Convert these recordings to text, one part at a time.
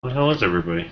What the hell is everybody?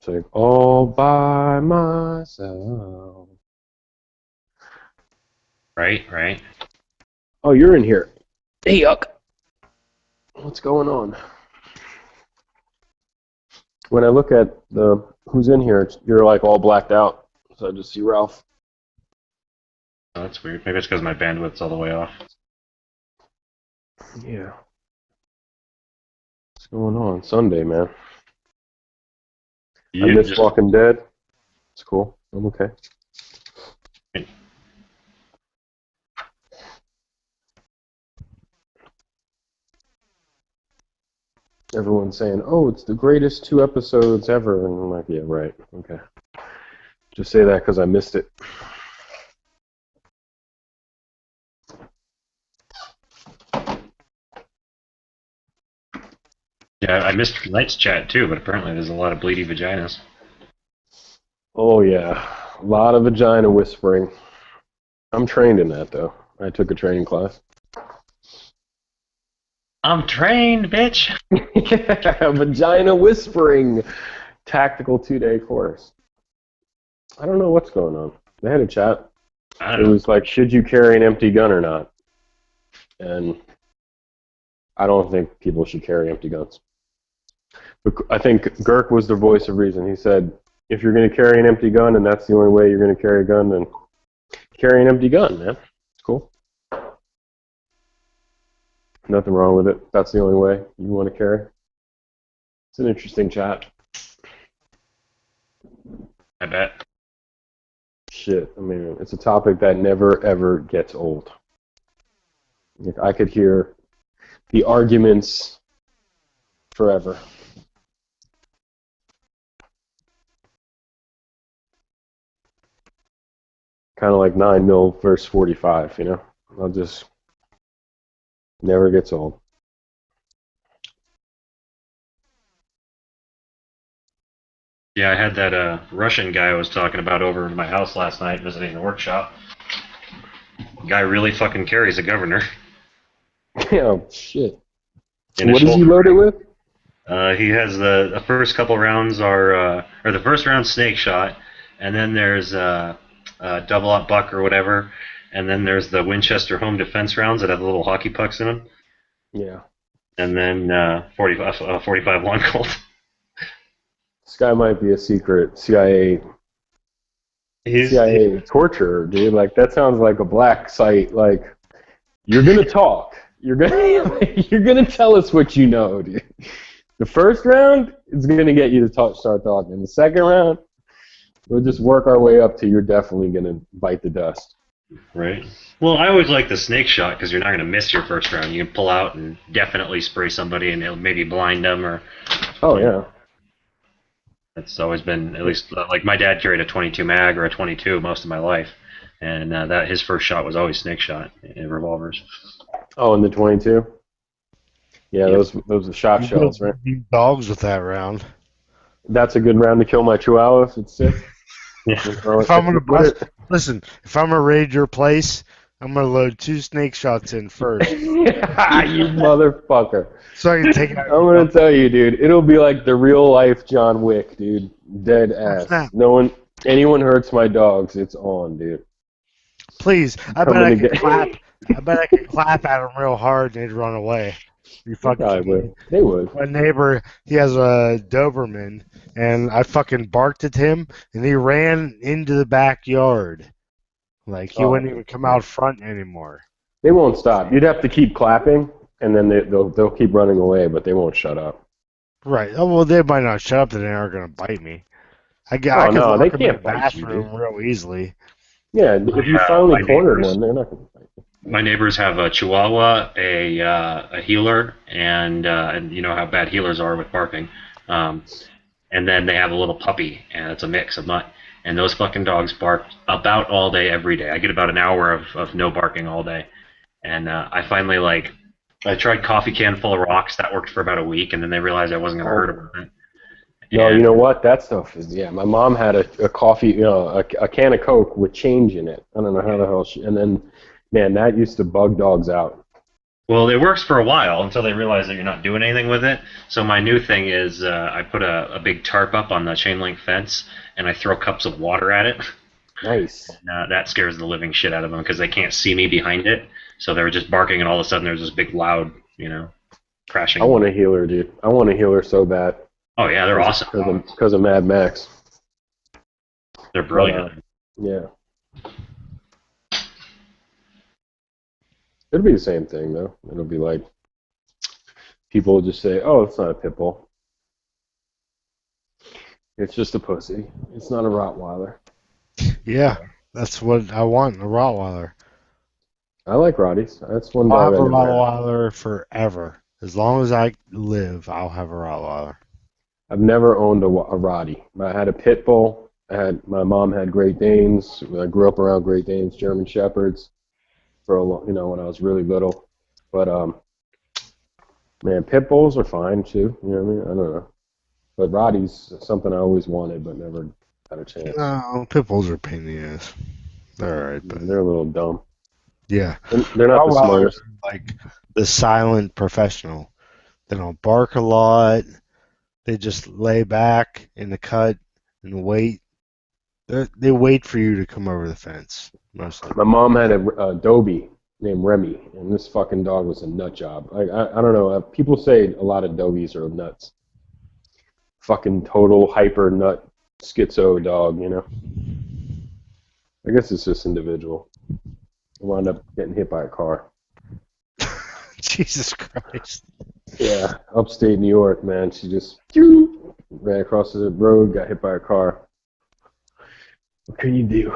It's like all by myself. Right. Oh, you're in here. Hey, Yuck. What's going on? When I look at the who's in here, you're like all blacked out. So I just see Ralph. Oh, that's weird. Maybe it's because my bandwidth's all the way off. Yeah. What's going on? Sunday, man. I You miss just Walking Dead. It's cool. I'm okay. Everyone's saying, "Oh, it's the greatest 2 episodes ever," and I'm like, "Yeah, right. Okay." Just say that because I missed it. yeah, I missed tonight's chat too, but apparently there's a lot of bleedy vaginas. Oh yeah, a lot of vagina whispering. I'm trained in that though. I took a training class. I'm trained, bitch. Vagina whispering, tactical 2-day course. I don't know what's going on. They had a chat. I It don't know. was like, should you carry an empty gun or not? And I don't think people should carry empty guns. But I think Girk was the voice of reason. He said, if you're going to carry an empty gun and that's the only way you're going to carry a gun, then carry an empty gun, man. It's cool. Nothing wrong with it. That's the only way you want to carry. It's an interesting chat. I bet. Shit. I mean, it's a topic that never, ever gets old. Like, I could hear the arguments forever. Kind of like 9 mil versus 45, you know? I'll just never gets old. Yeah, I had that Russian guy I was talking about over at my house last night visiting the workshop. Guy really fucking carries a governor Yeah, shit. in his What does he shoulder. load it with? He has the first couple rounds or the first round snake shot, and then there's double up buck or whatever, and then there's the Winchester home defense rounds that have the little hockey pucks in them, Yeah. and then 45 long Colt. This guy might be a secret He's CIA torturer, dude. Like, that sounds like a black site. Like, you're gonna talk. You're gonna tell us what you know, dude. The first round is gonna get you to start talking. The second round, we'll just work our way up to you're definitely gonna bite the dust. right. Well, I always like the snake shot because you're not going to miss your first round. You can pull out and definitely spray somebody, and it'll maybe blind them or. Oh yeah. It's always been at least like my dad carried a 22 mag or a 22 most of my life, and that his first shot was always snake shot in revolvers. Oh, and the 22. Yeah, Yep. those are shot You shells, go right? beat dogs with that round. That's a good round to kill my Chihuahua if it's sick. Yeah. If I'm gonna bust, listen, if I'm gonna raid your place, I'm gonna load 2 snake shots in first, You motherfucker. so I can take it out. I'm gonna tell you, dude. It'll be like the real life John Wick, dude. Dead ass. snap. Anyone hurts my dogs, it's on, dude. Please, I I'm bet I gonna could get- clap. I bet I could clap at them real hard and they'd run away. You fucking Probably kidding me? would. They would. My neighbor, he has a Doberman, and I fucking barked at him, and he ran into the backyard. Like, he Oh. wouldn't even come out front anymore. They won't stop. You'd have to keep clapping, and then they'll keep running away, but they won't shut up. Right. Oh, well, they might not shut up, then they aren't going to bite me. I could no, lock they them in the can't bite you, bathroom real easily. Yeah, if you Yeah, finally my cornered neighbors- one, they're not gonna fight you. My neighbors have a Chihuahua, a healer, and you know how bad healers are with barking. And then they have a little puppy, and it's a mix of mutt. And those fucking dogs bark about all day, every day. I get about an hour of no barking all day. And I finally, I tried coffee can full of rocks. That worked for about a week, and then they realized I wasn't going to hurt them with it. No, And- you know what? That stuff is, yeah. My mom had a coffee, a can of Coke with change in it. I don't know how the hell and then, man, that used to bug dogs out. Well, it works for a while until they realize that you're not doing anything with it. So my new thing is I put a big tarp up on the chain link fence, and I throw cups of water at it. Nice. That scares the living shit out of them because they can't see me behind it. So they were just barking, and all of a sudden there's this big loud, crashing. I want a healer, dude. I want a healer so bad. Oh yeah, they're awesome. Because of Mad Max. They're brilliant. Yeah. It'll be the same thing, though. It'll be like people will just say, "Oh, it's not a pit bull. It's just a pussy. It's not a Rottweiler." Yeah, that's what I want, a Rottweiler. I like Rotties. That's one I'll dog. have a Rottweiler forever. As long as I live, I'll have a Rottweiler. I've never owned a Rottie. I had a pit bull. My mom had Great Danes. I grew up around Great Danes, German Shepherds, for a long, when I was really little. But man, pit bulls are fine too. You know what I mean? I don't know. But Rotties is something I always wanted, but never had a chance. No, pit bulls are a pain in the ass. They're alright, but they're a little dumb. Yeah, they're not the smartest. Like the silent professional. They don't bark a lot. They just lay back in the cut and wait. They wait for you to come over the fence, mostly. My mom had a Dobie named Remy, and this fucking dog was a nut job. I don't know. People say a lot of Dobies are nuts. Fucking total hyper nut schizo dog, I guess it's just individual. I wound up getting hit by a car. Jesus Christ. Yeah, upstate New York, man. She just ran across the road, got hit by a car. What can you do?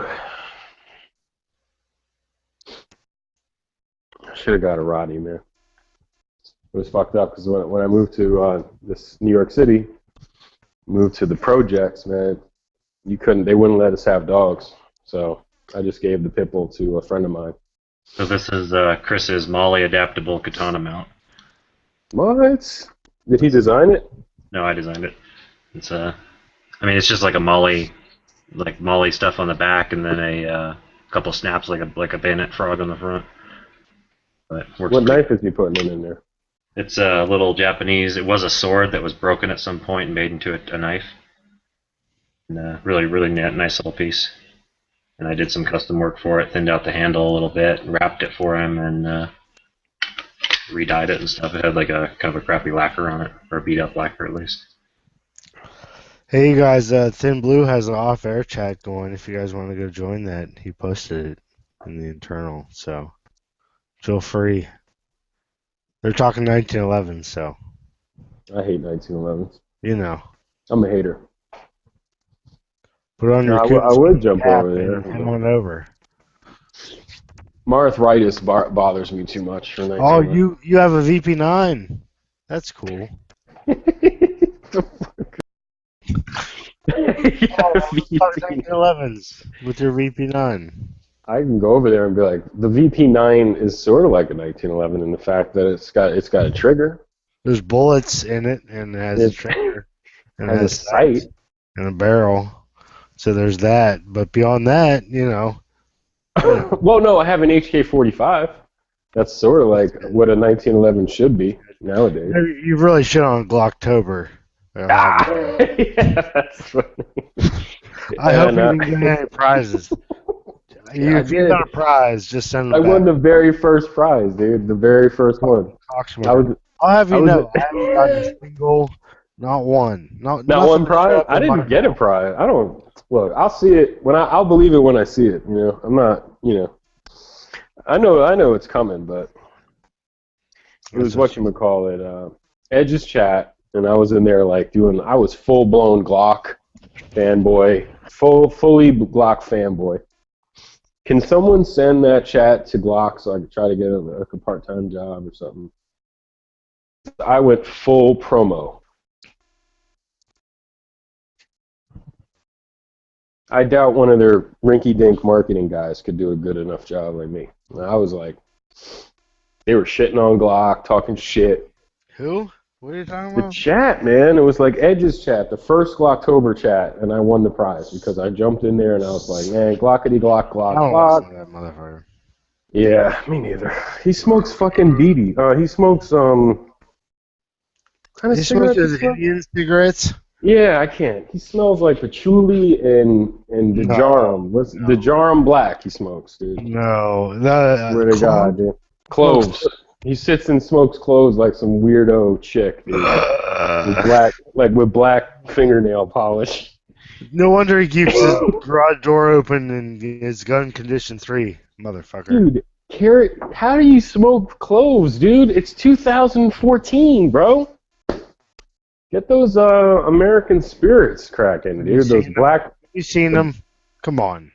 I should have got a Roddy, man. It was fucked up because when I moved to this New York City, moved to the projects, man, they wouldn't let us have dogs. So I just gave the pit bull to a friend of mine. So this is Chris's Molly adaptable katana mount. What? Did he design it? No, I designed it. It's it's just like a Molly stuff on the back, and then a couple snaps like a bayonet frog on the front. But what knife is he putting in there? It's a little Japanese. It was a sword that was broken at some point and made into a knife. And really, really nice little piece. And I did some custom work for it, thinned out the handle a little bit, wrapped it for him, and re-dyed it and stuff. It had like a kind of a crappy lacquer on it, or a beat-up lacquer at least. Hey, you guys, Thin Blue has an off-air chat going. If you guys want to go join that, he posted it in the internal, so feel free. They're talking 1911, so. I hate 1911s. I'm a hater. Put on your I would jump over there. Head on over. Marthritis bothers me too much for 1911. Oh, you have a VP9. That's cool. VP11s with your VP9. I can go over there and be like, the VP9 is sort of like a 1911 in the fact that it's got a trigger. There's bullets in it, and it has a trigger, and it has a sight, and a barrel. So there's that. But beyond that, Well, no, I have an HK-45. That's sort of like what a 1911 should be nowadays. You really shit on Glocktober. Yeah, that's funny. I hope you didn't get any prizes. If you got a prize, just send them back. I won the very first prize, dude. The very first one. I'll have you know, I haven't gotten a single, not one. Not one prize? I didn't get a prize. I don't. Look, I'll see it I'll believe it when I see it. I'm not. I know it's coming, but it was whatchamacallit, Edge's chat, and I was in there like I was full blown Glock fanboy, fully Glock fanboy. Can someone send that chat to Glock so I can try to get a part-time job or something? I went full promo. I doubt one of their rinky-dink marketing guys could do a good enough job like me. I was like, they were shitting on Glock, talking shit. Who? What are you talking The about? chat, man. It was like Edge's chat, the first Glocktober chat, and I won the prize because I jumped in there and I was like, man, Glockity Glock, Glock, I don't Glock. listen to that motherfucker. Yeah, me neither. He smokes fucking BD. He smokes kind of He smokes cigarettes he those smokes? Indian cigarettes. Yeah, I can't. He smells like patchouli and No, Dejarum. What's no, Dejarum Black? He smokes, dude. no. The Swear to clone God, dude. smokes. Cloves. He sits and smokes cloves like some weirdo chick, dude. With black, like with black fingernail polish. No wonder he keeps his garage door open and his gun condition 3, motherfucker. Dude, carrot. How do you smoke cloves, dude? It's 2014, bro. Get those American spirits cracking, Have you dude. Those seen them? black, You seen them? Come on.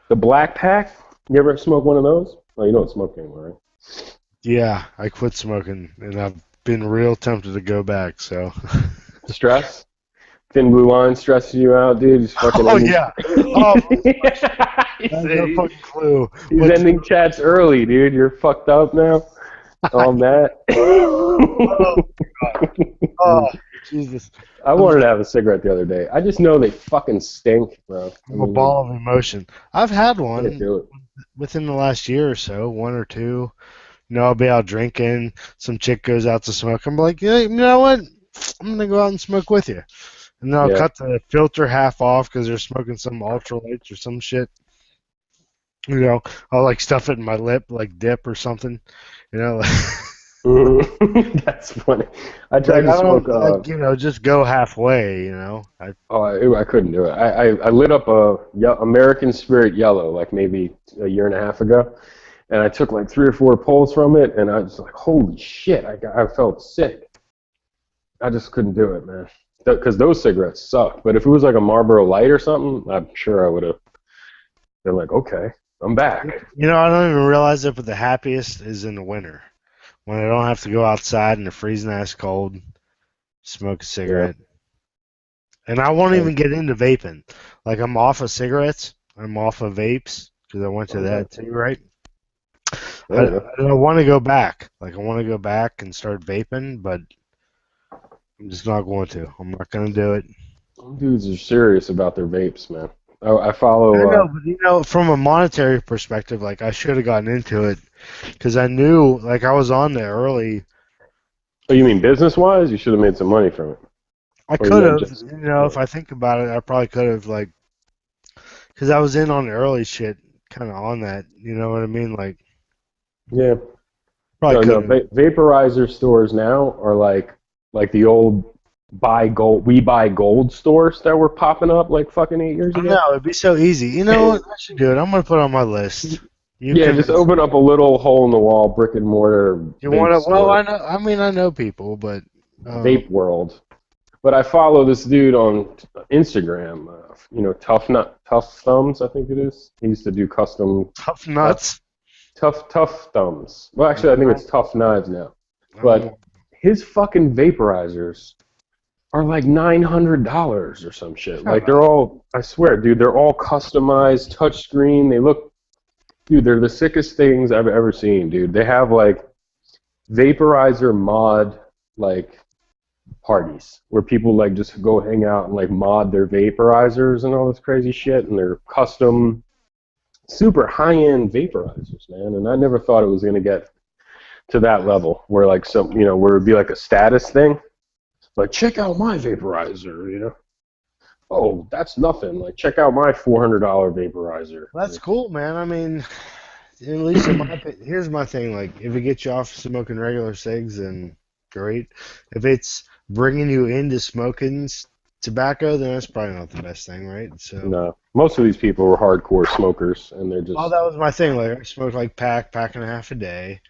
the black pack. You ever smoke one of those? Oh, you don't smoke anymore, right? Yeah, I quit smoking and I've been real tempted to go back. So. Stress? Thin blue line stresses you out, dude. He's fucking Oh ending. yeah. Oh, I he's, have no fucking clue. he's What- ending chats early, dude. You're fucked up now. On that. Oh, Jesus. I wanted to have a cigarette the other day. I just know they fucking stink, bro. I'm a ball of emotion. I've had I can't one do it. within the last year or so, 1 or 2. You know, I'll be out drinking. Some chick goes out to smoke. I'm like, yeah, you know what? I'm gonna go out and smoke with you. And then I'll Yeah. cut the filter half off because they're smoking some ultralights or some shit. You know, I'll like stuff it in my lip like dip or something. You know, That's funny. I tried like to I don't smoke. like, you know, just go halfway. You know, I couldn't do it. I lit up a American Spirit Yellow like maybe a year and a half ago, and I took like 3 or 4 pulls from it, and I was like, holy shit! I felt sick. I just couldn't do it, man. Because those cigarettes suck. But if it was like a Marlboro Light or something, I'm sure I would have been like, okay, I'm back. you know, I don't even realize it, but the happiest is in the winter when I don't have to go outside in the freezing ass cold, smoke a cigarette. And I won't even get into vaping. Like I'm off of cigarettes. I'm off of vapes because I went to that too, right? Yeah. I want to go back. Like I want to go back and start vaping, but I'm just not going to. I'm not going to do it. Some dudes are serious about their vapes, man. I follow. I know, but you know, from a monetary perspective, like I should have gotten into it because I knew, like I was on there early. Oh, you mean business-wise? You should have made some money from it. I Or could have, just- you know, if I think about it, I probably could have, like, because I was in on the early shit, kind of on that. You know what I mean? Like, Yeah. probably No, could no. have. Vaporizer stores now are like the old we buy gold stores that were popping up like fucking 8 years I ago. know, it'd be so easy. You know what? I should do it. I'm gonna put it on my list. You Yeah, can, just open up a little hole in the wall brick and mortar. you vape want to? Well, store, I know. I mean, I know people, but vape world. But I follow this dude on Instagram. Tough Thumbs, I think it is. He used to do custom tough nuts. tough thumbs. Well, actually, I think it's Tough Knives now. But his fucking vaporizers are like $900 or some shit. Like they're all, I swear, dude, they're all customized, touchscreen. They're the sickest things I've ever seen, dude. They have like vaporizer mod like parties where people like just go hang out and like mod their vaporizers and all this crazy shit, and they're custom, super high-end vaporizers, man. And I never thought it was gonna get to that level where like where it'd be like a status thing. Like, check out my vaporizer, you know. Oh, that's nothing. Like, check out my $400 vaporizer. That's cool, man. I mean, at least in my opinion, here's my thing. Like, if it gets you off smoking regular cigs, then great. If it's bringing you into smoking tobacco, then that's probably not the best thing, right? So. No, most of these people were hardcore smokers, and they're just. Well, that was my thing. Like, I smoked like pack and a half a day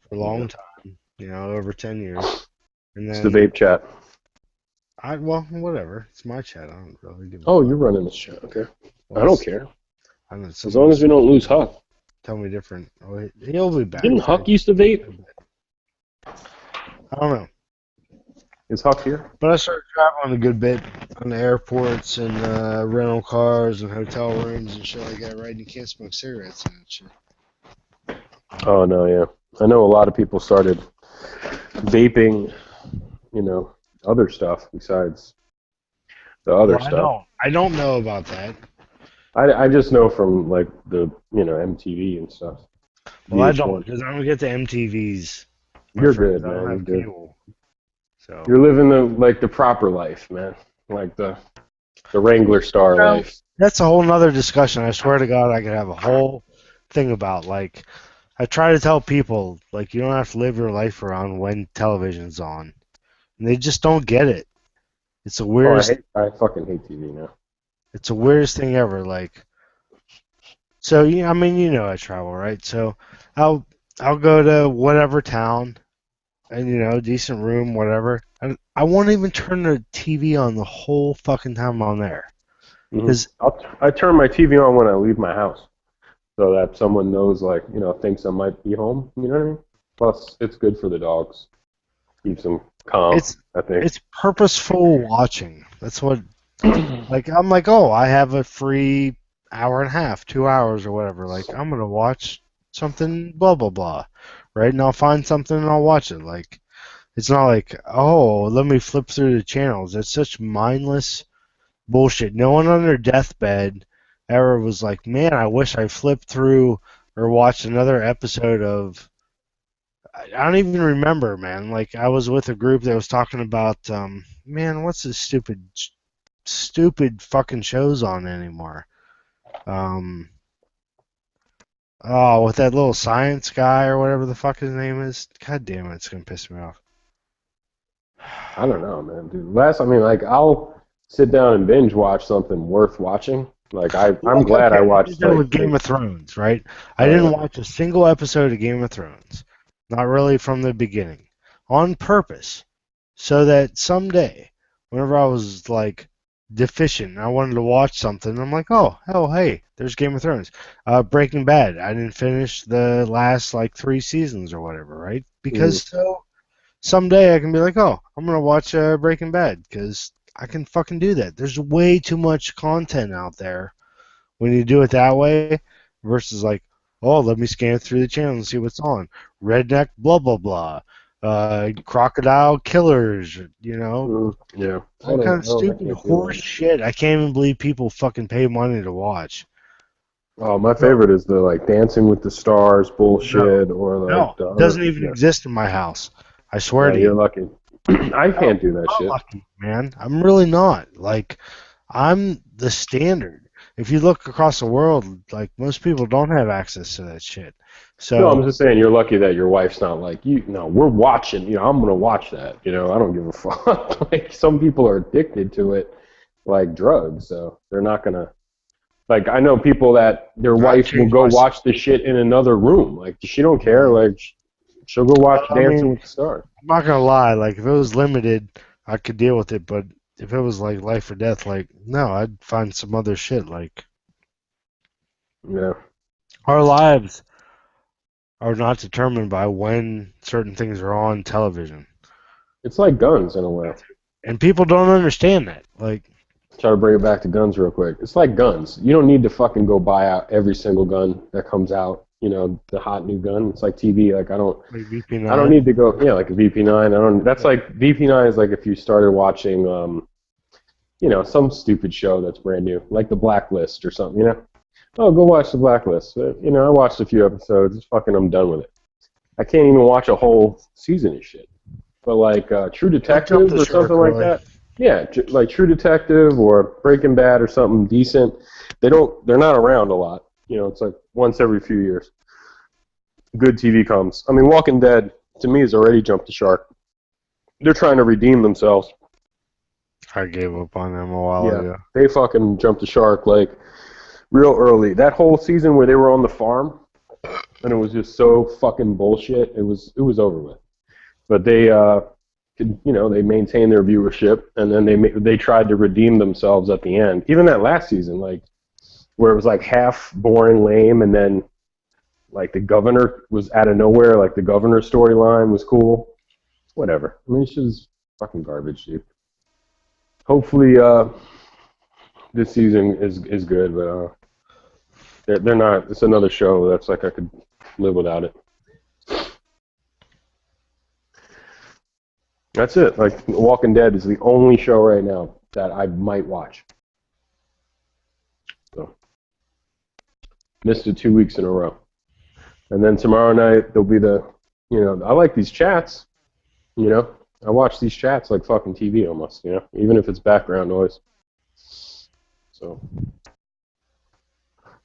for a long time. You know, over 10 years. And It's then the vape chat. well, whatever. It's my chat. I don't really give a Oh, fuck. you're running this chat. Okay. Well, I don't care. I don't know, As long as we don't lose Huck. tell me different. Oh, he'll be back. Didn't Huck used to vape? I don't know. Is Huck here? But I started traveling a good bit on the airports and rental cars and hotel rooms and shit like that, right? And you can't smoke cigarettes and that shit. Oh, no, yeah. I know a lot of people started vaping, other stuff besides the other Well, stuff. I don't know about that. I just know from, like, the, MTV and stuff. Well, I don't, VH1. because I don't get the MTVs. My You're friends, good, I don't man. have You're good. cable. So. You're living the proper life, man. Like the Wrangler Star No, life. that's a whole nother discussion. I swear to God, I could have a whole thing about. Like, I try to tell people, like, you don't have to live your life around when television's on, and they just don't get it. It's the Oh, weirdest. I fucking hate TV now. It's the weirdest thing ever. Like, so I mean, I travel, right? So, I'll go to whatever town, and decent room, whatever. And I won't even turn the TV on the whole fucking time I'm there. Because I turn my TV on when I leave my house, so that someone knows, like, thinks I might be home. You know what I mean? Plus, it's good for the dogs. Keeps them calm. I think. it's purposeful watching. That's what. Like, I'm like, oh, I have a free hour and a half, 2 hours or whatever. Like, I'm gonna watch something, blah blah blah, right? And I'll find something and I'll watch it. Like, it's not like, oh, let me flip through the channels. It's such mindless bullshit. No one on their deathbed ever was like, man, I wish I flipped through or watched another episode of. I don't even remember, man. Like, I was with a group that was talking about, man, what's this stupid fucking shows on anymore? With that little science guy or whatever the fuck his name is. God damn it, it's gonna piss me off. I don't know, man, dude. I'll sit down and binge watch something worth watching. Like, I'm glad I watched. I did that with Game of Thrones, right? I didn't watch a single episode of Game of Thrones. Not really from the beginning. On purpose. So that someday, whenever I was, like, deficient and I wanted to watch something, I'm like, oh, hey, there's Game of Thrones. Breaking Bad. I didn't finish the last, like, 3 seasons or whatever, right? Because so someday I can be like, oh, I'm going to watch Breaking Bad because I can fucking do that. There's way too much content out there when you do it that way versus, like, oh, let me scan through the channel and see what's on. Redneck blah blah blah. Crocodile killers, Yeah. All kind of stupid horse shit. I can't even believe people fucking pay money to watch. Oh, my favorite is the, like, Dancing with the Stars bullshit, or like it doesn't even exist in my house. I swear to you. You're lucky. I can't do that shit. Lucky, man. I'm really not. Like, I'm the standard. If you look across the world, like, most people don't have access to that shit. So No, I'm just saying you're lucky that your wife's not like, we're watching, I'm going to watch that. I don't give a fuck. Like, some people are addicted to it like drugs, so they're not going to. Like, I know people that their wife will go watch the shit in another room. Like, she don't care. Like, she'll go watch Dancing with the Stars. I'm not going to lie. Like, if it was limited, I could deal with it, but if it was like life or death, like, no, I'd find some other shit. Like, yeah, our lives are not determined by when certain things are on television. It's like guns in a way. And people don't understand that. Like, try to bring it back to guns real quick. It's like guns. You don't need to fucking go buy out every single gun that comes out. The hot new gun. It's like TV. Like, I don't need to go. Yeah, like a VP9. That's like VP9 is like if you started watching, some stupid show that's brand new, like The Blacklist or something. Oh, go watch The Blacklist. But, I watched a few episodes. I'm done with it. I can't even watch a whole season of shit. But like True Detective or something like that. Yeah, like True Detective or Breaking Bad or something decent. They're not around a lot. It's like once every few years. Good TV comes. I mean, Walking Dead, to me, has already jumped the shark. They're trying to redeem themselves. I gave up on them a while ago. They fucking jumped the shark, like, real early. That whole season where they were on the farm, and it was just so fucking bullshit, it was over with. But they, they maintained their viewership, and then they tried to redeem themselves at the end. Even that last season, like, where it was like half boring, lame, and then like the governor was out of nowhere. Like, the governor storyline was cool. Whatever. I mean, it's just fucking garbage, dude. Hopefully, this season is good, but they're not. It's another show that's like I could live without it. That's it. Like, Walking Dead is the only show right now that I might watch. So, missed it 2 weeks in a row. And then tomorrow night there'll be I like these chats. I watch these chats like fucking TV almost. Even if it's background noise. So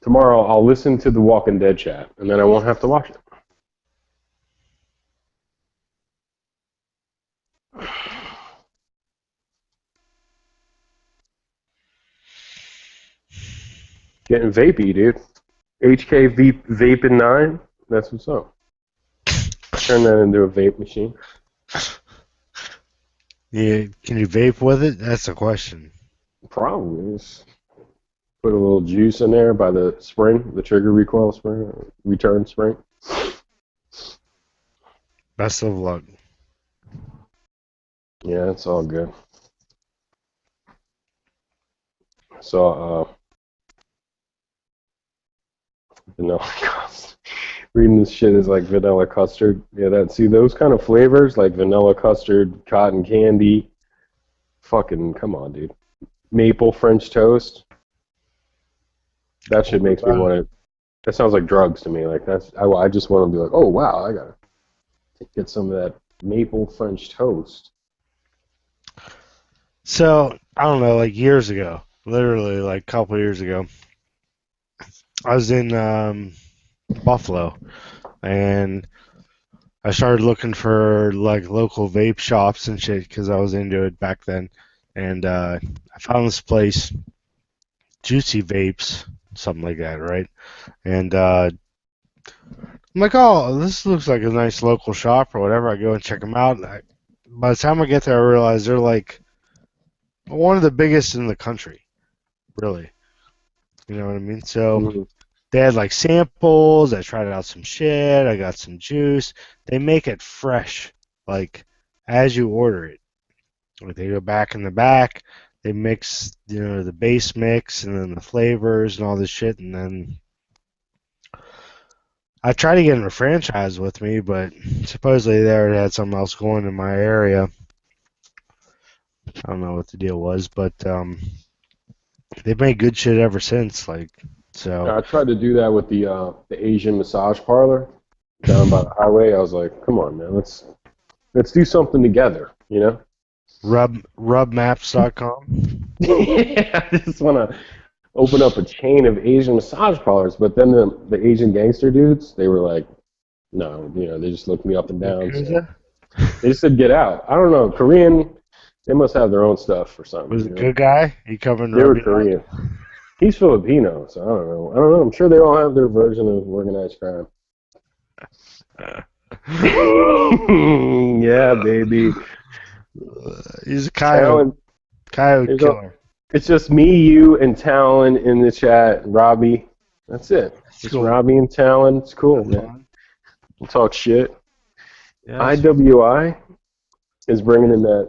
tomorrow I'll listen to the Walking Dead chat, and then I won't have to watch it. Getting vapey, dude. HK Vaping 9. That's what's up. Turn that into a vape machine. Yeah, can you vape with it? That's the question. Probably. Just put a little juice in there by the spring, the trigger recoil spring, return spring. Best of luck. Yeah, it's all good. So, vanilla custard. Reading this shit is like vanilla custard. Yeah, see those kind of flavors like vanilla custard, cotton candy. Fucking come on, dude. Maple French toast. That shit makes me want to. That sounds like drugs to me. Like I just want to be like, oh wow, I gotta get some of that maple French toast. So I don't know, like years ago, literally like a couple years ago, I was in Buffalo, and I started looking for like local vape shops and shit because I was into it back then, and I found this place, Juicy Vapes, something like that, right? And I'm like, oh, this looks like a nice local shop or whatever. I go and check them out. And by the time I get there, I realize they're like one of the biggest in the country, really. You know what I mean? So they had like samples. I tried out some shit. I got some juice. They make it fresh, like as you order it. Like they go back in the back. They mix, the base mix and then the flavors and all this shit. And then I tried to get them a franchise with me, but supposedly they already had something else going in my area. I don't know what the deal was, but they've made good shit ever since. Like, so I tried to do that with the Asian massage parlor down by the highway. I was like, come on, man, let's do something together, Rubmaps.com. Yeah, I just want to open up a chain of Asian massage parlors, but then the Asian gangster dudes, they were like, no, they just looked me up and down. So they just said, get out. I don't know, Korean, they must have their own stuff or something. Was a good guy? He covered. They were Korean. He's Filipino, so I don't know. I'm sure they all have their version of organized crime. Yeah, baby. He's a coyote killer. It's just me, you, and Talon in the chat. Robbie. That's it. Just cool. Robbie and Talon. It's cool, man. We'll talk shit. Yeah, IWI is bringing in that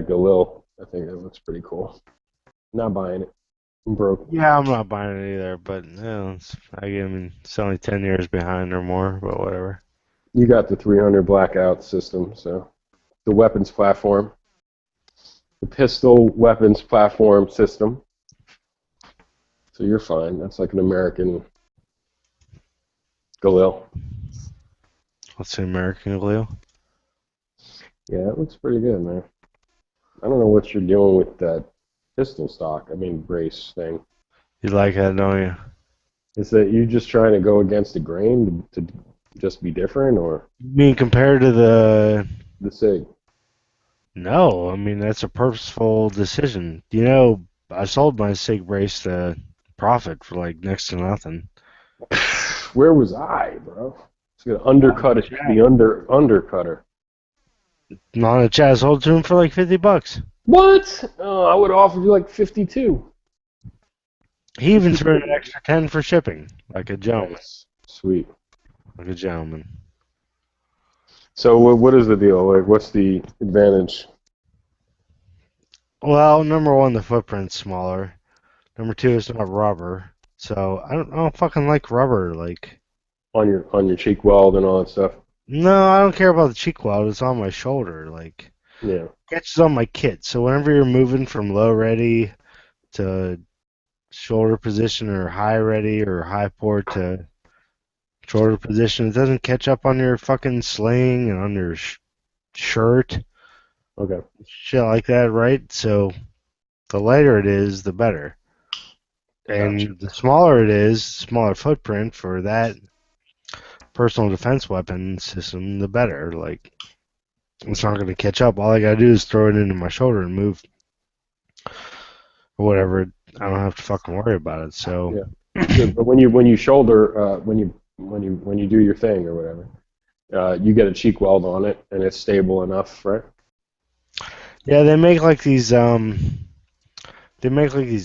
Galil. I think that looks pretty cool. Not buying it. I'm broke. Yeah, I'm not buying it either, but it's only 10 years behind or more, but whatever. You got the 300 blackout system, so the weapons platform, the pistol weapons platform system. So you're fine. That's like an American Galil. What's the American Galil? Yeah, it looks pretty good, man. I don't know what you're doing with that pistol stock. Brace thing. You like that, don't you? Is that you just trying to go against the grain to just be different, or? You mean compared to the SIG? No, that's a purposeful decision. I sold my SIG brace to Profit for like next to nothing. Where was I, bro? It's gonna undercut it. The undercutter. Not a chat. I sold to him for like $50. What? Oh, I would have offered you like 52. He even threw an extra 10 for shipping, like a gentleman. Sweet. Like a gentleman. So what is the deal? Like, what's the advantage? Well, number one, the footprint's smaller. Number two, it's not rubber. So I don't fucking like rubber. Like on your cheek weld and all that stuff. No, I don't care about the cheek weld. It's on my shoulder. Like yeah, catches on my kit. So whenever you're moving from low ready to shoulder position or high ready or high port to shoulder position. It doesn't catch up on your fucking sling and on your shirt, Okay. shit like that, right? So the lighter it is, the better. And Gotcha. the smaller it is, smaller footprint for that personal defense weapon system, the better. Like, it's not going to catch up. All I got to do is throw it into my shoulder and move or whatever. I don't have to fucking worry about it. So Yeah. But when you shoulder when you do your thing or whatever, you get a cheek weld on it and it's stable enough, right? yeah, they make like these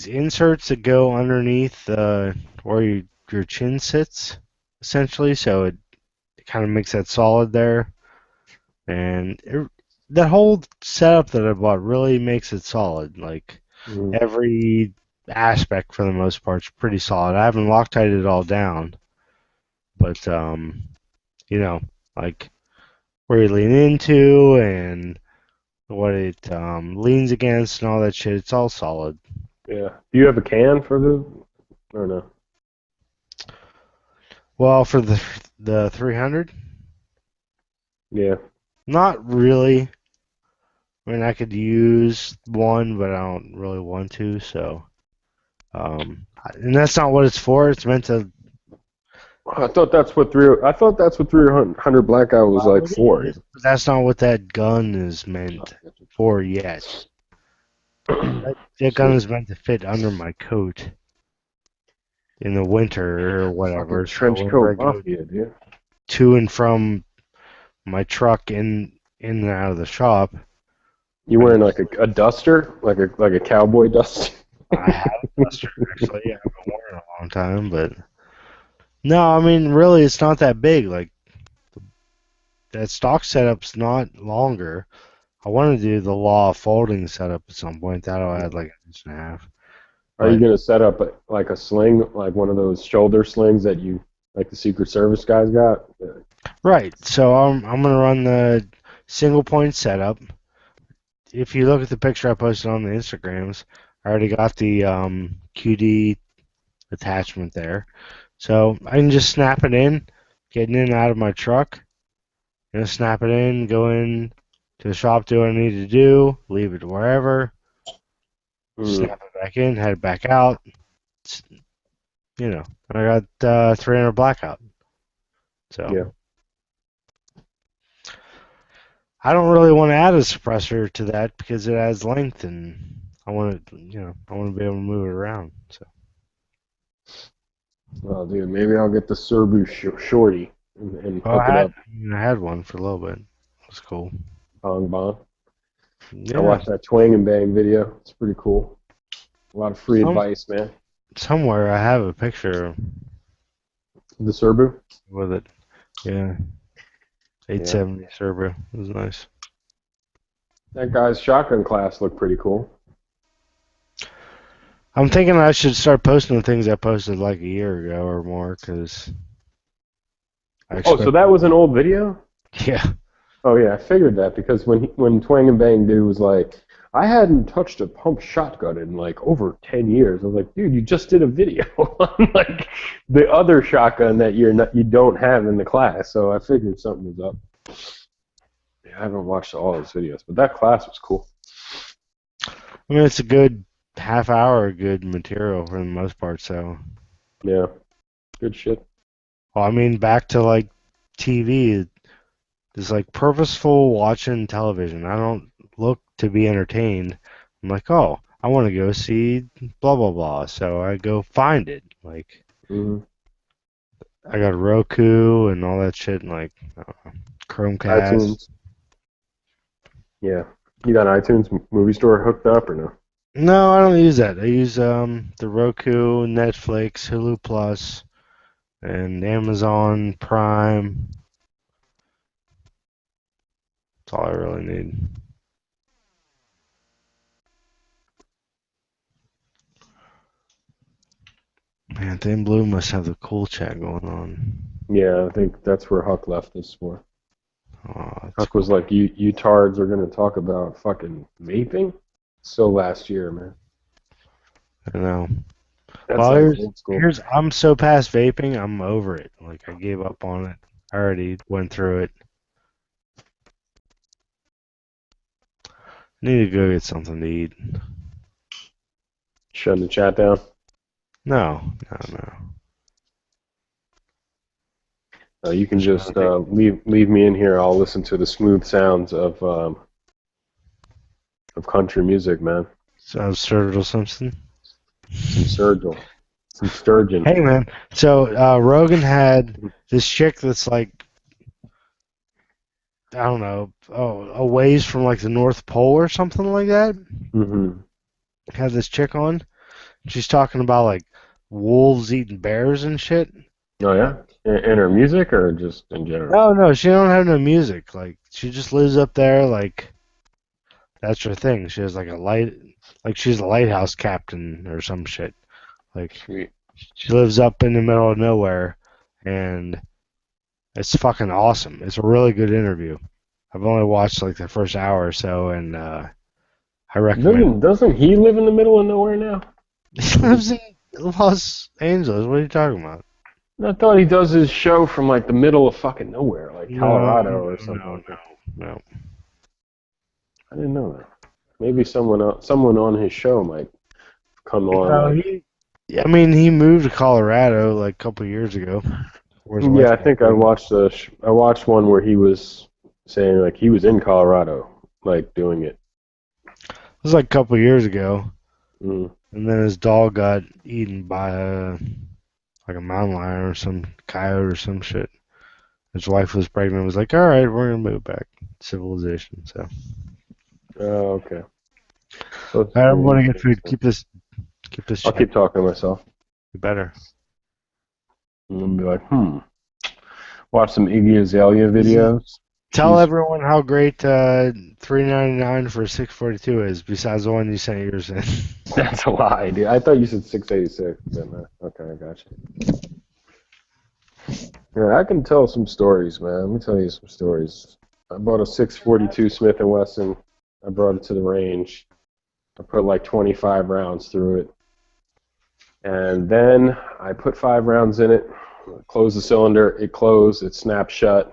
inserts that go underneath where your chin sits, essentially. So it kind of makes that solid there, and that whole setup that I bought really makes it solid. Like Mm. every aspect for the most part is pretty solid. I haven't Loctited it all down, but you know, like where you lean into and what it leans against and all that shit, it's all solid. Yeah. Do you have a can for the or no? Well, for the 300, Yeah. not really. I mean, I could use one, but I don't really want to. So, and that's not what it's for. It's meant to. I thought that's what 300 blackout was like for. But that's not what that gun is meant for yet. That gun is meant to fit under my coat in the winter or whatever. Fucking trench So whenever coat I go mafia, dude. to and from my truck in and out of the shop, You wearing like a duster, like a cowboy duster? I have a duster actually. Yeah, I've been wearing it a long time, but no, I mean really, it's not that big. Like that stock setup's not longer. I want to do the law folding setup at some point. That'll add like an inch and a half. Are you But gonna set up like a sling, like one of those shoulder slings that you like the Secret Service guys got? right, so I'm gonna run the single point setup. If you look at the picture I posted on the Instagrams, I already got the QD attachment there. So I can just snap it in, get in and out of my truck, snap it in, go in to the shop, do what I need to do, leave it wherever, snap it back in, head back out. You know, I got 300 blackout. So Yeah. I don't really want to add a suppressor to that because it adds length, and I want to, I want to be able to move it around. So. Oh, dude, maybe I'll get the Serbu Shorty and hook it up. I had one for a little bit. It was cool. Bong bong. Yeah. I watched that Twang and Bang video. It's pretty cool. A lot of free advice, man. Somewhere I have a picture The Serbu? with it. Yeah. 870 Serbo. It was nice. That guy's shotgun class looked pretty cool. I'm thinking I should start posting the things I posted like a year ago or more, because... Oh, so that was an old video? Yeah. Oh, yeah, I figured that, because when Twang and Bang dude was like, I hadn't touched a pump shotgun in like over 10 years. I was like, dude, you just did a video on like the other shotgun that you don't have in the class. So I figured something was up. Yeah, I haven't watched all those videos, but that class was cool. I mean, it's a good half hour of good material for the most part, so... Yeah, good shit. Well, I mean, back to like TV, it's like purposeful watching television. I don't look to be entertained. I'm like, oh, I want to go see blah blah blah, so I go find it. Like, I got Roku and all that shit, and like Chromecast. iTunes. Yeah, you got iTunes movie store hooked up or no? No, I don't use that. I use the Roku, Netflix, Hulu Plus, and Amazon Prime. That's all I really need. Man, Thin Blue must have the cool chat going on. Yeah, I think that's where Huck left this for. Oh, Huck was like, you tards are going to talk about fucking vaping? So last year, man. I know. That Well, sounds old school. I'm so past vaping, I'm over it. Like I gave up on it. I already went through it. Need to go get something to eat. Shutting the chat down. No. You can just leave me in here. I'll listen to the smooth sounds of country music, man. Sounds Sturgill Simpson. Some Sturgill. Some sturgeon. Hey, man. So Rogan had this chick that's like, I don't know, a ways from like the North Pole or something like that. Mm-hmm. Had this chick on. She's talking about like wolves eating bears and shit. Oh yeah, in her music or just in general? Oh no, she don't have no music. Like she just lives up there. Like that's her thing. She has like she's a lighthouse captain or some shit. Like Sweet. she lives up in the middle of nowhere, and it's fucking awesome. It's a really good interview. I've only watched like the first hour or so, and I recommend. Doesn't he live in the middle of nowhere now? He lives in Los Angeles. What are you talking about? I thought he does his show from like the middle of fucking nowhere, like Colorado or something. No. I didn't know that. Maybe someone on his show might come on. He moved to Colorado like a couple years ago. Yeah, I think I watched one where he was saying like he was in Colorado, like doing it. It was like a couple years ago, Mm. and then his dog got eaten by like a mountain lion or some coyote or some shit. His wife was pregnant. Was like, all right, we're gonna move back to civilization. So. Oh, okay. So I don't want to get food. Keep this. I'll keep talking to myself. You better. I'm gonna be like, watch some Iggy Azalea videos. Tell everyone how great $3.99 for a 642 is. Besides the one you sent yours in. That's a lie, dude. I thought you said 686. Okay, I got you. Yeah, I can tell some stories, man. Let me tell you some stories. I bought a 642 Smith & Wesson. I brought it to the range. I put like 25 rounds through it. And then I put 5 rounds in it, closed the cylinder, it closed, it snapped shut.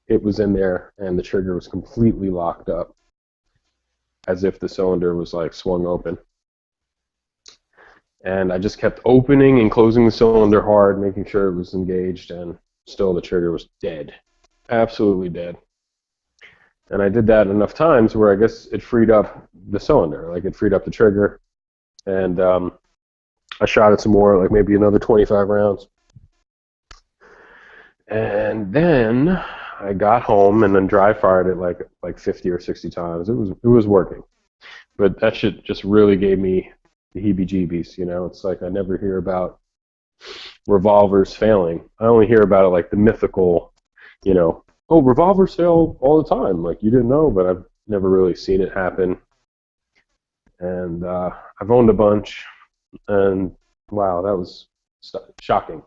It was in there, and the trigger was completely locked up, as if the cylinder was like swung open. And I just kept opening and closing the cylinder hard, making sure it was engaged, and still the trigger was dead. Absolutely dead. And I did that enough times where I guess it freed up the cylinder, like it freed up the trigger. And I shot it some more, like maybe another 25 rounds. And then I got home and then dry fired it like 50 or 60 times. It was working. But that shit just really gave me the heebie-jeebies, you know? It's like I never hear about revolvers failing. I only hear about it like the mythical, you know, oh, revolvers fail all the time. Like, you didn't know, but I've never really seen it happen. And I've owned a bunch, and wow, that was shocking.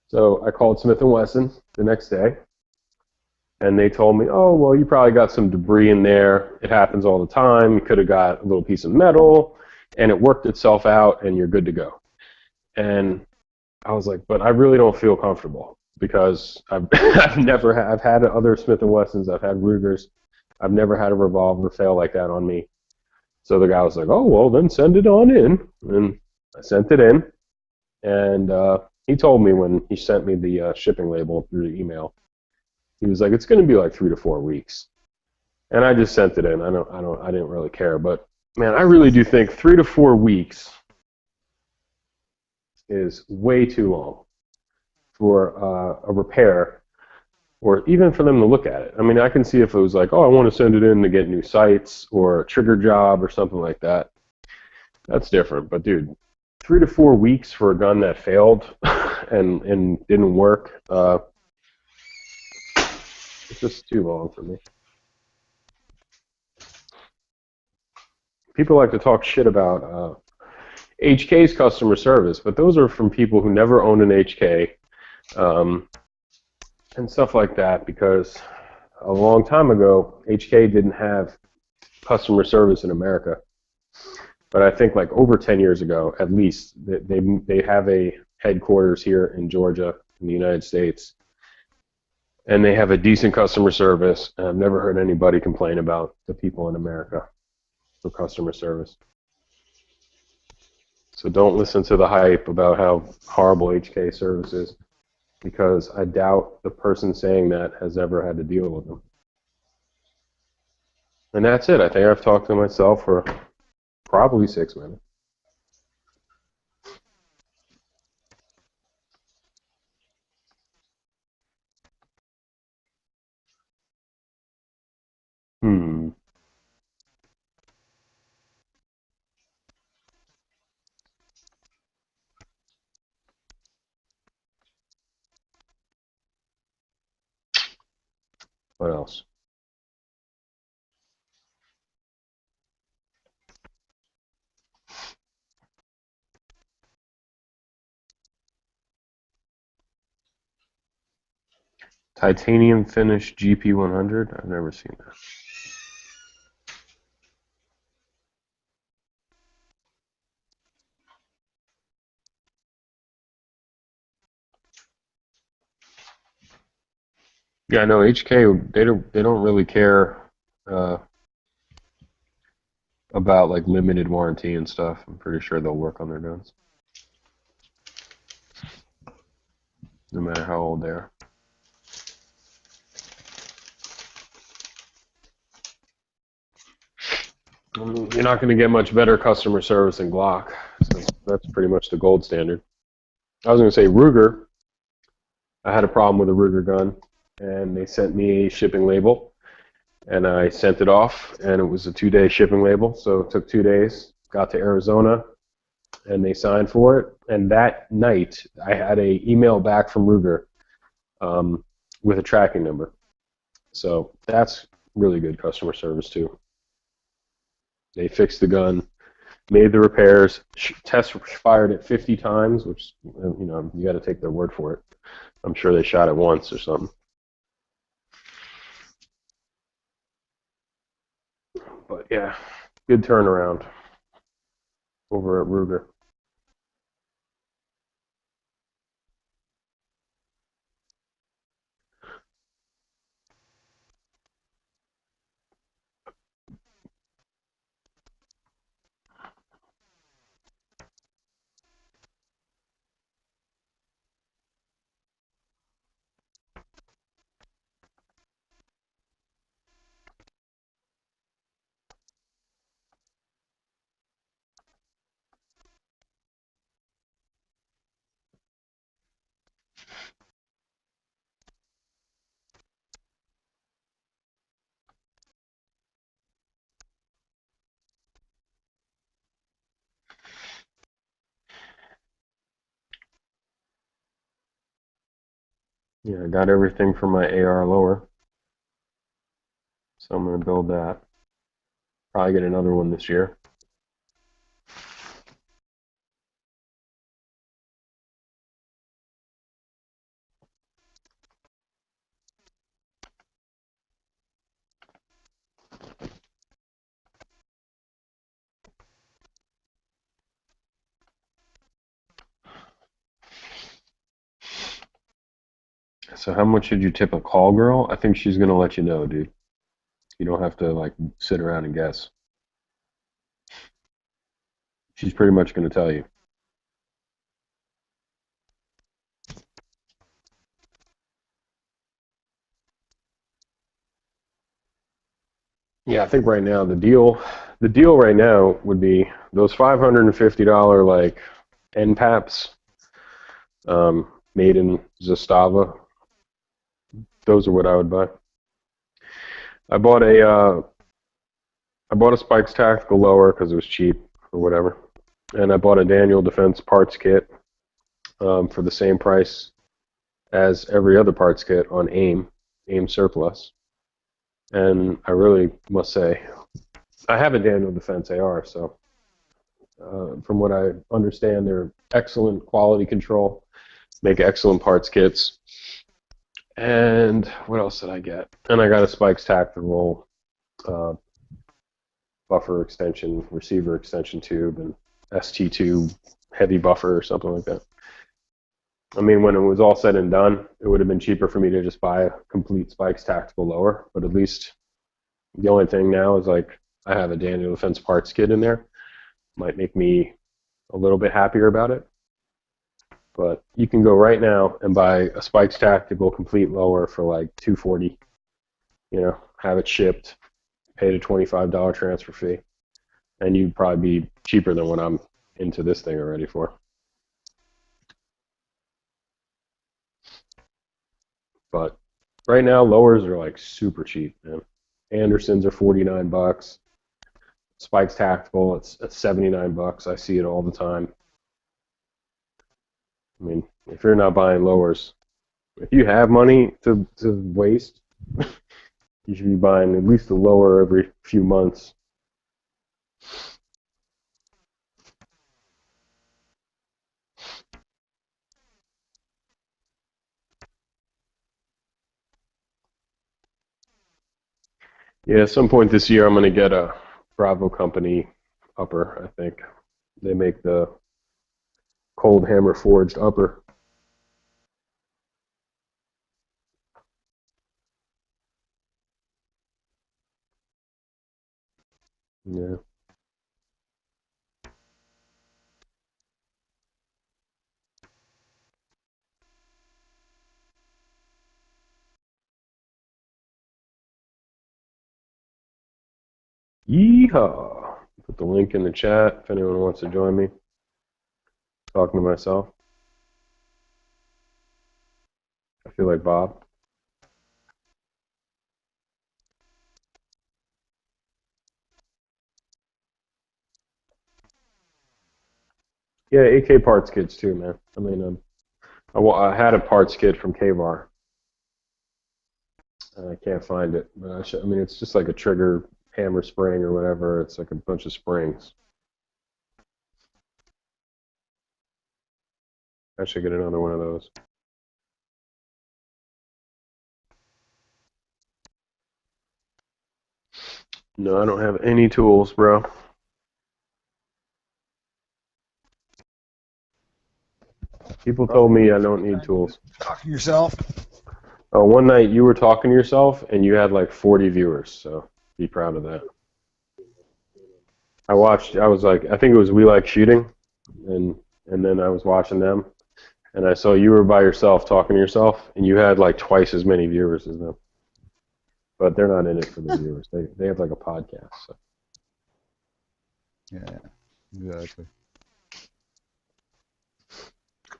So I called Smith & Wesson the next day, and they told me, oh, well, you probably got some debris in there. It happens all the time. You could have got a little piece of metal, and it worked itself out, and you're good to go. And I was like, but I really don't feel comfortable because I've had other Smith & Wessons. I've had Rugers. I've never had a revolver fail like that on me. So the guy was like, oh, well, then send it on in. And I sent it in, and he told me when he sent me the shipping label through the email, he was like, it's going to be like 3 to 4 weeks. And I just sent it in. I didn't really care, but man, I really do think 3 to 4 weeks is way too long for a repair, or even for them to look at it. I mean, I can see if it was like, oh, I want to send it in to get new sights or a trigger job or something like that. That's different. But dude, 3 to 4 weeks for a gun that failed and didn't work, it's just too long for me. People like to talk shit about HK's customer service, but those are from people who never owned an HK and stuff like that, because a long time ago, HK didn't have customer service in America. But I think like over 10 years ago, at least, they have a headquarters here in Georgia, in the United States, and they have a decent customer service. And I've never heard anybody complain about the people in America for customer service. So don't listen to the hype about how horrible HK service is, because I doubt the person saying that has ever had to deal with them. And that's it. I think I've talked to myself for probably 6 minutes. Hmm. What else? Titanium finish GP100? I've never seen that. Yeah, I know HK. They don't really care uh, about like limited warranty and stuff. I'm pretty sure they'll work on their guns, no matter how old they are. You're not going to get much better customer service than Glock. So that's pretty much the gold standard. I was going to say Ruger. I had a problem with a Ruger gun, and they sent me a shipping label, and I sent it off, and it was a 2-day shipping label, so it took 2 days. Got to Arizona, and they signed for it, and that night I had an email back from Ruger with a tracking number. So that's really good customer service too. They fixed the gun, made the repairs, test fired it 50 times, which, you got to take their word for it. I'm sure they shot it once or something. But yeah, good turnaround over at Ruger. Yeah, I got everything for my AR lower, so I'm going to build that. Probably get another one this year. So how much should you tip a call girl? I think she's going to let you know, dude. You don't have to like sit around and guess. She's pretty much going to tell you. Yeah, I think right now the deal right now would be those $550 like NPAPs made in Zastava. Those are what I would buy. I bought a Spikes Tactical lower because it was cheap or whatever, and I bought a Daniel Defense parts kit for the same price as every other parts kit on AIM Surplus. And I really must say, I have a Daniel Defense AR, so from what I understand, they're excellent quality control, make excellent parts kits. And what else did I get? And I got a Spikes Tactical buffer extension, receiver extension tube, and ST2 heavy buffer or something like that. I mean, when it was all said and done, it would have been cheaper for me to just buy a complete Spikes tactical lower, but at least the only thing now is like I have a Daniel Defense parts kit in there. Might make me a little bit happier about it. But you can go right now and buy a Spikes tactical complete lower for like $240. You know, have it shipped, pay the $25 transfer fee, and you'd probably be cheaper than what I'm into this thing already for. But right now, lowers are like super cheap, man. Andersons are $49. Spikes tactical, it's at $79. I see it all the time. I mean, if you're not buying lowers, if you have money to waste, you should be buying at least a lower every few months. Yeah, at some point this year, I'm going to get a Bravo Company upper, I think. They make the cold hammer forged upper. Yeah. Yeehaw! Put the link in the chat if anyone wants to join me. Talking to myself. I feel like Bob. Yeah, AK parts kits too, man. I mean, I had a parts kit from K-Var. I can't find it, but I mean, it's just like a trigger hammer spring or whatever. It's like a bunch of springs. I should get another one of those. No, I don't have any tools, bro. People told me I don't need tools. Talking to yourself. One night you were talking to yourself and you had like 40 viewers, so be proud of that. I was like, I think it was We Like Shooting, and then I was watching them, and I saw you were by yourself talking to yourself, and you had like twice as many viewers as them. But they're not in it for the viewers. They have like a podcast. So. Yeah, exactly.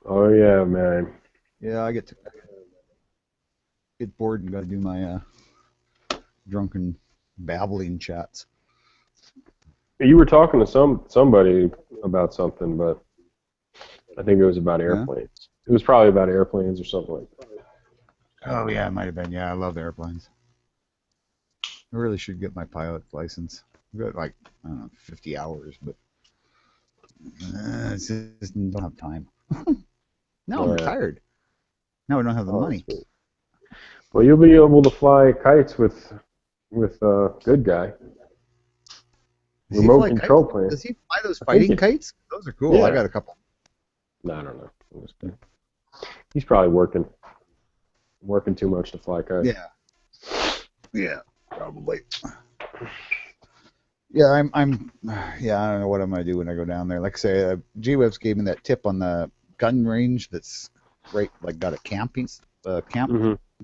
Oh yeah, man. Yeah, I get bored and got to do my drunken babbling chats. You were talking to somebody about something, but I think it was about airplanes. It was probably about airplanes or something like that. Oh yeah, it might have been. Yeah, I love airplanes. I really should get my pilot's license. I've got like, I don't know, 50 hours, but it's just don't have time. No, I'm retired. No, I don't have the money. Sweet. Well, you'll be able to fly kites with Good Guy. Remote control plane. Does he fly those fighting kites? Those are cool. Yeah. I got a couple. No, I don't know. He's probably working too much to fly kites. Yeah, probably. Yeah, I don't know what I'm gonna do when I go down there. Like I say, G-Webs gave me that tip on the gun range that's right, like got a camp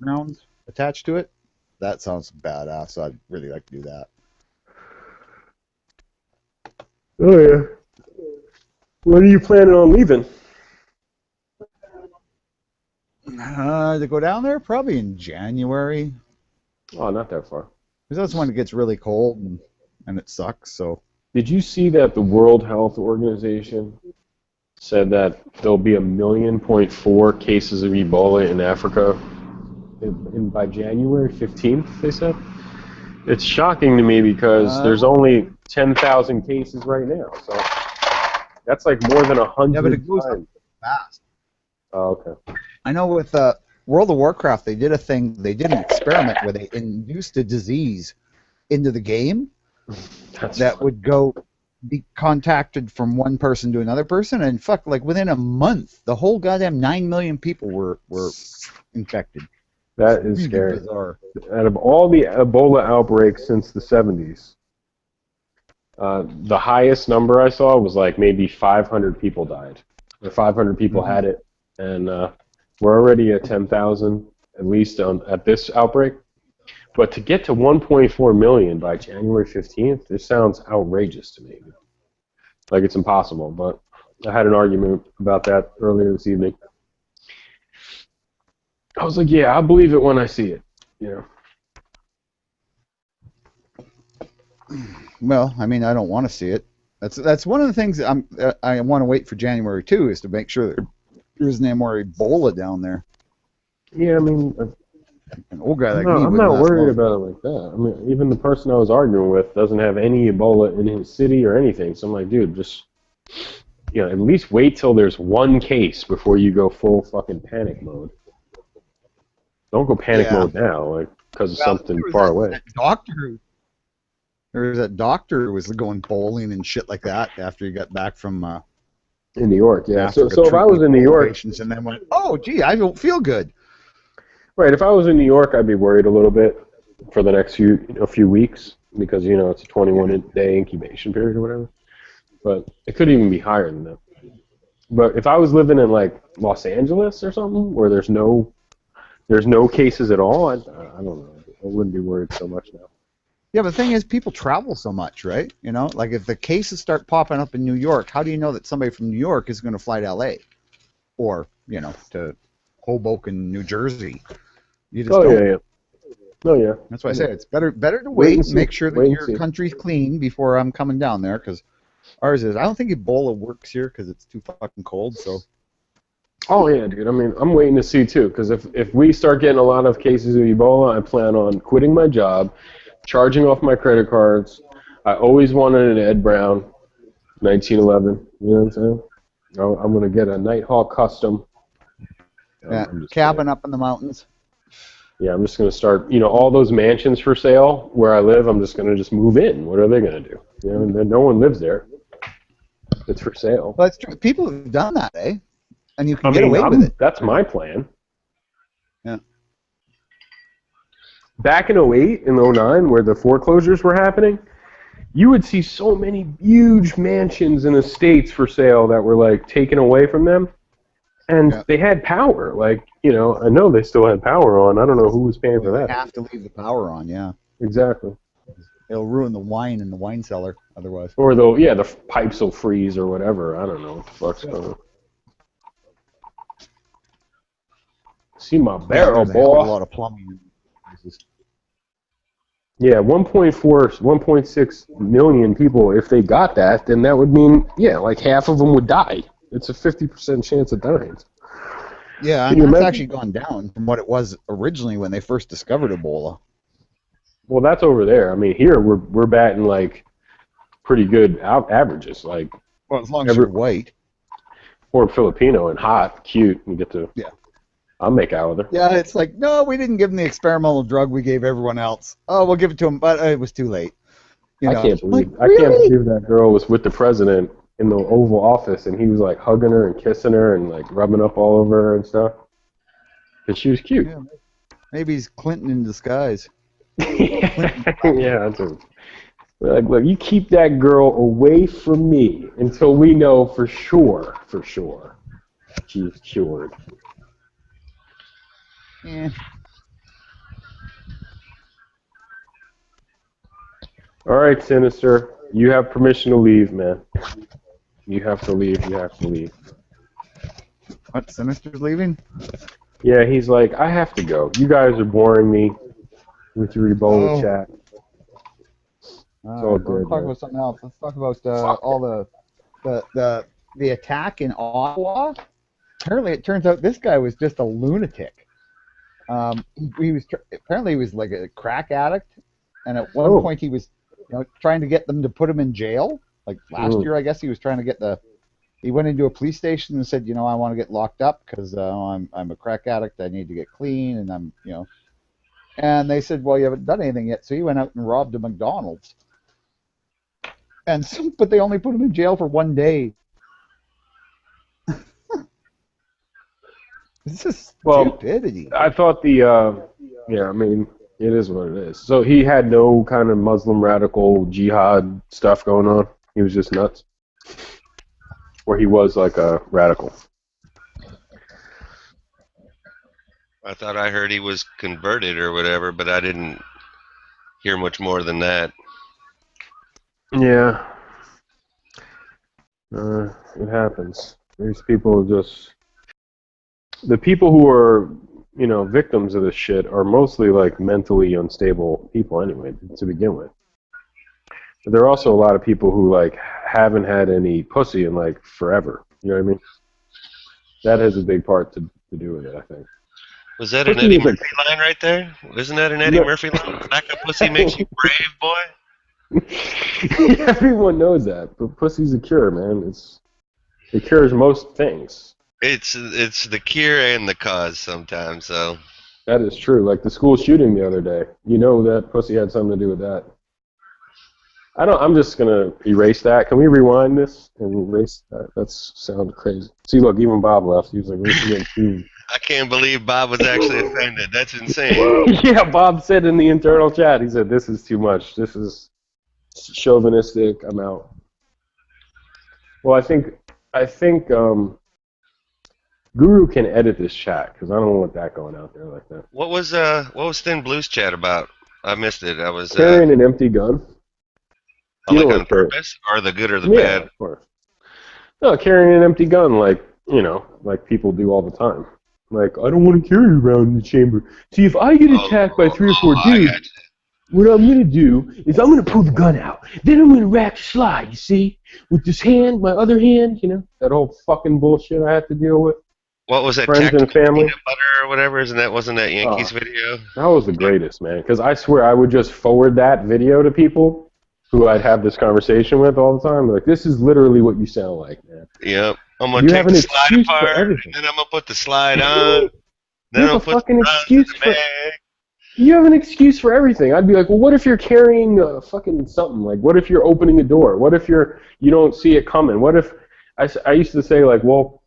ground attached to it. That sounds badass. So I'd really like to do that. Oh yeah. When are you planning on leaving? To go down there probably in January. Oh, not that far. Because that's when it gets really cold and it sucks. So. Did you see that the World Health Organization said that there'll be 1.4 million cases of Ebola in Africa by January 15th, they said? It's shocking to me because there's only 10,000 cases right now. So that's like more than 100 Yeah, but it goes times. up fast. Oh, okay. I know with World of Warcraft, they did an experiment where they induced a disease into the game That's that fun. would be contacted from one person to another person, and fuck, like within a month, the whole goddamn 9 million people were infected. That is Really scary. bizarre. Out of all the Ebola outbreaks since the 70s, the highest number I saw was like maybe 500 people died, or 500 people Mhm. had it, and we're already at 10,000 at least at this outbreak. But to get to 1.4 million by January 15th, this sounds outrageous to me. Like it's impossible. But I had an argument about that earlier this evening. I was like, yeah, I'll believe it when I see it. You know. Well, I mean, I don't want to see it. That's one of the things I want to wait for January too, is to make sure that there isn't any more Ebola down there. Yeah, I mean, An old guy like no, me I'm wouldn't not last worried long. about it like that. I mean, even the person I was arguing with doesn't have any Ebola in his city or anything. So I'm like, dude, just at least wait till there's one case before you go full fucking panic mode. Don't go panic Yeah. mode now, like because of Well, something there was far that away. doctor. There was that doctor who was going bowling and shit like that after he got back from In New York, yeah. So Africa if I treating was in New Ebola York, patients, and then went, oh, gee, I don't feel good. right? If I was in New York, I'd be worried a little bit for the next few weeks because it's a 21-day incubation period or whatever. But it could even be higher than that. But if I was living in like Los Angeles or something where there's no cases at all, I don't know. I wouldn't be worried so much now. Yeah, but the thing is, people travel so much, right? Like if the cases start popping up in New York, how do you know that somebody from New York is going to fly to LA or, to Hoboken, New Jersey? You just Oh don't. yeah. Oh yeah. That's why I say it's better to Wait wait and and see. make sure that Wait and your see. country's clean before I'm coming down there, because ours is. I don't think Ebola works here because it's too fucking cold. So Oh yeah, dude. I mean, I'm waiting to see too, because if we start getting a lot of cases of Ebola, I plan on quitting my job, charging off my credit cards. I always wanted an Ed Brown 1911. You know what I'm saying? I'm gonna get a Nighthawk custom. yeah, I'm just cabin up in the mountains. Yeah, I'm just gonna start. All those mansions for sale where I live. I'm just gonna move in. What are they gonna do? No one lives there. It's for sale. Well, that's true. People have done that, eh? And you can I get mean, away with it. that's my plan. Yeah. Back in '08 and '09, where the foreclosures were happening, you would see so many huge mansions and estates for sale that were like taken away from them, and Yeah. they had power. Like, I know they still had power on. I don't know who was paying for Well, they that. have to leave the power on. Yeah, Exactly. it'll ruin the wine in the wine cellar otherwise. Or the pipes will freeze or whatever. I don't know what the fuck's going on. See my barrel, There's a hell of a boy. lot of plumbing in places. Yeah, 1.4, 1.6 million people. If they got that, then that would mean, like half of them would die. It's a 50% chance of dying. Yeah, Can and you that's imagine? actually gone down from what it was originally when they first discovered Ebola. Well, that's over there. I mean, here we're batting like pretty good averages, like Well, as long as you're white. or Filipino and hot, cute, and get to. Yeah. I'll make out with her. Yeah, it's like, no, we didn't give them the experimental drug we gave everyone else. Oh, we'll give it to them, but it was too late. I can't believe Like, really? that girl was with the president in the Oval Office and he was like hugging her and kissing her and like rubbing up all over her and stuff. Because she was cute. Yeah, maybe he's Clinton in disguise. Yeah, that's it. Like, look, you keep that girl away from me until we know for sure she's cured. Yeah. All right, Sinister, you have permission to leave, man. You have to leave. You have to leave. What, Sinister's leaving? Yeah, he's like, I have to go. You guys are boring me with your Ebola Oh. chat. All right, good, let's talk man. about something else. Let's talk about Fuck all the attack in Ottawa. Apparently, it turns out this guy was just a lunatic. He was apparently he was like a crack addict, and at one Oh. point he was, trying to get them to put him in jail. Like last year, I guess he was trying to get He went into a police station and said, I want to get locked up because I'm a crack addict. I need to get clean, and And they said, well, you haven't done anything yet. So he went out and robbed a McDonald's. But they only put him in jail for 1 day. This is stupidity. I thought yeah, I mean, it is what it is. So he had no kind of Muslim radical jihad stuff going on. He was just nuts. Or he was like a radical. I thought I heard he was converted or whatever, but I didn't hear much more than that. Yeah. It happens. These people just... The people who are, you know, victims of this shit are mostly, like, mentally unstable people anyway, to begin with. But there are also a lot of people who, like, haven't had any pussy in, like, forever. You know what I mean? That has a big part to do with it, I think. Was that an Eddie Murphy line right there? Isn't that an Eddie Murphy line? Lack of pussy makes you brave, boy? Everyone knows that, but pussy's a cure, man. It cures most things. It's the cure and the cause sometimes, so. That is true. Like the school shooting the other day. You know that pussy had something to do with that. I'm just gonna erase that. Can we rewind this and erase that? That sounds crazy. See, look, even Bob left. He was like, I can't believe Bob was actually offended. That's insane. Yeah, Bob said in the internal chat, he said, this is too much. This is chauvinistic. I'm out. Well, I think Guru can edit this chat because I don't want that going out there like that. What was Thin Blue's chat about? I missed it. I was carrying an empty gun. Like on purpose, or the good or the bad? Of course. No, carrying an empty gun, like like people do all the time. Like, I don't want to carry around in the chamber. See, if I get attacked by 3 or 4 dudes, what I'm going to do is I'm going to pull the gun out. Then I'm going to rack the slide, you see? With this hand, my other hand, you know? That whole fucking bullshit I have to deal with. What was that? Friends and family? Peanut butter or whatever? Wasn't that Yankees video? That was the greatest, man. Because I swear I would just forward that video to people who I'd have this conversation with all the time. Like, this is literally what you sound like, man. Yep. I'm going to take the slide apart, and then I'm going to put the slide on. Then I'll put the excuse in the bag. You have an excuse for everything. I'd be like, well, what if you're carrying fucking something? Like, what if you're opening a door? What if you don't see it coming? What if... I used to say, like, well,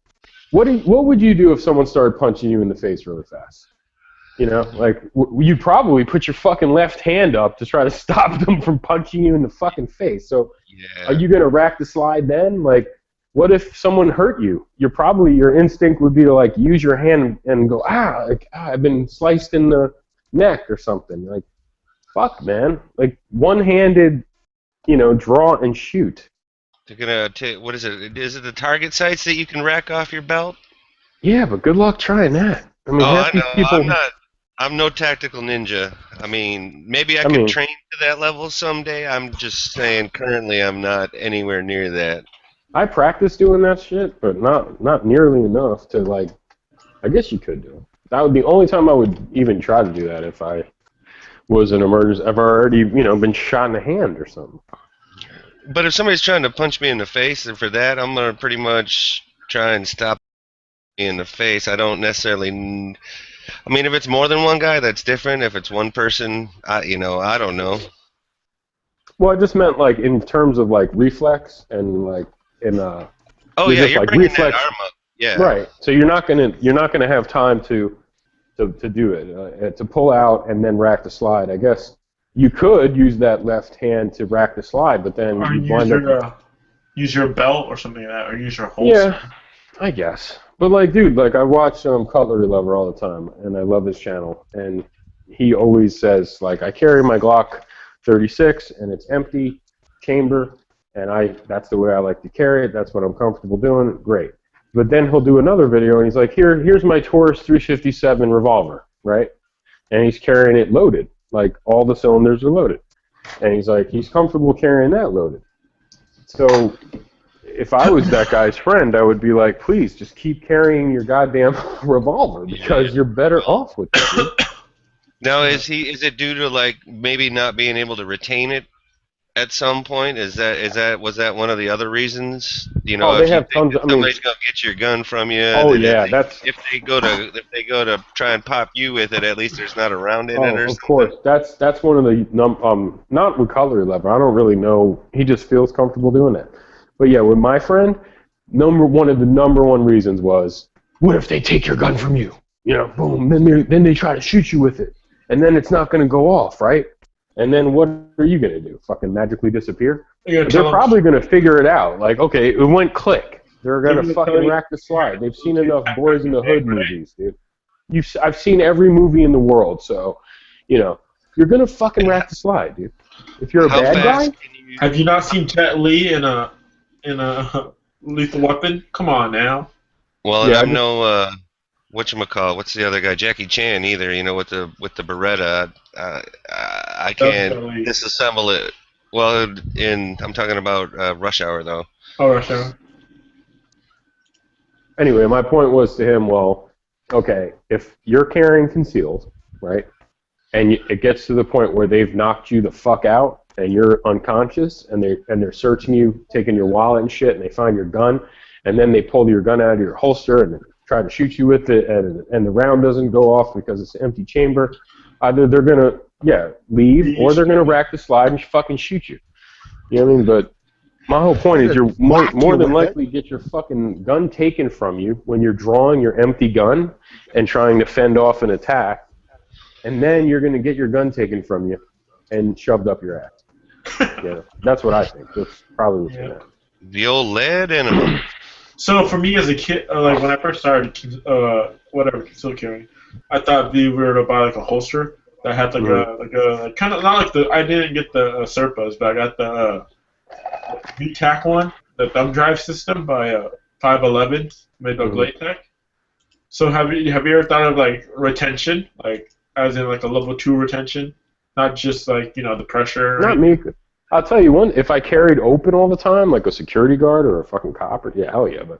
what would you do if someone started punching you in the face really fast? You know, like, you'd probably put your fucking left hand up to try to stop them from punching you in the fucking face. So, Are you going to rack the slide then? Like, what if someone hurt you? Your instinct would be to, like, use your hand and go, I've been sliced in the neck or something. Like, fuck, man. Like, one-handed, draw and shoot. They're going to, what is it? Is it the target sites that you can rack off your belt? Yeah, but good luck trying that. I mean, I know. People... I'm no tactical ninja. I mean, maybe I could train to that level someday. I'm just saying, currently, I'm not anywhere near that. I practice doing that shit, but not nearly enough to, like, I guess you could do it. That would be the only time I would even try to do that if I was an emergency. I've already, been shot in the hand or something. But if somebody's trying to punch me in the face, and for that, I'm going to pretty much try and stop me in the face. I don't necessarily... I mean, if it's more than one guy, that's different. If it's one person, I don't know. Well, I just meant, like, in terms of, like, reflex and, like, in oh yeah, you're like, bringing reflex. That arm up. Yeah. Right. So you're not gonna have time to do it to pull out and then rack the slide. I guess you could use that left hand to rack the slide, but then use your belt or something like that, or use your holster. Yeah, I guess. But, like, dude, like, I watch Cutlery Lover all the time, and I love his channel, and he always says, like, I carry my Glock 36, and it's empty chamber, and that's the way I like to carry it. That's what I'm comfortable doing. Great. But then he'll do another video, and he's like, here's my Taurus 357 revolver, right? And he's carrying it loaded. Like, all the cylinders are loaded. And he's like, he's comfortable carrying that loaded. So... if I was that guy's friend, I would be like, please, just keep carrying your goddamn revolver because you're better off with it. Now, is it due to, like, maybe not being able to retain it at some point? Was that one of the other reasons? You Oh, know, they if you have think tons. that I mean, somebody's gonna get your gun from you, oh that yeah, that's. if they go to try and pop you with it, at least there's not a round in it Oh, or of something. course. That's one of the not with color level. I don't really know. He just feels comfortable doing it. But yeah, with my friend, one of the number one reasons was, what if they take your gun from you? You know, boom. Then they try to shoot you with it, and then it's not going to go off, right? And then what are you going to do? Fucking magically disappear? You're gonna They're tell probably going to figure it out. Like, okay, it went click. They're going They're to gonna tell fucking you- rack the slide. They've seen enough Boys in the Hood movies, dude. I've seen every movie in the world, so you know you're going to fucking rack the slide, dude. If you're a How bad fast guy, can you? Have you not seen Jet Li in a Lethal Weapon? Come on now. Well, and Yeah, I I'm just- no what's the other guy? Jackie Chan either. You know, with the Beretta. I can't Definitely. disassemble it. Well, I'm talking about Rush Hour though. Oh, Rush Hour. anyway, my point was to him, well, okay, if you're carrying concealed, right, and it gets to the point where they've knocked you the fuck out and you're unconscious and they're searching you, taking your wallet and shit, and they find your gun, and then they pull your gun out of your holster and try to shoot you with it, and the round doesn't go off because it's an empty chamber. Either they're gonna leave, or they're gonna rack the slide and fucking shoot you. You know what I mean? But my whole point is you're Whack more you than with it. likely get your fucking gun taken from you when you're drawing your empty gun and trying to fend off an attack, and then you're gonna get your gun taken from you and shoved up your ass. Yeah, that's what I think. That's probably what's gonna happen. The old lead in 'em. So for me as a kid, like when I first started, concealed carrying, I thought we were to buy like a holster that had like kind of not like I didn't get the Serpas, but I got the VTAC one, the thumb drive system by 511 made by Mhm. Blaytech. So have you ever thought of like retention, like as in like a level 2 retention, not just like the pressure? Not me. I'll tell you one. If I carried open all the time, like a security guard or a fucking cop, or hell yeah, but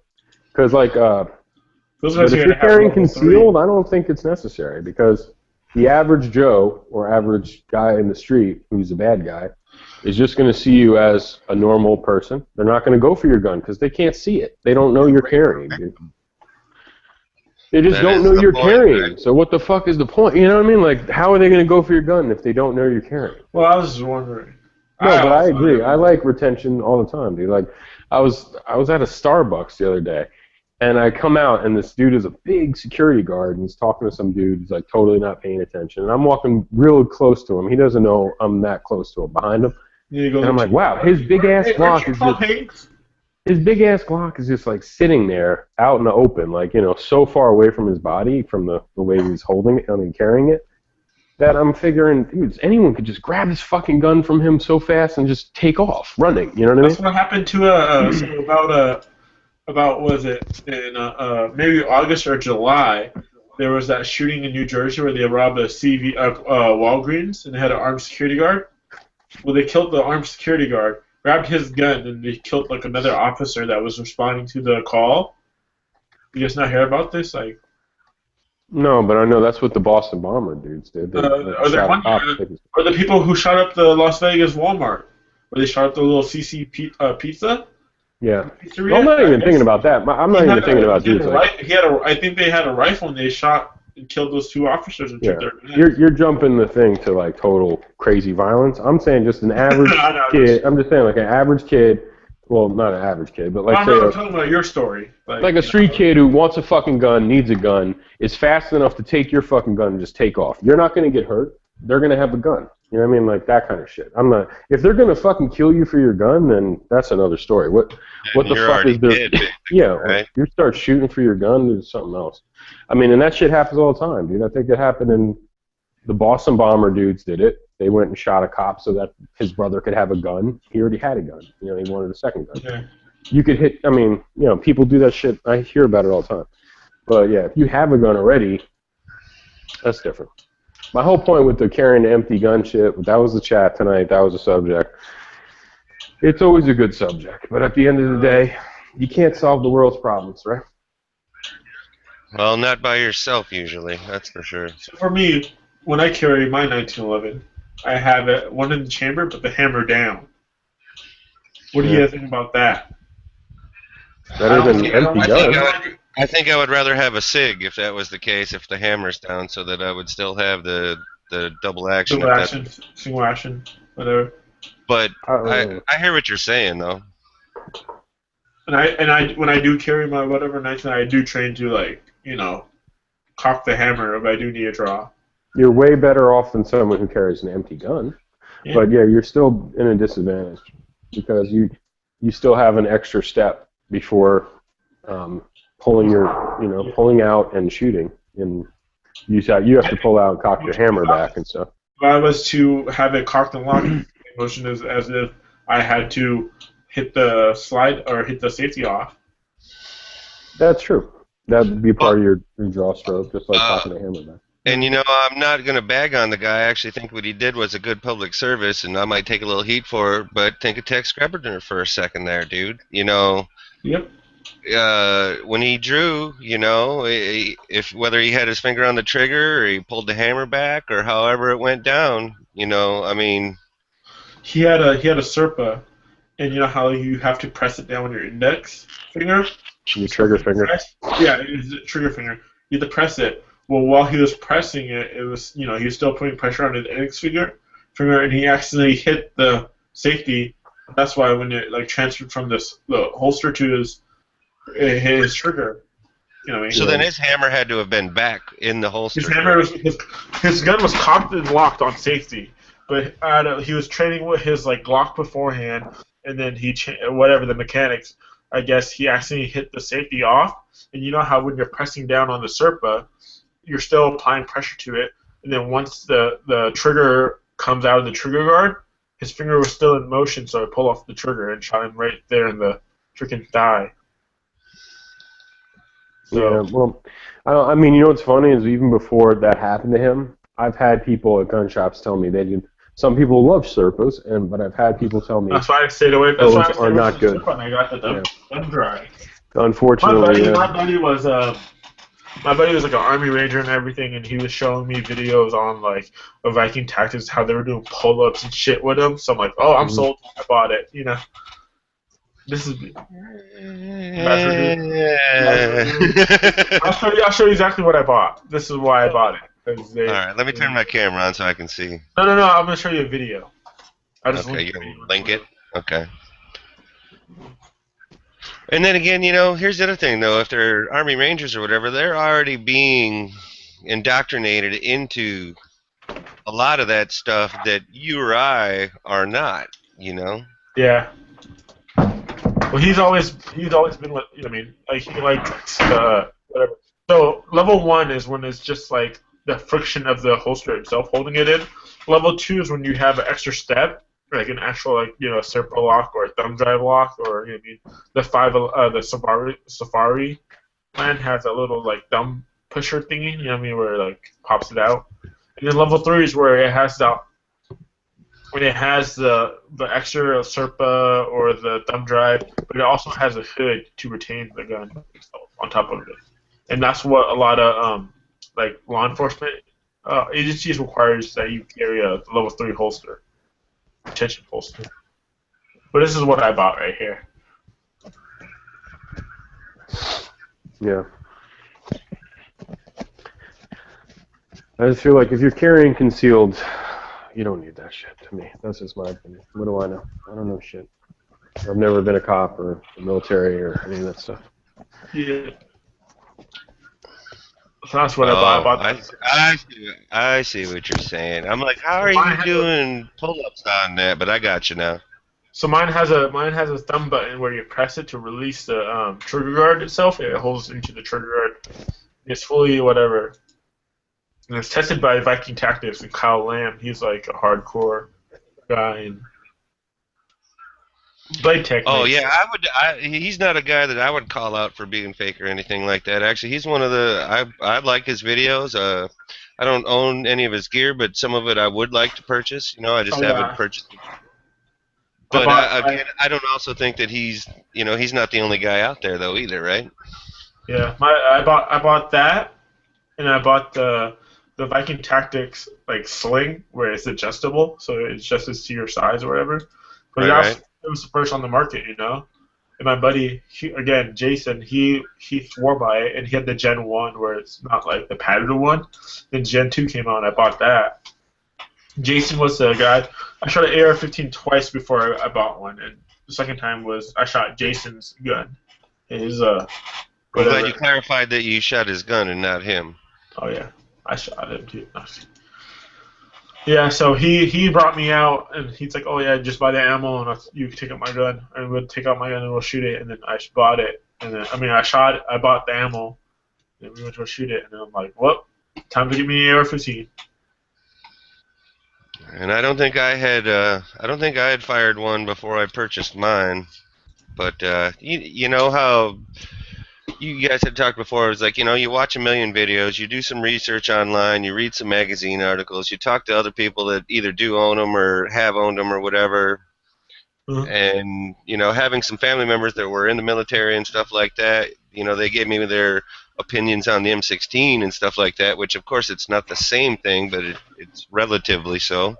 because like Those but guys if are you're gonna have carrying level 3. concealed, I don't think it's necessary because the average Joe or average guy in the street who's a bad guy is just going to see you as a normal person. They're not going to go for your gun because they can't see it. They don't know you're carrying, dude. They just That don't is know the you're point, carrying. right? So what the fuck is the point? You know what I mean? Like, how are they going to go for your gun if they don't know you're carrying? Well, I was just wondering. No, but I also- agree. I like retention all the time, dude. Like, I was at a Starbucks the other day, and I come out, and this dude is a big security guard, and he's talking to some dude who's like totally not paying attention. And I'm walking real close to him. He doesn't know I'm that close to him, behind him. You go And I'm like, wow, his big ass Hey, aren't Glock you is Tom just Hanks? his big ass Glock is just like sitting there out in the open, like so far away from his body, from the way he's holding it, carrying it. That I'm figuring, dude, anyone could just grab this fucking gun from him so fast and just take off running. You know what I mean? That's what happened to so about was it in maybe August or July? There was that shooting in New Jersey where they robbed a Walgreens and they had an armed security guard. Well, they killed the armed security guard, grabbed his gun, and they killed like another officer that was responding to the call. You guys not hear about this? Like, No, but I know that's what the Boston Bomber dudes did. They are there shot one, cops. or the people who shot up the Las Vegas Walmart, where they shot up the little CC pizza? Yeah. Pizzeria? Well, I'm not even thinking about that. I'm not even thinking about dudes like. I think they had a rifle and they shot and killed those 2 officers and took Yeah. their guns. You're jumping the thing to like total crazy violence. I'm saying just an average I know, kid. I'm just saying like an average kid. Well, not an average kid, but like I'm say not a, talking about your story. like a street kid who wants a fucking gun, needs a gun, is fast enough to take your fucking gun and just take off. You're not going to get hurt. They're going to have a gun. You know what I mean? Like that kind of shit. I'm not. If they're going to fucking kill you for your gun, then that's another story. What the You're fuck already is there? dead, basically, Yeah, right? you start shooting for your gun, it's something else. I mean, and that shit happens all the time, dude. I think it happened in the Boston Bomber dudes did it. They went and shot a cop so that his brother could have a gun. He already had a gun. He wanted a second gun. Yeah. You could hit. I mean, people do that shit. I hear about it all the time. But yeah, if you have a gun already, that's different. My whole point with the carrying the empty gun shit, that was the chat tonight. That was the subject. It's always a good subject, but at the end of the day, you can't solve the world's problems, right? Well, not by yourself usually, that's for sure. So for me, when I carry my 1911, I have one in the chamber, but the hammer down. What do you think about that? Better than empty gun. I think I would rather have a SIG if that was the case, if the hammer's down, so that I would still have the double action. Double action, single action, whatever. But I hear what you're saying though. And I when I do carry my whatever 19, I do train to like cock the hammer if I do need a draw. You're way better off than someone who carries an empty gun. Yeah. But yeah, you're still in a disadvantage because you still have an extra step before pulling out and shooting, and you have to pull out and cock your hammer back and stuff. If I was to have it cocked and locked, the motion is as if I had to hit the slide or hit the safety off. That's true. That would be part of your draw stroke, just like cocking the hammer back. And I'm not going to bag on the guy. I actually think what he did was a good public service, and I might take a little heat for it, but think of Tex Scribner for a second there, dude. Yep. When he drew, if whether he had his finger on the trigger or he pulled the hammer back or however it went down, I mean, he had a Serpa, and you know how you have to press it down with your index finger. Your trigger finger. Yeah, it's the trigger finger. You have to press it. Well, while he was pressing it, it was he was still putting pressure on his index finger, and he accidentally hit the safety. That's why when it transferred from the holster to his trigger, So then his hammer had to have been back in the holster. His gun was cocked and locked on safety, but he was training with his Glock beforehand, and then whatever the mechanics. I guess he accidentally hit the safety off, and you know how when you're pressing down on the Serpa, you're still applying pressure to it, and then once the trigger comes out of the trigger guard, his finger was still in motion, so I pulled off the trigger and shot him right there in the freaking thigh. So, yeah, well, I mean, what's funny is even before that happened to him, I've had people at gun shops tell me some people love Serpas, but I've had people tell me that's why I stayed away. Those are not good. And I got the dumb dry. Unfortunately, my buddy was like an Army Ranger and everything, and he was showing me videos on a Viking Tactics, how they were doing pull-ups and shit with him. So I'm like, oh, I'm sold. I bought it. This is. I'll show you exactly what I bought. This is why I bought it. All right, let me turn my camera on so I can see. No. I'm gonna show you a video. Okay, you're gonna link it. Okay. And then again, here's the other thing, though. If they're Army Rangers or whatever, they're already being indoctrinated into a lot of that stuff that you or I are not, Yeah. Well, he's always been what I mean. He likes whatever. So level 1 is when it's just the friction of the holster itself holding it in. Level 2 is when you have an extra step, like an actual a Serpa lock or a thumb drive lock, or the Safari plan has a little thumb pusher thingy, where it pops it out. And then level 3 is where it has the extra Serpa or the thumb drive, but it also has a hood to retain the gun on top of it. And that's what a lot of law enforcement agencies requires, that you carry a level 3 holster, retention holster. But this is what I bought right here. Yeah. I just feel like if you're carrying concealed, you don't need that shit to me. That's just my opinion. What do I know? I don't know shit. I've never been a cop or the military or any of that stuff. Yeah. So that's what I bought. I see what you're saying. I'm like, how are you doing pull-ups on that? But I got you now. So mine has a thumb button where you press it to release the trigger guard itself. It holds into the trigger guard. It's fully whatever. And it's tested by Viking Tactics and Kyle Lamb. He's a hardcore guy and Blade Tech. Oh yeah, he's not a guy that I would call out for being fake or anything like that. Actually, he's one of the. I like his videos. I don't own any of his gear, but some of it I would like to purchase. I just haven't purchased it. But again, I don't also think that he's not the only guy out there though either, right? Yeah, I bought that, and I bought the Viking Tactics sling where it's adjustable, so it adjusts to your size or whatever. But it was the first on the market, you know. And my buddy, Jason, he swore by it, and he had the Gen 1 where it's not like the padded one. Then Gen 2 came out, and I bought that. Jason was the guy. I shot an AR-15 twice before I bought one, and the second time was I shot Jason's gun. His I'm glad whatever. you clarified that you shot his gun and not him. Oh yeah, I shot him too. Yeah, so he brought me out, and he's like, "Oh yeah, just buy the ammo, and you can take out my gun, and we'll take out my gun and we'll shoot it." And then I bought it, and then I bought the ammo, and we went to go shoot it, and then I'm like, "Well, time to get me an AR-15." And I don't think I had fired one before I purchased mine. But you know how you guys had talked before. It was like, you watch a million videos, you do some research online, you read some magazine articles, you talk to other people that either do own them or have owned them or whatever. And having some family members that were in the military and stuff like that, they gave me their opinions on the M16 and stuff like that, which of course it's not the same thing, but it's relatively so.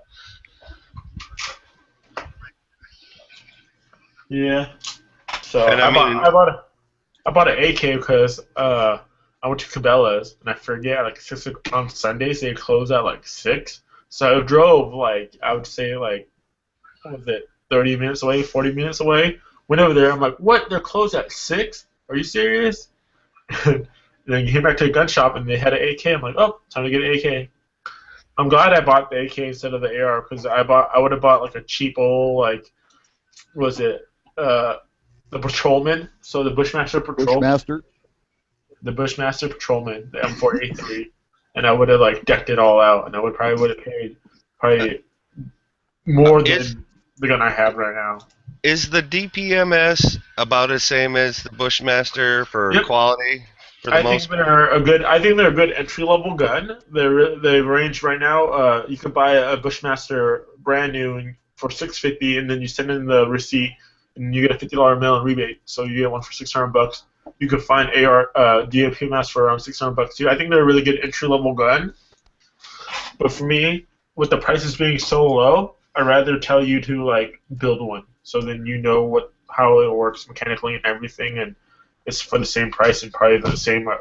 Yeah. So And I bought an AK because I went to Cabela's, and I forget, like on Sundays they close at like 6. So I drove I would say what was it, 30 minutes away, 40 minutes away. Went over there. I'm like, what? They're closed at 6? Are you serious? And then you came back to a gun shop and they had an AK. I'm like, oh, time to get an AK. I'm glad I bought the AK instead of the AR because I would have bought like a cheap old the Patrolman. So the Bushmaster Patrol. The Bushmaster Patrolman, the M4A3, and I would have decked it all out, and I would have paid more than the gun I have right now. Is the DPMS about the same as the Bushmaster for quality? For the I think they're a good entry level gun. They range right now. You can buy a Bushmaster brand new for $650, and then you send in the receipt, and you get a $50 mail-in rebate. So you get one for $600. You can find DPMS for around $600 too. I think they're a really good entry level gun. But for me, with the prices being so low, I'd rather tell you to build one, so then you know how it works mechanically and everything, and it's for the same price and probably the same, as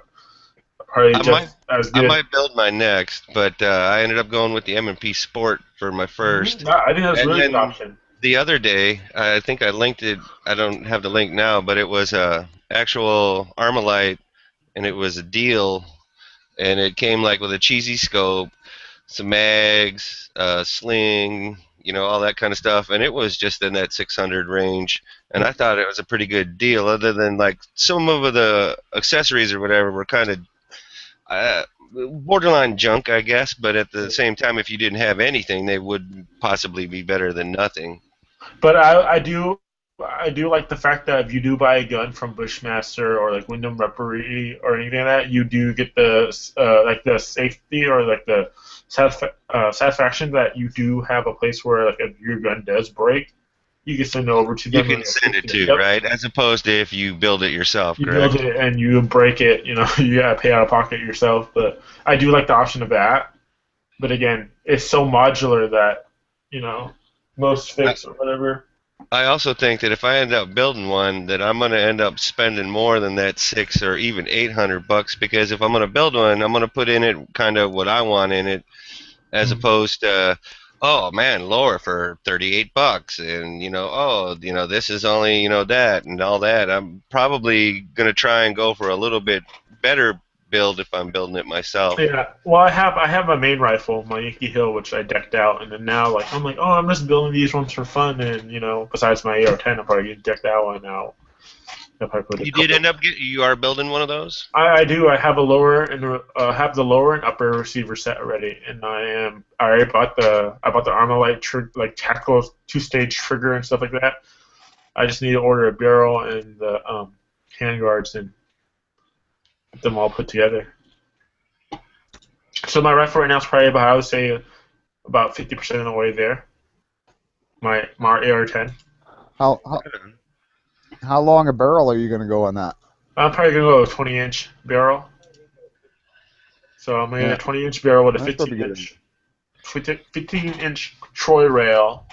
good. I might build my next, but I ended up going with the M&P Sport for my first. I think that's a really good option. The other day, I think I linked it. I don't have the link now, but it was a actual Armalite, and it was a deal, and it came with a cheesy scope, some mags, sling, all that kind of stuff, and it was just in that 600 range, and I thought it was a pretty good deal, other than some of the accessories or whatever were kind of borderline junk, I guess, but at the same time, if you didn't have anything, they would possibly be better than nothing. But I do like the fact that if you do buy a gun from Bushmaster or Wyndham Reparee or anything like that, you do get the the safety or the satisfaction that you do have a place where if your gun does break, you can send it over to them. You can send it to, right? As opposed to if you build it yourself, correct? You build it and you break it, you gotta pay out of pocket yourself. But I do like the option of that. But again, it's so modular that most fix or whatever. I also think that if I end up building one, that I'm going to end up spending more than that $600 or even $800, because if I'm going to build one, I'm going to put in it kind of what I want in it, as opposed to, oh man, lower for $38, and this is only that and all that. I'm probably going to try and go for a little bit better build if I'm building it myself. Yeah, well, I have a main rifle, my Yankee Hill, which I decked out, and then now I'm just building these ones for fun, and besides my AR-10, I'm probably gonna deck that one out. You are building one of those? I do. I have a lower and have the lower and upper receiver set already, and I already bought the Armalite tactical 2-stage trigger and stuff like that. I just need to order a barrel and the handguards and get them all put together. So my rifle right now is probably about, I would say, about 50% of the way there. My AR-10. How long a barrel are you going to go on that? I'm probably going to go with a 20-inch barrel. So I'm going to get a 20-inch barrel with a 15-inch Troy rail,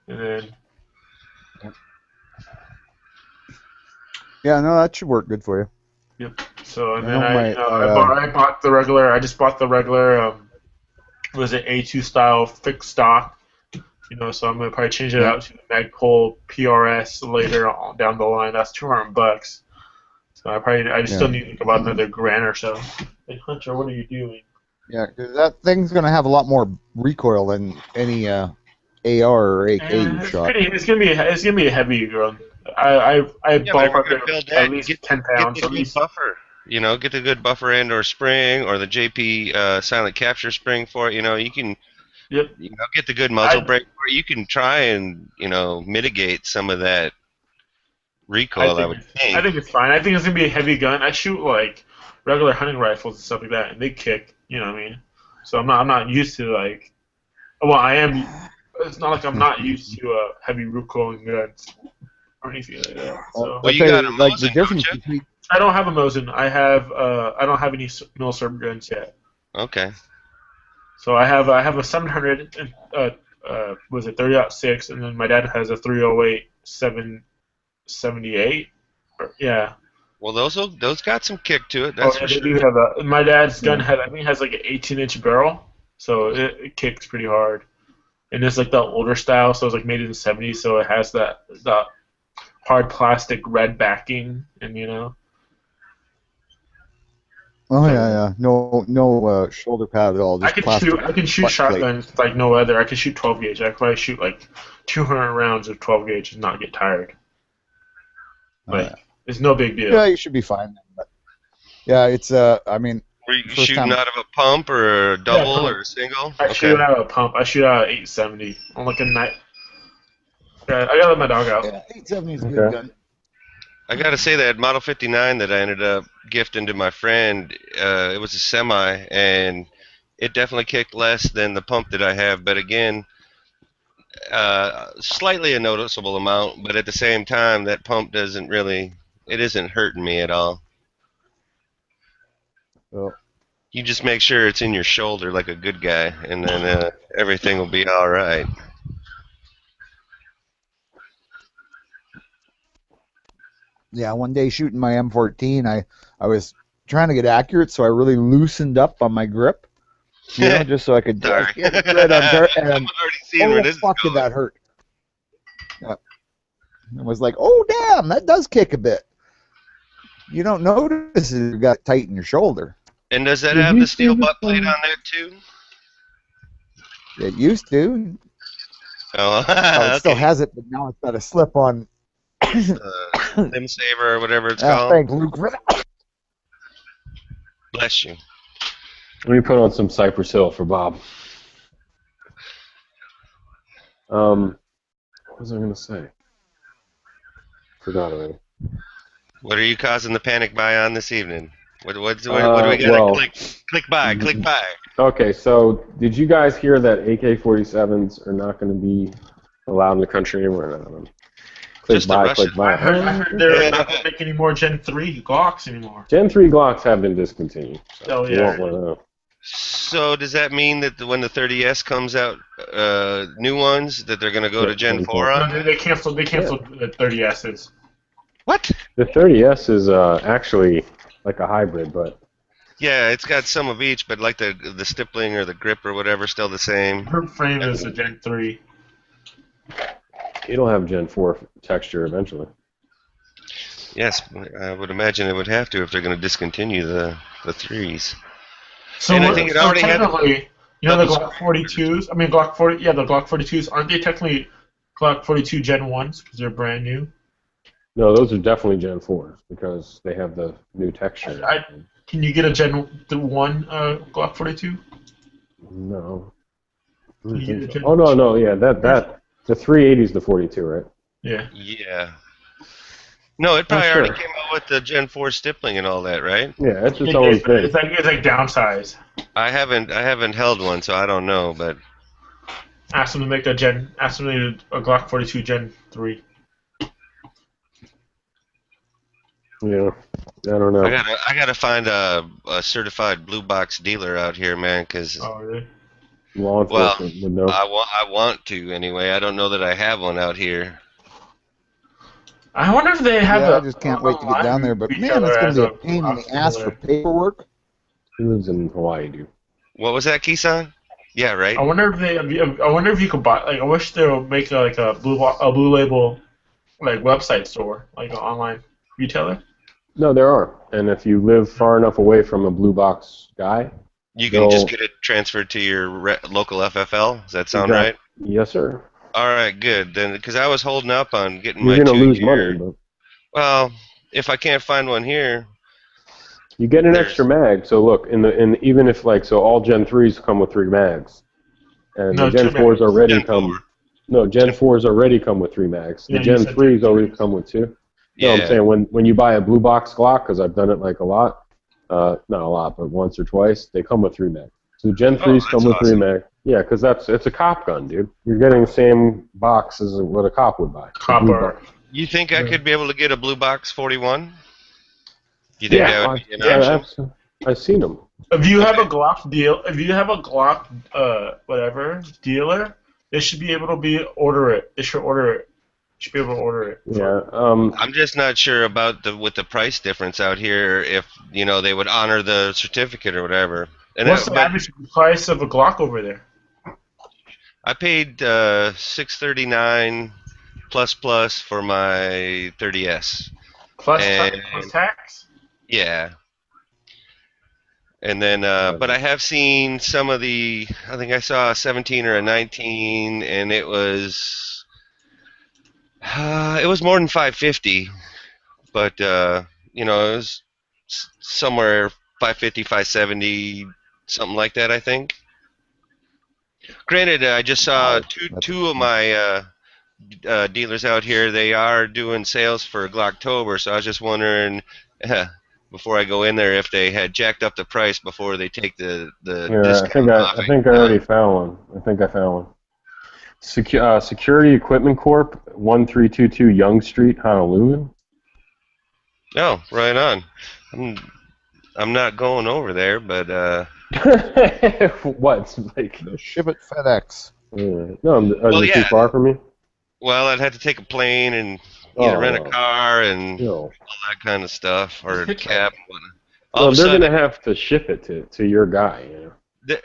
and then Yeah, no, that should work good for you. Yep. So and I then know I bought the regular. I just bought the regular. Was it A2 style fixed stock? So I'm gonna probably change it out to the Magpul PRS later on down the line. That's $200. So I just still need about another grand or so. Hey Hunter, what are you doing? Yeah, 'cause that thing's gonna have a lot more recoil than any AR or AK you shot. It's gonna be a heavy gun. I Yeah, but if you're ballpark gonna it build at that, least get 10 the pounds. At good least. buffer. Get the good buffer end or spring or the JP silent capture spring for it. You can Yep. get the good muzzle brake for it. You can try and mitigate some of that recoil. I would think. I think it's fine. I think it's gonna be a heavy gun. I shoot like regular hunting rifles and stuff like that, and they kick. You know what I mean? So I'm not used to like. Well, I am. It's not like I'm not used to heavy recoiling guns or anything like that. So Well, you got a like the Mosin, difference don't you? between I don't have a Mosin. I don't have any milsurb guns yet. Okay. So I have a 700 was it 30-06, and then my dad has a 308 778. Yeah. Well, those got some kick to it. Oh, That's yeah, for they sure. do have my dad's gun has like an 18-inch barrel, so it kicks pretty hard. And it's like the older style, so it's like made in the 70s, so it has that hard plastic red backing, and Oh yeah. No shoulder pad at all. I Just can plastic shoot butt plate. shotguns like no other. I can shoot 12 gauge. I can probably shoot like 200 rounds of 12 gauge and not get tired. But it's no big deal. Yeah, you should be fine. But yeah, it's I mean, Were you first shooting time- out of a pump or a double pump. or a single? I shoot out of a pump. I shoot out of 870. I'm like a night. Yeah, I gotta let my dog out. yeah, 870 is a good Okay. gun. I gotta say that Model 59 that I ended up gifting to my friend, it was a semi, and it definitely kicked less than the pump that I have. But again, slightly a noticeable amount. But at the same time, that pump it isn't hurting me at all. Well, You just make sure it's in your shoulder like a good guy, and then everything will be all right. yeah, one day shooting my M14, I was trying to get accurate, so I really loosened up on my grip, just so I could Sorry. get it right on there. And I'm already seeing where this is fuck, did going. that hurt? Yeah. I was like, oh damn, that does kick a bit. You don't notice it, you got it tight in your shoulder. And does that Did have you the steel see this butt plate one? on there too? It used to. Oh, It still okay. has it, but now it's got a slip on. Lim Saver or whatever it's Yeah, called. thanks, Luke. Bless you. Let me put on some Cypress Hill for Bob. What was I going to say? Forgot already. What are you causing the panic buy on this evening? What do we got to well- click buy? Click buy. Okay, so did you guys hear that AK-47s are not going to be allowed in the country anymore? No. Click Just the buy, click Russian. buy. I heard they're not gonna make any more Gen 3 Glocks anymore. Gen 3 Glocks have been discontinued. So Oh, you yeah. won't want to know. So does that mean that when the 30S comes out, new ones, that they're going to go to Gen 4 on? No, they canceled the 30Ss. What? The 30S is actually like a hybrid, but Yeah, it's got some of each, but like the stippling or the grip or whatever, still the same. Her frame is a Gen 3. it'll have Gen 4 texture eventually. Yes, I would imagine it would have to if they're going to discontinue the 3s. So, And I think it already had technically, the double Glock 42s. I mean, Glock 40. Yeah, the Glock 42s aren't they technically Glock 42 Gen 1s because they're brand new? No, those are definitely Gen 4s because they have the new texture. Can you get a Gen 1 Glock 42? No. I You don't get think a so. Gen- Oh no, yeah, that the 380 is the 42, right? Yeah. Yeah. No, it probably sure. already came out with the Gen 4 stippling and all that, right? Yeah, it's its own thing. It's like downsize. I haven't held one, so I don't know, but Ask them to make a Glock 42 Gen 3. Yeah, I don't know. I gotta find a certified blue box dealer out here, man, because Oh, really? Law enforcement would know. I want to anyway. I don't know that I have one out here. I wonder if they have. I just can't wait to get down there. But man, it's going to be a pain in the ass for paperwork. He lives in Hawaii, dude. What was that, Kisan? Yeah, right. I wonder if they. I wonder if you could buy. Like, I wish they would make like a blue label, like website store, like an online retailer. No, there are. And if you live far enough away from a blue box guy, You can just get it transferred to your local FFL. Does that sound right? Yes, sir. All right, good. Then, because I was holding up on getting You're my gonna lose 2-year. money, but Well, if I can't find one here, you get an extra mag. So look, even if all Gen 3s come with 3 mags, and No, the Gen 2 4s already Gen come. 4. No, Gen 4s already come with 3 mags. The Yeah, you Gen said 3s Gen always 3s. come with 2. No, yeah. I'm saying when you buy a blue box Glock, because I've done it like a lot, not a lot, but once or twice, they come with 3 mags. So Gen 3s come that's with 3 awesome. mag. Yeah, because it's a cop gun, dude. You're getting the same box as what a cop would buy. A blue Copper. box. You think I could be able to get a blue box 41? You think that would be an yeah, option? I've seen them. If you have a Glock whatever dealer, they should be able to order it. They should order it. You should be able to order it. Yeah. I'm just not sure about with the price difference out here. If they would honor the certificate or whatever. And What's the average price of a Glock over there? I paid $639 plus for my 30S. Plus And- tax? Yeah. And then, but I have seen some of I think I saw a 17 or a 19, and it was more than 550, but it was somewhere 550, 570, something like that, I think. Granted, I just saw two of my dealers out here. They are doing sales for Glocktober, so I was just wondering before I go in there if they had jacked up the price before they take the discount off. I think I already found one. I think I found one. Security Equipment Corp, 1322 Young Street, Honolulu. Oh, right on. I'm not going over there, but What? Like, Ship it FedEx. no, are they too yeah. far from you? well, I'd have to take a plane and either rent a car and No. all that kind of stuff, or a cab. Well, they're going to have to ship it to your guy,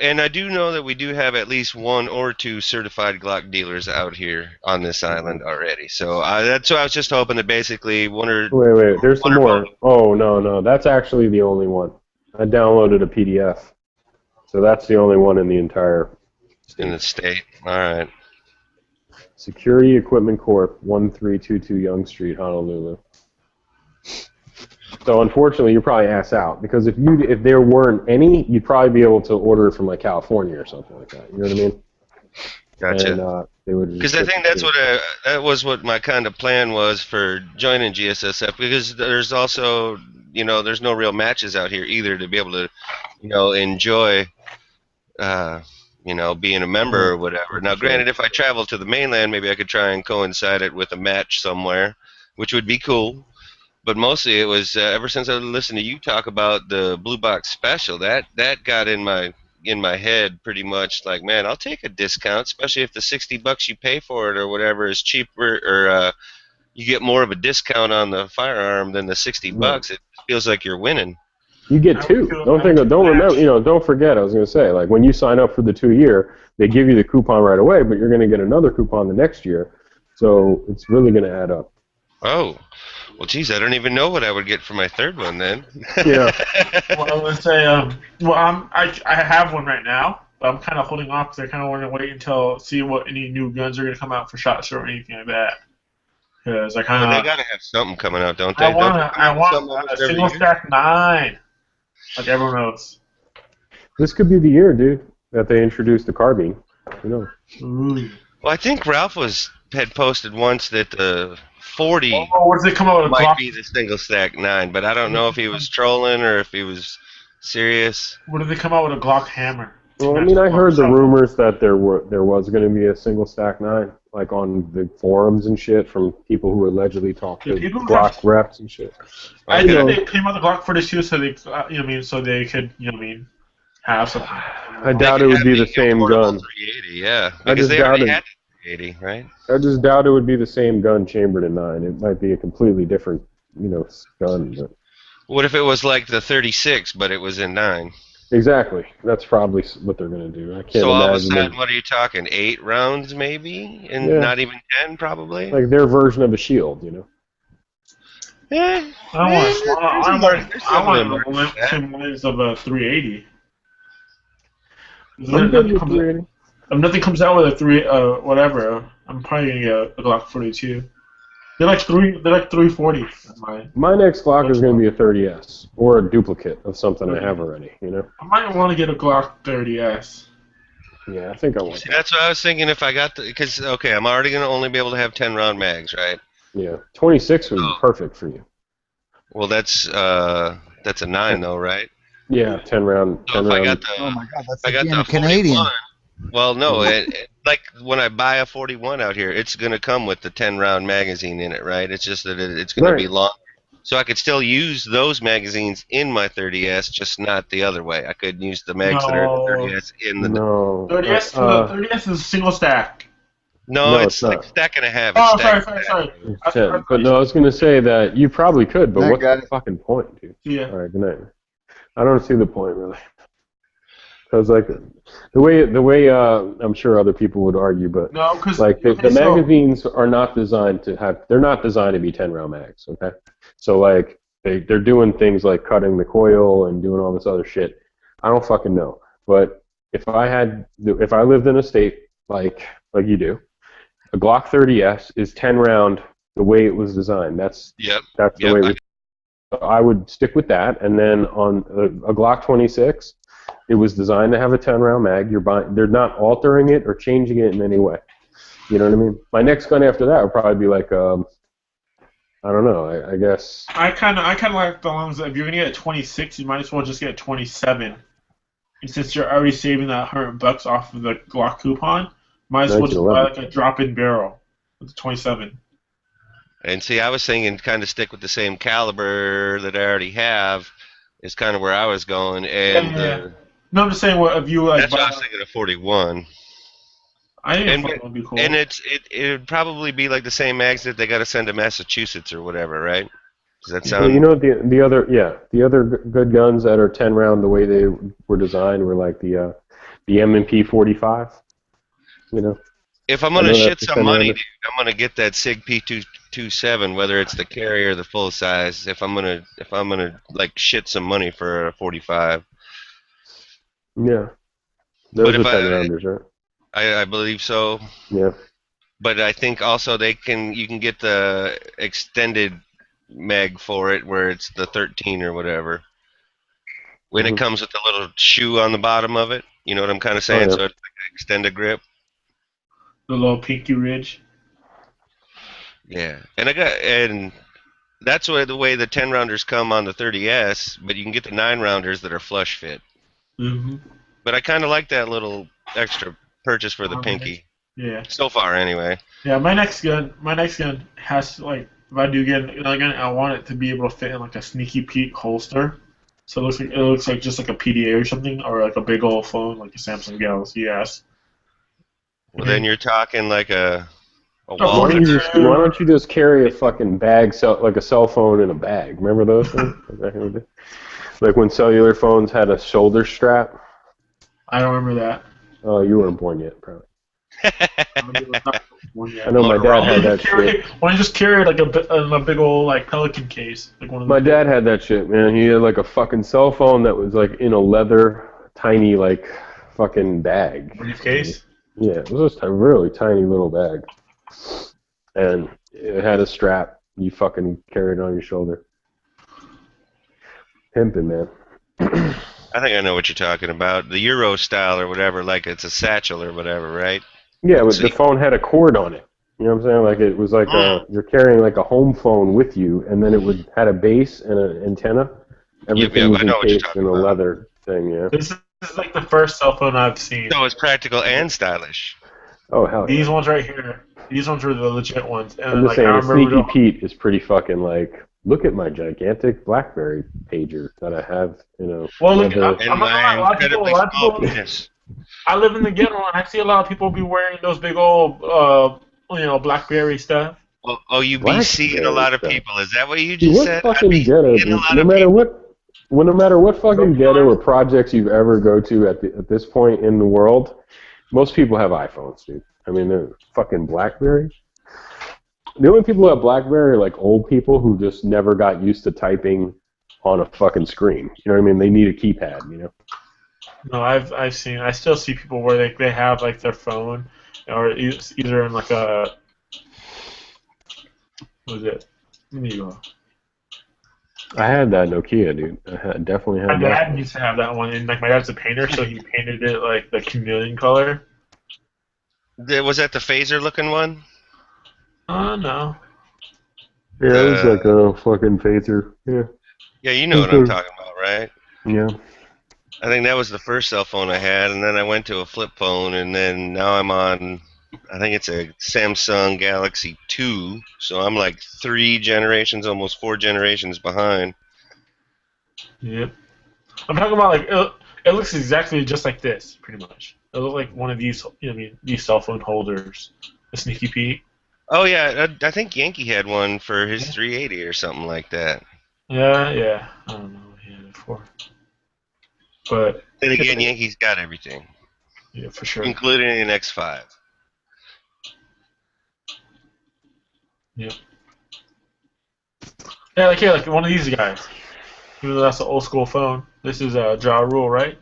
And I do know that we do have at least 1 or 2 certified Glock dealers out here on this island already. So that's why I was just hoping that basically one or Wait, there's some one or more. Oh, no, that's actually the only one. I downloaded a PDF. So that's the only one in the entire state. in the state. All right. Security Equipment Corp, 1322 Young Street, Honolulu. So unfortunately, you're probably ass out, because if there weren't any, you'd probably be able to order it from like California or something like that. You know what I mean? Gotcha. And they would. Because I think that was what my kind of plan was for joining GSSF, because there's also, there's no real matches out here either to be able to, enjoy, being a member or whatever. Now, granted, if I travel to the mainland, maybe I could try and coincide it with a match somewhere, which would be cool. But mostly it was ever since I listened to you talk about the Blue Box Special, that got in my head pretty much like, man, I'll take a discount, especially if the $60 you pay for it or whatever is cheaper, or you get more of a discount on the firearm than the $60. It feels like you're winning. You get 2. Don't forget. I was going to say, like, when you sign up for the 2-year, they give you the coupon right away, but you're going to get another coupon the next year, so it's really going to add up. Oh. Well, geez, I don't even know what I would get for my 3rd one then. Yeah. Well, I would say, I have one right now, but I'm kind of holding off because I kind of want to wait until see what any new guns are going to come out for SHOT Show or anything like that. Because I kind of. They gotta have something coming out, don't they? I want a single stack 9, like everyone else. This could be the year, dude, that they introduce the carbine. Ooh. Well, I think Ralph had posted once that the 40 what does it come out with? might be the single stack 9, but I don't know if he was trolling or if he was serious. What did they come out with a Glock hammer? Well, I mean, I heard the rumors that there was going to be a single stack 9, like on the forums and shit, from people who allegedly talked to Glock reps and shit. I think they came out the Glock for this too, so they, so they could, have something. I doubt it would be the same gun. 380, yeah, because they already had 380, right? I just doubt it would be the same gun chambered in 9. It might be a completely different, gun. But... What if it was like the 36, but it was in 9? Exactly. That's probably what they're going to do. I can't So all of a imagine sudden, them- what are you talking? 8 rounds, maybe, and Yeah. not even 10, probably. like their version of a shield, Eh, I want there's some market for the that. same length of a 380. I'm good with 380. If nothing comes out with a whatever, I'm probably gonna get a Glock 42. They're like 340. My next Glock is going to be a 30S or a duplicate of something I have already. I might want to get a Glock 30S. Yeah, I think I want See, that. that's what I was thinking if I got the... Because, okay, I'm already going to only be able to have 10-round mags, right? Yeah, 26 would be perfect for you. Well, that's a 9, though, right? Yeah, 10 round. So 10 if I round. got the... Oh my God, that's I got again the Canadian. 41. Well, no, like when I buy a 41 out here, it's going to come with the 10-round magazine in it, right? It's just that it's going to be long. So I could still use those magazines in my 30S, just not the other way. I could use the mags that are in the 30S in the... No. 30S is a single stack. No, No, it's it's like not. stack and a half. Oh, It's stack sorry. It's 10. But no, I was going to say that you probably could, but That what's guy- the fucking point, dude? Yeah. All right, good night. I don't see the point, really. Because, like, the way I'm sure other people would argue, but No, because like the magazines are not designed to have. They're not designed to be 10-round mags. Okay, so like they're doing things like cutting the coil and doing all this other shit. I don't fucking know. But if I lived in a state like you do, a Glock 30S is 10 round the way it was designed. That's Yep. the Yep, way it was. I would stick with that, and then on a Glock 26. It was designed to have a 10-round mag. They're not altering it or changing it in any way. You know what I mean? My next gun after that would probably be like, I don't know. I guess. I kind of like the ones that if you're gonna get a 26, you might as well just get a 27. And since you're already saving that $100 off of the Glock coupon, might as well just buy like a drop-in barrel with the 27. And see, I was thinking kind of stick with the same caliber that I already have. Is kind of where I was going, and Yeah. No, I'm just saying, what if you like? that's why I was thinking of 41. I think And- 41 would be cool. And it would probably be like the same mags that they got to send to Massachusetts or whatever, right? Does that Well, sound? the other good guns that are 10 round the way they were designed were like the M&P 45. If I'm I gonna know shit that's the some 10 money, rounder. dude, I'm gonna get that Sig P227, whether it's the carry or the full size. If I'm gonna like shit some money for a 45, Yeah. But Those are if 10 rounders, right? I believe so. Yeah. But I think also you can get the extended mag for it, where it's the 13 or whatever. When it Mhm. comes with the little shoe on the bottom of it, you know what I'm kind of saying? yeah. So it's like an extended grip. the little pinky ridge. Yeah, and that's the way the 10 rounders come on the 30S. But you can get the 9 rounders that are flush fit. Mm-hmm. But I kind of like that little extra purchase for the pinky. Yeah. So far, anyway. Yeah. My next gun has like if I do get another gun, I want it to be able to fit in like a sneaky peek holster. So it looks like just like a PDA or something, or like a big old phone, like a Samsung Galaxy S. Well, then you're talking like a Oh, Why wallet. don't you just carry a fucking bag, like a cell phone in a bag? Remember those things? Like when cellular phones had a shoulder strap? I don't remember that. Oh, you weren't born yet, probably. I I know my dad had that shit. Why don't you just carry it like a big old like Pelican case, like one of My those. dad had that shit, man. He had like a fucking cell phone that was like in a leather, tiny like fucking bag. briefcase. Yeah, it was just a really tiny little bag. And it had a strap. You fucking carried it on your shoulder. Pimping, man. I think I know what you're talking about. The Euro style or whatever, like it's a satchel or whatever, right? Yeah, but See. the phone had a cord on it. You know what I'm saying? Like it was like you're carrying like a home phone with you, and then it had a base and an antenna. Everything I know what you're was encased talking in a about. leather thing. Yeah. This is like the first cell phone I've seen. So it's practical and stylish. Oh hell yeah. These ones right here. These ones were the legit ones. And I'm just like, saying, I a remember Sneaky Pete is pretty fucking like. Look at my gigantic BlackBerry pager that I have. Well, look, leather- And my incredibly small penis. I live in the ghetto, and I see a lot of people be wearing those big old, BlackBerry stuff. Oh, you be seeing a Blackberry lot of stuff. people. Is that what you Dude, just what said? fucking I be ghetto, seeing a dude? lot No of matter people. what, well, no matter what fucking ghetto or projects you've ever go to at this point in the world, most people have iPhones, dude. I mean, they're fucking BlackBerry. The only people who have BlackBerry are like old people who just never got used to typing on a fucking screen. You know what I mean? They need a keypad, you know? No, I still see people where they have like their phone, or it's either in like a, what is it? Let me go. I had that Nokia, dude. Definitely My had that. dad used to have that one, and like my dad's a painter, so he painted it like the chameleon color. Was that the phaser looking one? No. Yeah, it was like a fucking phaser. Yeah. Yeah, you know what I'm talking about, right? Yeah. I think that was the first cell phone I had, and then I went to a flip phone, and then now I'm on, I think it's a Samsung Galaxy 2, so I'm like 3 generations, almost 4 generations behind. Yep. I'm talking about like it looks exactly just like this, pretty much. It looks like one of these, these cell phone holders, a Sneaky Pete. Oh yeah, I think Yankee had one for his 380 or something like that. Yeah. I don't know what he had it for, but Then again, Yankee's got everything, yeah, for sure. including an X5. Yep. Yeah, like one of these guys. Even though that's an old school phone, this is Ja Rule, right?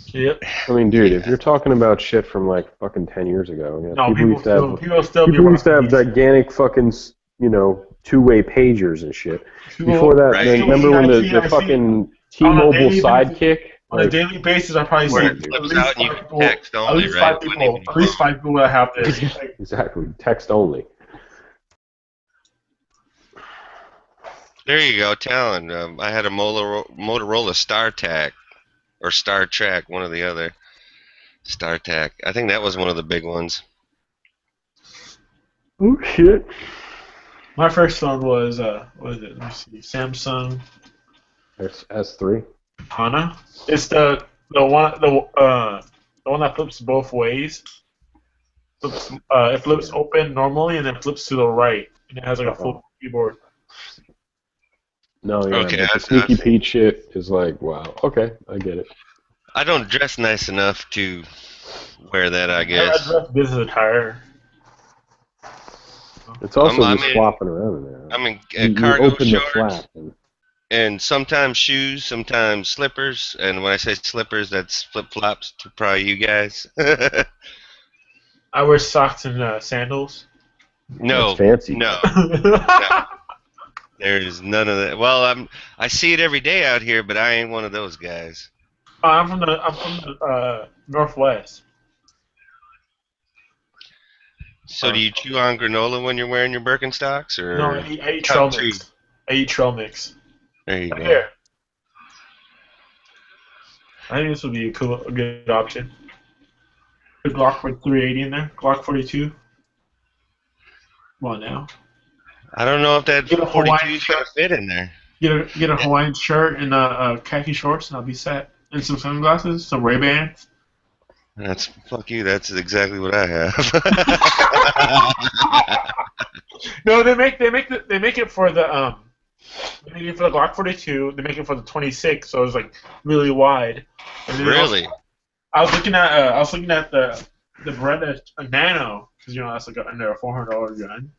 Yep. I mean, dude, if you're talking about shit from like fucking 10 years ago, yeah, No, people used to have people used to have gigantic fucking, two-way pagers and shit. Before that, Right. then remember when the fucking T-Mobile daily Sidekick? On a daily basis, I probably see Where at it flips least out and you 5 can people. text At only, least right? 5 people. At least 5 people that have this. Like, Exactly, text only. There you go, Talon. I had a Motorola StarTAC, or Star Trek, one or the other. StarTAC. I think that was one of the big ones. Oh shit. my first phone was what is it? Let me see. Samsung S3. Hana. It's the one that flips both ways. It flips open normally and then flips to the right, and it has like a full keyboard. No, yeah, Okay, but the I Sneaky see. Pete shit is like, wow. Okay, I get it. I don't dress nice enough to wear that, I I guess. dress business attire. It's also I'm just in- flopping around in there. I'm in You cargo open the shorts flap. And, and sometimes shoes, sometimes slippers. And when I say slippers, that's flip-flops to probably you guys. I wear socks and sandals. No, That's fancy. no. There's none of that. Well, I see it every day out here, but I ain't one of those guys. I'm from the Northwest. So do you chew on granola when you're wearing your Birkenstocks, or No, I eat trail Top mix. I eat trail mix. there you go. Here. I think this would be a good option. The Glock 380 in there. Glock 42. Come on now. I don't know if that Get a 42 Hawaiian is gonna fit in there. Get a Hawaiian shirt and khaki shorts, and I'll be set. And some sunglasses, some Ray-Bans. Fuck you. That's exactly what I have. No, they make it for the they make it for the Glock 42. They make it for the 26, so it's like really wide. And then Really? also, I was looking at the Beretta Nano, because that's like under a $400 gun.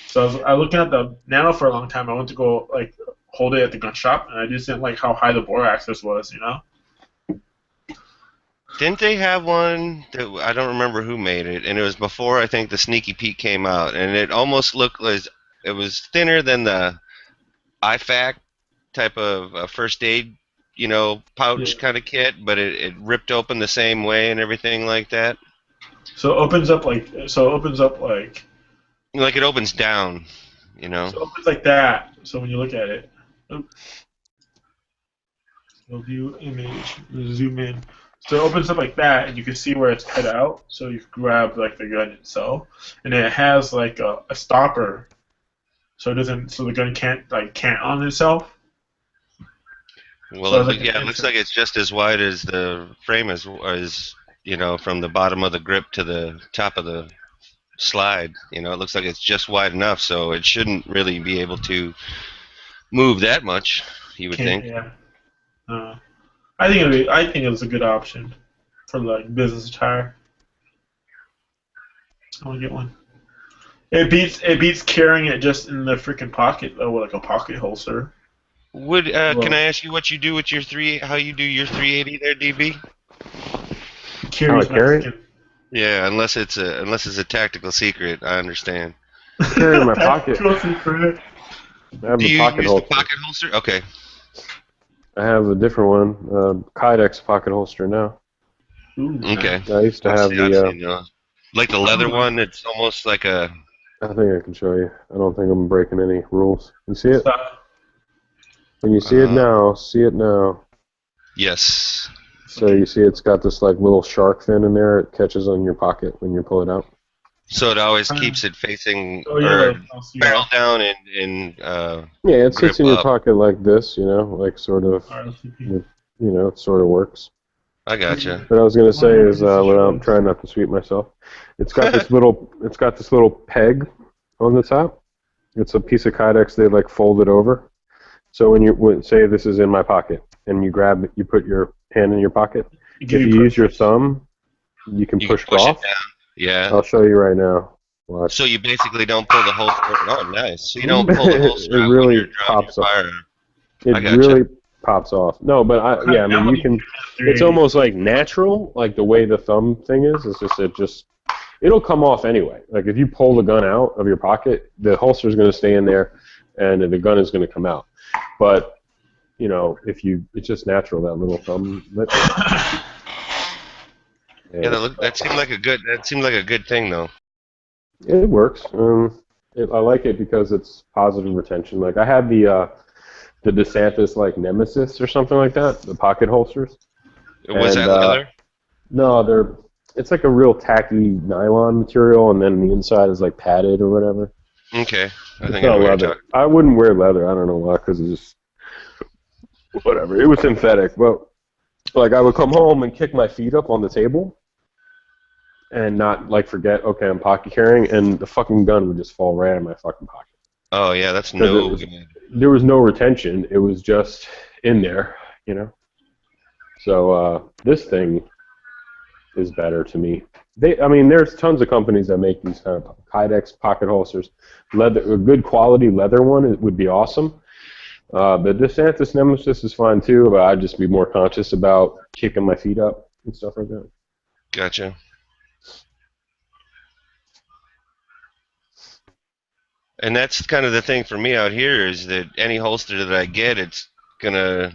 So I was looking at the Nano for a long time. I went to go like hold it at the gun shop, and I just didn't like how high the bore access was. Didn't they have one that I don't remember who made it, and it was before I think the Sneaky Pete came out, and it almost looked like it was thinner than the IFAC type of first aid, pouch kind of kit, but it ripped open the same way and everything like that. So it opens up like Like it opens down, So it opens like that. So when you look at it, so view image, zoom in. So it opens up like that, and you can see where it's cut out. So you can grab like the gun itself, and then it has like a stopper, so the gun can't on itself. Well, So it it's like an yeah, it looks like it's just as wide as the frame is from the bottom of the grip to the top of the slide. It looks like it's just wide enough, so it shouldn't really be able to move that much. You would think. Yeah. I think it's a good option for like business attire. I want to get one. It beats carrying it just in the freaking pocket though, like a pocket holster. Can I ask you what you do with how you do your 380 there, DB? Carries How I carry it? Mexican. Yeah, unless it's a tactical secret, I understand. Carry it in my pocket. Tactical secret. I have Do a you pocket use holster. the pocket holster? Okay. I have a different one, Kydex pocket holster now. Ooh, Okay. I used to have I've the. seen those. Like the leather one, it's almost like a. I think I can show you. I don't think I'm breaking any rules. You see it? Stop. When you see it now, see it now. Yes. So you see it's got this like little shark fin in there. It catches on your pocket when you pull it out. So it always keeps it facing Oh yeah, or I'll see barrel that. down and Yeah, it sits grip in your up. pocket like this, like sort of, RLCP. it sort of works. I gotcha. What I was gonna say is, I'm trying not to sweep myself. It's got this little peg on the top. It's a piece of Kydex they like fold it over. So when you say this is in my pocket and you grab it, you put your hand in your pocket. If you use your thumb, you can You push can push it off. it down. Yeah. I'll show you right now. Watch. So you basically don't pull the holster. Oh, nice. So you don't pull the holster It out really when you're driving pops your off. firearm. It I gotcha. really pops off. No, but I mean you can. It's almost like natural, like the way the thumb thing is. It's just it'll come off anyway. Like if you pull the gun out of your pocket, the holster is going to stay in there, and the gun is going to come out. But it's just natural, that little thumb lip. Yeah, that seemed like a good thing though. It works. I like it because it's positive retention. Like I had the DeSantis like Nemesis or something like that, the pocket holsters. Was that leather? No, it's like a real tacky nylon material, and then the inside is like padded or whatever. Okay. I It's think I know not what you're leather. talking. I wouldn't wear leather. I don't know why, because it's just whatever. It was synthetic, but like I would come home and kick my feet up on the table, and not like forget. Okay, I'm pocket carrying, and the fucking gun would just fall right out of my fucking pocket. Oh yeah, that's Because no it was- good. There was no retention. It was just in there, So this thing is better to me. There's tons of companies that make these kind of Kydex pocket holsters. Leather, a good quality leather one would be awesome. The DeSantis Nemesis is fine too, but I'd just be more conscious about kicking my feet up and stuff like that. Gotcha. And that's kind of the thing for me out here is that any holster that I get, it's gonna,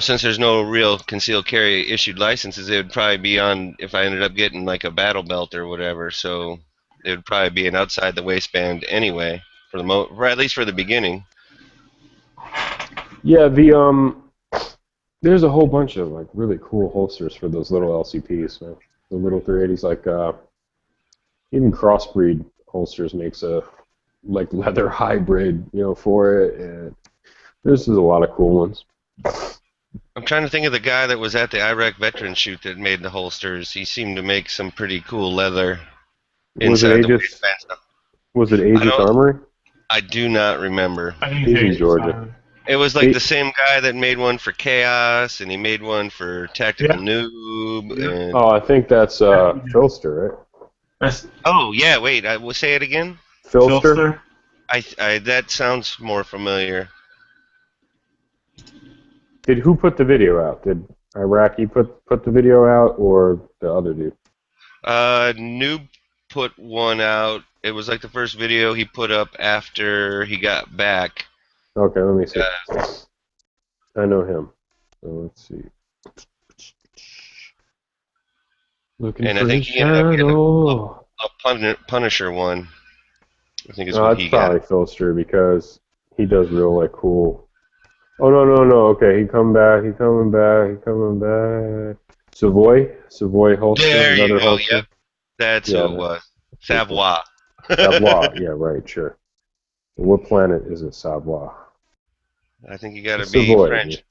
since there's no real concealed carry issued licenses, it would probably be on if I ended up getting like a battle belt or whatever. So it would probably be an outside the waistband anyway, or at least for the beginning. Yeah, there's a whole bunch of like really cool holsters for those little LCPs, man. The little 380s, like even Crossbreed holsters makes a like leather hybrid, for it, and there's a lot of cool ones. I'm trying to think of the guy that was at the Iraq veteran shoot that made the holsters. He seemed to make some pretty cool leather Was it inside the Aegis? waistband stuff. Was it Aegis don't- Armory? I do not remember. I think He's it's in Aegis Georgia. Armory. It was like the same guy that made one for Chaos, and he made one for Tactical Noob. Yeah. And... Oh, I think that's Filster, right? That's Oh yeah, wait. I will say it again. Filster? Filster. That sounds more familiar. Who put the video out? Did Iraqi put the video out, or the other dude? Noob put one out. It was like the first video he put up after he got back. Okay, let me see. I know him. So let's see. Looking And for I think his he ended up getting shadow. a Punisher one. I think is No, what it's he probably got. Filster because he does real like cool. Oh no. Okay, he coming back. Savoy holster. There you another go. holster. Yep. That's Yeah, who it was. I think you got to Just be avoid French. it.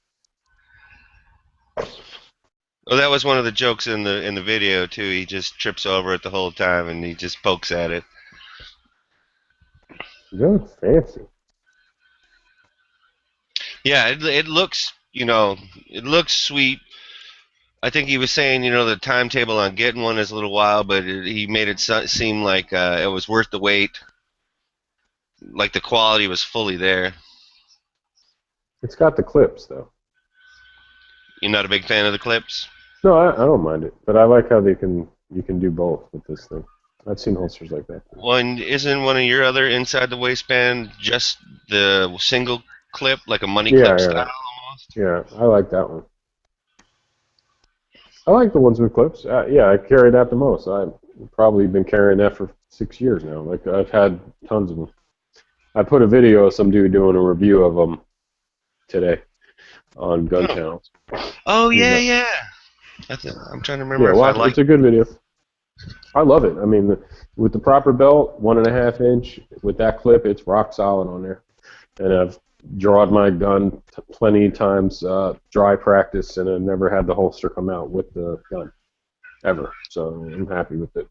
Well, that was one of the jokes in the video too. He just trips over it the whole time, and he just pokes at it. You're fancy. Yeah, it looks, it looks sweet. I think he was saying, the timetable on getting one is a little while, but he made it seem like it was worth the wait. Like the quality was fully there. It's got the clips though. You're not a big fan of the clips? No, I don't mind it, but I like how you can do both with this thing. I've seen holsters like that. Well, and isn't one of your other inside the waistband just the single clip, like a money clip style almost? Yeah, I like that one. I like the ones with clips. Yeah, I carry that the most. I've probably been carrying that for 6 years now. Like I've had tons of them. I put a video of some dude doing a review of them today on Gun Channel. Oh yeah. I'm trying to remember Yeah, if I watch. like. It's a good video. I love it. I mean, with the proper belt, 1.5 inch, with that clip, it's rock solid on there. And I've drawn my gun plenty of times, dry practice, and I've never had the holster come out with the gun, ever. So I'm happy with it.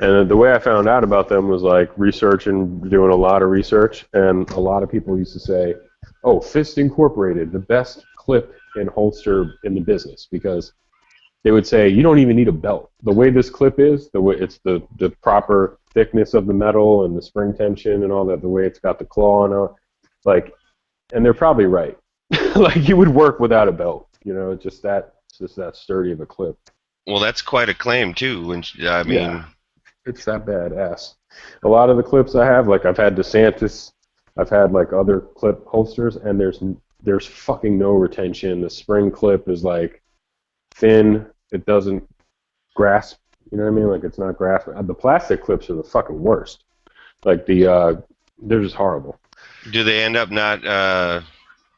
And the way I found out about them was like researching, doing a lot of research, and a lot of people used to say, "Oh, Fist Incorporated, the best clip and holster in the business," because they would say you don't even need a belt. The way this clip is, the way it's the proper thickness of the metal and the spring tension and all that, the way it's got the claw on it, like, and they're probably right. Like you would work without a belt, it's just that sturdy of a clip. Well, that's quite a claim too. Yeah. It's that badass. A lot of the clips I have, like I've had DeSantis, I've had like other clip holsters, and there's fucking no retention. The spring clip is like thin. It doesn't grasp. You know what I mean? Like it's not grasping. The plastic clips are the fucking worst. Like they're just horrible. Do they end up not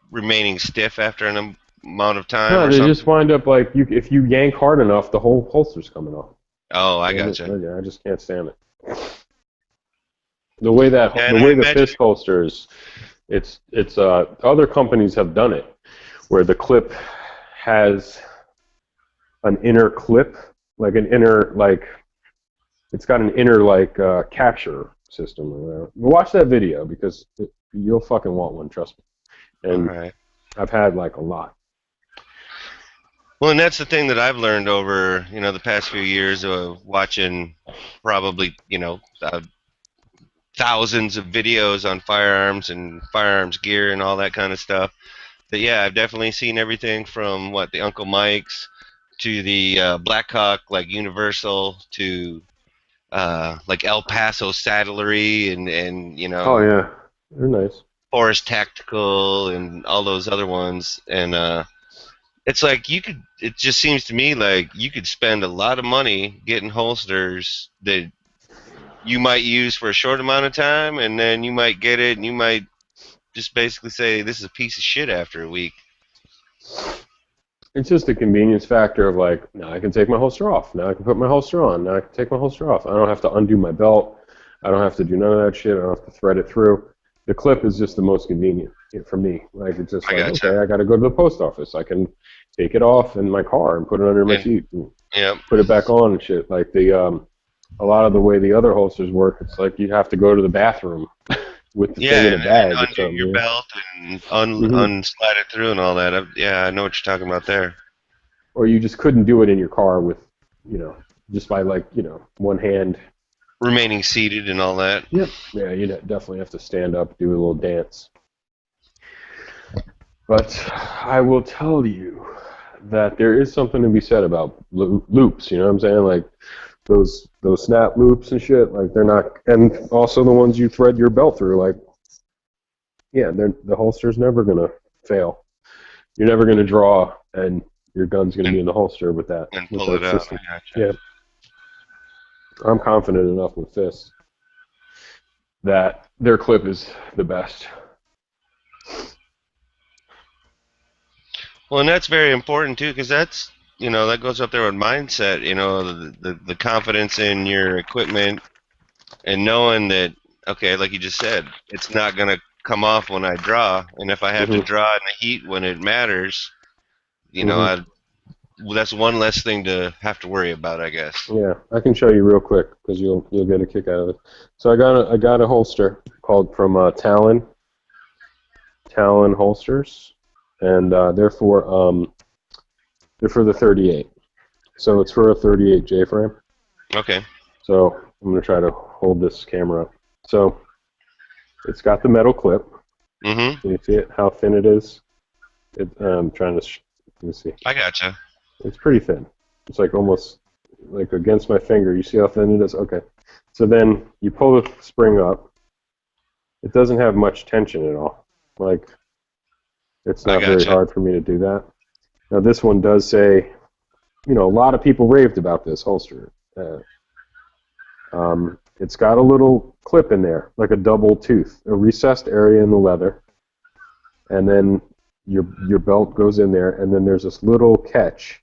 remaining stiff after an amount of time? No, or they something? just wind up like if you yank hard enough, the whole holster's coming off. Oh, I gotcha. Yeah, I just can't stand it. The way the Fist holsters, it's other companies have done it, where the clip has an inner clip, like an inner it's got an inner capture system around. Watch that video because you'll fucking want one, trust me. And All right. I've had like a lot. Well, and that's the thing that I've learned over, the past few years of watching probably, thousands of videos on firearms and firearms gear and all that kind of stuff. That, yeah, I've definitely seen everything from, the Uncle Mike's to the Blackhawk, like Universal, to, El Paso Saddlery and Oh, yeah. They're nice. Forest Tactical and all those other ones. And, it's like it just seems to me like you could spend a lot of money getting holsters that you might use for a short amount of time, and then you might get it and you might just basically say this is a piece of shit after a week. It's just a convenience factor of now I can take my holster off, now I can put my holster on, now I can take my holster off. I don't have to undo my belt, I don't have to do none of that shit, I don't have to thread it through. The clip is just the most convenient for me. It's just okay, I got to go to the post office. I can take it off in my car and put it under my seat and put it back on and shit. Like a lot of the way the other holsters work, it's like you have to go to the bathroom with the thing in a bag. And undo your belt and unslide it through and all that. I know what you're talking about there. Or you just couldn't do it in your car with, just by one hand. Remaining seated and all that. Yep. Yeah, you definitely have to stand up, do a little dance. But I will tell you that there is something to be said about loops. You know what I'm saying? Like those snap loops and shit. Like they're not, and also the ones you thread your belt through. The holster's never gonna fail. You're never gonna draw, and your gun's gonna be in the holster with that. And with pull it out. Yeah. I'm confident enough with Fist that their clip is the best. Well, and that's very important too, because that's that goes up there with mindset. The confidence in your equipment and knowing that. okay, like you just said, it's not gonna come off when I draw, and if I have to draw in the heat when it matters, you know, that's one less thing to have to worry about, I guess. Yeah, I can show you real quick because you'll get a kick out of it. So I got a holster called from Talon holsters, and they're for the 38. So it's for a 38 J frame. Okay. So I'm gonna try to hold this camera up. So it's got the metal clip. Mm-hmm. Can you see it? How thin it is? I'm trying to. Let me see. I gotcha. It's pretty thin. It's like almost like against my finger. You see how thin it is? Okay. So then you pull the spring up. It doesn't have much tension at all. Like, it's not very hard for me to do that. Now this one does say, you know, a lot of people raved about this holster. It's got a little clip in there, like a double tooth, a recessed area in the leather, and then your belt goes in there, and then there's this little catch.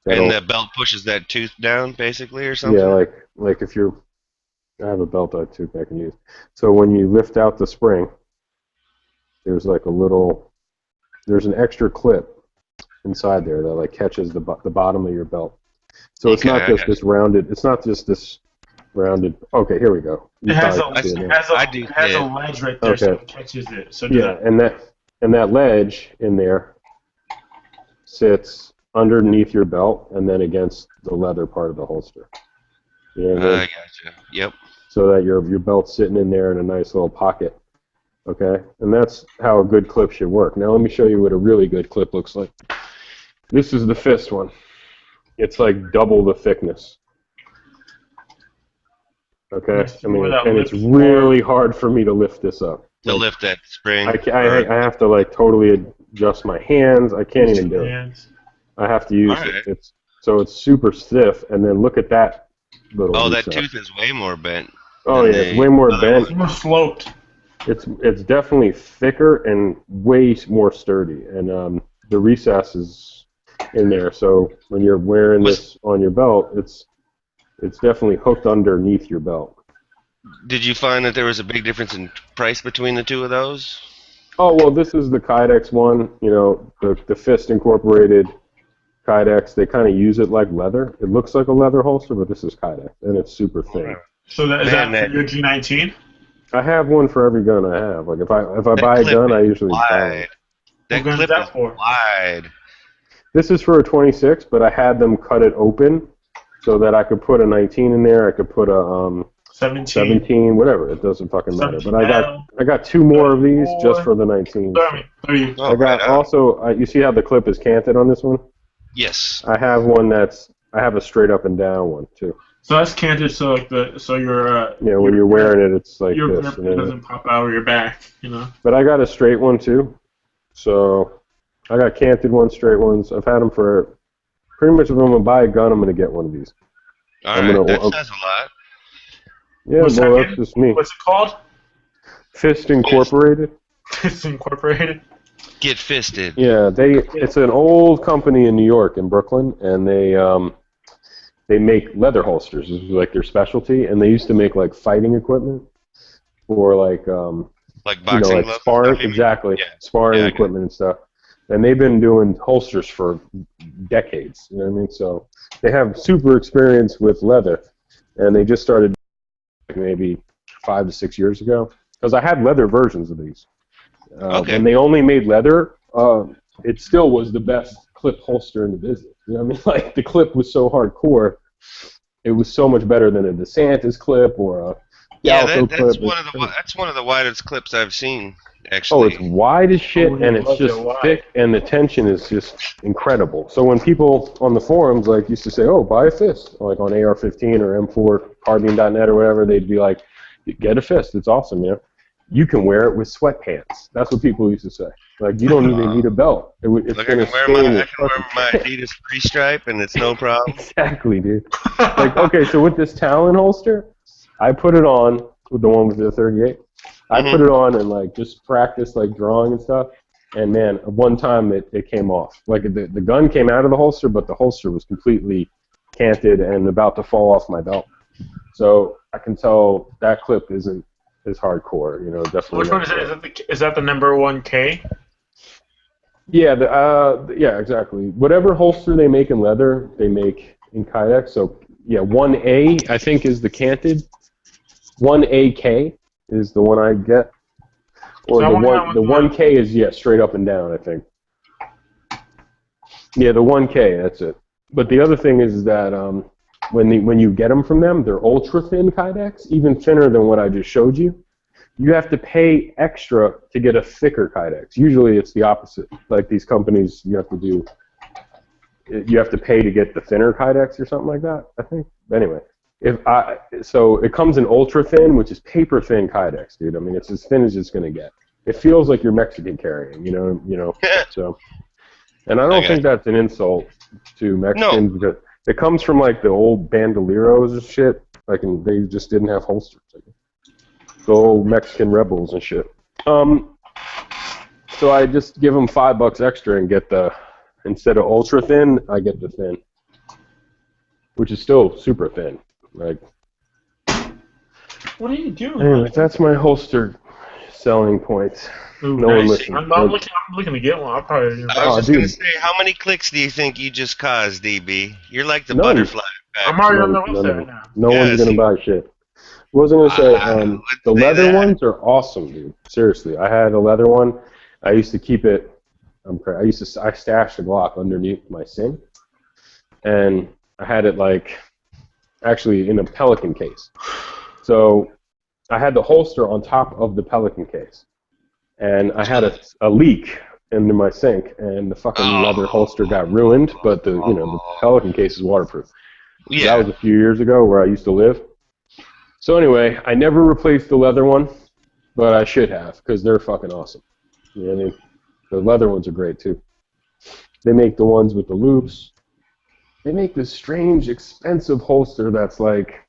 And the belt pushes that tooth down, basically, or something? Yeah, like if you're... I have a belt tooth I can use. So when you lift out the spring, there's like a little... There's an extra clip inside there that like catches the bottom of your belt. So it's not just this rounded... It's not just this rounded... Okay, here we go. It has a ledge right there, so it catches it. So yeah, and that ledge in there sits underneath your belt and then against the leather part of the holster. You know what I mean? I gotcha. Yep. So that your belt's sitting in there in a nice little pocket. Okay? And that's how a good clip should work. Now let me show you what a really good clip looks like. This is the fist one. It's like double the thickness. Okay? I mean, and it's really hard for me to lift this up. To lift that spring. I have to like totally adjust my hands. I can't even do it. I have to use it. So it's super stiff, and then look at that little. Oh, that tooth is way more bent. Oh yeah, it's way more bent. It's more sloped. It's definitely thicker and way more sturdy, and the recess is in there. So when you're wearing this on your belt, it's definitely hooked underneath your belt. Did you find that there was a big difference in price between the two of those? Oh well, this is the Kydex one. You know, the Fist Incorporated Kydex. They kind of use it like leather. It looks like a leather holster, but this is Kydex, and it's super thin. So is that for your G19? I have one for every gun I have. Like if I buy a gun, I usually buy it. That clip is wide. This is for a 26, but I had them cut it open so that I could put a 19 in there. I could put a 17, whatever. It doesn't fucking matter. But I got two more of these just for the 19. I got also. You see how the clip is canted on this one? Yes. I have one I have a straight up and down one too. So that's canted, so like your yeah, when you're wearing it, it's like your this. It doesn't pop out of your back, you know. But I got a straight one too, so I got canted ones, straight ones. I've had them for pretty much. If I'm gonna buy a gun, I'm gonna get one of these. All right, that says a lot. Yeah, well, that's just me. What's it called? Fist Incorporated. Fist Incorporated. Get fisted. Yeah, it's an old company in New York, in Brooklyn, and they make leather holsters. This is like their specialty, and they used to make like fighting equipment for like boxing gloves, sparring, exactly, sparring equipment and stuff. And they've been doing holsters for decades. You know what I mean? So they have super experience with leather, and they just started maybe 5 to 6 years ago. Because I had leather versions of these. When they only made leather, it still was the best clip holster in the business. You know what I mean? Like the clip was so hardcore, it was so much better than a DeSantis clip or a Galco clip. That's one of the widest clips I've seen. Actually. Oh, it's wide as shit, and it's just thick, and the tension is just incredible. So when people on the forums like used to say, "Oh, buy a Fist," like on AR-15 or M4 Carbine.net or whatever, they'd be like, "Get a Fist. It's awesome, man. You can wear it with sweatpants." That's what people used to say. Like, you don't even need a belt. It's like I can wear my Adidas Pre-Stripe, and it's no problem. Exactly, dude. Like, okay, so with this Talon holster, I put it on with the one with the 38. I put it on and like just practice like drawing and stuff, and man, one time it came off. Like the gun came out of the holster, but the holster was completely canted and about to fall off my belt. So I can tell that clip isn't is hardcore. You know, definitely. Which one is it? Is that the number 1K? Yeah, yeah, exactly. Whatever holster they make in leather, they make in Kydex. So yeah, 1A I think is the canted. 1AK is the one I get, or So the 1K is straight up and down. I think. Yeah, the 1K, that's it. But the other thing is that when you get them from them, they're ultra thin Kydex, even thinner than what I just showed you. You have to pay extra to get a thicker Kydex. Usually it's the opposite. Like these companies, you have to pay to get the thinner Kydex or something like that, I think. Anyway, so it comes in ultra thin, which is paper thin Kydex, dude. I mean, it's as thin as it's gonna get. It feels like you're Mexican carrying, you know. So, and I don't think that's an insult to Mexicans because it comes from like the old bandoleros and shit. Like, and they just didn't have holsters. The old Mexican rebels and shit. So I just give them $5 extra and get instead of ultra thin, I get the thin, which is still super thin. Like, what are you doing? Anyway, that's my holster selling points. Ooh, no one listens. I'm looking to get one. I'll probably. I was just gonna say, how many clicks do you think you just caused, DB? You're like the butterfly effect. I'm already on the website right now. No one's gonna buy shit. What was I gonna say? The leather ones are awesome, dude. Seriously, I had a leather one. I used to keep it. I stashed the Glock underneath my sink, and I had it like actually in a Pelican case. So I had the holster on top of the Pelican case, and I had a leak into my sink, and the fucking leather holster got ruined. But the Pelican case is waterproof. Yeah. That was a few years ago where I used to live. So anyway, I never replaced the leather one, but I should have because they're fucking awesome. You know what I mean? The leather ones are great too. They make the ones with the loops. They make this strange, expensive holster that's like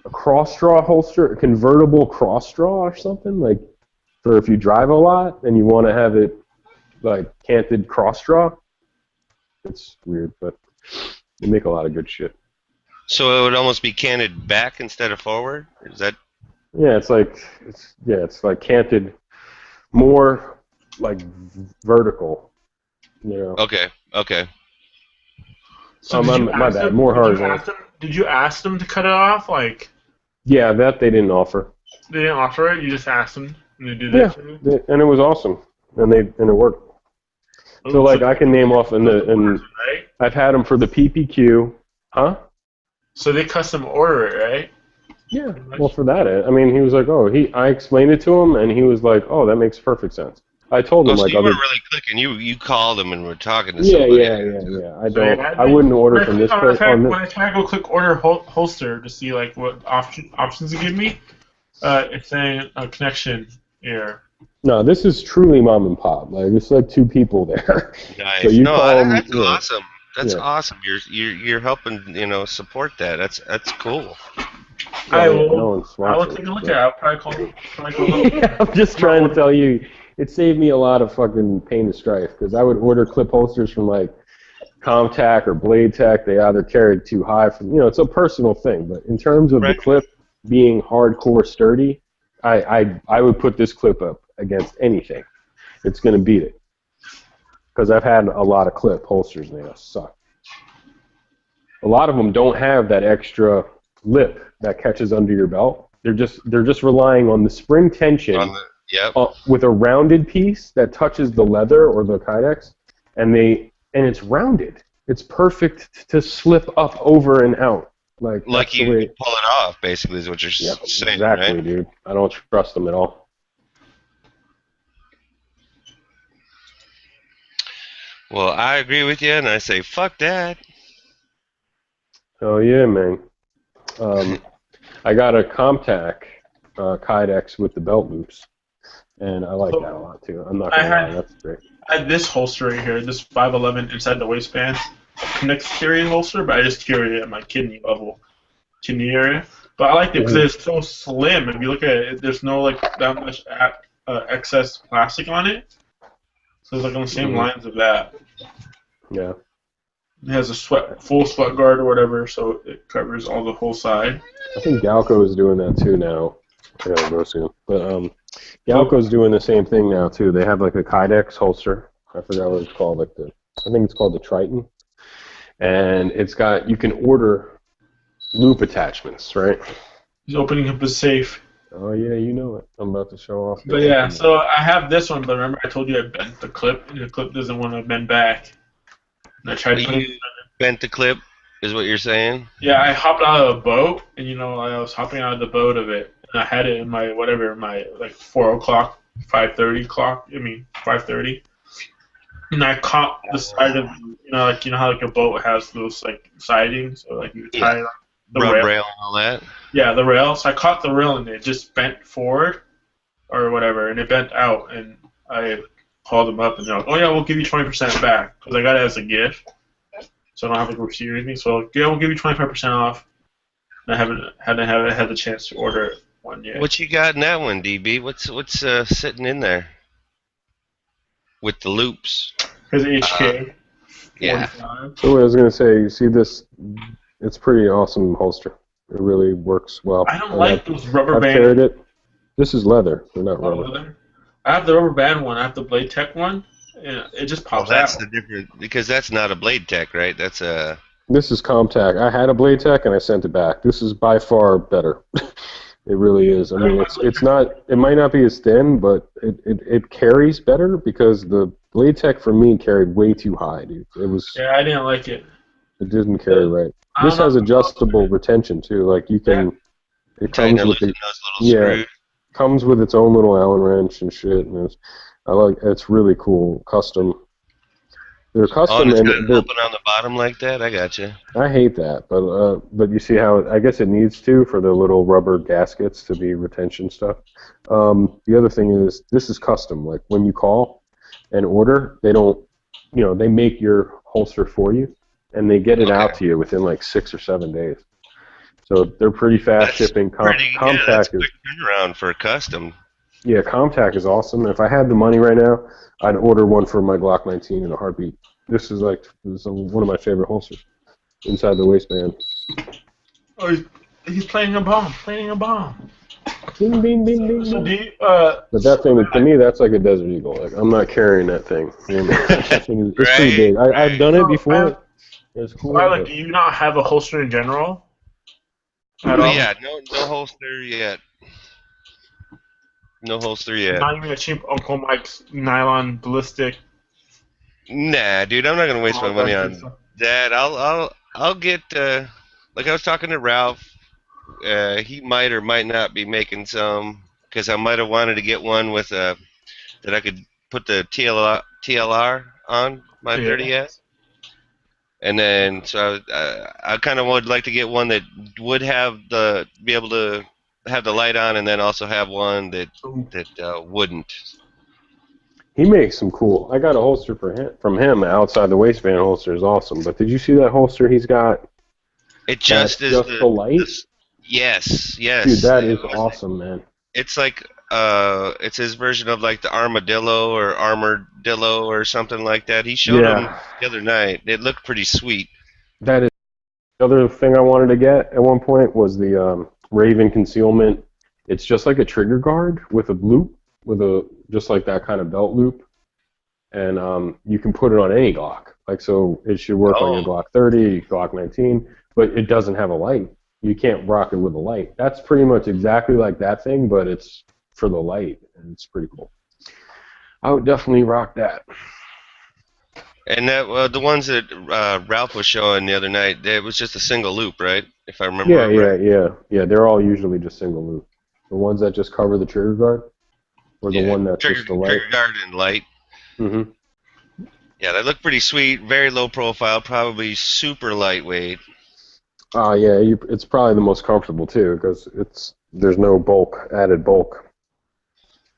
a cross-straw holster, a convertible cross-straw or something, like for if you drive a lot and you want to have it like canted cross-straw. It's weird, but they make a lot of good shit. So it would almost be canted back instead of forward? Is that? Yeah, it's like canted more like vertical, you know. Okay. So my bad. More horizontal. Did you ask them to cut it off? Like. Yeah, that they didn't offer. They didn't offer it. You just asked them, and they did that. Yeah, and it was awesome, and it worked. So like I can name off and right? I've had them for the PPQ, huh? So they custom order it, right? Yeah. Well, for that, I mean, he was like, I explained it to him, and he was like, oh, that makes perfect sense. I told him so like you weren't really clicking. You called him and were talking to somebody. Yeah. I wouldn't order from this place. When I try to go click order holster to see like what options it give me, it's saying a connection error. No, this is truly mom and pop. Like it's like two people there. Nice. So you call them, that's awesome. That's awesome. You're helping support that. That's cool. I'll take a look at it. I'll probably call. I'm just trying to tell you, it saved me a lot of fucking pain and strife because I would order clip holsters from like Comtac or Blade Tech. They either carried too high from it's a personal thing. But in terms of the clip being hardcore sturdy, I would put this clip up against anything. It's gonna beat it because I've had a lot of clip holsters and they suck. A lot of them don't have that extra lip that catches under your belt. They're just relying on the spring tension with a rounded piece that touches the leather or the Kydex, and it's rounded. It's perfect to slip up over and out. Like you pull it off, basically, is what you're saying, exactly, right? Dude. I don't trust them at all. Well, I agree with you, and I say, fuck that. Oh, yeah, man. I got a Comtac Kydex with the belt loops, and I like that a lot, too. I'm not going to lie, that's great. I had this holster right here, this 511 inside the waistband. Connects carrying holster, but I just carry it at my kidney area. But I liked it because it's so slim. If you look at it, there's no that much excess plastic on it. So it's on the same lines of that. Yeah. It has a full sweat guard or whatever, so it covers all the whole side. I think Galco is doing that too now. I gotta go soon. But Yalco's doing the same thing now too. They have like a Kydex holster. I forgot what it's called. I think it's called the Triton, and it's got you can order loop attachments, right? He's opening up his safe. Oh yeah, you know it. I'm about to show off. But yeah, so I have this one, but remember I told you I bent the clip, and the clip doesn't want to bend back. And I tried to put it. Bent the clip, is what you're saying? Yeah, I hopped out of the boat, and I was hopping out of the boat of it, and I had it in my like 4 o'clock, 5:30 clock. 5:30. And I caught the side of how like a boat has those like sidings, so like you tie it on the Rub rail. rail and all that. Yeah, the rail. So I caught the rail and it just bent forward, or whatever, and it bent out. And I called them up and they're like, "Oh yeah, we'll give you 20% back because I got it as a gift, so I don't have to receipt or anything. So yeah, we'll give you 25% off." And I haven't had the chance to order one yet. What you got in that one, DB? What's sitting in there with the loops? Because HK. Yeah. 45. So I was gonna say, you see this? It's pretty awesome holster. It really works well. I don't like those rubber I've band. carried it. This is leather. They're not rubber. Leather. I have the rubber band one. I have the Blade Tech one. And it just Well, pops that's out. the difference because that's not a Blade Tech, right? That's a. This is Comtac. I had a Blade Tech and I sent it back. This is by far better. It really is. I mean, it's not. It might not be as thin, but it carries better because the Blade Tech for me carried way too high, dude. It was. Yeah, I didn't like it. It didn't carry right. I This don't has know. adjustable retention too. Like you can. It Tighten comes or with loosen the, those little yeah. screws. comes with its own little Allen wrench and shit. And it's really cool. Custom. They're Oh, custom and it's and got an they're open on the bottom like that. I got you. I hate that, but you see how I guess it needs to for the little rubber gaskets to be retention stuff. The other thing is this is custom. Like when you call and order, they don't, they make your holster for you, and they get it out to you within like 6 or 7 days. So they're pretty fast shipping. That's Comtac is quick turnaround for custom. yeah, Comtac is awesome. If I had the money right now, I'd order one for my Glock 19 in a heartbeat. This is one of my favorite holsters inside the waistband. Oh, he's playing a bomb. Playing a bomb. Bing, bing, bing, bing. So bing. do you, But that thing, to me, that's like a Desert Eagle. Like I'm not carrying that thing. That thing is, it's pretty big. I've done it before. It's cool. Like, do you not have a holster in general? At all? Yeah, no holster yet. No holster yet. Not even a cheap Uncle Mike's nylon ballistic. Nah, dude, I'm not gonna waste my money on that. I'll get like I was talking to Ralph. He might or might not be making some because I might have wanted to get one with that I could put the TLR on my 30S. And then so I kind of would like to get one that would be able to have the light on, and then also have one that wouldn't. He makes some cool. I got a holster from him. Outside the waistband holster is awesome. But did you see that holster he's got? It just is the light. Yes. Dude, that is awesome, man. It's like it's his version of like the Armadillo or Armadillo or something like that. He showed them the other night. It looked pretty sweet. That is the other thing I wanted to get at one point was the Raven concealment. It's just like a trigger guard with a loop, just like that kind of belt loop, and you can put it on any Glock. Like so, it should work on your Glock 30, Glock 19, but it doesn't have a light. You can't rock it with a light. That's pretty much exactly like that thing, but it's for the light, and it's pretty cool. I would definitely rock that. And that the ones that Ralph was showing the other night, it was just a single loop, right? If I remember. Yeah. They're all usually just single loop. The ones that just cover the trigger guard, or the one that's just the light. Trigger guard and light. Mm-hmm. Yeah, they look pretty sweet. Very low profile, probably super lightweight. It's probably the most comfortable too, because there's no added bulk.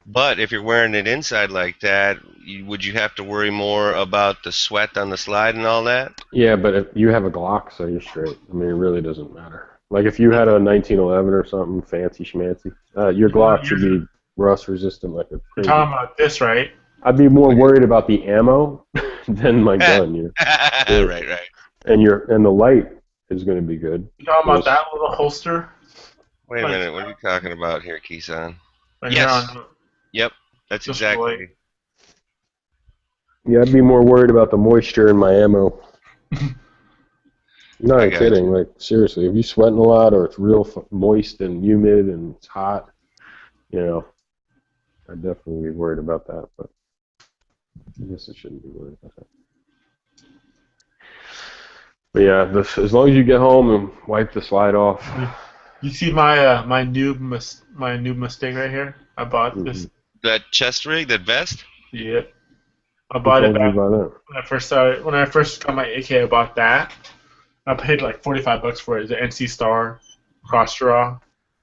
But if you're wearing it inside like that, would you have to worry more about the sweat on the slide and all that? Yeah, but if you have a Glock, so you're straight. I mean, it really doesn't matter. Like if you had a 1911 or something fancy schmancy, your Glock should be rust resistant like a crazy. You're talking about this, right? I'd be more worried about the ammo than my gun. Right. And the light is going to be good. You're talking about that little holster? Wait a Like- minute, what are you talking about here, Kisan? Like Yes. here on- Yep, that's Just exactly. like- Yeah, I'd be more worried about the moisture in my ammo. No, I I'm got kidding. Like, seriously, if you're sweating a lot or it's real moist and humid and it's hot, you know, I'd definitely be worried about that. But I guess I shouldn't be worried about that. But yeah, as long as you get home and wipe the slide off. You see my my new Mustang right here? I bought this. That chest rig, that vest? Yep. I Who bought it told you back about that? when I first got my AK. I bought that. I paid like $45 for it. It's an NC Star cross draw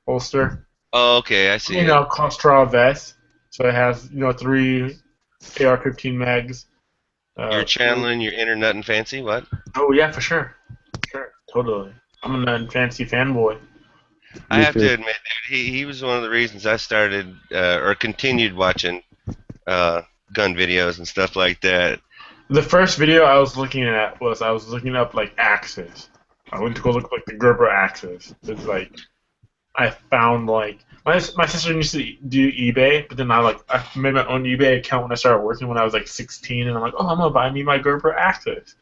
holster. Oh, okay, I see. You know, cross draw vest. So it has 3 AR-15 mags. You're channeling your inner nut and fancy, what? Oh yeah, for sure. Sure, totally. I'm a fancy fanboy. I Me have too. to admit, dude, he was one of the reasons I started or continued watching gun videos and stuff like that. The first video I was looking at was I was looking up like axes. I went to go look like the Gerber axes. It's like I found like my sister used to do eBay, but then I made my own eBay account when I started working when I was like 16, and I'm like, oh, I'm gonna buy me my Gerber axes.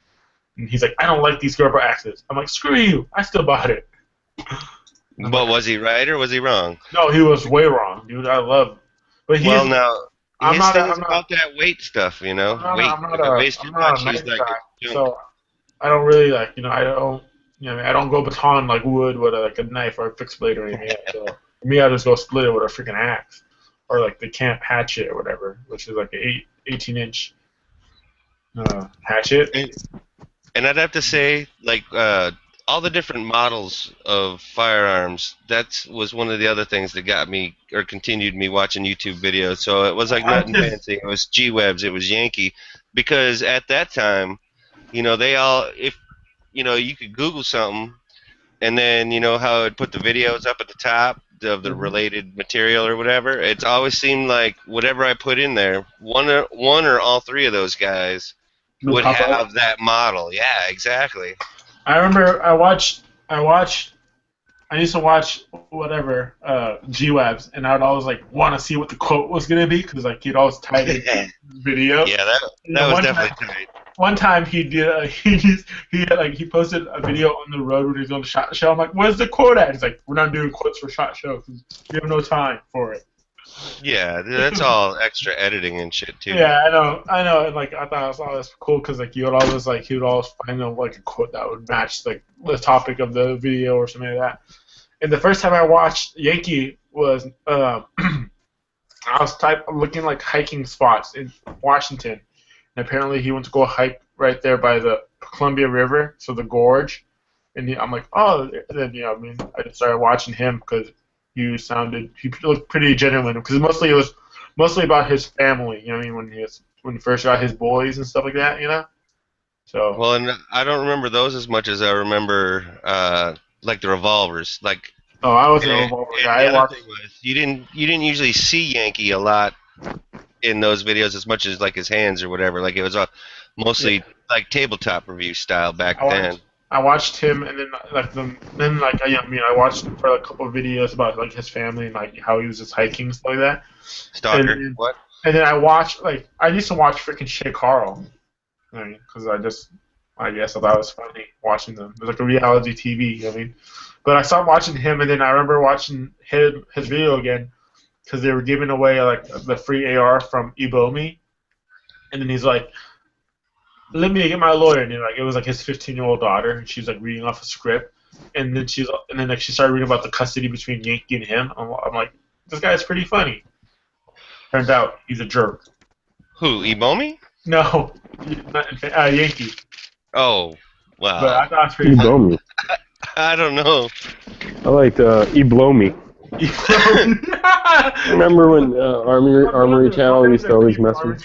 And he's like, I don't like these Gerber axes. I'm like, screw you, I still bought it. But was he right or was he wrong? No, he was way wrong, dude. I love, but he's. Well, now I'm his not a- thing is I'm not- about that weight stuff, you know. I'm Weight. not If it a, weighs too I'm not much, a nice he's like guy, a junk. so I don't really like, I don't, I don't go baton like wood with like a knife or a fixed blade or anything. So for me, I just go split it with a freaking axe, or like the camp hatchet or whatever, which is like an 18-inch hatchet. And I'd have to say, like, all the different models of firearms, that was one of the other things that got me, or continued me watching YouTube videos. So it was like nothing fancy. It was G-Webs, it was Yankee. Because at that time, they all, if, you could Google something, and then, how it put the videos up at the top of the related material or whatever. It's always seemed like whatever I put in there, one or all three of those guys would pop up. have that model. Yeah, exactly. I remember I used to watch whatever G-Webs, and I would always like want to see what the quote was gonna be because like he'd always type in the video. Yeah, that was definitely tight. One time he did he posted a video on the road when he was on the SHOT Show. I'm like, where's the quote at? He's like, we're not doing quotes for SHOT Show because we have no time for it. Yeah, that's all extra editing and shit too. Yeah, I know. And like I thought that was cool because like he would always find like a quote that would match like the topic of the video or something like that. And the first time I watched Yankee was I was looking like hiking spots in Washington, and apparently he went to go hike right there by the Columbia River, so the gorge. And I'm like, oh, and then I just started watching him because he looked pretty genuine because it was mostly about his family. When he first got his boys and stuff like that. So. Well, and I don't remember those as much as I remember like the revolvers. Like. Oh, I wasn't a revolver guy. The other thing was, you didn't usually see Yankee a lot in those videos as much as like his hands or whatever. Like it was mostly like tabletop review style back then. I watched him, and then I watched him for a couple of videos about like his family and like how he was just hiking and stuff like that. Stalker, and, what? And then I used to watch freaking Shay Carl, because I guess I thought it was funny watching them. It was like a reality TV, But I stopped watching him, and then I remember watching his video again because they were giving away like the free AR from Ebomi, and then he's like, let me get my lawyer, and it was like his 15-year-old daughter, and she's like reading off a script, and then she started reading about the custody between Yankee and him. I'm like, this guy's pretty funny. Turns out he's a jerk. Who, Ebomi? No, Yankee. Oh, wow. But I thought it was pretty funny. Blow me. I don't know. I liked Blow me. Remember when Armory Channel used to always mess with?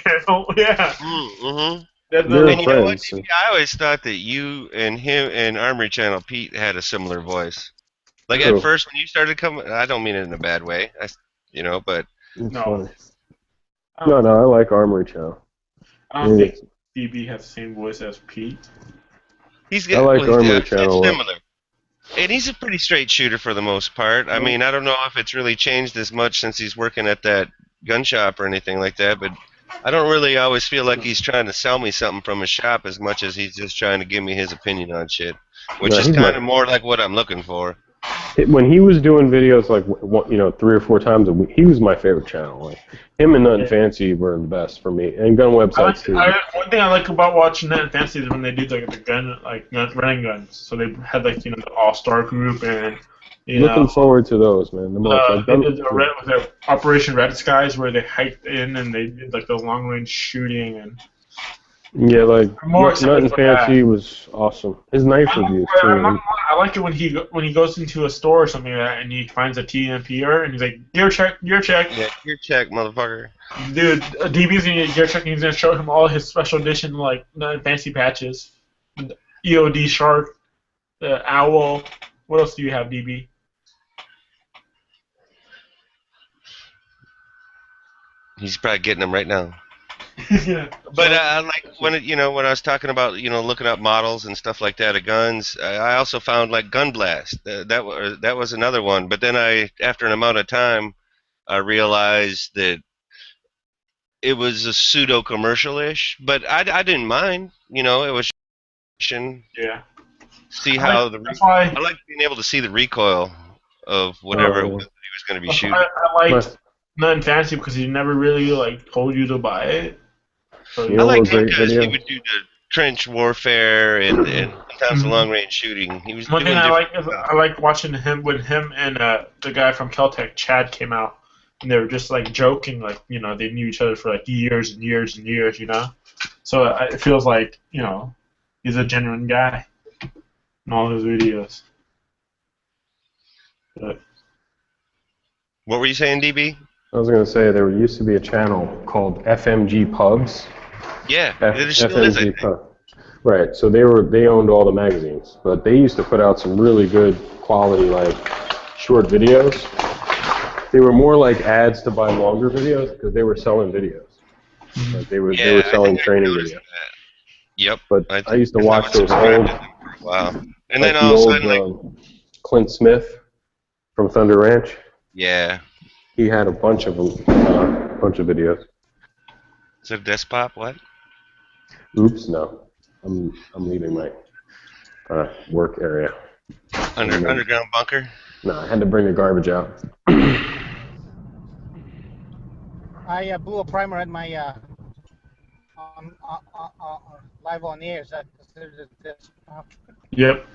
Yeah. Mm-hmm. They're And you know what, friends. Jimmy? I always thought that you and him and Armory Channel Pete had a similar voice. Like True. at first when you started coming, I don't mean it in a bad way, but It's No. funny. No, I like Armory Channel. I don't think DB has the same voice as Pete. he's I like he's Armory it's Channel. similar. And he's a pretty straight shooter for the most part. I mean, I don't know if it's really changed as much since he's working at that gun shop or anything like that, but I don't really always feel like he's trying to sell me something from his shop as much as he's just trying to give me his opinion on shit, which No, is he's kind my- of more like what I'm looking for. When he was doing videos like 3 or 4 times a week, he was my favorite channel. Like him and Nothing Fancy were the best for me, and gun websites too. One thing I like about watching that Fancy is when they do like the gun, running guns. So they had like the All-Star group and Looking forward to those, man. The most, they did the Operation Red Skies where they hiked in and they did like the long range shooting and. yeah, like More excited Nothing for that. Fancy was awesome. His knife reviews too. I like it when he goes into a store or something like that and he finds a TMPer and he's like, gear check. Yeah, your check, motherfucker. Dude, DB's gonna get gear check and he's gonna show him all his special edition like fancy patches, EOD shark, the owl. What else do you have, DB? He's probably getting them right now. Yeah. But I like when when I was talking about looking up models and stuff like that of guns. I also found like Gun Blast. That was another one. But then after an amount of time, I realized that it was a pseudo commercial-ish. But I didn't mind. It was Yeah. see how That's why I like being able to see the recoil of whatever it was that he was going to be shooting. I liked Nothing Fancy because he never really like told you to buy it. So, You I know liked what a him great because he video? would do the trench warfare and sometimes the long range shooting. He was one doing thing I like different is stuff. I like watching him when him and the guy from Caltech, Chad, came out, and they were just like joking, like they knew each other for like years and years and years, So it feels like he's a genuine guy in all his videos. But What were you saying, DB? I was gonna say there used to be a channel called FMG Pubs. Yeah, it still is. I think. Pub. Right. So they owned all the magazines, but they used to put out some really good quality like short videos. They were more like ads to buy longer videos because they were selling videos. Like they were Yeah, selling I think I training noticed videos. that. Yep. But I used to because watch was those subscribed old, to them for a while. And like then all the of a old sudden, like, Clint Smith from Thunder Ranch. yeah. He had a bunch of them, bunch of videos. Is it a desk pop? What? Oops, no, I'm leaving my work area. Underground bunker? No, I had to bring the garbage out. I blew a primer at my live on air. Is that considered this? yep,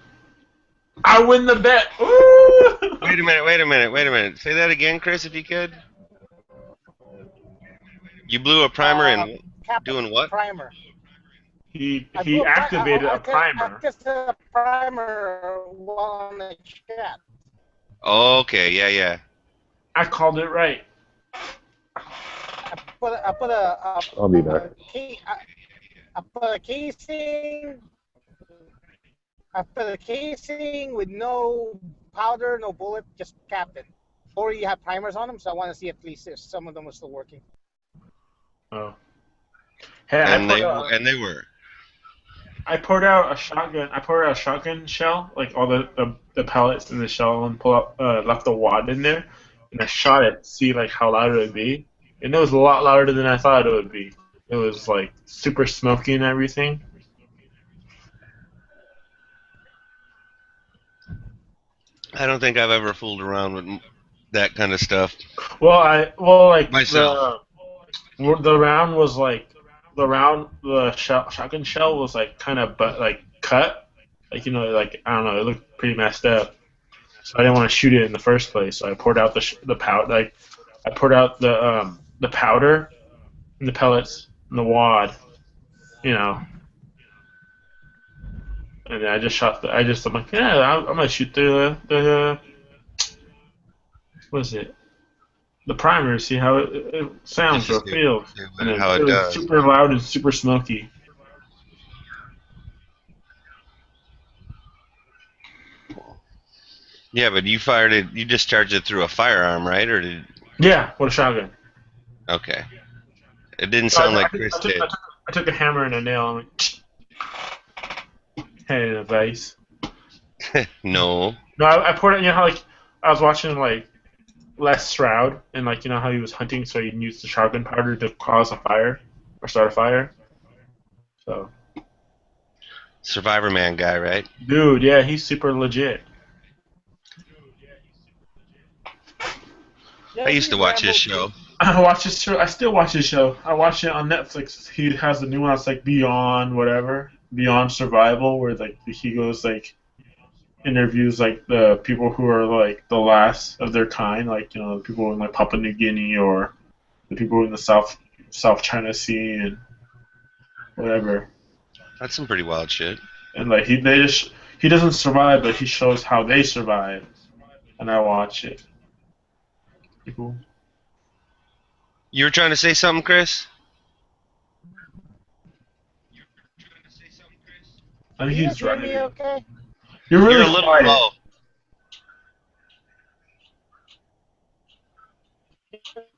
I win the bet. Woo! Wait a minute. Say that again, Chris, if you could. You blew a primer and doing what? Primer. He I blew activated a I primer. just did a primer while on the chat. Okay, yeah. I called it right. I put a I'll be back. I put a casing. I put a casing with no powder, no bullet, just capped it. Already have primers on them, so I want to see at least if some of them are still working. Oh. Hey, And they were. I poured out a shotgun. I poured out a shotgun shell, like all the pellets in the shell, and left the wad in there, and I shot it to see like how loud it would be, and it was a lot louder than I thought it would be. It was like super smoky and everything. I don't think I've ever fooled around with that kind of stuff. Like Myself. the round was like the shotgun shell was like kind of cut, like like I don't know, it looked pretty messed up. So I didn't want to shoot it in the first place. So I poured out the powder, I poured out the powder and the pellets and the wad, and then I just shot I'm like, yeah, I'm gonna shoot the what is it? The primer, see how it sounds or feels. And How it was does. super loud and super smoky. Yeah, but you fired it. You discharged it through a firearm, right? Or did? Yeah, with a shotgun. Okay. It didn't sound like Chris did. I took a hammer and a nail and went, hey, a vase. No. No, I poured it. You know how like I was watching like Les Stroud, and like you know how he was hunting, so he used the shotgun powder to cause a fire or start a fire. So, Survivor Man guy, right? dude, yeah, he's super legit. Yeah, I used to he's watch his Rambo show. I watch his show. I still watch his show. I watch it on Netflix. He has a new one that's like Beyond whatever, Beyond Survival, where like he goes like interviews like the people who are like the last of their kind, like you know the people in like Papua New Guinea or the people in the South China Sea and whatever. That's some pretty wild shit. And like he doesn't survive, but he shows how they survive, and I watch it. Pretty cool. You were trying to say something, Chris? I think Can you he's hear me driving. okay? You're really You're a little quiet. low.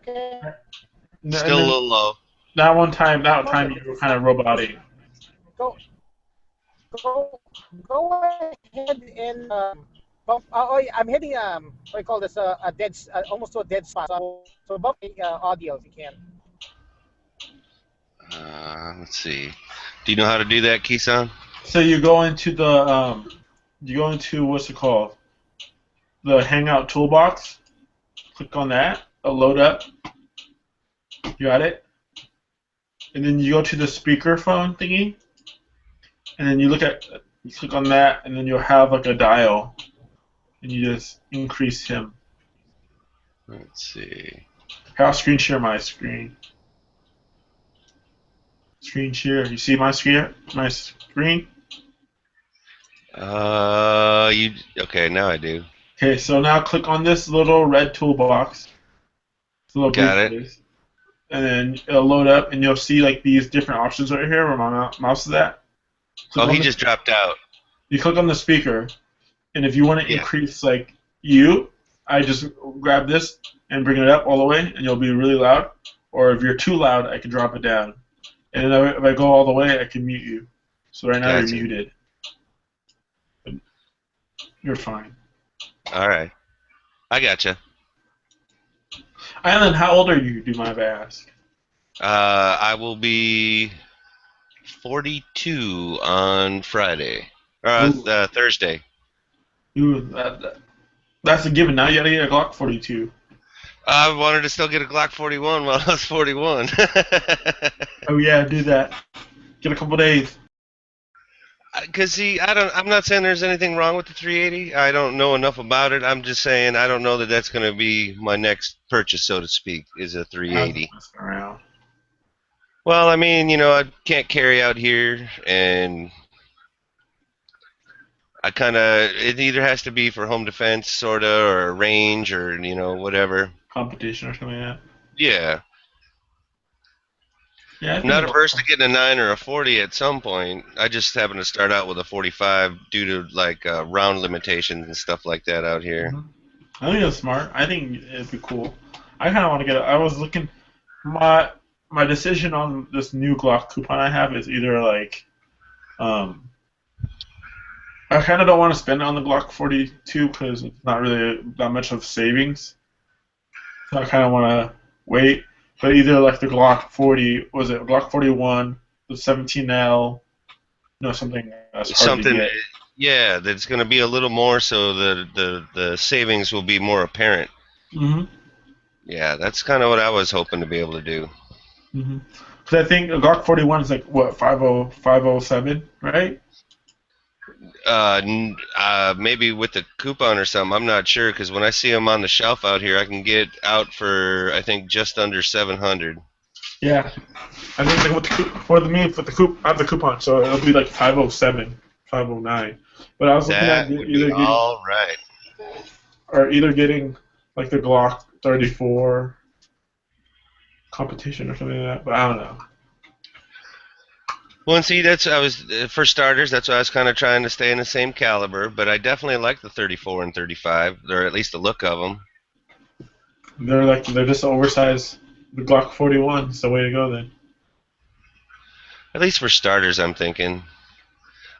Okay. No, Still a and then little low. that time you were kind of robotic. Go ahead and bump. Oh, yeah, I'm hitting what do you call this? A dead, almost to a dead spot. So bump the audio if you can. Let's see. Do you know how to do that, Kisan? So you go into the what's it called? The Hangout toolbox. Click on that. Load up. You got it. And then you go to the speakerphone thingy. And then you click on that, and then you'll have like a dial, and you just increase him. Let's see. Here, I'll screen share my screen. Screen share. You see my screen? My screen. Okay, now I do. Okay, so now click on this little red toolbox. This little Got it. briefcase. And then it'll load up, and you'll see like these different options right here where my mouse is at. Click Oh, on he the- just dropped out. You click on the speaker, and if you want to Yeah. increase like I just grab this and bring it up all the way, and you'll be really loud. Or if you're too loud, I can drop it down. And then if I go all the way, I can mute you. So right now Gotcha. you're muted. But you're fine. All right. I gotcha. Island, how old are you? Do you mind if I ask? I will be 42 on Friday. Ooh. Thursday. Ooh, that's a given. Now you gotta get a Glock 42. I wanted to still get a Glock 41 while I was 41. Oh yeah, do that. Get a couple days. Cause see, I'm not saying there's anything wrong with the 380. I don't know enough about it. I'm just saying I don't know that that's going to be my next purchase, so to speak, is a 380. Messing around. Well, I mean, you know, I can't carry out here, and it either has to be for home defense, sorta, or range, or you know, whatever. Competition or something like that. Yeah. Yeah, I I'm think not it'll- averse to getting a 9 or a 40 at some point. I just happen to start out with a 45 due to like round limitations and stuff like that out here. I think it's smart. I think it'd be cool. I kind of want to get it. I was looking. My decision on this new Glock coupon I have is either like, I kind of don't want to spend it on the Glock 42 because it's not really that much of savings. So I kind of want to wait. But either like the Glock 40, was it Glock 41, the 17L, something that's hard Something, to get. yeah, that's going to be a little more, so the savings will be more apparent. Mm-hmm. Yeah, that's kind of what I was hoping to be able to do. Mm-hmm. Because I think a Glock 41 is like what 507, right? Maybe with the coupon or something. I'm not sure, because when I see them on the shelf out here, I can get out for I think just under 700. Yeah, I think like with the coupon, I have the coupon, so it'll be like 507, 509. But I was looking That at would be all right. either getting like the Glock 34 competition or something like that. But I don't know. Well, and see, for starters, that's why I was kind of trying to stay in the same caliber. But I definitely like the 34 and 35, or at least the look of them. They're just oversized. The Glock 41 is the way to go then. At least for starters, I'm thinking.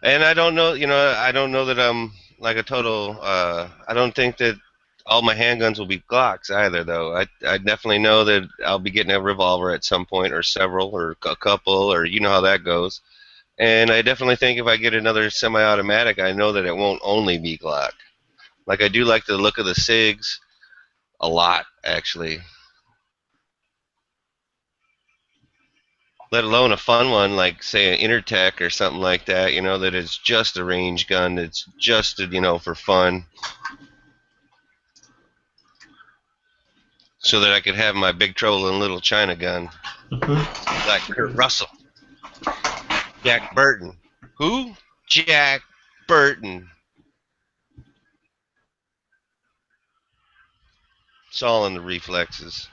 And I don't know, I don't know that I'm like a total. I don't think that all my handguns will be Glocks either, though. I definitely know that I'll be getting a revolver at some point, or several, or a couple, or you know how that goes. And I definitely think if I get another semi-automatic, I know that it won't only be Glock. Like I do like the look of the SIGs a lot, actually. Let alone a fun one like, say, an Intertech or something like that, you know, that is just a range gun, that's just, you know, for fun. So that I could have my Big Trouble in Little China gun. Like Kurt Russell. Jack Burton. Who? Jack Burton. It's all in the reflexes.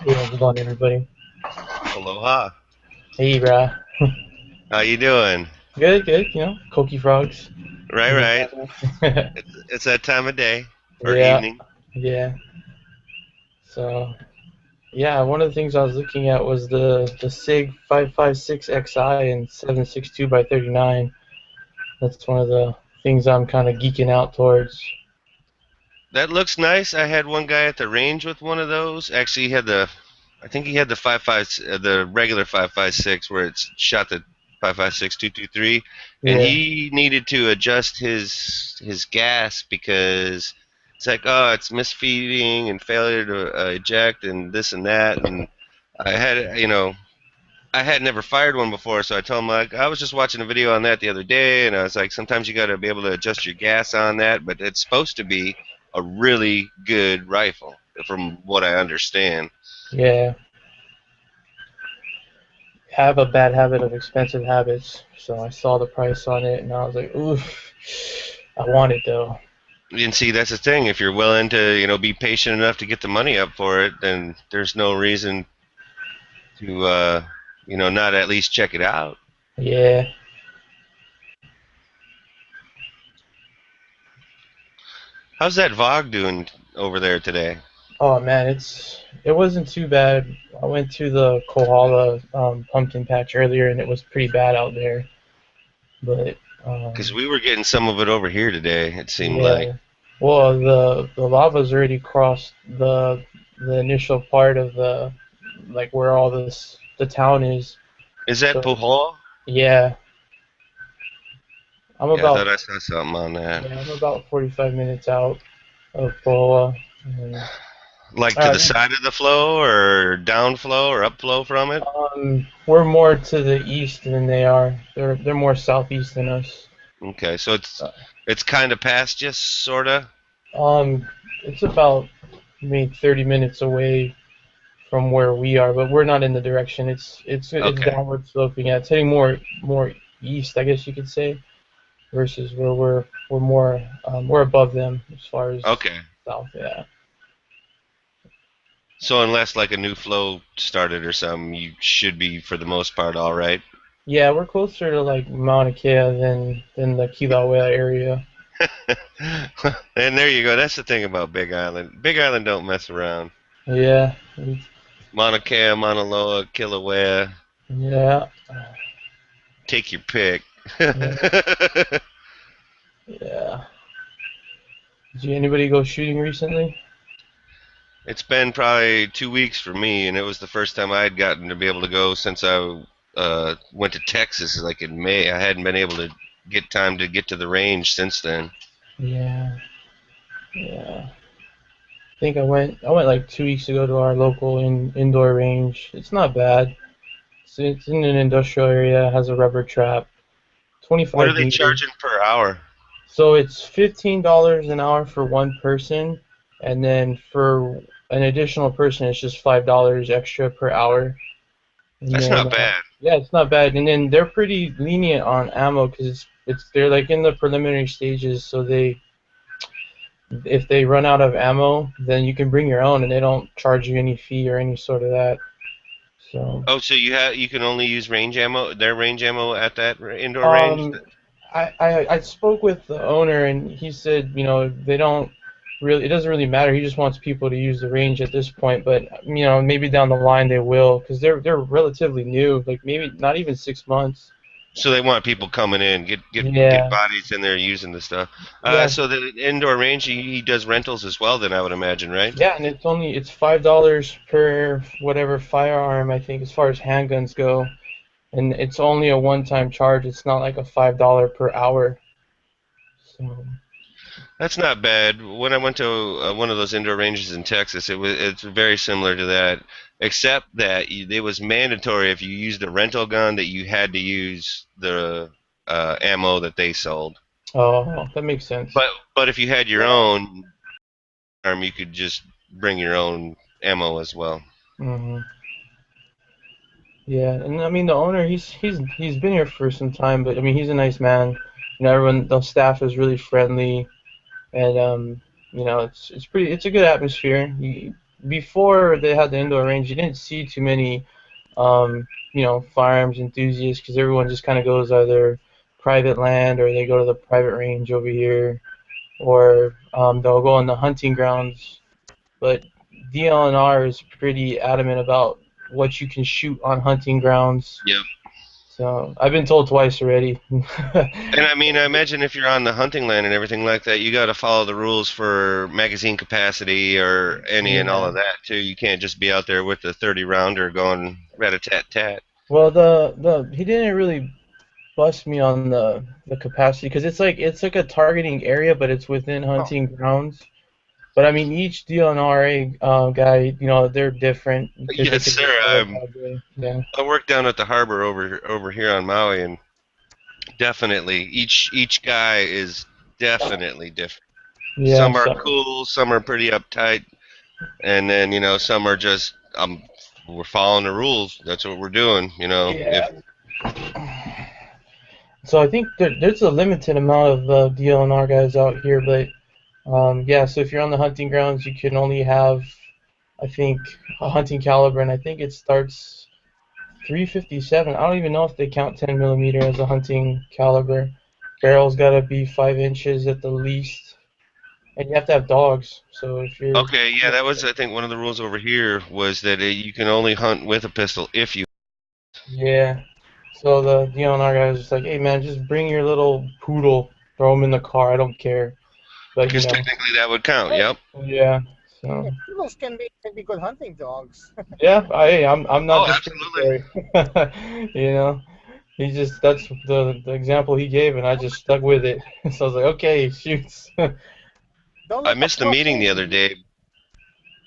Hey, how's it going, everybody? Aloha. Hey, brah. How you doing? Good, good. You know, Cokie frogs. Right. It's that time of day. Or Yeah. evening. Yeah. So, yeah, one of the things I was looking at was the SIG 556XI and 762x39. That's one of the things I'm kind of geeking out towards. That looks nice. I had one guy at the range with one of those. Actually, I think he had the the regular 556 where it's shot the 5.56 and Yeah. he needed to adjust his gas because it's like, oh, it's misfeeding and failure to eject and this and that. And I had never fired one before, so I told him, like, I was just watching a video on that the other day, and I was like, sometimes you got to be able to adjust your gas on that, but it's supposed to be a really good rifle, from what I understand. Yeah. I have a bad habit of expensive habits, so I saw the price on it, and I was like, oof, I want it, though. And see, that's the thing. If you're willing to, be patient enough to get the money up for it, then there's no reason to, not at least check it out. Yeah. How's that VOG doing over there today? Oh man, it wasn't too bad. I went to the Kohala pumpkin patch earlier, and it was pretty bad out there. But Because we were getting some of it over here today. It seemed yeah. like. Well, the lava's already crossed the initial part of the, like, where all the town is. Is that So- Pohola? Yeah. Yeah, I thought I saw something on that. I'm about 45 minutes out of Kohala. And, Like to the side of the flow, or down flow, or up flow from it? we're more to the east than they are. They're more southeast than us. Okay, so it's kind of past you, sorta. It's about maybe 30 minutes away from where we are, but we're not in the direction. It's Okay. downward sloping. Yeah, it's heading more east, I guess you could say, versus where we're more we're above them as far as Okay. south. Yeah. So unless like a new flow started or something, you should be for the most part all right. Yeah, we're closer to like Mauna Kea than the Kilauea area. And there you go. That's the thing about Big Island. Big Island don't mess around. Yeah. Mauna Kea, Mauna Loa, Kilauea. Yeah. Take your pick. Yeah. Did anybody go shooting recently? It's been probably 2 weeks for me, and it was the first time I had gotten to be able to go since I went to Texas, like in May. I hadn't been able to get time to get to the range since then. Yeah. Yeah. I think I went like 2 weeks ago to our local indoor range. It's not bad. It's in an industrial area, has a rubber trap. 25 What are they meters. charging per hour? So it's $15 an hour for one person, and then for an additional person, it's just $5 extra per hour. And That's then, not bad. Yeah, it's not bad. And then they're pretty lenient on ammo because they're like in the preliminary stages, so if they run out of ammo, then you can bring your own, and they don't charge you any fee or any sort of that. So. Oh, so you can only use range ammo, their range ammo at that indoor range? I spoke with the owner, and he said, they don't really, it doesn't really matter. He just wants people to use the range at this point. But you know, maybe down the line they will, because they're relatively new. Like maybe not even 6 months. So they want people coming in, get Yeah. bodies in there using the stuff. Yeah. So the indoor range, he does rentals as well. Then I would imagine, right? Yeah, and it's $5 per whatever firearm, I think, as far as handguns go, and it's only a one-time charge. It's not like a $5 per hour. So. That's not bad. When I went to one of those indoor ranges in Texas, it's very similar to that, except that it was mandatory if you used a rental gun that you had to use the ammo that they sold. Oh, that makes sense. But if you had your own arm, you could just bring your own ammo as well. Hmm. Yeah, and I mean the owner, he's been here for some time, but I mean he's a nice man. You know, everyone, the staff is really friendly, and you know, it's a good atmosphere. Before they had the indoor range, you didn't see too many you know, firearms enthusiasts, because everyone just kind of goes either private land or they go to the private range over here, or they'll go on the hunting grounds. But DLNR is pretty adamant about what you can shoot on hunting grounds. Yep. So I've been told twice already. And I mean, I imagine if you're on the hunting land and everything like that, you got to follow the rules for magazine capacity or any and all of that too. You can't just be out there with the 30 rounder going rat-a-tat-tat. Well, he didn't really bust me on the capacity, because it's like a targeting area, but it's within hunting grounds. But I mean, each DLNRA guy, you know, they're different. Yes, sir. Yeah. I work down at the harbor over here on Maui, and definitely each guy is definitely different. Yeah, some are cool, some are pretty uptight, and then, you know, some are just we're following the rules. That's what we're doing, you know. Yeah. So I think there's a limited amount of DLNR guys out here, but yeah. So if you're on the hunting grounds, you can only have, I think, a hunting caliber, and I think it starts 357. I don't even know if they count 10 millimeter as a hunting caliber. Barrel's got to be 5 inches at the least, and you have to have dogs. So if you're Okay, yeah, that was, I think, one of the rules over here was that you can only hunt with a pistol if you. Yeah. So the DLNR guy was just like, hey man, just bring your little poodle, throw him in the car. I don't care. But Because technically that would count. Yep. Yeah. So. Yeah, poodles can be good hunting dogs. Yeah, I'm not absolutely. You know, that's the example he gave, and I just stuck with it. So I was like, okay, shoots. I missed the meeting the other day,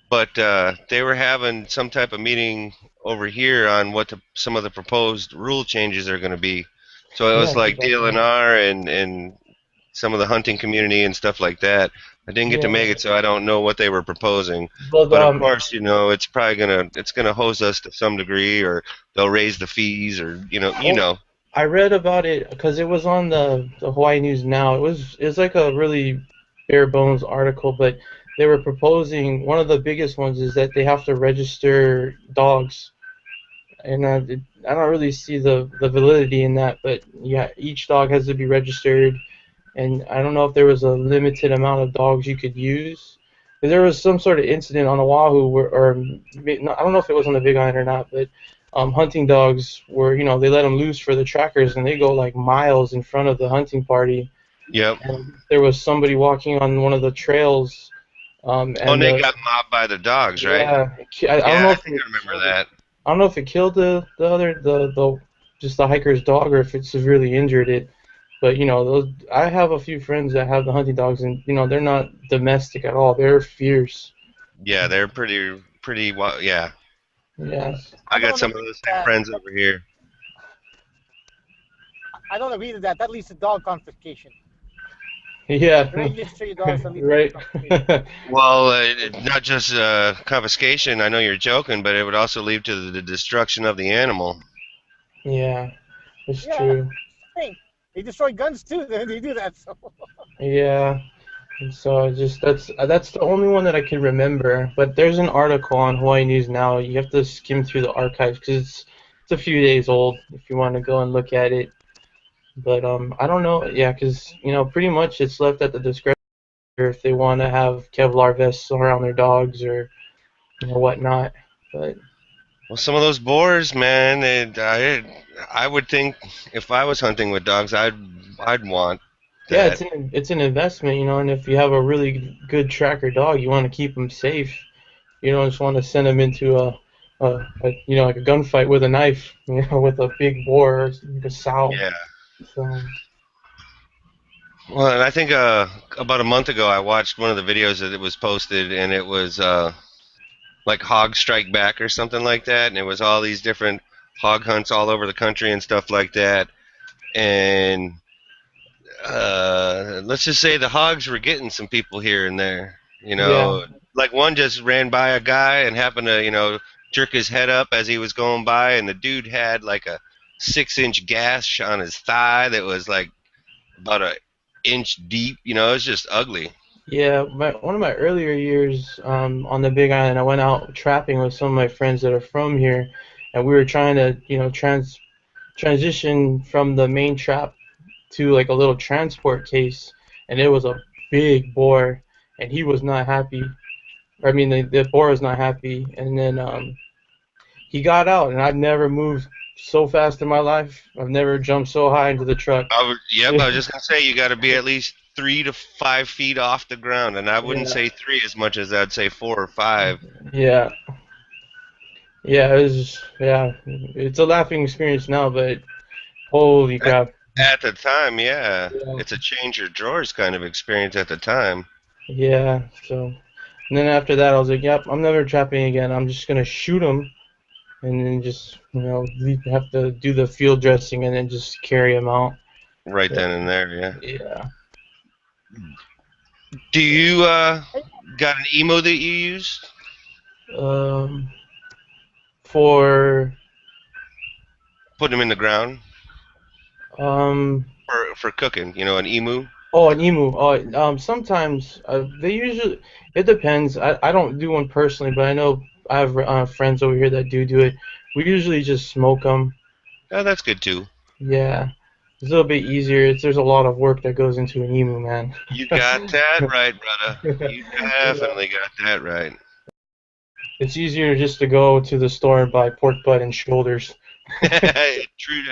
but they were having some type of meeting over here on what some of the proposed rule changes are going to be. So it was like DLNR and some of the hunting community and stuff like that. I didn't get to make it, so I don't know what they were proposing. But of course, you know, it's probably gonna hose us to some degree, or they'll raise the fees, or you know. I read about it because it was on the Hawaii News Now. It was like a really bare bones article, but they were proposing, one of the biggest ones is that they have to register dogs, and I don't really see the validity in that. But yeah, each dog has to be registered. And I don't know if there was a limited amount of dogs you could use. There was some sort of incident on Oahu, I don't know if it was on the Big Island or not, but hunting dogs were, you know, they let them loose for the trackers, and they go like miles in front of the hunting party. Yep. And there was somebody walking on one of the trails. And they got mobbed by the dogs, right? Yeah. I don't know if I remember that. I don't know if it killed the just the hiker's dog, or if it severely injured it. But you know, I have a few friends that have the hunting dogs, and you know, they're not domestic at all. They're fierce. Yeah, they're pretty. Yeah. Yeah. I got some of those same friends over here. I don't agree with that. That leads to dog confiscation. Yeah. Register your dogs. Right. Well, not just confiscation. I know you're joking, but it would also lead to the destruction of the animal. Yeah, it's true. They destroy guns too. They do that. So. Yeah. And so that's the only one that I can remember. But there's an article on Hawaii News Now. You have to skim through the archives because it's a few days old if you want to go and look at it. But I don't know. Yeah, because you know, pretty much it's left at the discretion or if they want to have Kevlar vests around their dogs or whatnot. But Well, some of those boars, man, I would think if I was hunting with dogs, I'd want yeah, that. it's an investment, and if you have a really good tracker dog, you want to keep them safe. You don't just want to send them into like a gunfight with a knife, with a big boar or a sow. Yeah. So Well, and I think about a month ago, I watched one of the videos that it was posted, and it was like Hog Strike Back or something like that, and it was all these different hog hunts all over the country and stuff like that. And let's just say the hogs were getting some people here and there. yeah, Like one just ran by a guy and happened to, jerk his head up as he was going by, and the dude had like a 6-inch gash on his thigh that was like about an inch deep. It was just ugly. yeah. One of my earlier years on the Big Island, I went out trapping with some of my friends that are from here, and we were trying to transition from the main trap to like a little transport case, and it was a big boar, and he was not happy. I mean, the boar was not happy, and then he got out, and I've never moved so fast in my life. I've never jumped so high into the truck. I was just gonna say you got to be at least 3 to 5 feet off the ground, and I wouldn't Yeah. say 3 as much as I'd say 4 or 5. Yeah. Yeah, it's a laughing experience now, but holy crap. At the time, yeah, Yeah. it's a change your drawers kind of experience at the time. Yeah, so, and then after that, I was like, yep, I'm never trapping again. I'm just gonna shoot him, and then just, have to do the field dressing and then just carry him out. Right then and there, yeah. Yeah. Do you got an emo that you use? For, Put them in the ground um, for cooking, an emu? oh, an emu. Oh, sometimes they usually. It depends. I don't do one personally, but I know I have friends over here that do it. We usually just smoke them. Oh, that's good too. Yeah, it's a little bit easier. There's a lot of work that goes into an emu, man. You got that right, brother. You definitely got that right. It's easier just to go to the store and buy pork butt and shoulders. True,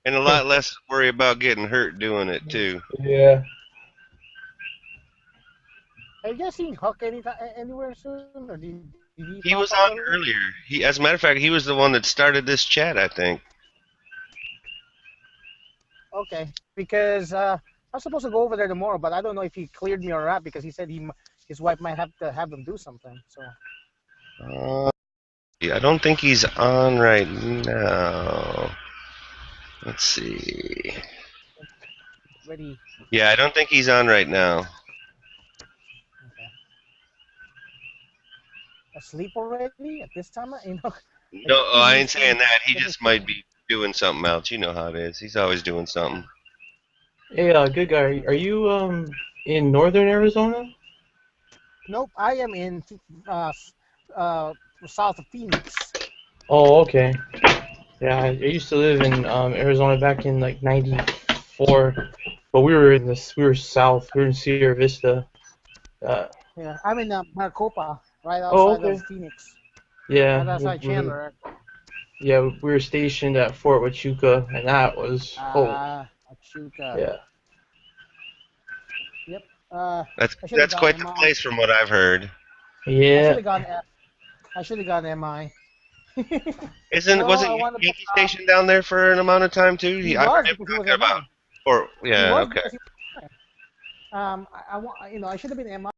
and a lot less worry about getting hurt doing it too. Yeah. Have you guys seen Huck anywhere soon? Or did He pop was up on already? earlier. As a matter of fact, he was the one that started this chat, I think. Okay, because I'm supposed to go over there tomorrow, but I don't know if he cleared me or not because he said his wife might have to have him do something. So Yeah, I don't think he's on right now. Let's see. ready. Yeah, I don't think he's on right now. Okay. Asleep already at this time? No, I ain't saying that. He just might be doing something else. You know how it is. He's always doing something. Hey, good guy. Are you in northern Arizona? Nope, I am in south of Phoenix. Oh, okay. Yeah, I used to live in Arizona back in like '94, but we were south. We were in Sierra Vista. Yeah, I'm in Maricopa, right Oh, outside okay. of Phoenix. Yeah. Right outside Chandler. Yeah, we were stationed at Fort Huachuca, and that was Huachuca. yeah. Yep. That's quite the place from what I've heard. Yeah. I should have gone MI. Wasn't Yankee Station down there for an amount of time too? He I was, heard him because he was talking about. MI. Or yeah, He was okay. because he was MI. I should have been MI.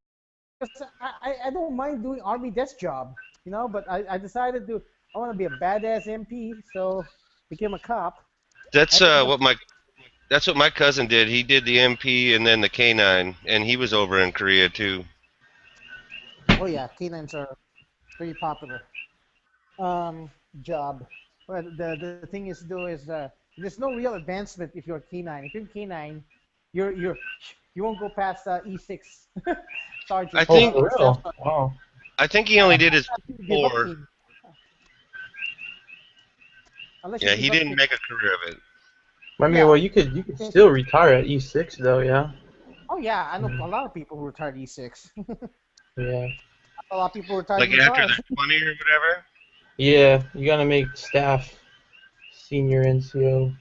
I don't mind doing Army desk job, but I decided I want to be a badass MP, so became a cop. That's what my cousin did. He did the MP and then the K9, and he was over in Korea too. Oh yeah, canines are pretty popular. Job. But the thing is though is there's no real advancement if you're a canine. If you're a canine, you won't go past E6 sergeant. I think- Oh, for real? Wow. I think he only did his Give up 4. team. Unless Yeah, you he give up didn't team. make a career of it. I mean, Yeah. well, you could still retire at E6 though, yeah. Oh yeah, I know a lot of people who retired E6. Yeah. A lot of people retired Like after E5. they're 20 or whatever. Yeah, you gotta make staff senior NCO.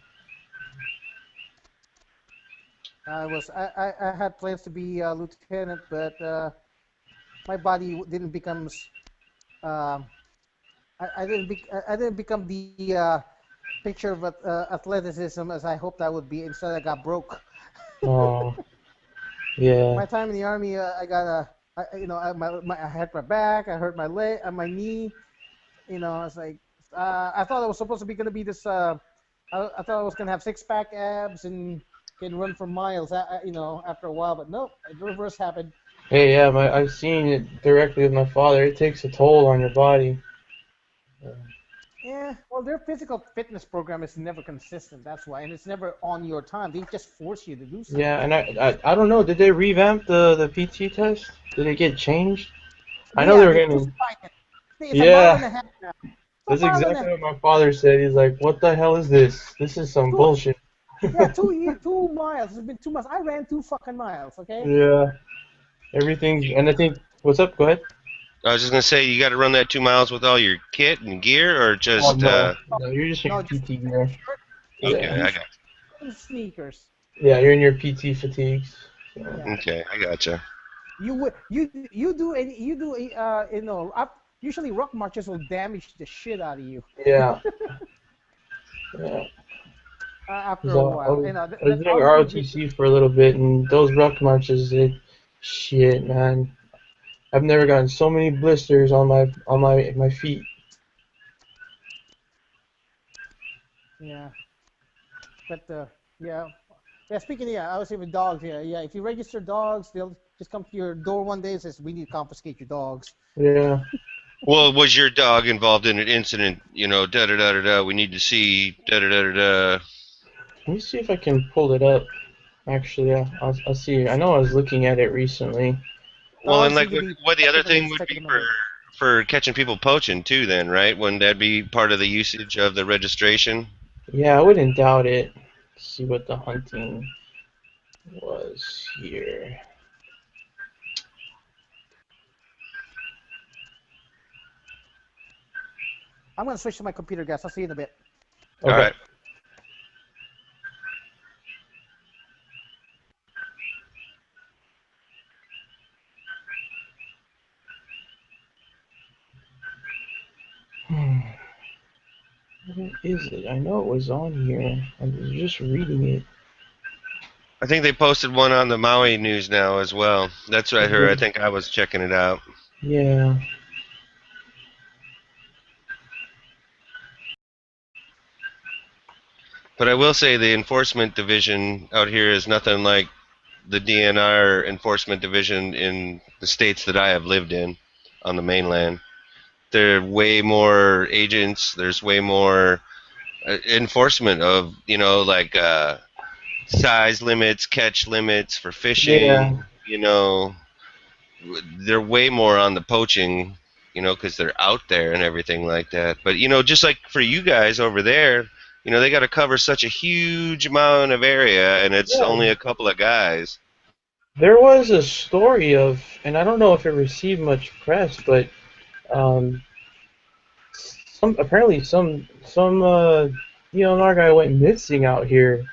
I had plans to be a lieutenant, but my body didn't become. I didn't become the picture of athleticism as I hoped I would be. Instead, I got broke. Oh, yeah. My time in the army, I got I hurt my back, I hurt my leg, my knee. You know, it's like I thought I was supposed to be gonna be this. I thought I was gonna have six-pack abs and can run for miles. After a while, but nope, the reverse happened. Hey, yeah, I've seen it directly with my father. It takes a toll on your body. Yeah, well, their physical fitness program is never consistent. That's why, and it's never on your time. They just force you to do something. Yeah, and I don't know. Did they revamp the PT test? Did it get changed? I know they were gonna. It's a mile and a half now. That's exactly what my father said. He's like, "What the hell is this? This is some bullshit." Yeah, 2 miles. It's been 2 miles. I ran 2 fucking miles. Okay. Yeah. Everything, and I think. What's up? Go ahead. I was just gonna say, you got to run that 2 miles with all your kit and gear, or just. Oh, no, you're just in your PT gear. Okay, Yeah. I got. And sneakers. Yeah, you're in your PT fatigues. So. Yeah. Okay, I gotcha. Usually rock marches will damage the shit out of you. Yeah. Yeah. After So, a while, I was doing ROTC for a little bit, and those ruck marches, shit, man. I've never gotten so many blisters on my feet. Yeah. But yeah. Yeah, speaking of, I was saying with dogs, yeah. If you register dogs, they'll just come to your door one day and says, "We need to confiscate your dogs." Yeah. Well, was your dog involved in an incident? You know, da da da da da. We need to see da da da da da. Let me see if I can pull it up. Actually, yeah, I'll see. I know I was looking at it recently. Well, and like, what the other thing would be for catching people poaching too, then, right? Wouldn't that be part of the usage of the registration? Yeah, I wouldn't doubt it. Let's see what the hunting was here. I'm gonna switch to my computer, guys. I'll see you in a bit. Okay. All right. Where is it? I know it was on here. I was just reading it. I think they posted one on the Maui news now as well. That's what I heard. I think I was checking it out. Yeah. But I will say the enforcement division out here is nothing like the DNR enforcement division in the states that I have lived in on the mainland. There are way more agents. There's way more enforcement of, like size limits, catch limits for fishing. Yeah. You know, they're way more on the poaching, because they're out there and everything like that. But, just like for you guys over there, they got to cover such a huge amount of area, and it's only a couple of guys. There was a story of, and I don't know if it received much press, but apparently some DNR guy went missing out here,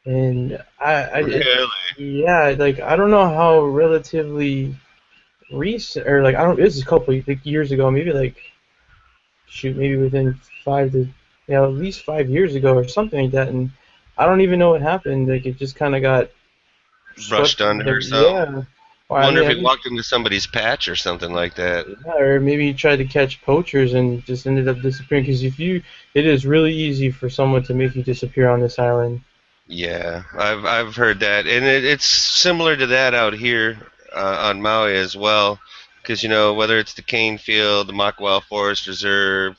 and Really? yeah, like I don't know how relatively recent, or like I don't. This is a couple years ago, maybe maybe within at least 5 years ago or something like that, and I don't even know what happened. Like it just kind of got brushed under or something. Yeah. I wonder if he walked into somebody's patch or something like that. Yeah, or maybe he tried to catch poachers and just ended up disappearing. Because it is really easy for someone to make you disappear on this island. Yeah, I've heard that, and it's similar to that out here on Maui as well. Because whether it's the Cane Field, the Makawao Forest Reserve,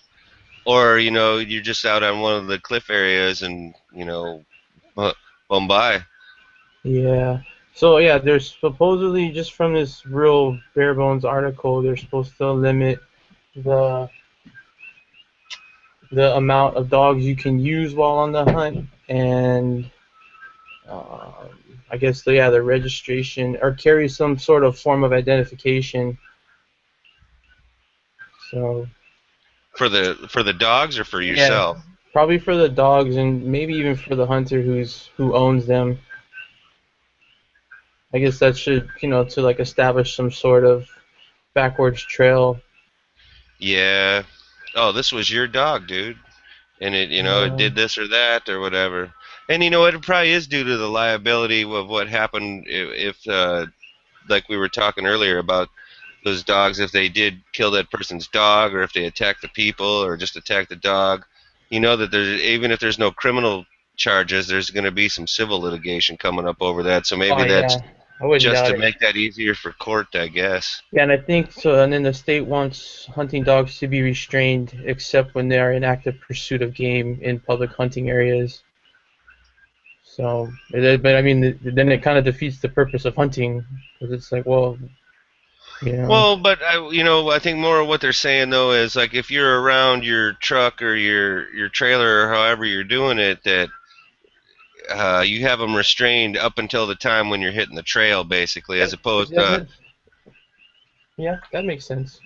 or you're just out on one of the cliff areas and Bombay. Yeah. So yeah, there's supposedly, just from this real bare bones article, they're supposed to limit the amount of dogs you can use while on the hunt, and I guess the registration or carry some sort of form of identification. So For the dogs or for yeah, yourself? probably for the dogs and maybe even for the hunter who owns them. I guess that should to like establish some sort of backwards trail. Yeah. Oh, this was your dog, dude. And it it did this or that or whatever. And it probably is due to the liability of what happened if like we were talking earlier about those dogs, if they did kill that person's dog or if they attack the people or just attack the dog. That there's, even if there's no criminal charges, there's going to be some civil litigation coming up over that. So maybe that's I wouldn't just doubt to it. make that easier for court, I guess. Yeah, and I think so. And then the state wants hunting dogs to be restrained, except when they are in active pursuit of game in public hunting areas. So, but I mean, then it kind of defeats the purpose of hunting, because it's like, well, Well, but I think more of what they're saying though is like if you're around your truck or your trailer or however you're doing it, that you have them restrained up until the time when you're hitting the trail, basically, as opposed to. Yeah, that makes sense.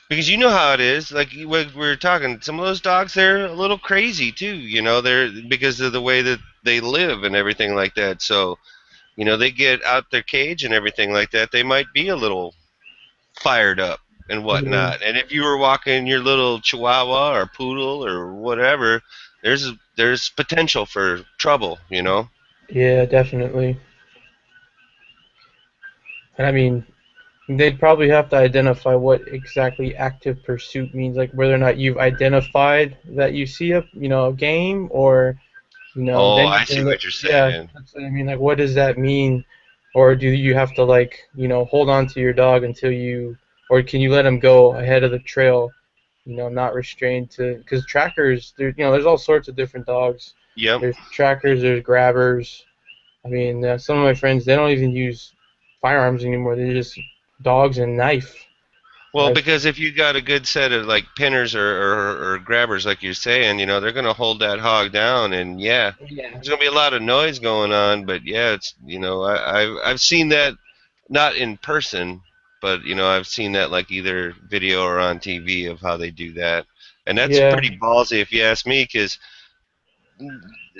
Because you know how it is. Like we were talking, some of those dogs, they're a little crazy too. They're because of the way that they live and everything like that. So, they get out their cage and everything like that. They might be a little fired up and whatnot. And if you were walking your little Chihuahua or Poodle or whatever, there's potential for trouble. Yeah, definitely. And I mean, they'd probably have to identify what exactly active pursuit means, like whether or not you've identified that you see a game, or Oh, then I see what you're yeah, saying. that's what I mean, like what does that mean, or do you have to like hold on to your dog until or can you let him go ahead of the trail, not restrained to, because trackers, there's all sorts of different dogs. Yep. There's trackers, there's grabbers. I mean, some of my friends, they don't even use firearms anymore. They just dogs and knife. Well, because if you got a good set of like pinners or grabbers, like you're saying, they're gonna hold that hog down, and there's gonna be a lot of noise going on. But yeah, it's I've seen that, not in person, but I've seen that like either video or on TV of how they do that, and that's pretty ballsy if you ask me, because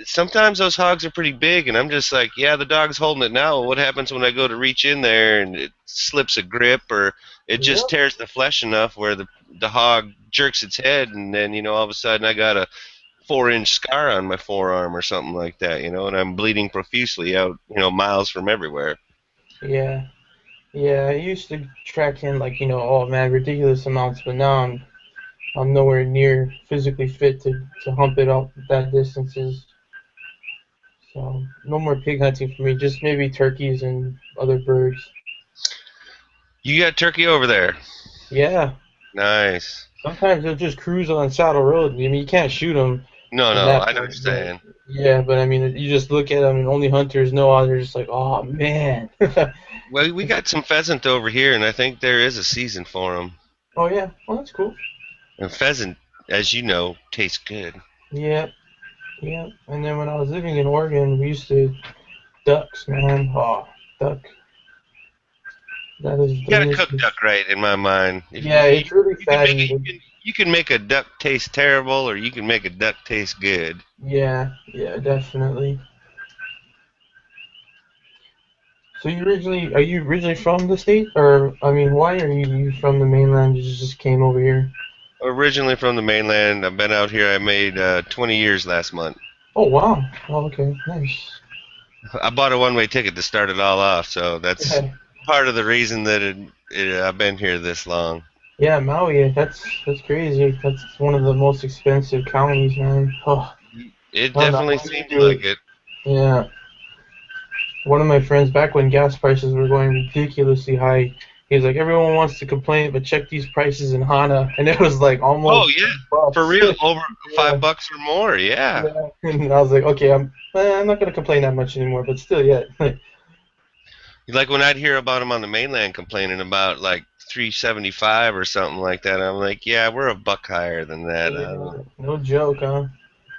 sometimes those hogs are pretty big, and I'm just like, yeah, the dog's holding it now. What happens when I go to reach in there and it slips a grip, or it just tears the flesh enough where the hog jerks its head, and then all of a sudden I got a 4-inch scar on my forearm or something like that, and I'm bleeding profusely out, miles from everywhere. Yeah, I used to track in like oh man, ridiculous amounts, but now I'm nowhere near physically fit to hump it up that distances. So no more pig hunting for me. Just maybe turkeys and other birds. You got turkey over there? Yeah. Nice. Sometimes they'll just cruise on Saddle Road. I mean, you can't shoot them. No, I know what you're saying. Yeah, but I mean, you just look at them, and only hunters know how they're just like, oh man. Well, we got some pheasant over here, and I think there is a season for them. Oh yeah, well that's cool. And pheasant, as you know, tastes good. Yeah. And then when I was living in Oregon, we used to ducks, man. Oh, duck. That is. You gotta cook duck right, in my mind. It's really fatty. You can make a duck taste terrible, or you can make a duck taste good. Yeah, definitely. So are you originally from the state, or I mean, why are you from the mainland? You just came over here. Originally from the mainland. I've been out here. I made 20 years last month. Oh wow! Oh, okay, nice. I bought a one-way ticket to start it all off, so that's part of the reason that I've been here this long. Yeah, Maui. That's crazy. That's one of the most expensive counties, man. Oh. It definitely seems like it. Yeah. One of my friends, back when gas prices were going ridiculously high, he was like, everyone wants to complain, but check these prices in Hana. And it was like almost. Oh, yeah. $5. For real, over $5 or more, yeah. And I was like, okay, I'm not going to complain that much anymore, but still, yeah. Like when I'd hear about them on the mainland complaining about like $3.75 or something like that, I'm like, yeah, we're $1 higher than that. No joke, huh?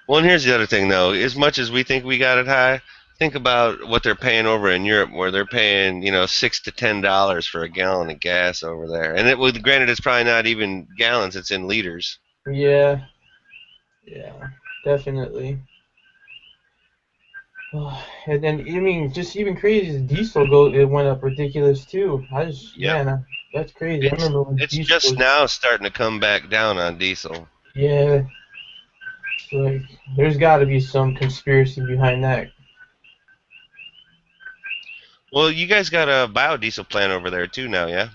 Well, and here's the other thing, though. As much as we think we got it high, think about what they're paying over in Europe, where they're paying, $6 to $10 for a gallon of gas over there. And granted, it's probably not even gallons; it's in liters. Yeah, definitely. And then I mean, just even crazy is diesel it went up ridiculous too. Yep. Man, that's crazy. I remember when It's diesel just now starting to come back down on diesel. Yeah, it's like there's got to be some conspiracy behind that. Well, you guys got a biodiesel plant over there too now, yeah?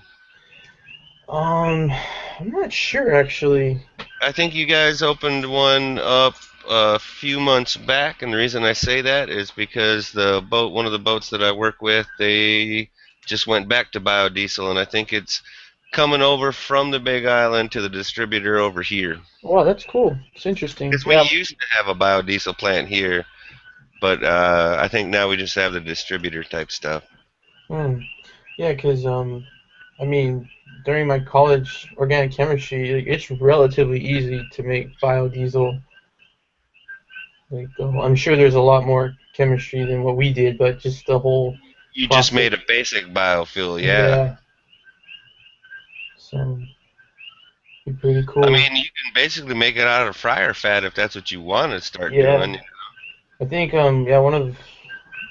I'm not sure actually. I think you guys opened one up a few months back, and the reason I say that is because one of the boats that I work with, they just went back to biodiesel, and I think it's coming over from the Big Island to the distributor over here. Wow, that's cool. It's interesting. Because we used to have a biodiesel plant here, but I think now we just have the distributor type stuff. Yeah, because I mean, during my college organic chemistry, it's relatively easy to make biodiesel. Like, I'm sure there's a lot more chemistry than what we did, but just the whole. You process. just made a basic biofuel, yeah. So, it'd be pretty cool. I mean, you can basically make it out of fryer fat if that's what you want to start doing. I think a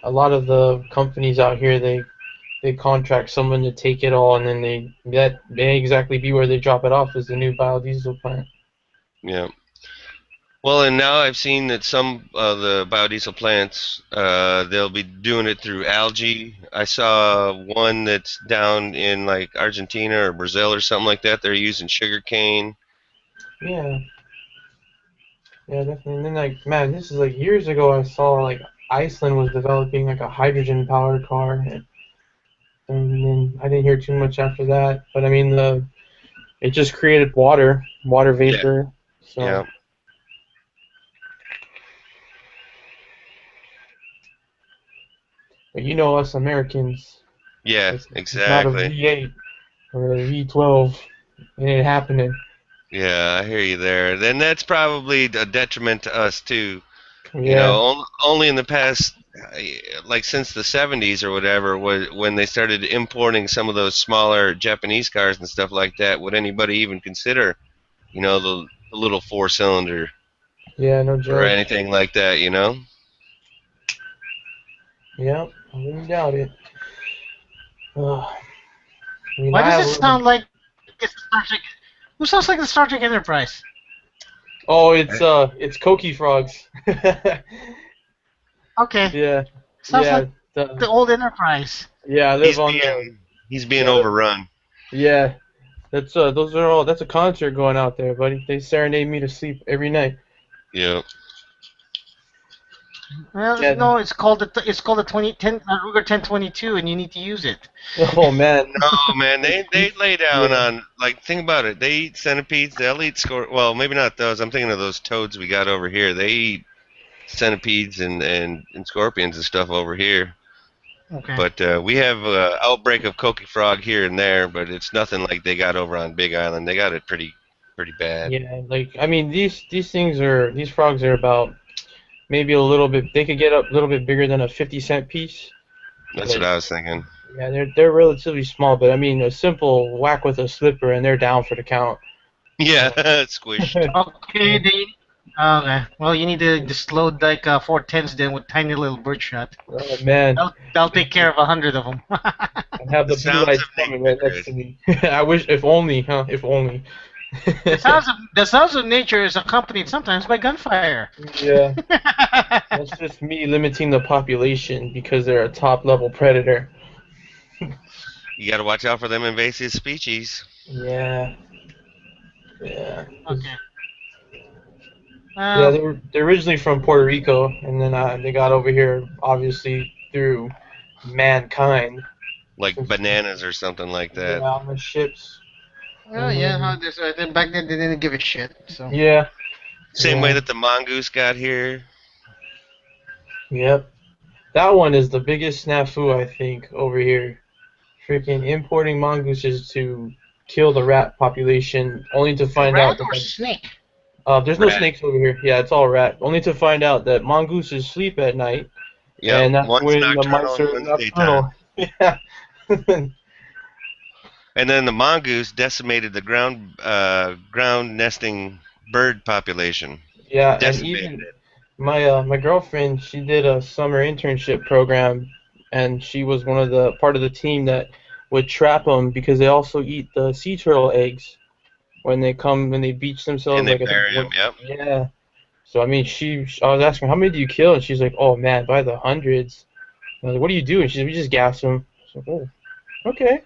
lot of the companies out here they contract someone to take it all, and then that may exactly be where they drop it off as the new biodiesel plant. Yeah. Well, and now I've seen that some of the biodiesel plants, they'll be doing it through algae. I saw one that's down in like Argentina or Brazil or something like that. They're using sugar cane. Yeah, definitely. And then like, man, this is like years ago. I saw like Iceland was developing like a hydrogen-powered car, and then I didn't hear too much after that. But I mean, it just created water vapor. Yeah. So. Yeah. But you know us Americans. Yeah, it's exactly. Not a V8 or a V12. It ain't happening. Yeah, I hear you there. Then that's probably a detriment to us too. Yeah. You know, only in the past, like since the 70s or whatever, when they started importing some of those smaller Japanese cars and stuff like that, would anybody even consider, the little 4-cylinder? Yeah, no joke. Or anything like that, Yep, I wouldn't doubt it. I mean, Why does it sound like it's Star Trek? Who sounds like the Star Trek Enterprise? Oh, it's Koki frogs. Okay. Yeah. Sounds like the old Enterprise. Yeah, I live on the. He's being overrun. Yeah, that's a concert going out there, buddy. They serenade me to sleep every night. Yeah. Well, no, it's called the Ruger 1022, and you need to use it. Oh man. No, man, they lay down on think about it. They eat centipedes. They'll eat well, maybe not those. I'm thinking of those toads we got over here. They eat centipedes and scorpions and stuff over here. Okay. But we have an outbreak of Koki frog here and there, but it's nothing like they got over on Big Island. They got it pretty bad. Yeah, I mean these frogs are about. Maybe a little bit. They could get up a little bit bigger than a 50-cent piece. That's what I was thinking. Yeah, they're relatively small, but I mean a simple whack with a slipper and they're down for the count. Yeah, squished. Okay. Well, you need to just load like 410s then with tiny little birdshot. Oh man. That'll take care of 100 of them. And have the blue lights coming right next to me. I wish, if only, huh? If only. The sounds of nature is accompanied sometimes by gunfire. Yeah. That's just me limiting the population because they're a top-level predator. You got to watch out for them invasive species. Yeah. Yeah. Okay. Yeah, they're originally from Puerto Rico, and then they got over here obviously through mankind. Like bananas or something like that. Yeah, on the ships. Oh yeah, back then they didn't give a shit. So. Yeah. Same way that the mongoose got here. Yep. That one is the biggest snafu, I think, over here. Freaking importing mongooses to kill the rat population, only to find out that snake? There's no Rat. snakes over here. Yeah, it's all rat. Only to find out that mongooses sleep at night, Yep, and that's one's when the nocturnal mice and are one's daytime. nocturnal. Yeah. And then the mongoose decimated the ground nesting bird population. Yeah, and Decimated even it. my girlfriend, she did a summer internship program, and she was one of the part of the team that would trap them because they also eat the sea turtle eggs when they beach In themselves. the Like I think aquarium, yep. yeah. So I mean, I was asking how many do you kill, and she's like, oh man, by the hundreds. I was like, what do you do? And she's like, we just gas them. I was like, oh, okay.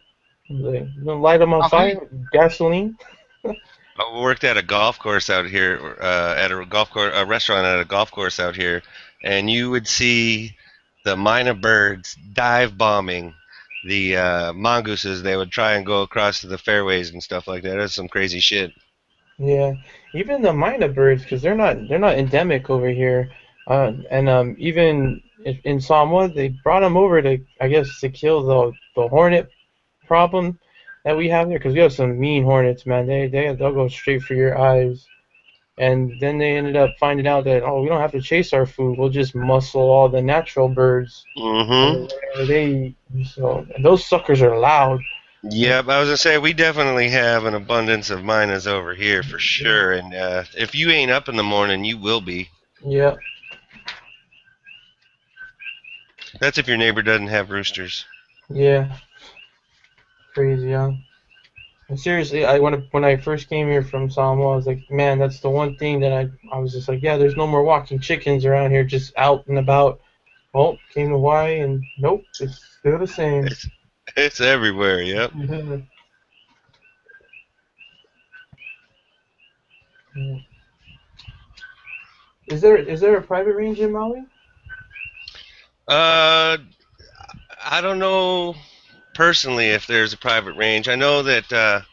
I was like, you gonna light them on fire? Gasoline? I worked at a golf course out here, at a golf course, a restaurant at a golf course out here, and you would see the minor birds dive bombing the mongooses. They would try and go across to the fairways and stuff like that. That's some crazy shit. Yeah, even the myna birds, because they're not endemic over here, and even in Samoa, they brought them over to I guess to kill the hornet problem that we have there, because we have some mean hornets, man. They'll go straight for your eyes, and then they ended up finding out that we don't have to chase our food, we'll just muscle all the natural birds Mm-hmm. wherever they eat. So and those suckers are loud. Yep, I was gonna say we definitely have an abundance of miners over here for sure. And if you ain't up in the morning, you will be. Yeah, That's if your neighbor doesn't have roosters. yeah, crazy, huh? And seriously, when I first came here from Samoa, I was like, man, that's the one thing that I was just like, yeah, there's no more walking chickens around here, just out and about. Well, came to Hawaii, and nope, it's still the same. It's everywhere. Yep. Is there a private range in Maui? Uh, I don't know personally if there's a private range. I know that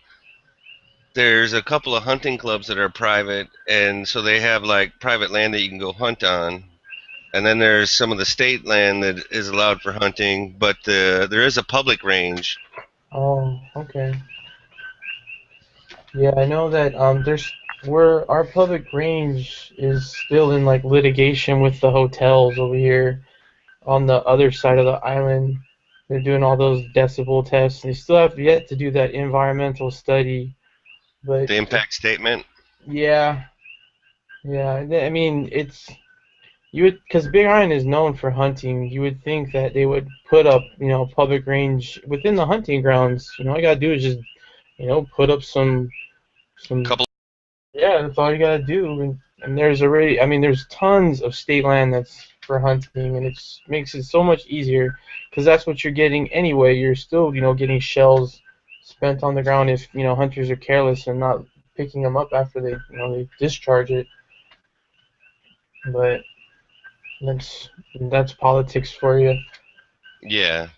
there's a couple of hunting clubs that are private, and so they have like private land that you can go hunt on. And then there's some of the state land that is allowed for hunting, but there is a public range. Oh, okay. Yeah, I know that where our public range is still in like litigation with the hotels over here on the other side of the island. They're doing all those decibel tests. They still have yet to do that environmental study, but The impact statement. yeah, yeah. I mean, you would because Big Island is known for hunting. You would think that they would put up, public range within the hunting grounds. All you gotta do is just, put up some. Couple. Yeah, that's all you gotta do. And I mean, there's tons of state land that's for hunting, and it makes it so much easier because that's what you're getting anyway. You're still, getting shells spent on the ground if, hunters are careless and not picking them up after they discharge it. But that's politics for you. Yeah.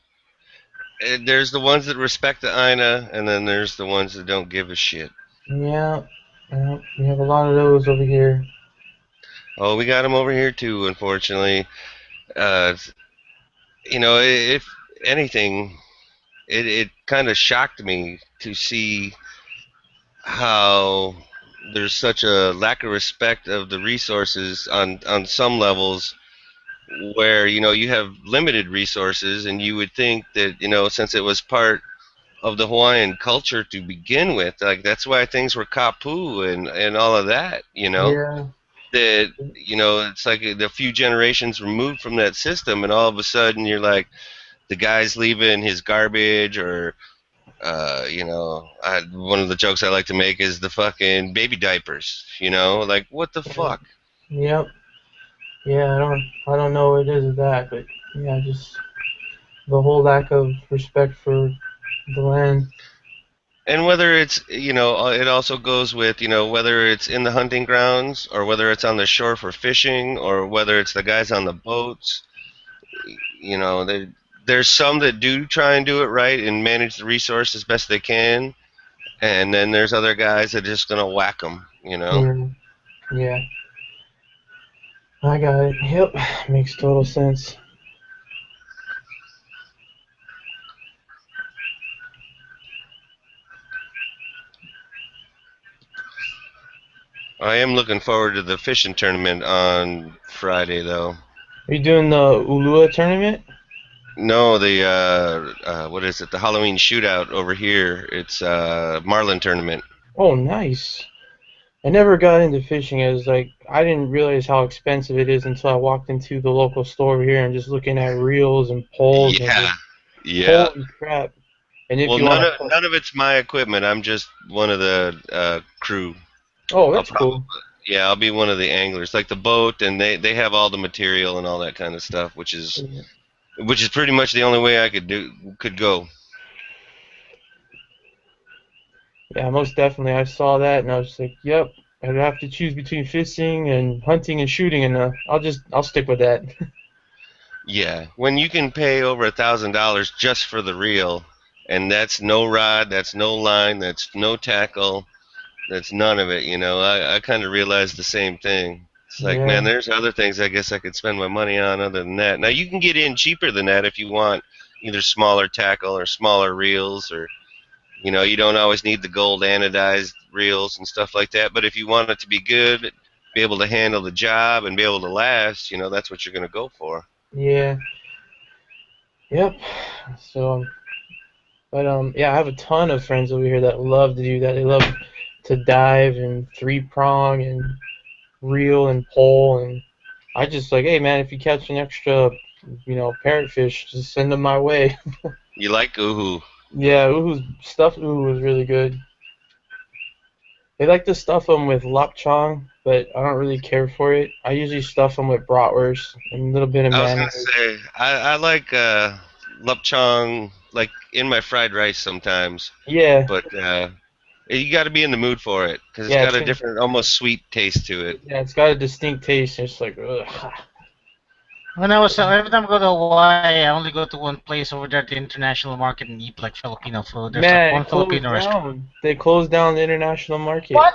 There's the ones that respect the INA, and then there's the ones that don't give a shit. Yeah, we have a lot of those over here. Oh, we got them over here too, unfortunately. Uh, if anything, it kind of shocked me to see how there's such a lack of respect of the resources on some levels where you have limited resources, and you would think that since it was part of the Hawaiian culture to begin with, like that's why things were kapu and all of that, Yeah. that it's like a few generations removed from that system, and all of a sudden you're like the guy's leaving his garbage, or one of the jokes I like to make is the fucking baby diapers, like what the fuck. Yep. Yeah, I don't know what it is with that, but yeah, just the whole lack of respect for the land. And whether it's, it also goes with, whether it's in the hunting grounds or whether it's on the shore for fishing or whether it's the guys on the boats, there's some that do try and do it right and manage the resource as best they can. And then there's other guys that are just going to whack them, Yeah. I got it. Yep. Makes total sense. I am looking forward to the fishing tournament on Friday, though. Are you doing the Ulua tournament? No, the what is it? The Halloween shootout over here. It's Marlin tournament. Oh, nice. I never got into fishing. I didn't realize how expensive it is until I walked into the local store over here and just looking at reels and poles. And Yeah, just, yeah. holy crap! And if Well, you want to, none of it's my equipment. I'm just one of the crew. oh, that's cool. Yeah, I'll be one of the anglers, like the boat, and they have all the material and all that kind of stuff, which is pretty much the only way I could go. Yeah, most definitely. I saw that and I was just like, yep. I'd have to choose between fishing and hunting and shooting, and I'll stick with that. Yeah, when you can pay over $1,000 just for the reel, and that's no rod, that's no line, that's no tackle, that's none of it. You know, I kind of realized the same thing. It's like, Yeah. man, there's other things I guess I could spend my money on other than that. Now you can get in cheaper than that if you want either smaller tackle or smaller reels, or you know, you don't always need the gold anodized reels and stuff like that. But if you want it to be good, be able to handle the job and be able to last, you know, that's what you're going to go for. Yeah. Yep. So, yeah, I have a ton of friends over here that love to do that. They love to dive and three prong and reel and pole, and I just like, hey man, if you catch an extra, parrotfish, just send them my way. You like uhu? Yeah, stuffed uhu was really good. They like to stuff them with lapchang, but I don't really care for it. I usually stuff them with bratwurst and a little bit of I was going mayonnaise. to say, I like lapchang, like in my fried rice sometimes, Yeah, but you got to be in the mood for it because it's yeah, got a different, almost sweet taste to it. yeah, it's got a distinct taste. It's like, ugh. When I was every time I go to Hawaii, I only go to one place over there at the international market and eat like Filipino food. There's Man, like one it closed Filipino restaurant. down. They closed down the international market. What?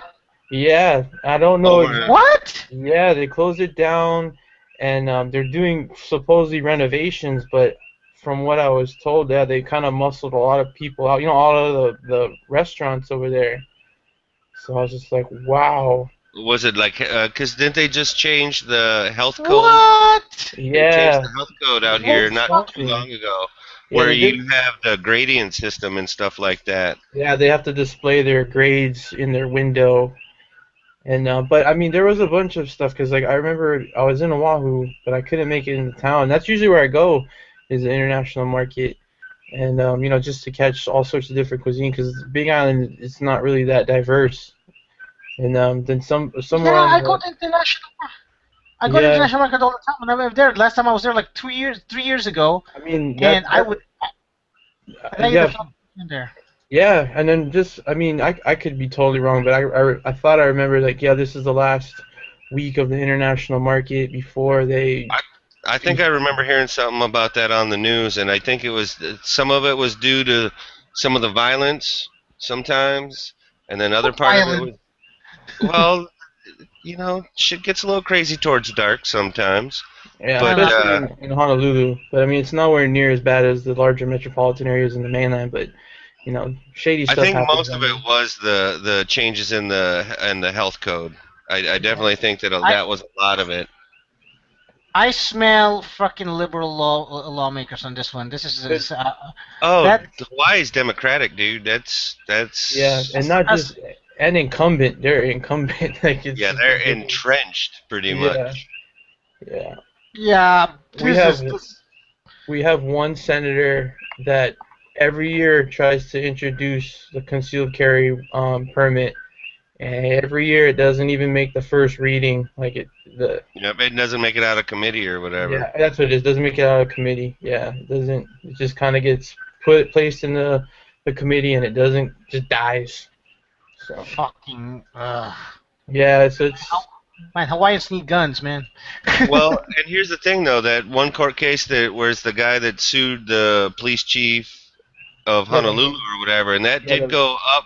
Yeah, I don't know. Oh, What? Yeah, they closed it down, and they're doing supposedly renovations, but from what I was told, yeah, they kind of muscled a lot of people out. All of the restaurants over there. So I was just like, wow. Was it like, because didn't they just change the health code? What? They Yeah. changed the health code out here not too long ago, Yeah, where they did. you have the gradient system and stuff like that. Yeah, they have to display their grades in their window. And but I mean, there was a bunch of stuff because like I remember I was in Oahu, but I couldn't make it into town. That's usually where I go, is the international market, and just to catch all sorts of different cuisine because Big Island it's not really that diverse. And then somewhere Yeah, on I go to international. I go to Yeah. international market all the time. When I'm there, last time I was there like 3 years ago, I mean, and I would. I yeah. get in there. Yeah, and then I could be totally wrong, but I thought I remember like, yeah, this is the last week of the international market before they. I think I remember hearing something about that on the news, and I think it was some of it was due to some of the violence sometimes, and then other part of it was, well, shit gets a little crazy towards dark sometimes. Yeah, But, especially in Honolulu. But I mean, it's nowhere near as bad as the larger metropolitan areas in the mainland. But shady I stuff think happens. most of it was the changes in the health code. I definitely think that that was a lot of it. I smell fucking liberal lawmakers on this one. This is Oh, that- Hawaii's democratic, dude. That's Yeah, and not just and incumbent. They're incumbent. Like it's yeah, they're entrenched pretty much. Yeah. yeah. We have one senator that every year tries to introduce the concealed carry permit, and every year it doesn't even make the first reading. Like It doesn't make it out of committee or whatever. Yeah, that's what it is. Doesn't make it out of committee. Yeah, it doesn't. It just kind of gets placed in the committee, and it doesn't just dies. So Fucking. yeah, so it's. Man, Hawaiians need guns, man. Well, and here's the thing, though, that one court case where's the guy that sued the police chief of Honolulu or whatever, and that did go up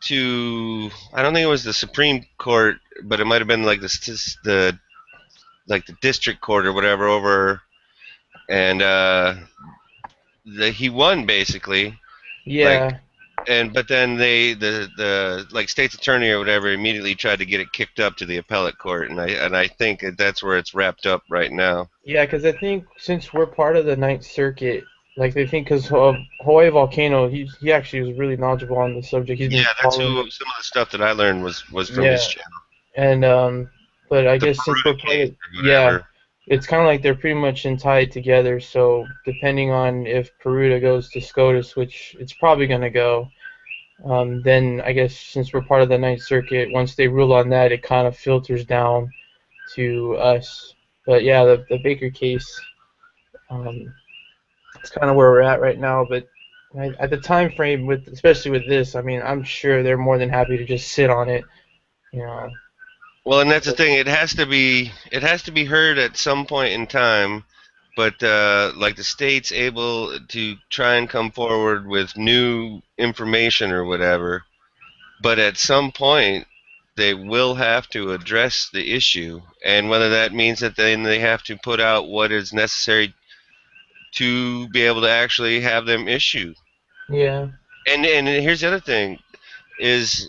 to, I don't think it was the Supreme Court, but it might have been like the district court or whatever over, and he won basically. Yeah. but then the like state's attorney or whatever immediately tried to get it kicked up to the appellate court, and I think that's where it's wrapped up right now. Yeah, because I think since we're part of the Ninth Circuit, like they think because Hawaii Volcano, he actually was really knowledgeable on the subject. He's been That's following some of the stuff that I learned was from his channel. And but I guess since we're Peruta part case of, or whatever. it's kind of like they're pretty much tied together. So depending on if Peruta goes to SCOTUS, which it's probably going to go, then I guess since we're part of the Ninth Circuit, once they rule on that, it kind of filters down to us. But yeah, the Baker case, it's kind of where we're at right now. But at the time frame, especially with this, I mean, I'm sure they're more than happy to just sit on it, you know. Well, and that's the thing. It has to be heard at some point in time, but like the state's able to try and come forward with new information or whatever, but at some point they will have to address the issue, and whether that means that then they have to put out what is necessary to be able to actually have them issue. Yeah. And here's the other thing is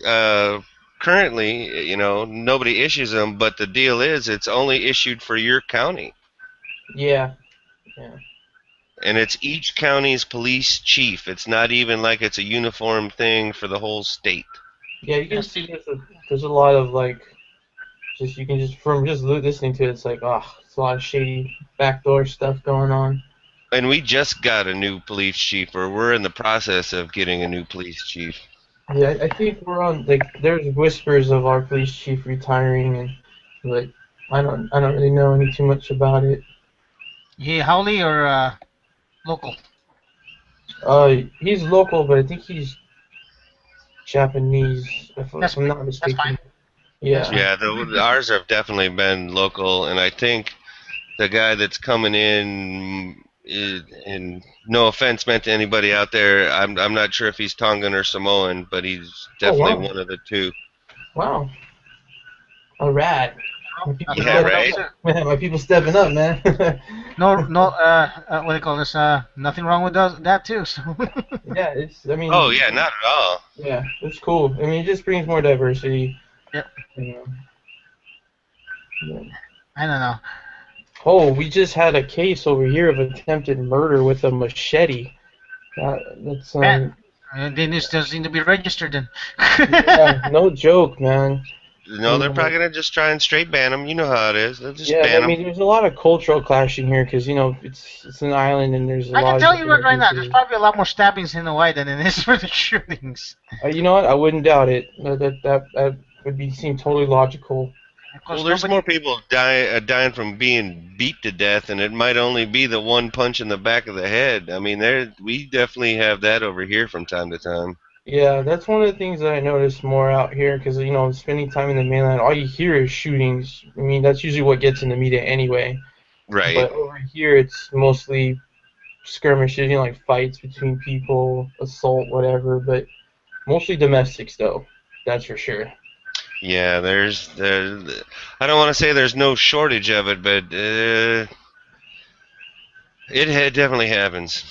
currently, you know, nobody issues them, but the deal is it's only issued for your county. Yeah. Yeah. And it's each county's police chief. It's not even like it's a uniform thing for the whole state. Yeah, you can see there's a lot of like, from listening to it, it's like, it's a lot of shady backdoor stuff going on. And we just got a new police chief, or we're in the process of getting a new police chief. Yeah, I think we're on, like, there's whispers of our police chief retiring, and like, I don't really know any too much about it. Yeah, Howley or local? He's local, but I think he's Japanese, if I'm not mistaken. That's fine. Yeah. Yeah, ours have definitely been local, and I think the guy that's coming in, and no offense meant to anybody out there, I'm not sure if he's Tongan or Samoan, but he's definitely one of the two. Wow. A rat. Yeah, right? Man, my people stepping up, man. No, what do you call this? Nothing wrong with that too. So. Yeah, I mean. Oh yeah, not at all. Yeah, it's cool. I mean, it just brings more diversity. Yep. You know. Yeah. I don't know. Oh, we just had a case over here of attempted murder with a machete. That's they still seem to be registered then. Yeah, no joke, man. No, they're probably gonna just try and straight ban them. You know how it is. They'll just Yeah, ban I mean, there's a lot of cultural clashing here because you know it's an island and there's a lot. I can of tell you different right now, cultures. there's probably a lot more stabbings in Hawaii than it is for the shootings. You know what? I wouldn't doubt it. That would seem totally logical. Well, there's more people dying from being beat to death, and it might only be the one punch in the back of the head. I mean, we definitely have that over here from time to time. Yeah, that's one of the things that I notice more out here because, you know, spending time in the mainland, all you hear is shootings. I mean, that's usually what gets in the media anyway. Right. But over here, it's mostly skirmishes, you know, like fights between people, assault, whatever, but mostly domestics, though. That's for sure. Yeah, I don't want to say there's no shortage of it, but it definitely happens.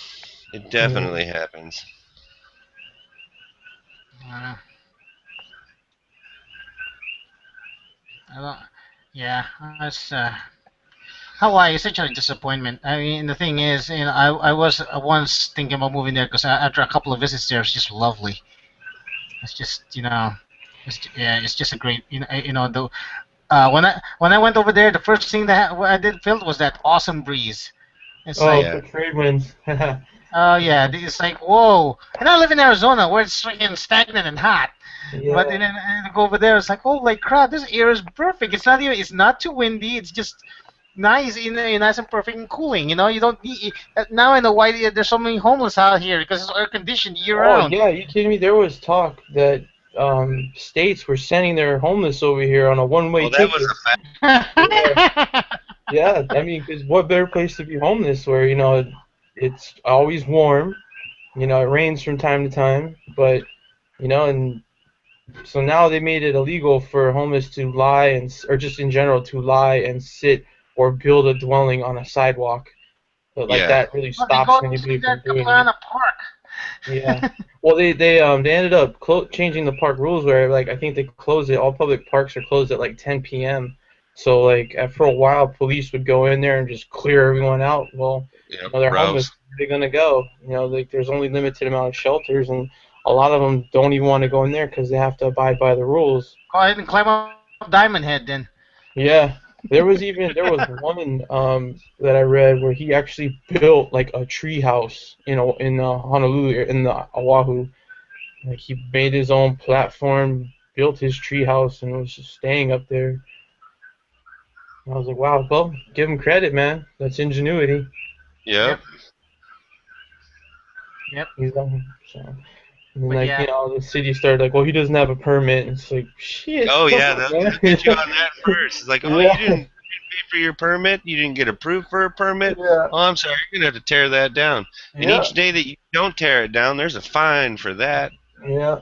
It definitely happens. That's Hawaii is such a disappointment. I mean, the thing is, you know, I was once thinking about moving there because after a couple of visits there, it's just lovely. It's just, you know, it's just a great, when I went over there, the first thing that I did feel was that awesome breeze. It's the trade winds. Oh yeah, it's like whoa. And I live in Arizona where it's freaking stagnant and hot. Yeah. But then I go over there, it's like holy crap, this air is perfect. It's not too windy. It's just nice, nice and perfect and cooling. You know, you don't need, now I know why there's so many homeless out here because it's air conditioned year round. Oh yeah, you kidding me? There was talk that states were sending their homeless over here on a one-way ticket. That was a fact. Yeah, I mean, because what better place to be homeless where, you know, it's always warm, you know, it rains from time to time, but, you know, and so now they made it illegal for homeless to lie or just in general to lie and sit or build a dwelling on a sidewalk. But that really stops anybody from doing it. Park. Yeah. Well, they ended up changing the park rules where like I think they closed it. All public parks are closed at like 10 p.m. So like for a while, police would go in there and just clear everyone out. Well, Yep, they're browse. homeless. Where are they gonna go? Like there's only limited amount of shelters, and a lot of them don't even want to go in there because they have to abide by the rules. Go ahead and climb up Diamond Head then. Yeah. There was one that I read where he actually built like a tree house, in Honolulu, in the Oahu. Like he made his own platform, built his tree house, and was just staying up there. And I was like, wow, well, give him credit, man. That's ingenuity. Yep. Yep. So. And then, But yeah. the city started like, well, he doesn't have a permit. And it's like, shit. Oh yeah, fuck, they'll man. get you on that first. It's like, oh, Yeah. you didn't pay for your permit. You didn't get approved for a permit. Yeah. Oh, I'm sorry. You're gonna have to tear that down. And Yeah. each day that you don't tear it down, there's a fine for that. Yeah.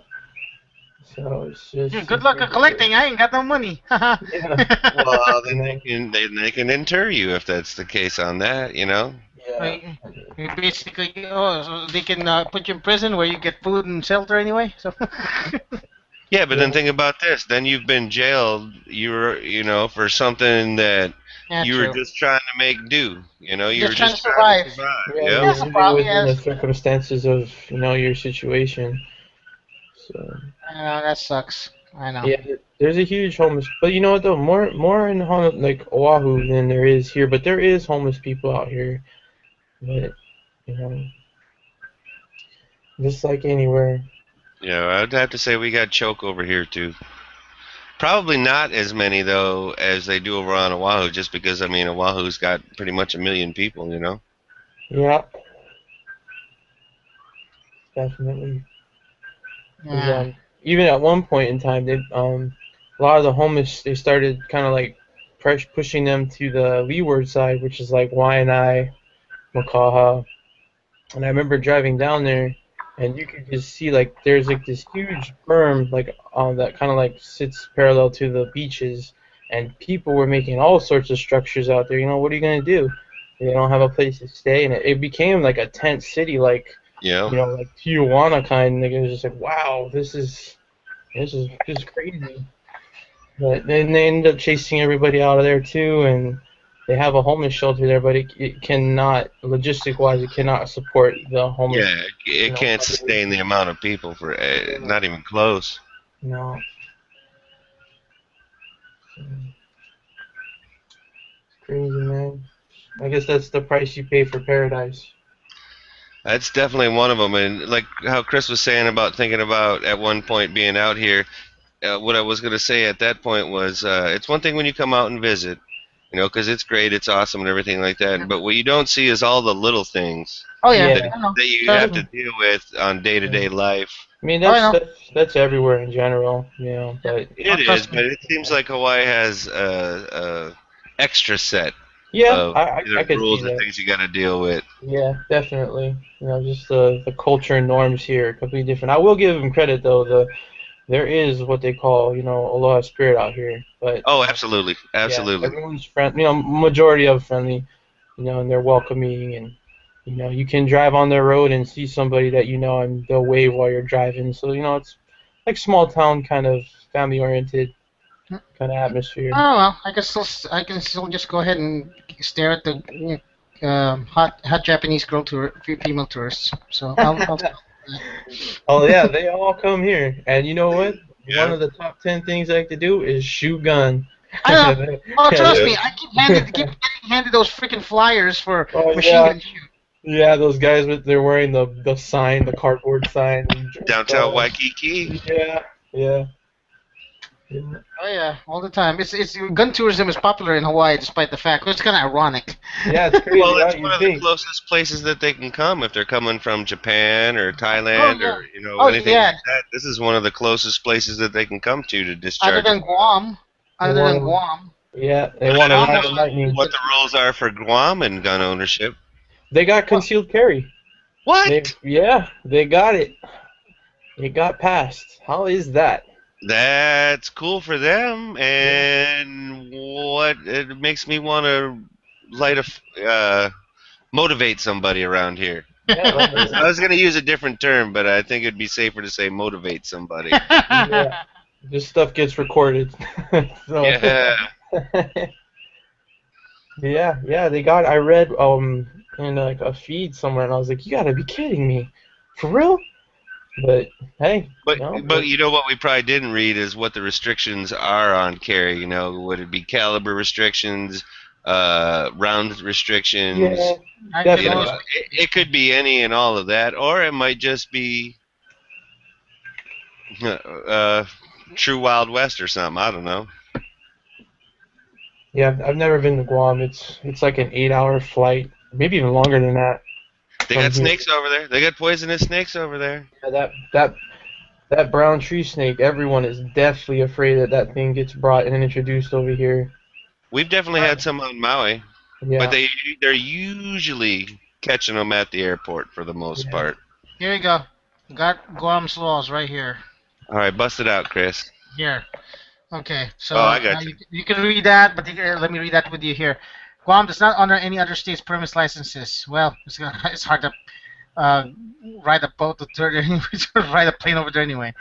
So it's just. Good luck at collecting. I ain't got no money. Yeah. Well, then they can inter you if that's the case on that. Yeah. Basically, so they can put you in prison where you get food and shelter anyway. So. Yeah, but then think about this. Then you've been jailed. For something that Yeah, you true. were just trying to make do. You were Just just trying to trying to survive. Yeah, Yeah. That's a problem, within yes. the circumstances of your situation. So I know that sucks. I know. yeah, there's a huge homeless. But you know what though, more in like Oahu than there is here. But there is homeless people out here. But just like anywhere. Yeah, I'd have to say we got choke over here too. Probably not as many though as they do over on Oahu, just because Oahu's got pretty much 1 million people. Yeah. Definitely. 'Cause, Yeah. even at one point in time, a lot of the homeless they started kind of like pushing them to the leeward side, which is like Waianae, Makaha, and I remember driving down there, and you could just see like there's like this huge berm like that kind of like sits parallel to the beaches, and people were making all sorts of structures out there. What are you gonna do? They don't have a place to stay, and it became like a tent city, like. Yeah. Like Tijuana kind. Like, it was just like, wow, this is crazy. But then they ended up chasing everybody out of there too, and they have a homeless shelter there, but it cannot, logistic-wise, it cannot support the homeless. Yeah, it can't sustain the amount of people for not even close. No. It's crazy, man. I guess that's the price you pay for paradise. That's definitely one of them, and like how Chris was saying about thinking about at one point being out here, what I was going to say at that point was it's one thing when you come out and visit, because it's great, it's awesome and everything like that, but what you don't see is all the little things Oh yeah. Yeah. I know. that you have to deal with on day-to-day life. I mean, Oh, I know. that's everywhere in general, but It is, but it seems like Hawaii has a extra set yeah, of I either could rules see or that. things you got to deal with. Yeah, definitely. Just the culture and norms here are completely different. I will give them credit though. There is what they call, Aloha Spirit out here, but Oh, absolutely, yeah, absolutely. everyone's friendly. Majority of friendly, and they're welcoming, and you can drive on their road and see somebody that and they'll wave while you're driving. So it's like small town kind of family oriented kind of atmosphere. Oh well, I can still just go ahead and stare at the hot Japanese female tourists. So I'll Oh yeah, they all come here, and you know what? Yeah. One of the top 10 things I like to do is shoot gun. I know. Oh, trust Yeah. me, I keep getting handed those freaking flyers for Oh, machine yeah. gun shoot. Yeah, those guys they're wearing the sign, the cardboard sign. Downtown Waikiki. Yeah, yeah. Yeah. Oh yeah, all the time. It's gun tourism is popular in Hawaii, despite the fact it's kind of ironic. Yeah, it's crazy. Well, right? it's You one of the think. closest places that they can come if they're coming from Japan or Thailand Oh, yeah. or anything yeah. like that. This is one of the closest places that they can come to discharge. Other than Guam. Yeah, they want to I don't ride know the lightning. what the rules are for Guam and gun ownership. They got concealed carry. What? They got it. It got passed. How is that? That's cool for them, and what it makes me want to motivate somebody around here. I was going to use a different term, but I think it'd be safer to say motivate somebody. Yeah. This stuff gets recorded. So. Yeah. Yeah, they got. I read in like a feed somewhere, and I was like, you gotta be kidding me, for real? But hey, But no, but you know what we probably didn't read is what the restrictions are on carry. You know, would it be caliber restrictions, round restrictions? yeah, I You definitely. know, it could be any and all of that, or it might just be True Wild West or something. I don't know. Yeah, I've never been to Guam. It's like an 8-hour flight, maybe even longer than that. They from got here. snakes over there. They got poisonous snakes over there. Yeah, that brown tree snake. Everyone is deathly afraid that that thing gets brought and introduced over here. We've definitely had some on Maui, Yeah. but they're usually catching them at the airport for the most part. Here you go. Got Guam's laws right here. All right, bust it out, Chris. Here. Okay, so Oh, I got you. you can read that, but let me read that with you here. Guam does not honor any other state's premise licenses. Well, it's hard to ride a boat to ride a plane over there anyway.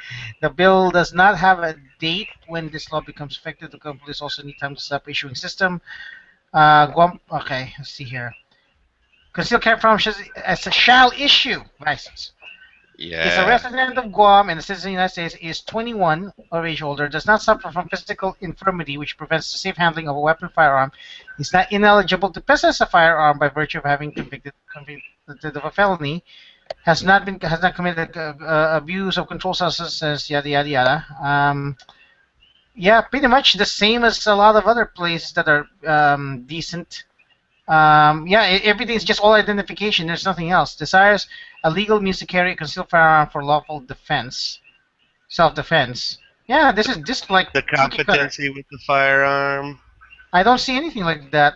The bill does not have a date when this law becomes effective. The companies also need time to set up issuing system. Guam. Okay, let's see here. Concealed carry firearms as a shall issue license. Yeah. Is a resident of Guam and a citizen of the United States, is 21 or age older, does not suffer from physical infirmity which prevents the safe handling of a weapon firearm, is not ineligible to possess a firearm by virtue of having convicted of a felony, has not committed abuse of controlled substances, yada yada yada. Yeah, pretty much the same as a lot of other places that are decent. Yeah, everything's just all identification. There's nothing else. Desires a legal means to carry a concealed firearm for lawful defense, self-defense. Yeah, this is just like the competency with the firearm. I don't see anything like that.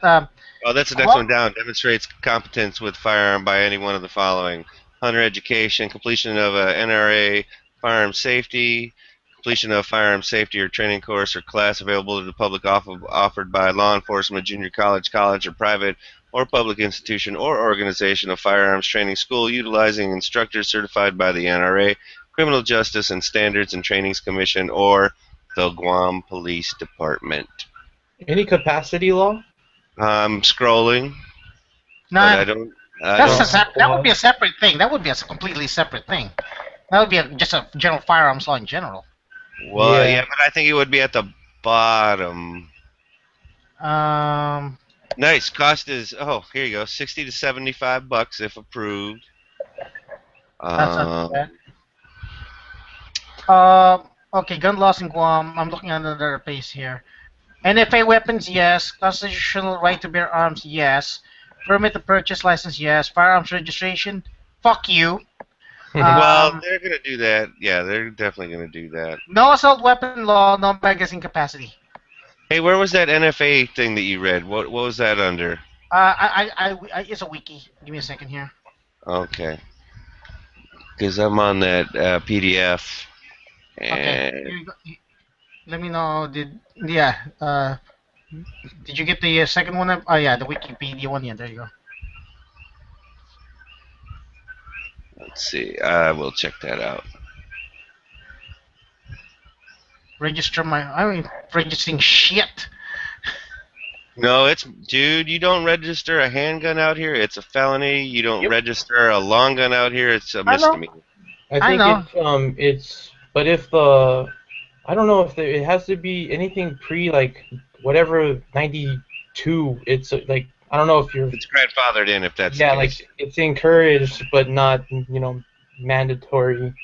Oh, that's the next one down. Demonstrates competence with firearm by any one of the following: hunter education, completion of a NRA firearm safety, completion of a firearm safety or training course or class available to the public offered by law enforcement, junior college, or private or public institution or organization of firearms training school utilizing instructors certified by the NRA, Criminal Justice and Standards and Trainings Commission, or the Guam Police Department. Any capacity law? I'm scrolling. No, I don't. that would be a separate thing. That would be a completely separate thing. That would be just a general firearms law in general. Well, yeah, but I think it would be at the bottom. Nice. Cost is here you go, $60 to $75 if approved. That's not bad. Okay, gun laws in Guam. I'm looking at another page here. NFA weapons, yes. Constitutional right to bear arms, yes. Permit to purchase license, yes. Firearms registration, fuck you. Well, they're gonna do that. Yeah, they're definitely gonna do that. No assault weapon law, no magazine capacity. Hey, where was that NFA thing that you read? What was that under? It's a wiki. Give me a second here. Okay. Because I'm on that PDF. And Okay. Here you go. Let me know. Did you get the second one? Oh yeah, the Wikipedia one. Yeah, there you go. let's see. I will check that out. Registering shit. No, dude, you don't register a handgun out here. It's a felony. You don't register a long gun out here. It's a misdemeanor. I think but if I don't know if it has to be anything pre like whatever 92. It's like I don't know if you're. It's grandfathered in if that's. Yeah, the case. like it's encouraged but not mandatory.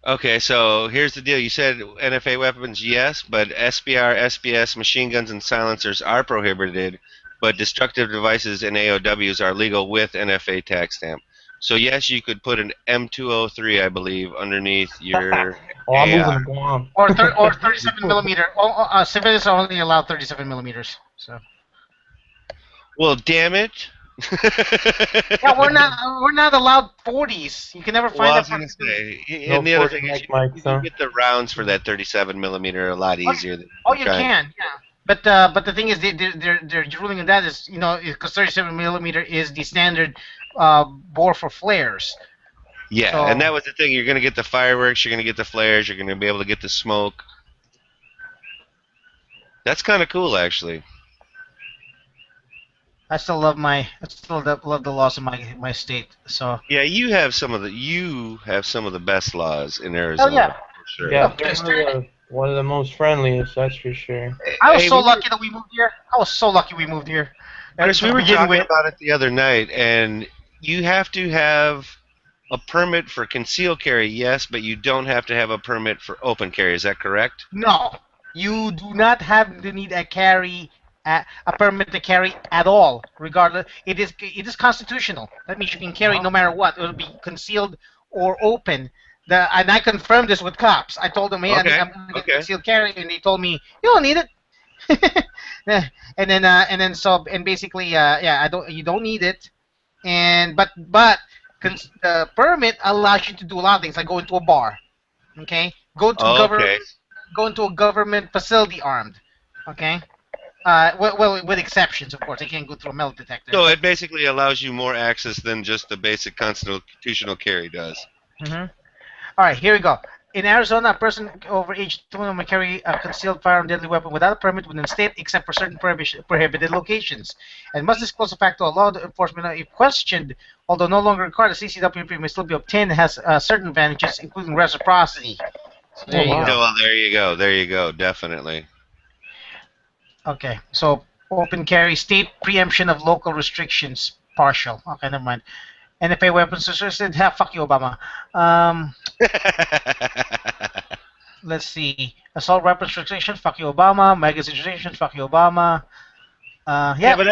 Okay, so here's the deal. You said NFA weapons, yes, but SBR, SBS, machine guns, and silencers are prohibited, but destructive devices and AOWs are legal with NFA tax stamp. So yes, you could put an M203, I believe, underneath your I'm moving AR. to Guam. Or 37 millimeter. Civilians are only allowed 37 millimeters. So. Well, damn it. Yeah, we're not allowed 40s. You can never find Well, I that. was gonna say, No and the other 40 thing is mic mics, huh? you get the rounds for that 37 millimeter a lot easier. Than Oh, you trying- can. Yeah. But the thing is, they're ruling on that is, because 37 millimeter is the standard bore for flares. Yeah, So- and that was the thing. You're going to get the fireworks, you're going to get the flares, you're going to be able to get the smoke. That's kind of cool, actually. I still love the laws of my state. So Yeah, you have some of the best laws in Arizona. yeah. For sure. Yeah, Okay, definitely one of the most friendliest, that's for sure. I was Hey, so we were- lucky that we moved here. I was so lucky we moved here. Chris, we To were begin talking with. about it the other night, and you have to have a permit for concealed carry, yes, but you don't have to have a permit for open carry. Is that correct? No, you do not have to need a permit to carry at all. Regardless, it is constitutional. That means you can carry no matter what. It'll be concealed or open. And I confirmed this with cops. I told them, hey, Okay, I'm going to get okay. concealed carry, and they told me you don't need it. and basically, you don't need it. But the permit allows you to do a lot of things, like go into a bar, okay? Go into a government facility armed, okay? Well, with exceptions, of course. I can't go through a metal detector. So it basically allows you more access than just the basic constitutional carry does. Mm-hmm. All right, here we go. In Arizona, a person over age 21 may carry a concealed firearm deadly weapon without a permit within the state, except for certain prohibited locations, and must disclose the fact to a law enforcement if questioned. Although no longer required, a CCW may still be obtained and has certain advantages, including reciprocity. So there you wow. go. Well, there you go, definitely. Okay, so open carry, state preemption of local restrictions, partial. Okay, never mind. NFA weapons restricted. Fuck you, Obama. Let's see. Assault weapons restrictions. Fuck you, Obama. Magazine restrictions. Fuck you, Obama. Yeah, but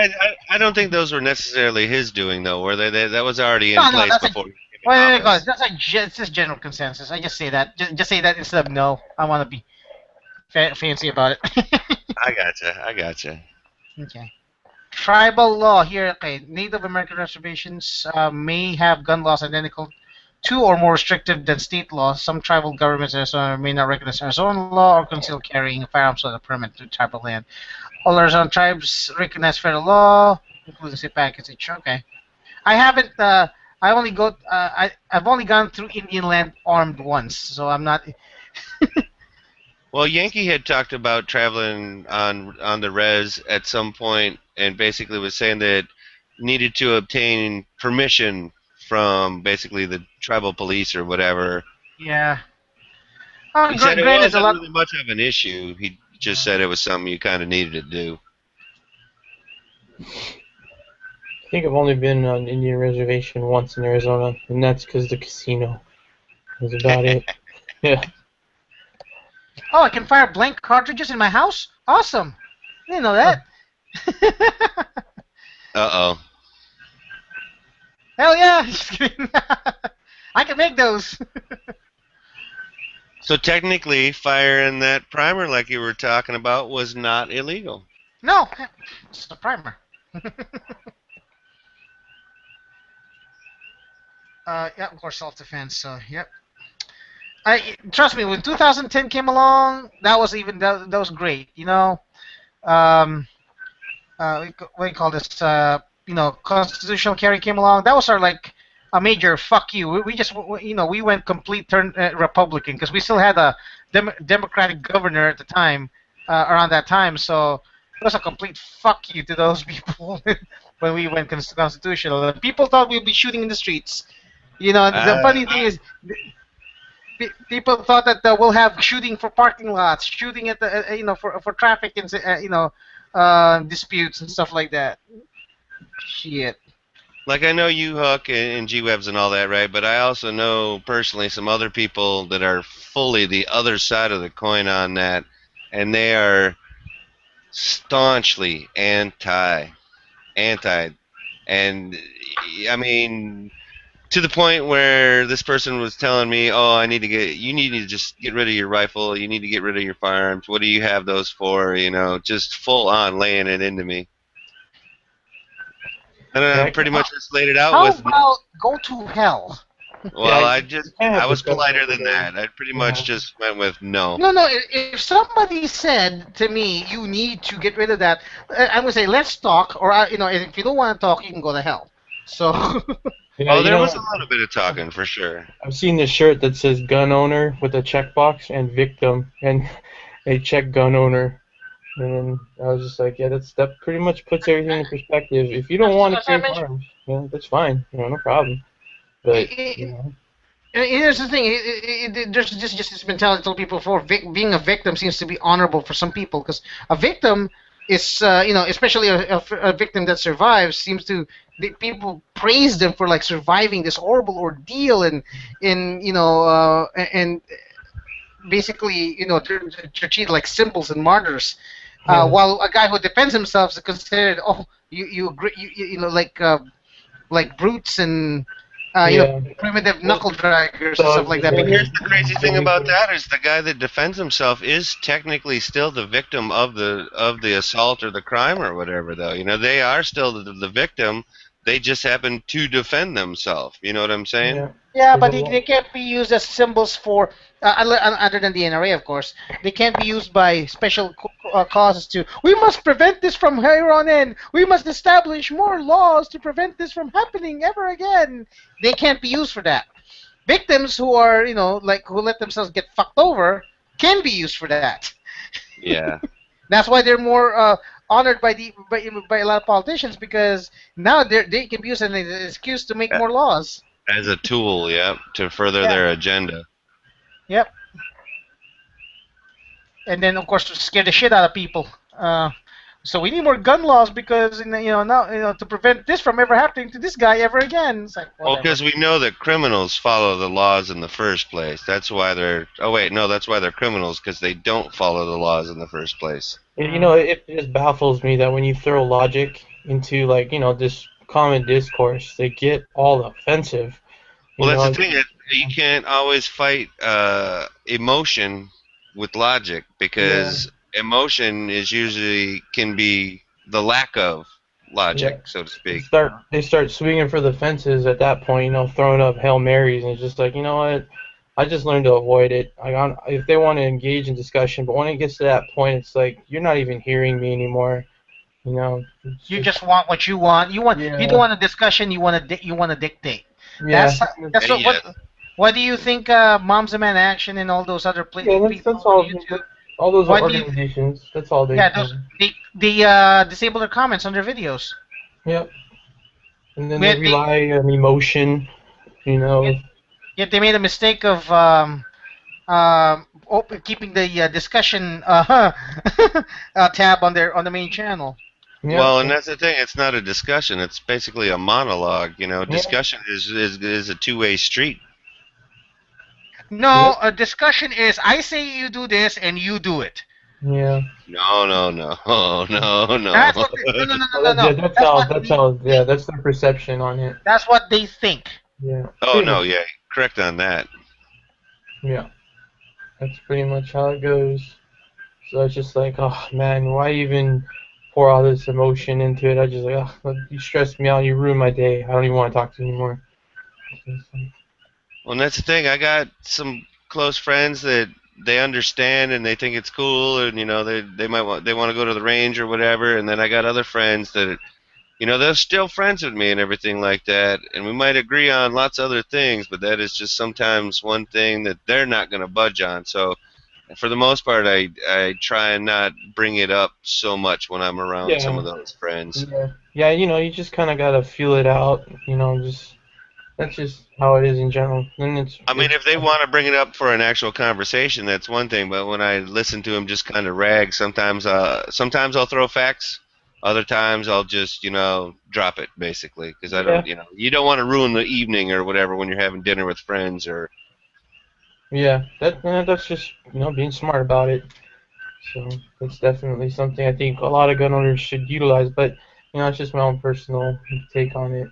I don't think those were necessarily his doing, though, were they? That was already in place before he came in Wait, office. guys. It's just general consensus. I just say that. Just say that instead of no. I want to be fancy about it. I gotcha. Okay. Tribal law here. Okay, Native American reservations may have gun laws identical to or more restrictive than state laws. Some tribal governments in Arizona may not recognize Arizona law or conceal carrying firearms without a permit to tribal land. All Arizona tribes recognize federal law, including state packets. Okay. I haven't. I've only gone through Indian land armed once, so I'm not. Well, Yankee had talked about traveling on the res at some point, and basically was saying that needed to obtain permission from basically the tribal police or whatever. Yeah. He said it granted, wasn't really much of an issue. He just said it was something you kind of needed to do. I think I've only been on Indian reservation once in Arizona, and that's because the casino. That's about it. Yeah. Oh, I can fire blank cartridges in my house? Awesome. I didn't know that. Uh-oh. Hell yeah. Just kidding. I can make those. So technically, firing that primer like you were talking about was not illegal. No, it's the primer. Yeah, of course, self-defense. So, yep. Trust me, when 2010 came along, that was great. You know, what do you call this? Constitutional carry came along. That was a major fuck you. We just, we went complete turn Republican because we still had a Democratic governor at the time, around that time. So it was a complete fuck you to those people when we went constitutional. People thought we'd be shooting in the streets. You know, the funny thing is, people thought that we'll have shooting for parking lots, shooting at the, for traffic and disputes and stuff like that. Shit. Like, I know you, Huck, and G-Webs and all that, right? But I also know personally some other people that are fully the other side of the coin on that, and they are staunchly anti. And, I mean, to the point where this person was telling me, oh, you need to just get rid of your rifle, you need to get rid of your firearms, what do you have those for, just full on laying it into me. And I pretty much just laid it out How with... about go to hell? Well, you can't I have was discussion politer with than them. that. I pretty much just went with no. No, no. If somebody said to me, "You need to get rid of that," I would say, "Let's talk." Or if you don't want to talk, you can go to hell. So. Yeah, Oh, you there know was a what? little bit of talking for sure. I've seen this shirt that says gun owner with a checkbox and victim, and a check gun owner. And then I was just like, yeah, that pretty much puts everything in perspective. If you don't want to As I carry mentioned, firearms, that's fine. No problem. But here's the thing. There's just this mentality. I told people before, being a victim seems to be honorable for some people, because a victim is, especially a victim that survives, seems to people praise them for like surviving this horrible ordeal, and basically, they're treated like symbols and martyrs. While a guy who defends himself is considered, like brutes and primitive knuckle draggers and stuff like that. Well, here's the crazy thing about that is the guy that defends himself is technically still the victim of the assault or the crime or whatever, though. They are still the victim. They just happen to defend themselves. You know what I'm saying? Yeah, but they can't be used as symbols for, other than the NRA, of course. They can't be used by special causes to, we must prevent this from here on in. We must establish more laws to prevent this from happening ever again. They can't be used for that. Victims who are, who let themselves get fucked over can be used for that. Yeah. That's why they're more honored by a lot of politicians, because now they can be used as an excuse to make more laws. As a tool, to further their agenda. Yep. And then, of course, to scare the shit out of people. So we need more gun laws because now to prevent this from ever happening to this guy ever again. It's like, well, because we know that criminals follow the laws in the first place. That's why they're. Oh wait, no, that's why they're criminals, because they don't follow the laws in the first place. It just baffles me that when you throw logic into this common discourse, they get all offensive. Well, that's the thing. You can't always fight emotion with logic, because emotion can be the lack of logic, so to speak. They start swinging for the fences at that point, throwing up Hail Marys, and it's just like, you know what? I just learned to avoid it. If they want to engage in discussion, but when it gets to that point, it's like, you're not even hearing me anymore. You just want what you want. You don't want a discussion. You want to dictate. Yeah. That's what do you think? Moms Demand Action and all those other places. That's all. All those organizations. That's all they. Yeah, they disable their comments on their videos. Yep. And then they rely on emotion. Yet they made a mistake of keeping the discussion tab on the main channel. Yeah. Well, and that's the thing. It's not a discussion. It's basically a monologue. Discussion is a two-way street. No, a discussion is I say you do this and you do it. Yeah. No. That's what no. That's their perception on it. That's what they think. Yeah. Oh no, yeah, correct on that. Yeah. That's pretty much how it goes. So it's just like, oh man, why even pour all this emotion into it? I just like, oh, you stress me out, you ruin my day. I don't even want to talk to you anymore. Well, and that's the thing. I got some close friends that they understand and they think it's cool, and they want to go to the range or whatever. And then I got other friends that, they're still friends with me and everything like that. And we might agree on lots of other things, but that is just sometimes one thing that they're not going to budge on. So, for the most part, I try and not bring it up so much when I'm around some of those friends. Yeah, you just kind of gotta feel it out. That's just how it is in general. And if they want to bring it up for an actual conversation, that's one thing. But when I listen to them just kind of rag, sometimes I'll throw facts. Other times I'll just, drop it, basically. Because I don't, you don't want to ruin the evening or whatever when you're having dinner with friends or... Yeah, that's just, being smart about it. So that's definitely something I think a lot of gun owners should utilize. But, it's just my own personal take on it.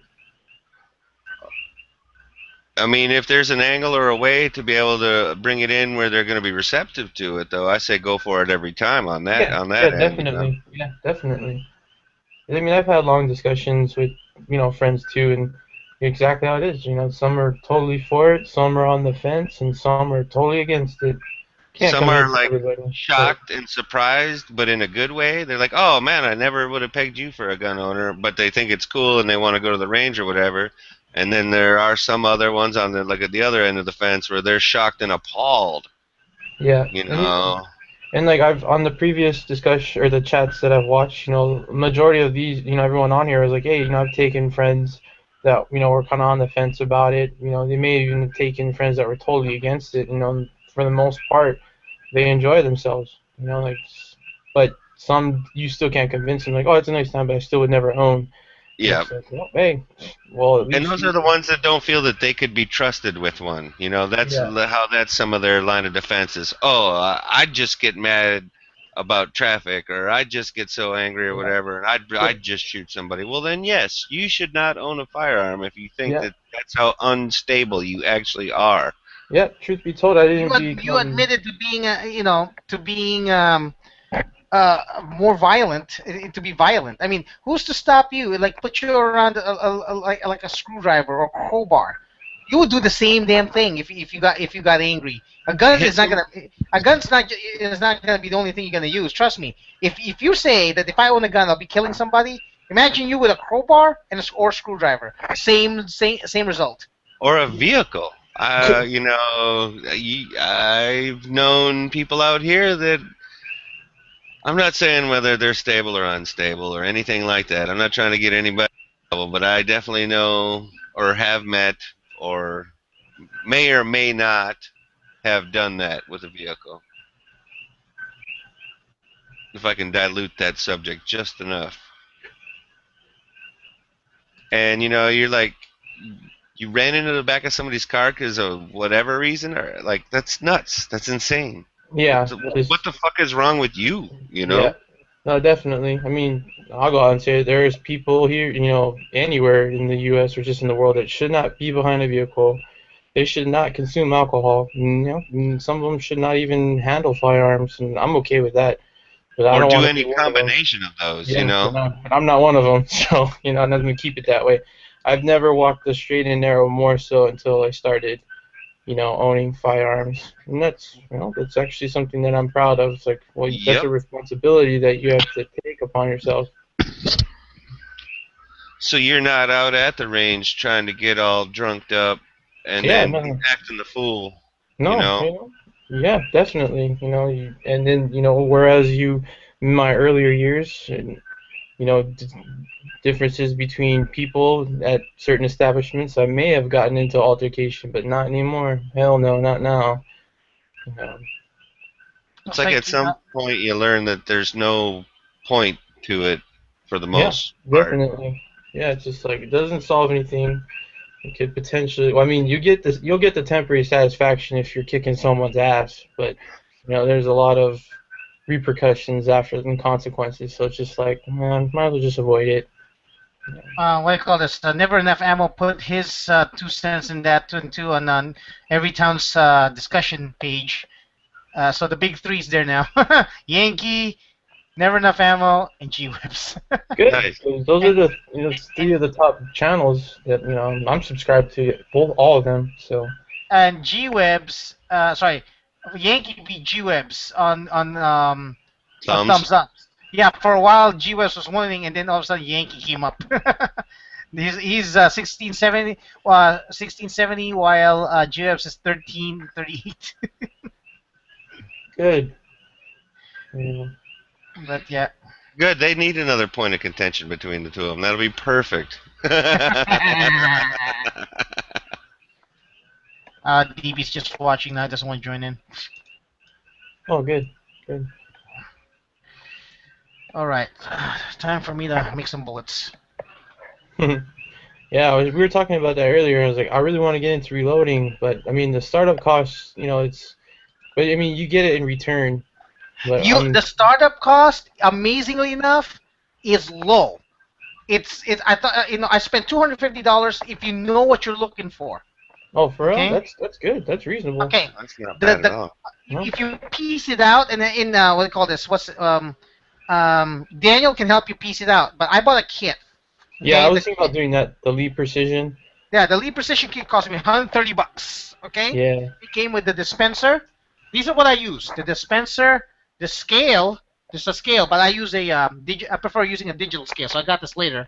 If there's an angle or a way to be able to bring it in where they're going to be receptive to it, though, I say go for it every time on that. Yeah, definitely. Yeah, definitely. I've had long discussions with, friends too, and exactly how it is. You know, some are totally for it, some are on the fence, and some are totally against it. Can't Some are convince like everybody. shocked and surprised, but in a good way. They're like, "Oh man, I never would have pegged you for a gun owner," but they think it's cool and they want to go to the range or whatever. And then there are some other ones on the like at the other end of the fence where they're shocked and appalled. Yeah. You know, And like I've on the previous discussion or the chats that I've watched, you know, majority of these, you know, everyone on here is like, hey, you know, I've taken friends that, you know, were kind of on the fence about it. You know, they may even have taken friends that were totally against it. You know, for the most part, they enjoy themselves. You know, like, but some you still can't convince them. Like, oh, it's a nice time, but I still would never own. yeah. It's like, well, hey, well, at least And those are the ones that don't feel that they could be trusted with one. You know, that's how that's some of their line of defense is. Oh, I just get mad about traffic, or I just get so angry or whatever, and I'd just shoot somebody. Well, then yes, you should not own a firearm if you think that that's how unstable you actually are. Yeah, truth be told, I didn't. You admitted to being, more violent, to be violent. I mean, who's to stop you? Like, put you around like a screwdriver or crowbar. You would do the same damn thing if you got angry. A gun's not gonna be the only thing you're gonna use. Trust me. If you say that if I own a gun, I'll be killing somebody. Imagine you with a crowbar and or screwdriver. Same result. Or a vehicle. You know, I've known people out here that. I'm not saying whether they're stable or unstable or anything like that. I'm not trying to get anybody in trouble, but I definitely know or have met or may or may not have done that with a vehicle. If I can dilute that subject just enough. And, you know, you're like, you ran into the back of somebody's car because of whatever reason, or like, that's nuts. That's insane. Yeah. What the fuck is wrong with you? You know? Yeah. No, definitely. I mean, I'll go out and say there's people here, you know, anywhere in the U.S. or just in the world that should not be behind a vehicle. They should not consume alcohol. You know, and some of them should not even handle firearms, and I'm okay with that. But I don't do want any combination of those, yeah, you know? But I'm not one of them, so you know, I'm not gonna keep it that way. I've never walked the straight and narrow more so until I started, you know, owning firearms, and that's, you know, that's actually something that I'm proud of. It's like, well, that's a responsibility that you have to take upon yourself. So you're not out at the range trying to get all drunked up and then acting the fool. No, you know? You know? Yeah, definitely. You know, and then, you know, whereas you, in my earlier years, and, you know, differences between people at certain establishments, I may have gotten into altercation, but not anymore. Hell no, not now. You know. It's like at some point you learn that there's no point to it for the most part. Definitely. Yeah, it's just like it doesn't solve anything. It could potentially. Well, I mean, you'll get the temporary satisfaction if you're kicking someone's ass, but you know, there's a lot of repercussions after and consequences. So it's just like, man, might as well just avoid it. What do you call this? Never Enough Ammo put his 2 cents in that too on Every Town's discussion page. So the big three's there now: Yankee, Never Enough Ammo, and G-Whips. Good. Nice. Those are the 3 of the top channels that I'm subscribed to. All of them. So. And G-Webs, Yankee beat G-Webs on Thumbs Up. Yeah, for a while G-Webs was winning, and then all of a sudden Yankee came up. he's 1670, while G-Webs is 1338. Good. Yeah. But yeah. Good. They need another point of contention between the two of them. That'll be perfect. DB's just watching now. Doesn't want to join in. Oh, good. Good. All right. Time for me to make some bullets. Yeah, we were talking about that earlier. I was like, I really want to get into reloading, but I mean, the startup costs, you know, but I mean, you get it in return. But, the startup cost, amazingly enough, is low. I thought, I spent $250 if you know what you're looking for. Oh, for real? That's good. That's reasonable. Okay. That's not bad at all. If you piece it out, and in what do you call this? Daniel can help you piece it out. But I bought a kit. Yeah, I was thinking about doing that. The Lee Precision. Yeah, the Lee Precision kit cost me $130. Okay. Yeah. It came with the dispenser. These are what I use: the dispenser, the scale. There's a scale, but I use a I prefer using a digital scale, so I got this later.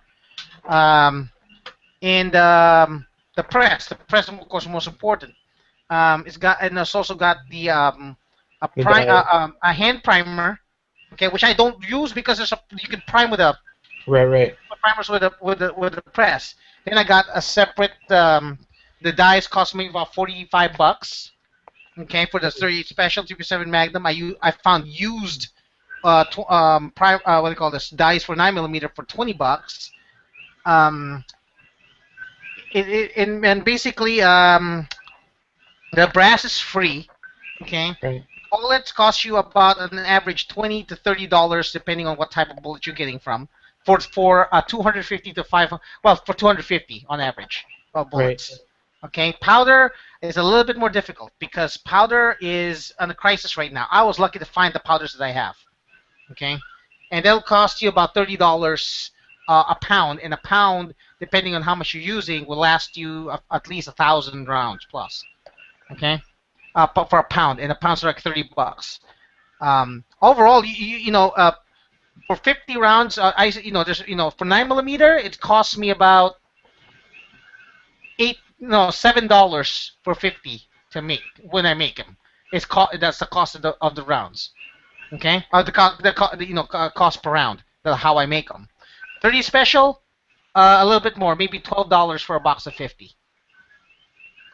And the press. The press, of course, most important. It's also got the a hand primer, okay, which I don't use because you can prime with a Right. primers with the press. Then I got a separate. The dies cost me about $45. Okay, for the 38 Special 357 Magnum, I found used what do you call this, dies for 9mm for $20. And basically the brass is free. Okay. Right. Bullets cost you about an average $20 to $30 depending on what type of bullet you're getting from. For 250 to 500, well, for 250 on average bullets. Right. Okay, powder is a little bit more difficult because powder is on a crisis right now. I was lucky to find the powders that I have. Okay, and they'll cost you about $30 a pound, and a pound, depending on how much you're using, will last you at least 1,000 rounds plus. Okay, for a pound, and a pound's like $30. Overall, for 50 rounds, for 9mm, it costs me about $7 for 50 to make when I make them. That's the cost of the rounds. Okay, the cost per round. That's how I make them. 30 Special, a little bit more, maybe $12 for a box of 50.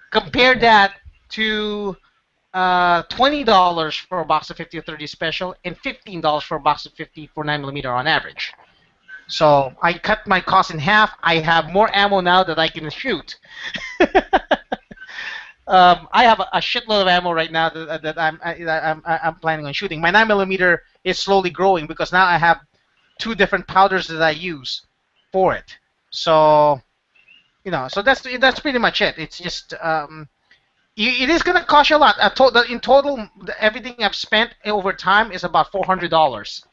Compare that to $20 for a box of 50 or 30 Special, and $15 for a box of 50 for 9mm on average. So I cut my cost in half. I have more ammo now that I can shoot. I have a shitload of ammo right now that I'm planning on shooting. My 9mm is slowly growing because now I have 2 different powders that I use for it. So, so that's pretty much it. It's just it is going to cost you a lot. In total, everything I've spent over time is about $400.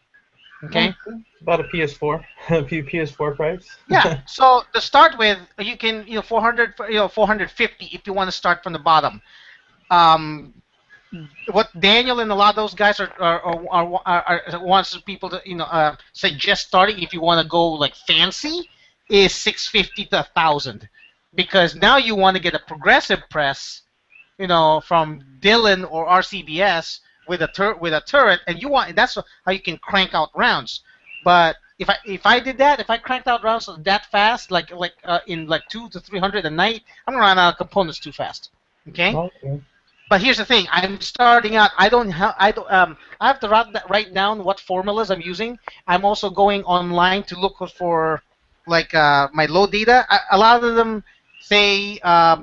Okay. About a PS4, PS4 price. Yeah. So to start with, you can 450 if you want to start from the bottom. What Daniel and a lot of those guys are wants people to suggest starting if you want to go like fancy is $650 to $1,000, because now you want to get a progressive press, from Dillon or RCBS with a turret, and that's how you can crank out rounds. But if I did that, if I cranked out rounds that fast, in 200 to 300 a night, I'm gonna run out of components too fast. Okay. But here's the thing: I'm starting out. I have to write down what formulas I'm using. I'm also going online to look for my load data. A lot of them say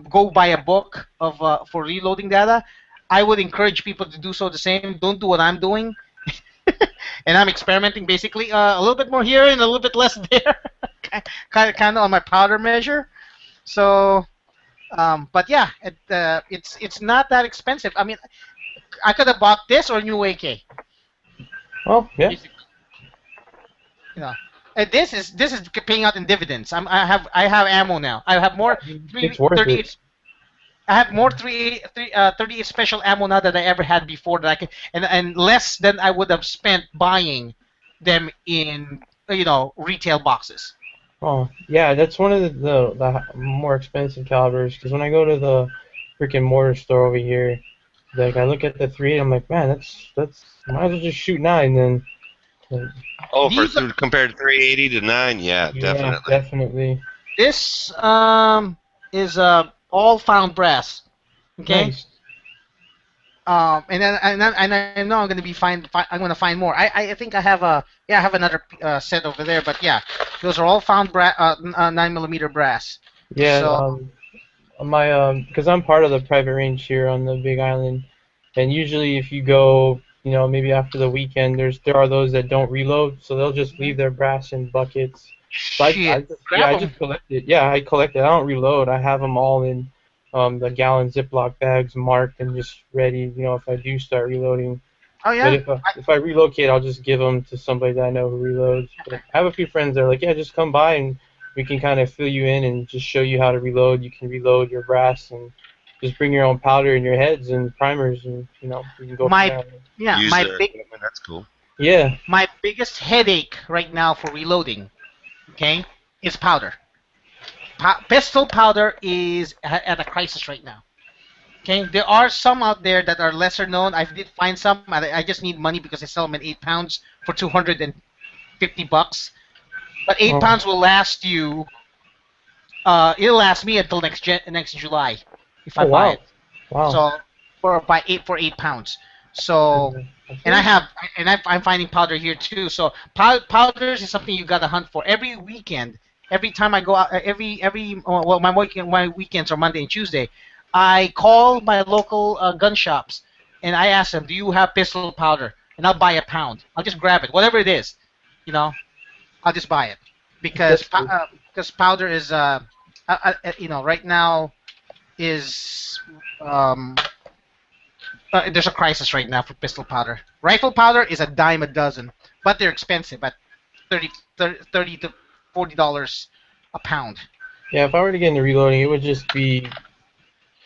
go buy a book for reloading data. I would encourage people to do so the same. Don't do what I'm doing. And I'm experimenting basically a little bit more here and a little bit less there, kind of on my powder measure. So, but yeah, it's not that expensive. I mean, I could have bought this or a new AK. Oh yeah. And this is paying out in dividends. I have ammo now. I have more 38. I have more 38 Special ammo now than I ever had before that I can, and less than I would have spent buying them in retail boxes. Oh yeah, that's one of the more expensive calibers, because when I go to the freaking mortar store over here, I look at the 3.8, I'm like, man, that's might as well just shoot 9 then. Compared to 380 to 9, yeah, definitely. This is all found brass. Okay. Nice. And I know I'm going to be I'm going to find more. I think I have another set over there, but yeah, those are all found 9mm brass. Yeah. So, because I'm part of the private range here on the Big Island, and usually if you go, maybe after the weekend, there are those that don't reload, so they'll just leave their brass in buckets. So I just collect it. Yeah, I collect it. I don't reload. I have them all in the gallon Ziploc bags marked and just ready, if I do start reloading. Oh yeah. But if I relocate, I'll just give them to somebody that I know who reloads. But I have a few friends that are like, yeah, just come by and we can kind of fill you in and just show you how to reload. You can reload your brass and just bring your own powder in your heads and primers, and you know you can go from there. Yeah, Use my their big equipment, that's cool. Yeah. my biggest headache right now for reloading, okay, is powder. Pistol powder is at a crisis right now. Okay, there are some out there that are lesser known. I did find some. I just need money because I sell them in 8 pounds for $250. But 8 pounds will last you. It'll last me until next July if I buy it. Wow. So for 8 pounds. So I'm finding powder here too. So powders is something you gotta hunt for every weekend. Every time I go out, my weekends are Monday and Tuesday. I call my local gun shops and I ask them, "Do you have pistol powder?" And I'll buy a pound. I'll just grab it, whatever it is, you know. I'll just buy it because powder is right now is there's a crisis right now for pistol powder. Rifle powder is a dime a dozen, but they're expensive at $30 to $40 a pound. Yeah, if I were to get into reloading, it would just be.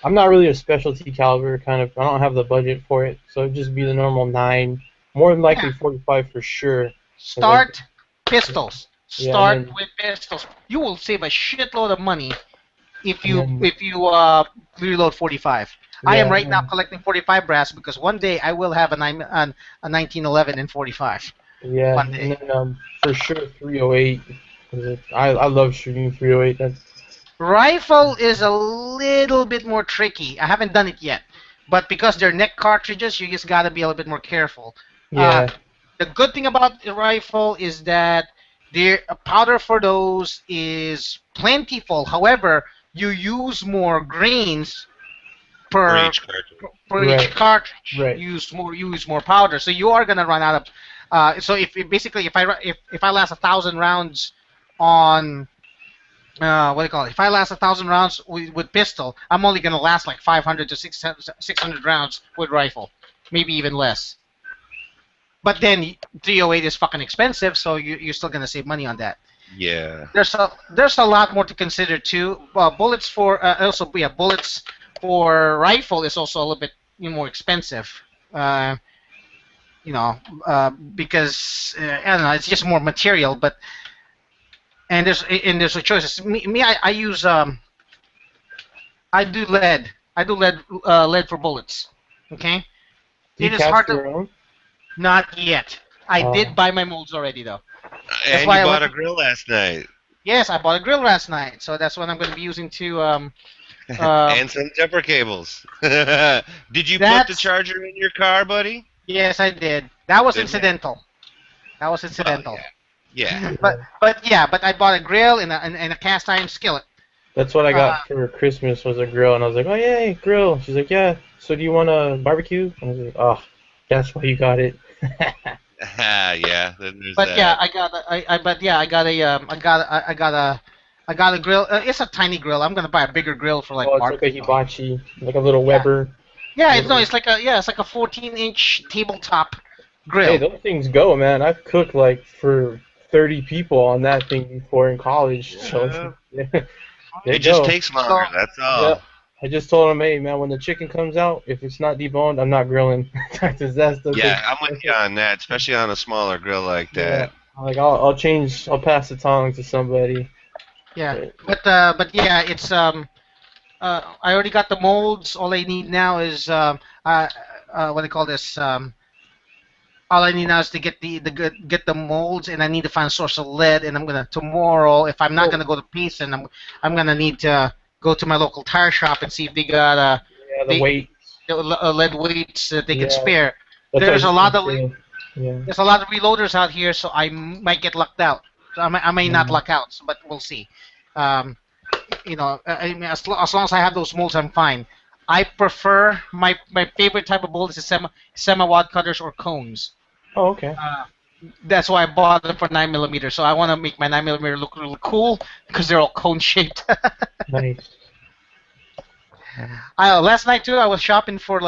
I'm not really a specialty caliber kind of. I don't have the budget for it, so it'd just be the normal 9, more than likely 45 for sure. Start pistols. Yeah, Start with pistols. You will save a shitload of money if you reload 45. I am right now collecting 45 brass because one day I will have a 1911 and 45. Yeah, One day. and then for sure 308. I love shooting 308. That's Rifle is a little bit more tricky. I haven't done it yet, but because they're neck cartridges, you just gotta be a little bit more careful. yeah. The good thing about the rifle is that the powder for those is plentiful. However, you use more grains per each cartridge. each cartridge. Right. You use more powder, so you are gonna run out of. So if I last 1,000 rounds on if I last 1,000 rounds with pistol, I'm only gonna last like 500 to 600 rounds with rifle, maybe even less. But then 308 is fucking expensive, so you're still gonna save money on that. Yeah. There's a lot more to consider too. Bullets for bullets for rifle is also a little bit more expensive. Because I don't know, it's just more material, but. And there's a choices. I use I do lead. I do lead for bullets. Okay. Do you It is hard cast your to. own? Not yet. I did buy my molds already though. And you why I bought went a grill last night. Yes, I bought a grill last night, so that's what I'm going to be using to. And some jumper cables. Did you put the charger in your car, buddy? Yes, I did. That was Didn't you? incidental. That was incidental. Oh, yeah. But I bought a grill and a cast iron skillet. That's what I got for Christmas was a grill, and I was like, oh yay, grill. She's like, yeah. So do you want a barbecue? And I was like, oh, that's why you got it. Yeah. There's But that. yeah, I got a grill. It's a tiny grill. I'm gonna buy a bigger grill for like. Oh, it's like a barbecue. hibachi, like a little Weber. Yeah, it's like a 14-inch tabletop grill. Hey, those things go, man. I've cooked like for 30 people on that thing before in college. So It just takes longer, that's all. Yeah. I just told him, hey man, when the chicken comes out, if it's not deboned, I'm not grilling. That's the Yeah, I'm with you on that, especially on a smaller grill like that. Yeah. Like I'll pass the tongs to somebody. Yeah, but yeah, it's I already got the molds. All I need now is what do they call this? All I need now is to get the molds, and I need to find a source of lead. And I'm gonna tomorrow, if I'm not gonna go to Peace, and I'm gonna need to go to my local tire shop and see if they got weight, lead weights that they can spare. That's There's a lot of yeah. there's a lot of reloaders out here, so I might get lucked out. So I may not luck out, but we'll see. I mean, as long as I have those molds, I'm fine. I prefer my favorite type of bullets is semi-wad cutters or cones. Oh, okay. That's why I bought them for 9mm. So I want to make my 9mm look really cool because they're all cone shaped. Nice. Last night too, I was shopping for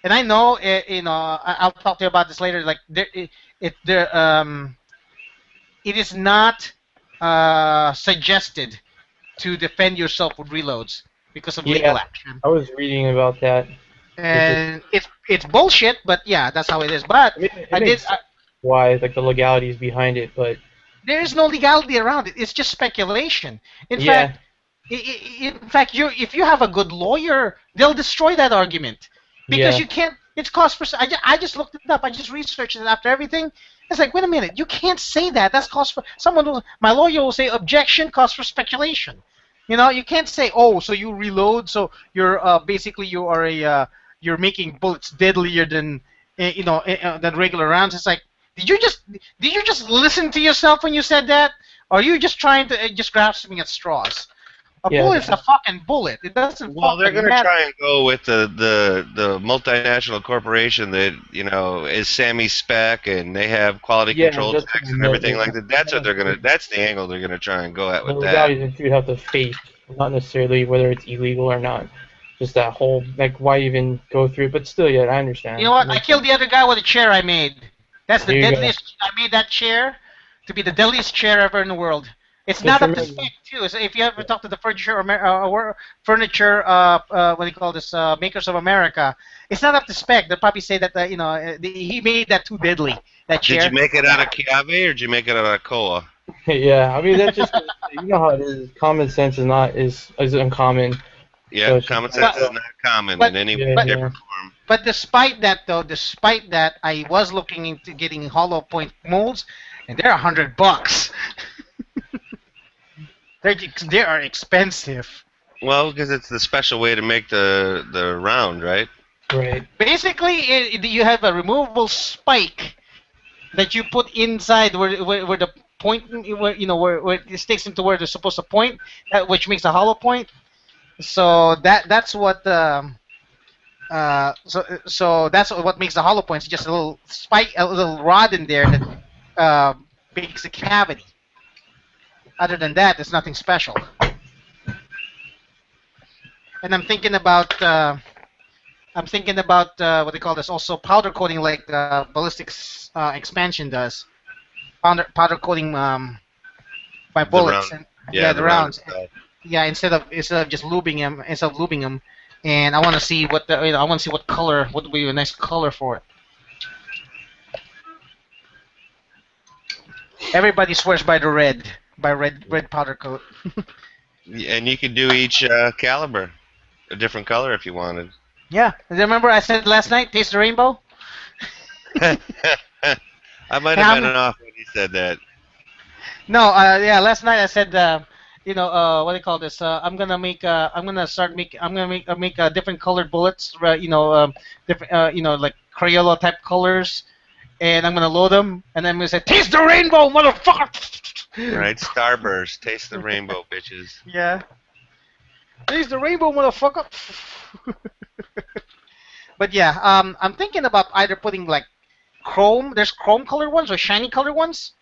and I know I'll talk to you about this later. Like it is not suggested to defend yourself with reloads because of Yeah. legal action. I was reading about that. And it's bullshit, but yeah, that's how it is. But I mean, it I did. makes why, like the legalities behind it, but There is no legality around it. It's just speculation. In yeah, fact, if you have a good lawyer, they'll destroy that argument because yeah. you can't. It's cost per. I just looked it up. I just researched it after everything. It's like, wait a minute, you can't say that. That's cost for my lawyer will say objection, cost for speculation. You know, you can't say, oh, so you reload, so you're basically you are a you're making bullets deadlier than than regular rounds. It's like, did you just listen to yourself when you said that? Or are you just trying to just grasping at straws? A Yeah, bullet's a fucking bullet. It doesn't Well, they're fucking going to matter. try and go with the multinational corporation that is Sammy Spec, and they have quality Yeah, control that's checks what I and meant, everything yeah. like that. That's what they're gonna. That's the angle they're gonna try and go at The with that. legalities that you have to face, not necessarily whether it's illegal or not. Just that whole, like, why even go through it? But still, yeah, I understand. You know what? I killed the other guy with a chair I made. That's the There you go. deadliest. I made that chair to be the deadliest chair ever in the world. It's Just not up to remember- spec too. So if you ever talk to the furniture what do you call this, makers of America, it's not up to spec. They'll probably say that he made that too deadly. That chair. Did you make it out of Chiave or did you make it out of Koa? Yeah, I mean, that's just, you know how it is. Common sense is uncommon. Yeah, So it's common just- sense is not common but- in any Yeah, shape yeah. or form. But despite that, I was looking into getting hollow point molds, and they're $100. They are expensive. Well, because it's the special way to make the round, right? Right. Basically, you have a removable spike that you put inside where the point, where it sticks into where they're supposed to point, which makes a hollow point. So that's what so that's what makes the hollow points. Just a little spike, a little rod in there that makes a cavity. Other than that, there's nothing special. And I'm thinking about what they call this, also powder coating, like ballistics expansion does. Powder coating my bullets. round. And, the rounds. itself. Yeah, instead of just lubing them, and I want to see what color, what would be a nice color for it. Everybody swears by the red powder coat. And you could do each caliber a different color if you wanted. Yeah, remember I said last night, taste the rainbow. I might have been off when you said that. No, last night I said, what do you call this? I'm gonna make different colored bullets, different, like Crayola type colors, and I'm gonna load them, and then I'm gonna say, taste the rainbow, motherfucker. Right, Starburst, taste the rainbow, bitches. Yeah. Taste the rainbow, motherfucker. But yeah, I'm thinking about either putting like chrome. There's chrome colored ones or shiny colored ones.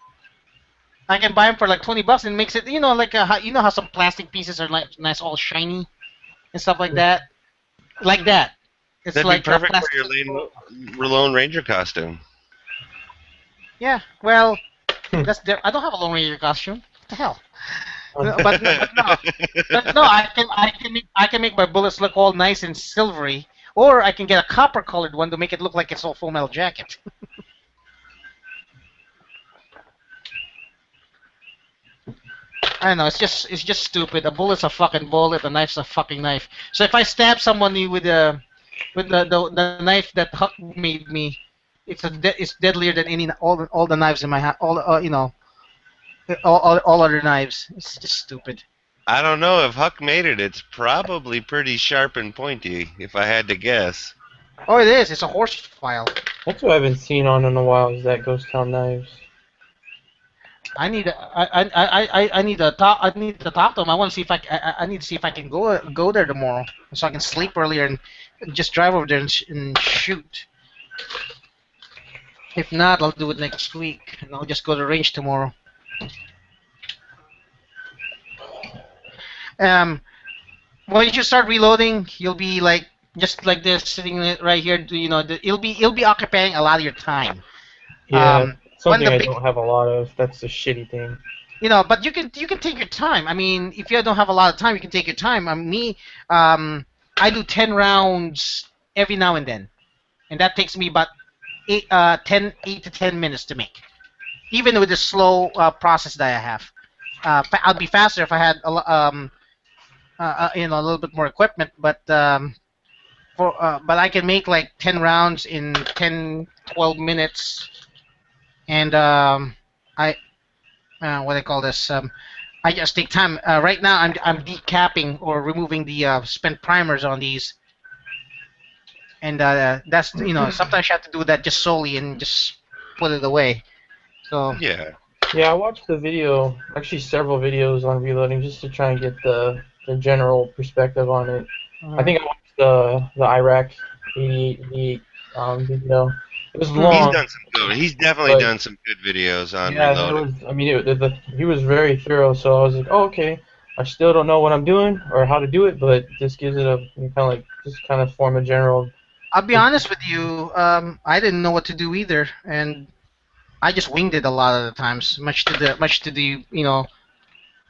I can buy them for like $20 and makes it, like how some plastic pieces are like nice, all shiny and stuff like that. Like that. It's That'd like be perfect plastic. for your Lone Ranger costume. Yeah. Well, I don't have a Lone Ranger costume. What the hell? But no, I can make my bullets look all nice and silvery, or I can get a copper colored one to make it look like it's all Full Metal Jacket. I don't know. It's just stupid. A bullet's a fucking bullet. A knife's a fucking knife. So if I stab somebody with the knife that Huck made me, it's deadlier than all the knives in my hand. All other knives. It's just stupid. I don't know if Huck made it. It's probably pretty sharp and pointy, if I had to guess. Oh, it is. It's a horse file. That's what I haven't seen on in a while, is that Ghost Town knives. I need to talk to him. I want to see if I need to see if I can go there tomorrow, so I can sleep earlier and just drive over there and shoot. If not, I'll do it next week, and I'll just go to the range tomorrow. When you start reloading, you'll be like just like this, sitting right here. It'll be occupying a lot of your time. Yeah, something the I big- don't have a lot of. That's the shitty thing. But you can take your time. I mean, if you don't have a lot of time, you can take your time. I do 10 rounds every now and then, and that takes me about 8 to 10 minutes to make, even with the slow process that I have. I'd be faster if I had a little bit more equipment, but I can make like 10 rounds in 10, 12 minutes, and what do I call this? I just take time. Right now, I'm decapping or removing the spent primers on these, and that's sometimes you have to do that just solely and just put it away. So Yeah. Yeah, I watched the video, actually several videos on reloading just to try and get the general perspective on it. I think I watched the Iraq 88 video. It was long. He's done some good. He's definitely done some good videos on reloading. He was very thorough, so I was like, oh, okay. I still don't know what I'm doing or how to do it, but this gives it kind of form a general. I'll be honest with you. I didn't know what to do either, and I just winged it a lot of the times. Much to the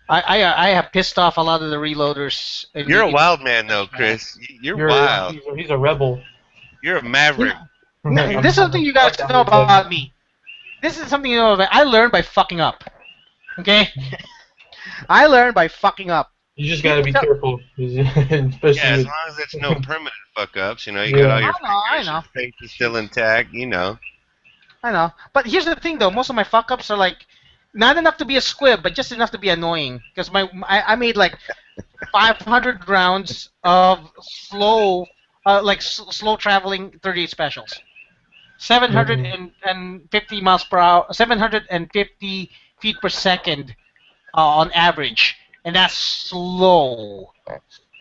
I have pissed off a lot of the reloaders. You're a wild man, though, Chris. You're wild. He's a rebel. You're a maverick. This is something you guys know about me. This is something you know about. I learned by fucking up. Okay? I learned by fucking up. You just gotta be careful. Especially as long as it's no permanent fuck ups, you got all your I know. face is still intact, I know. But here's the thing, though. Most of my fuck ups are like not enough to be a squib, but just enough to be annoying. Because I made like 500 rounds of slow traveling 38 specials. 750 miles per hour, 750 feet per second on average, and that's slow.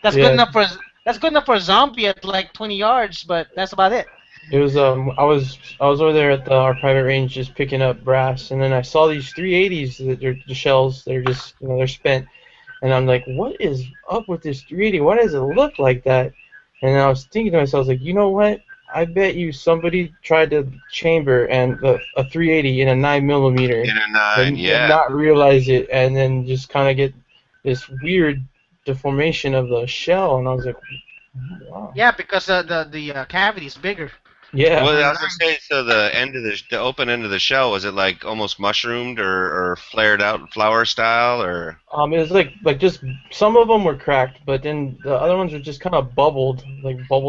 That's good enough for a zombie at like 20 yards, but that's about it. It was I was over there at our private range just picking up brass, and then I saw these 380s that are the shells. They're just they're spent, and I'm like, what is up with this 380? Why does it look like that? And I was thinking to myself, I was like, you know what? I bet you somebody tried to chamber and a 380 in a 9mm. In a 9, and did not realize it, and then just kind of get this weird deformation of the shell, and I was like, wow. Yeah, because the cavity is bigger. Yeah. Well, I was gonna say, so the open end of the shell, was it like almost mushroomed or flared out flower style, or? It was like just some of them were cracked, but then the other ones were just kind of bubbled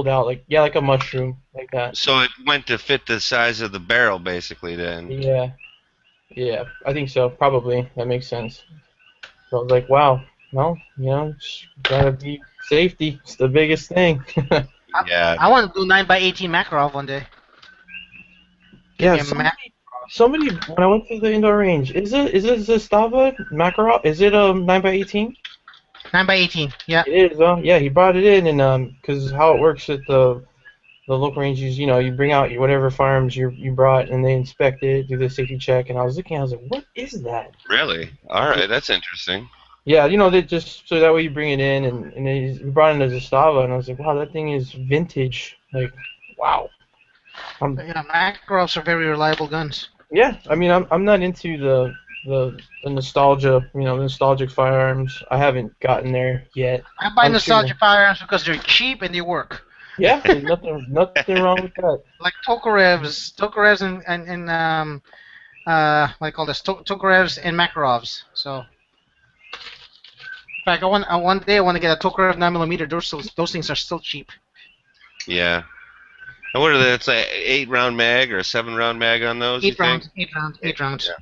out, like a mushroom, like that. So it went to fit the size of the barrel, basically, then. Yeah, I think so. Probably that makes sense. So I was like, wow. Well, just gotta be safety. It's the biggest thing. Yeah. I want to do 9x18 Makarov one day. Yeah, somebody when I went to the indoor range, is it Zastava Makarov? Is it 9x18? 9x18, yeah. It is, yeah, he brought it in, and because how it works at the local ranges, you bring out whatever firearms you brought, and they inspect it, do the safety check, and I was looking, I was like, what is that? Really? All right, that's interesting. Yeah, they just so that way you bring it in, and he brought in a Zastava, and I was like, wow, that thing is vintage. Like, wow. Yeah, Makarovs are very reliable guns. Yeah, I mean, I'm not into the nostalgia, nostalgic firearms. I haven't gotten there yet. I buy nostalgic firearms because they're cheap and they work. Yeah, there's nothing wrong with that. Like Tokarevs and what do you call this? Tokarevs and Makarovs. So. In fact, one day I want to get a Tokarev 9mm. Those things are still cheap. Yeah. And what are they? It's like 8-round mag or a 7-round mag on those? 8 rounds. 8 rounds. Yeah.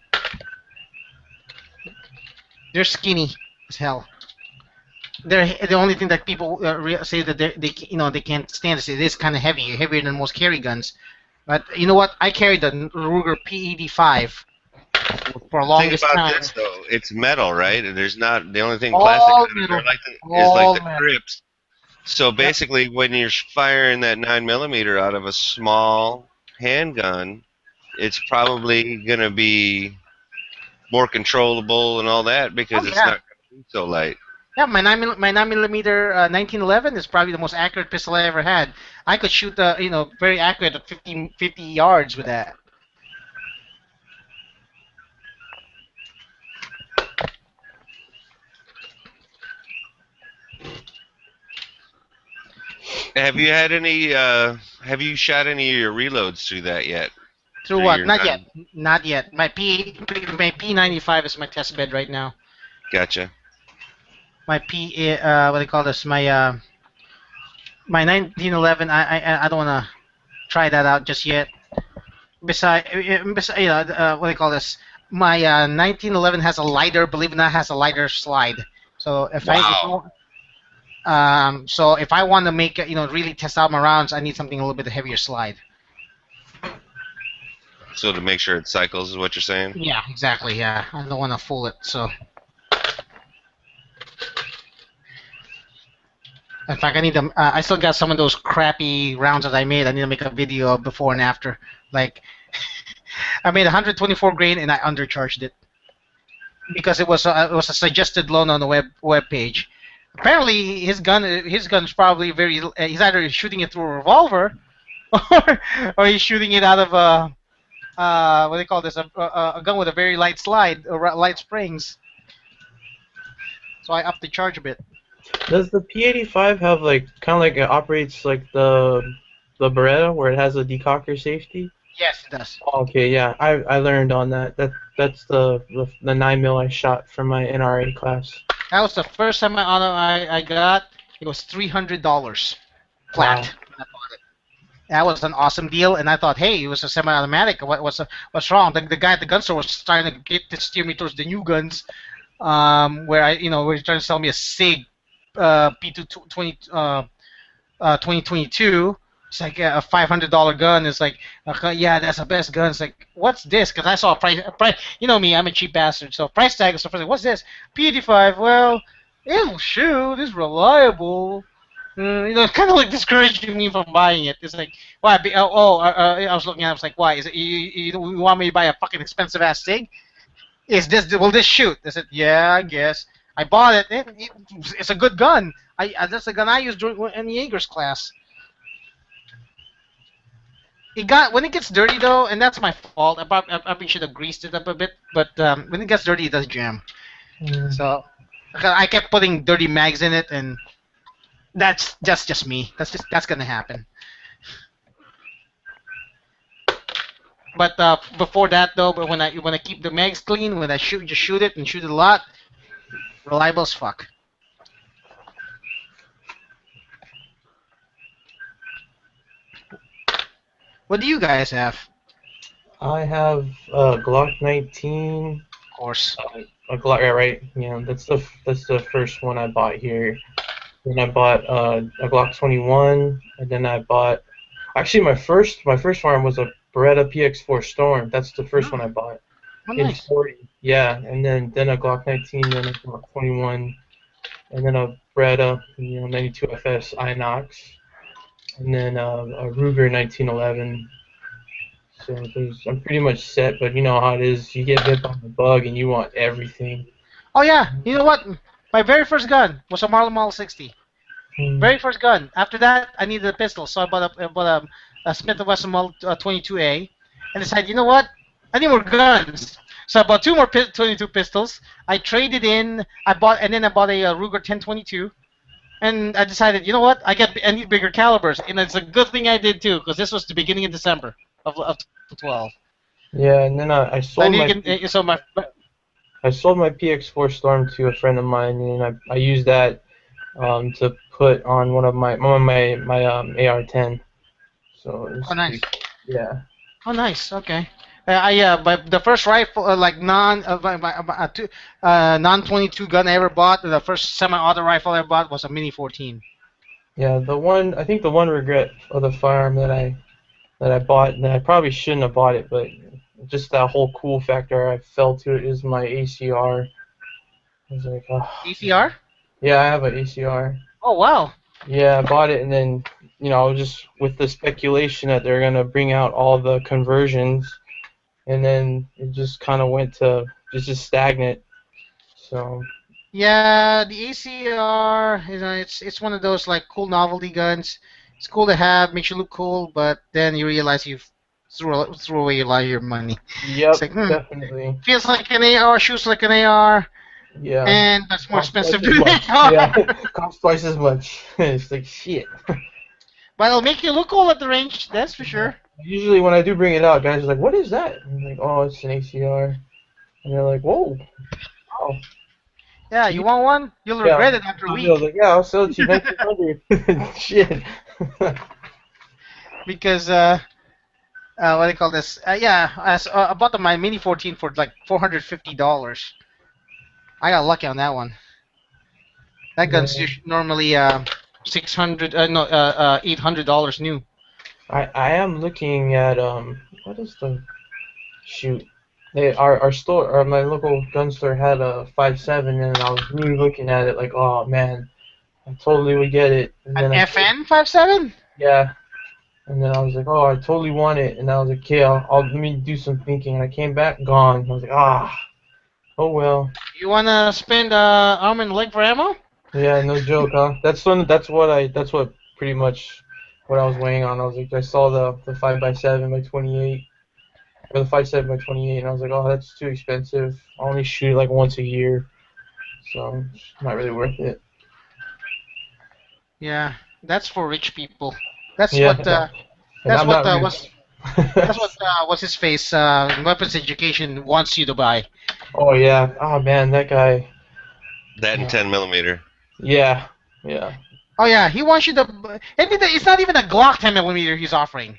They're skinny as hell. They're the only thing that people say that they can't stand is it is kind of heavy, heavier than most carry guns. But you know what? I carried the Ruger PED-5. For a longest time. time. Think about this though. It's metal, right? There's not the only thing plastic is like the grips. So basically, when you're firing that 9mm out of a small handgun, it's probably gonna be more controllable and all that because it's not gonna be so light. Yeah, my 9mm 1911 is probably the most accurate pistol I ever had. I could shoot very accurate at 50 yards with that. Have you had any? Have you shot any of your reloads through that yet? Through Through what? your Not gun? yet. Not yet. My P95 is my test bed right now. Gotcha. My what do you call this? My 1911. I don't wanna try that out just yet. Besides, what do you call this? My 1911 has a lighter. Believe it or not, has a lighter slide. So if so if I want to make really test out my rounds, I need something a little bit heavier slide. So to make sure it cycles is what you're saying? Yeah, exactly. Yeah, I don't want to fool it. So in fact, I need them. I still got some of those crappy rounds that I made. I need to make a video of before and after. Like, I made 124 grain and I undercharged it because it was a suggested loan on the web page. Apparently, his gun's probably very. He's either shooting it through a revolver, or he's shooting it out of a what do they call this? A gun with a very light slide or light springs. So I upped the charge a bit. Does the P85 have like kind of like it operates like the Beretta where it has a decocker safety? Yes, it does. Okay, yeah, I learned on that. That's the 9mm I shot from my NRA class. That was the first time I got. It was $300 flat. Wow. When I bought it. That was an awesome deal, and I thought, hey, it was a semi-automatic. What's wrong? The guy at the gun store was trying to steer me towards the new guns, where he's trying to sell me a Sig P220 2022. It's like a $500 gun. It's like, yeah, that's the best gun. It's like, what's this? Because I saw a price. You know me, I'm a cheap bastard. So price tag and stuff. Like, what's this? P85. Well, it'll shoot. It's reliable. Kind of like discouraging me from buying it. It's like, why? I was looking at it. I was like, why? Is it you want me to buy a fucking expensive ass Sig? Will this shoot? I said, yeah, I guess. I bought it. It's a good gun. That's the gun I used in the Jaeger's class. When it gets dirty though, and that's my fault. I probably should have greased it up a bit, but when it gets dirty, it does jam. So I kept putting dirty mags in it, and that's just me. That's gonna happen. But before that though, when I keep the mags clean, when I shoot it and shoot it a lot, reliable as fuck. What do you guys have? I have a Glock 19. Of course. A Glock, right? Yeah, that's the first one I bought here. Then I bought a Glock 21, and then I bought. Actually, my first firearm was a Beretta PX4 Storm. That's the first one I bought. Oh, nice. 40. Yeah, and then a Glock 19, then a Glock 21, and then a Beretta 92 FS Inox. And then a Ruger 1911. So I'm pretty much set, but you know how it is. You get bit by the bug and you want everything. Oh yeah, you know what? My very first gun was a Marlin Model 60. Very first gun. After that, I needed a pistol, so I bought a Smith & Wesson Model 22A, and decided, you know what? I need more guns. So I bought 2 more 22 pistols. I traded in. I bought a Ruger 1022. And I decided, you know what? I need bigger calibers, and it's a good thing I did too, because this was the beginning of December of 12. Yeah, and then I sold I sold my PX4 Storm to a friend of mine, and I used that to put on one of my AR-10. So Oh, nice. Yeah. Oh, nice. Okay. But the first rifle, non-22 gun I ever bought, the first semi-auto rifle I bought was a Mini 14. Yeah, I think the one regret of the firearm that I bought, and I probably shouldn't have bought it, but just that whole cool factor I fell to it, is my ACR. I was like, oh. ACR? Yeah, I have an ACR. Oh, wow. Yeah, I bought it, and then, just with the speculation that they're going to bring out all the conversions, and then it just kind of went to just stagnant. So. Yeah, the ACR, it's one of those like cool novelty guns. It's cool to have, makes you look cool, but then you realize you've threw away a lot of your money. Yep, like, definitely. Feels like an AR, shoots like an AR. Yeah. And that's more expensive than an an AR. Yeah, costs twice as much. It's like shit. But it'll make you look cool at the range, that's for sure. Usually when I do bring it out, guys are like, "What is that?" And I'm like, "Oh, it's an ACR." And they're like, "Whoa, oh." Yeah, you want one? You'll Yeah. regret it after a I week. was like, "Yeah, I'll sell it to you 1900." Shit. Because what do you call this? I bought my Mini 14 for like $450. I got lucky on that one. That gun's normally $800 new. I am looking at what is the shoot? Our store, or my local gun store had a 5.7, and I was really looking at it like, oh man, I totally would get it. And An then FN 5.7? Yeah. And then I was like, oh, I totally want it. And I was like, okay, let me do some thinking. And I came back, gone. I was like, oh well. You wanna spend arm and leg for ammo? Yeah, no joke, huh? That's what pretty much what I was weighing on. I was like, I saw the 5.7 by 28, or the 5.7 by 28, and I was like, oh, that's too expensive. I only shoot it like once a year, so it's not really worth it. Yeah, that's for rich people. That's Yeah, what I'm not rich. what's his face weapons education wants you to buy. Oh yeah. Oh man, that guy. That and 10mm. Yeah. Oh yeah, he wants you to. It's not even a Glock 10mm he's offering.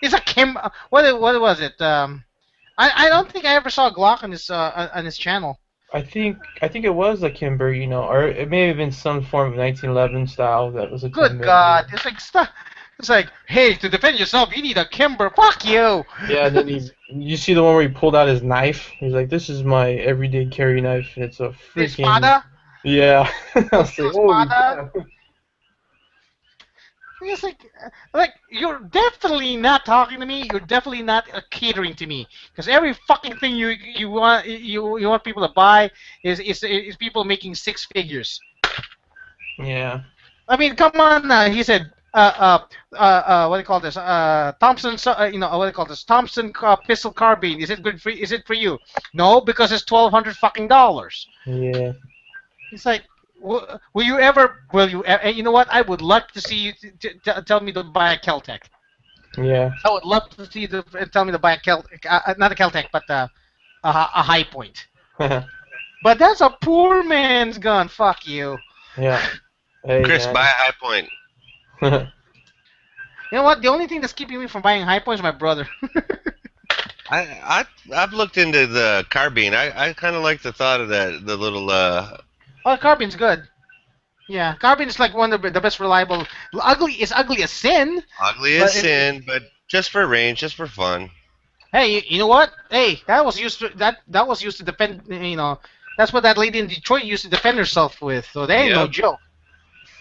It's a What was it? I don't think I ever saw a Glock on his channel. I think it was a Kimber, or it may have been some form of 1911 style that was a. Good God! It's like stuff. It's like, hey, to defend yourself, you need a Kimber. Fuck you. Yeah, and then you see the one where he pulled out his knife. He's like, "This is my everyday carry knife, and it's a freaking." Espada? Yeah. I was like, holy Espada? crap. It's like you're definitely not talking to me. You're definitely not catering to me. Because every fucking thing you want people to buy is people making six figures. Yeah. I mean, come on now. He said, what do you call this? Thompson, what do you call this? Thompson pistol carbine. Is it good for? Is it for you? No, because it's $1,200 fucking dollars. Yeah. It's like, will you ever? You know what? I would love to see you tell me to buy a Keltec. Yeah. I would love to see you tell me to buy a Keltec, not a Keltec, but a High Point. But that's a poor man's gun. Fuck you. Yeah. Hey, Chris, man. buy a High Point. You know what? The only thing that's keeping me from buying High Point is my brother. I've looked into the carbine. I kind of like the thought of that, the little. Oh, carbine's good. Yeah, carbine is like one of the best reliable. Ugly as sin. Ugly as sin, but just for range, just for fun. Hey, you know what? Hey, that was used to defend. That's what that lady in Detroit used to defend herself with. So that ain't no joke.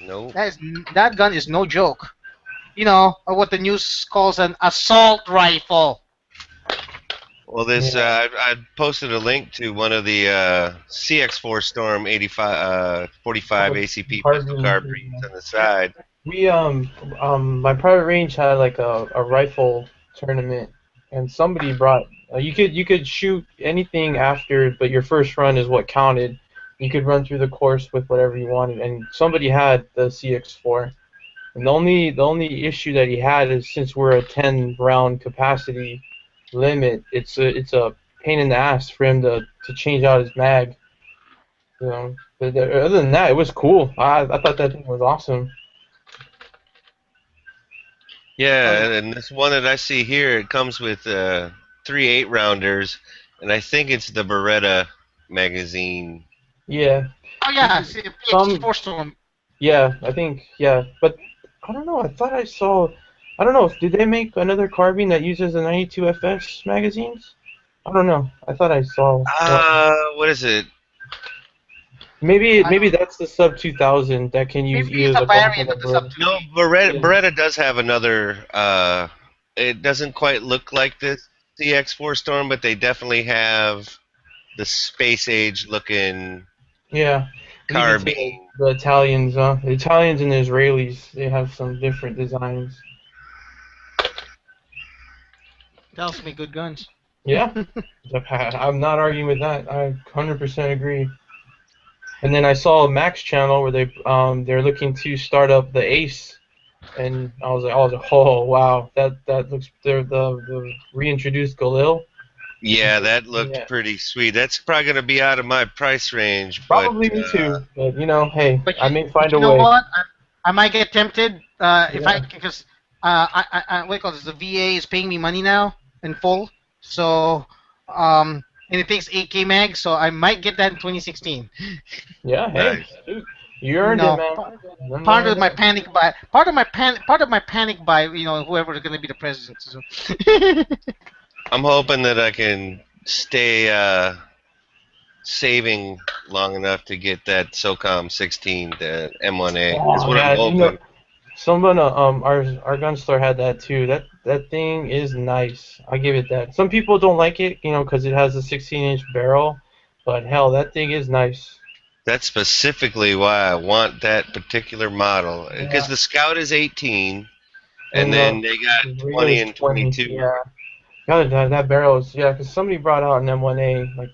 No. That gun is no joke. What the news calls an assault rifle. Well, I posted a link to one of the CX4 Storm 45 ACP pistol carbines on the side. We my private range had like a rifle tournament, and somebody brought. You could shoot anything after, but your first run is what counted. You could run through the course with whatever you wanted, and somebody had the CX4. And the only issue that he had is, since we're a 10-round capacity limit, it's a pain in the ass for him to change out his mag. But other than that, it was cool. I thought that thing was awesome. Yeah, and this one that I see here, it comes with 3 8-rounders, and I think it's the Beretta magazine. Yeah. Oh yeah, PX4 Storm. Yeah, I think, but I don't know. I thought I saw. I don't know. Did they make another carbine that uses the 92FS magazines? I don't know. I thought I saw. What is it? Maybe that's the sub 2000 that can use either the variant of the sub 2000. No, Beretta does have another. It doesn't quite look like the CX4 Storm, but they definitely have the space age looking. Yeah. Carbine. The Italians, the Italians and the Israelis, they have some different designs. They also make good guns. Yeah, I'm not arguing with that. I 100% agree. And then I saw a Max channel where they're looking to start up the Ace and I was like, oh wow, that looks the reintroduced Galil. Yeah, that looked Yeah. pretty sweet. That's probably gonna be out of my price range, Probably but me too, but hey, But I may find you a know way. what? I might get tempted if Yeah. because what do you call this? The VA is paying me money now in full, so and it takes 8K mag, so I might get that in 2016. Yeah, hey, Nice. dude, you earned No, it, man. part of my panic buy, part of my panic buy, whoever is going to be the president. So. I'm hoping that I can stay saving long enough to get that SOCOM 16, the M1A. Is Oh, what yeah, I'm hoping. someone our gun store had that too. That thing is nice. I give it that. Some people don't like it, because it has a 16-inch barrel, but hell, that thing is nice. That's specifically why I want that particular model. Because Yeah. the Scout is 18, And and then they got the 20 Regal's and 22. Yeah. That barrel is because somebody brought out an M1A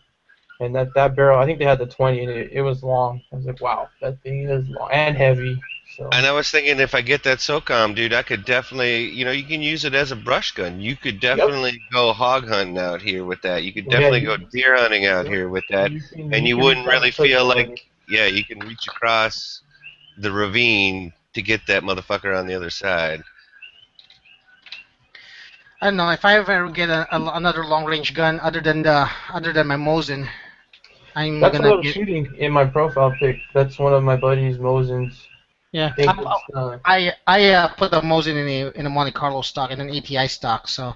and that barrel, I think they had the 20 and it was long. I was like, wow, that thing is long and heavy. So. And I was thinking if I get that SOCOM, dude, I could definitely, you can use it as a brush gun. You could definitely go hog hunting out here with that. You could definitely go deer hunting out here with that. And you wouldn't really feel like, you can reach across the ravine to get that motherfucker on the other side. I don't know if I ever get another long range gun other than my Mosin. That's what I'm shooting in my profile pic. That's one of my buddy's Mosins. Yeah, I put a Mosin in a Monte Carlo stock and an ATI stock. So.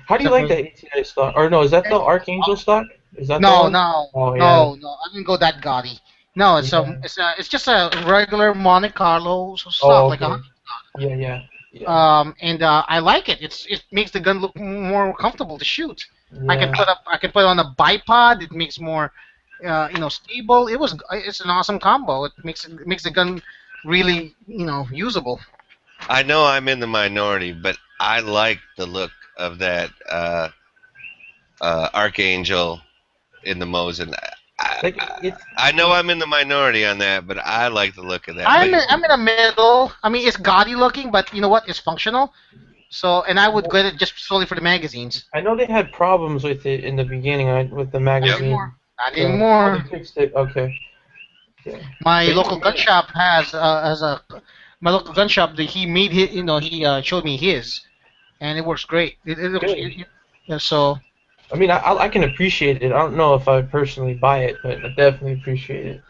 How do you like that ATI stock? Or no, is that the Archangel stock? Is that no, the one? Oh, no, I didn't go that gaudy. No, it's just a regular Monte Carlo stock, like a hunting stock. Yeah. And I like it. It makes the gun look more comfortable to shoot. Yeah. I can put on a bipod. It makes more, stable. It's an awesome combo. It makes the gun really, usable. I know I'm in the minority, but I like the look of that Archangel in the Mosin. I know I'm in the minority on that, but I like the look of that. I'm in the middle. I mean, it's gaudy looking, but you know what? It's functional. So, and I would get it just solely for the magazines. I know they had problems with it in the beginning with the magazine. Not anymore. They fixed it. Okay. My local gun shop my local gun shop. He made his, he showed me his, and it works great. It looks so. I mean, I can appreciate it. I don't know if I personally buy it, but I definitely appreciate it.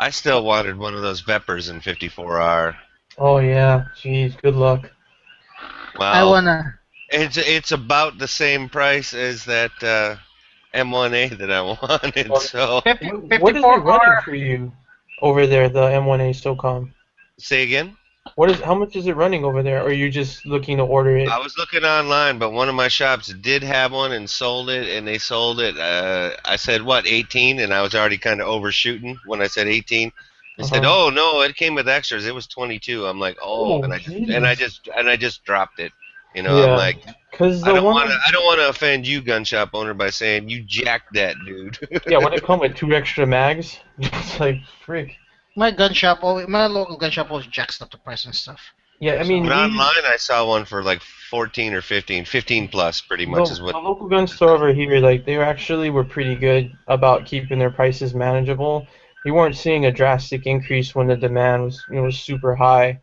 I still wanted one of those Vepers in 54R. Oh yeah, jeez, good luck. Wow. I wanna. It's about the same price as that M1A that I wanted. So. What is it running for you over there? The M1A SOCOM. Say again. How much is it running over there? Or are you just looking to order it? I was looking online, but one of my shops did have one and sold it, and they sold it. I said, 18? And I was already kind of overshooting when I said 18. They said, oh no, it came with extras. It was 22. I'm like, and I just dropped it. I'm like, I don't want to offend you, gun shop owner, by saying you jacked that, dude. Yeah, when it come with 2 extra mags, it's like frick. My local gun shop always jacks up the price and stuff. Yeah, I mean. But online, I saw one for like 14 or 15 plus, pretty much is what. The local gun store over here, they were pretty good about keeping their prices manageable. You weren't seeing a drastic increase when the demand was super high,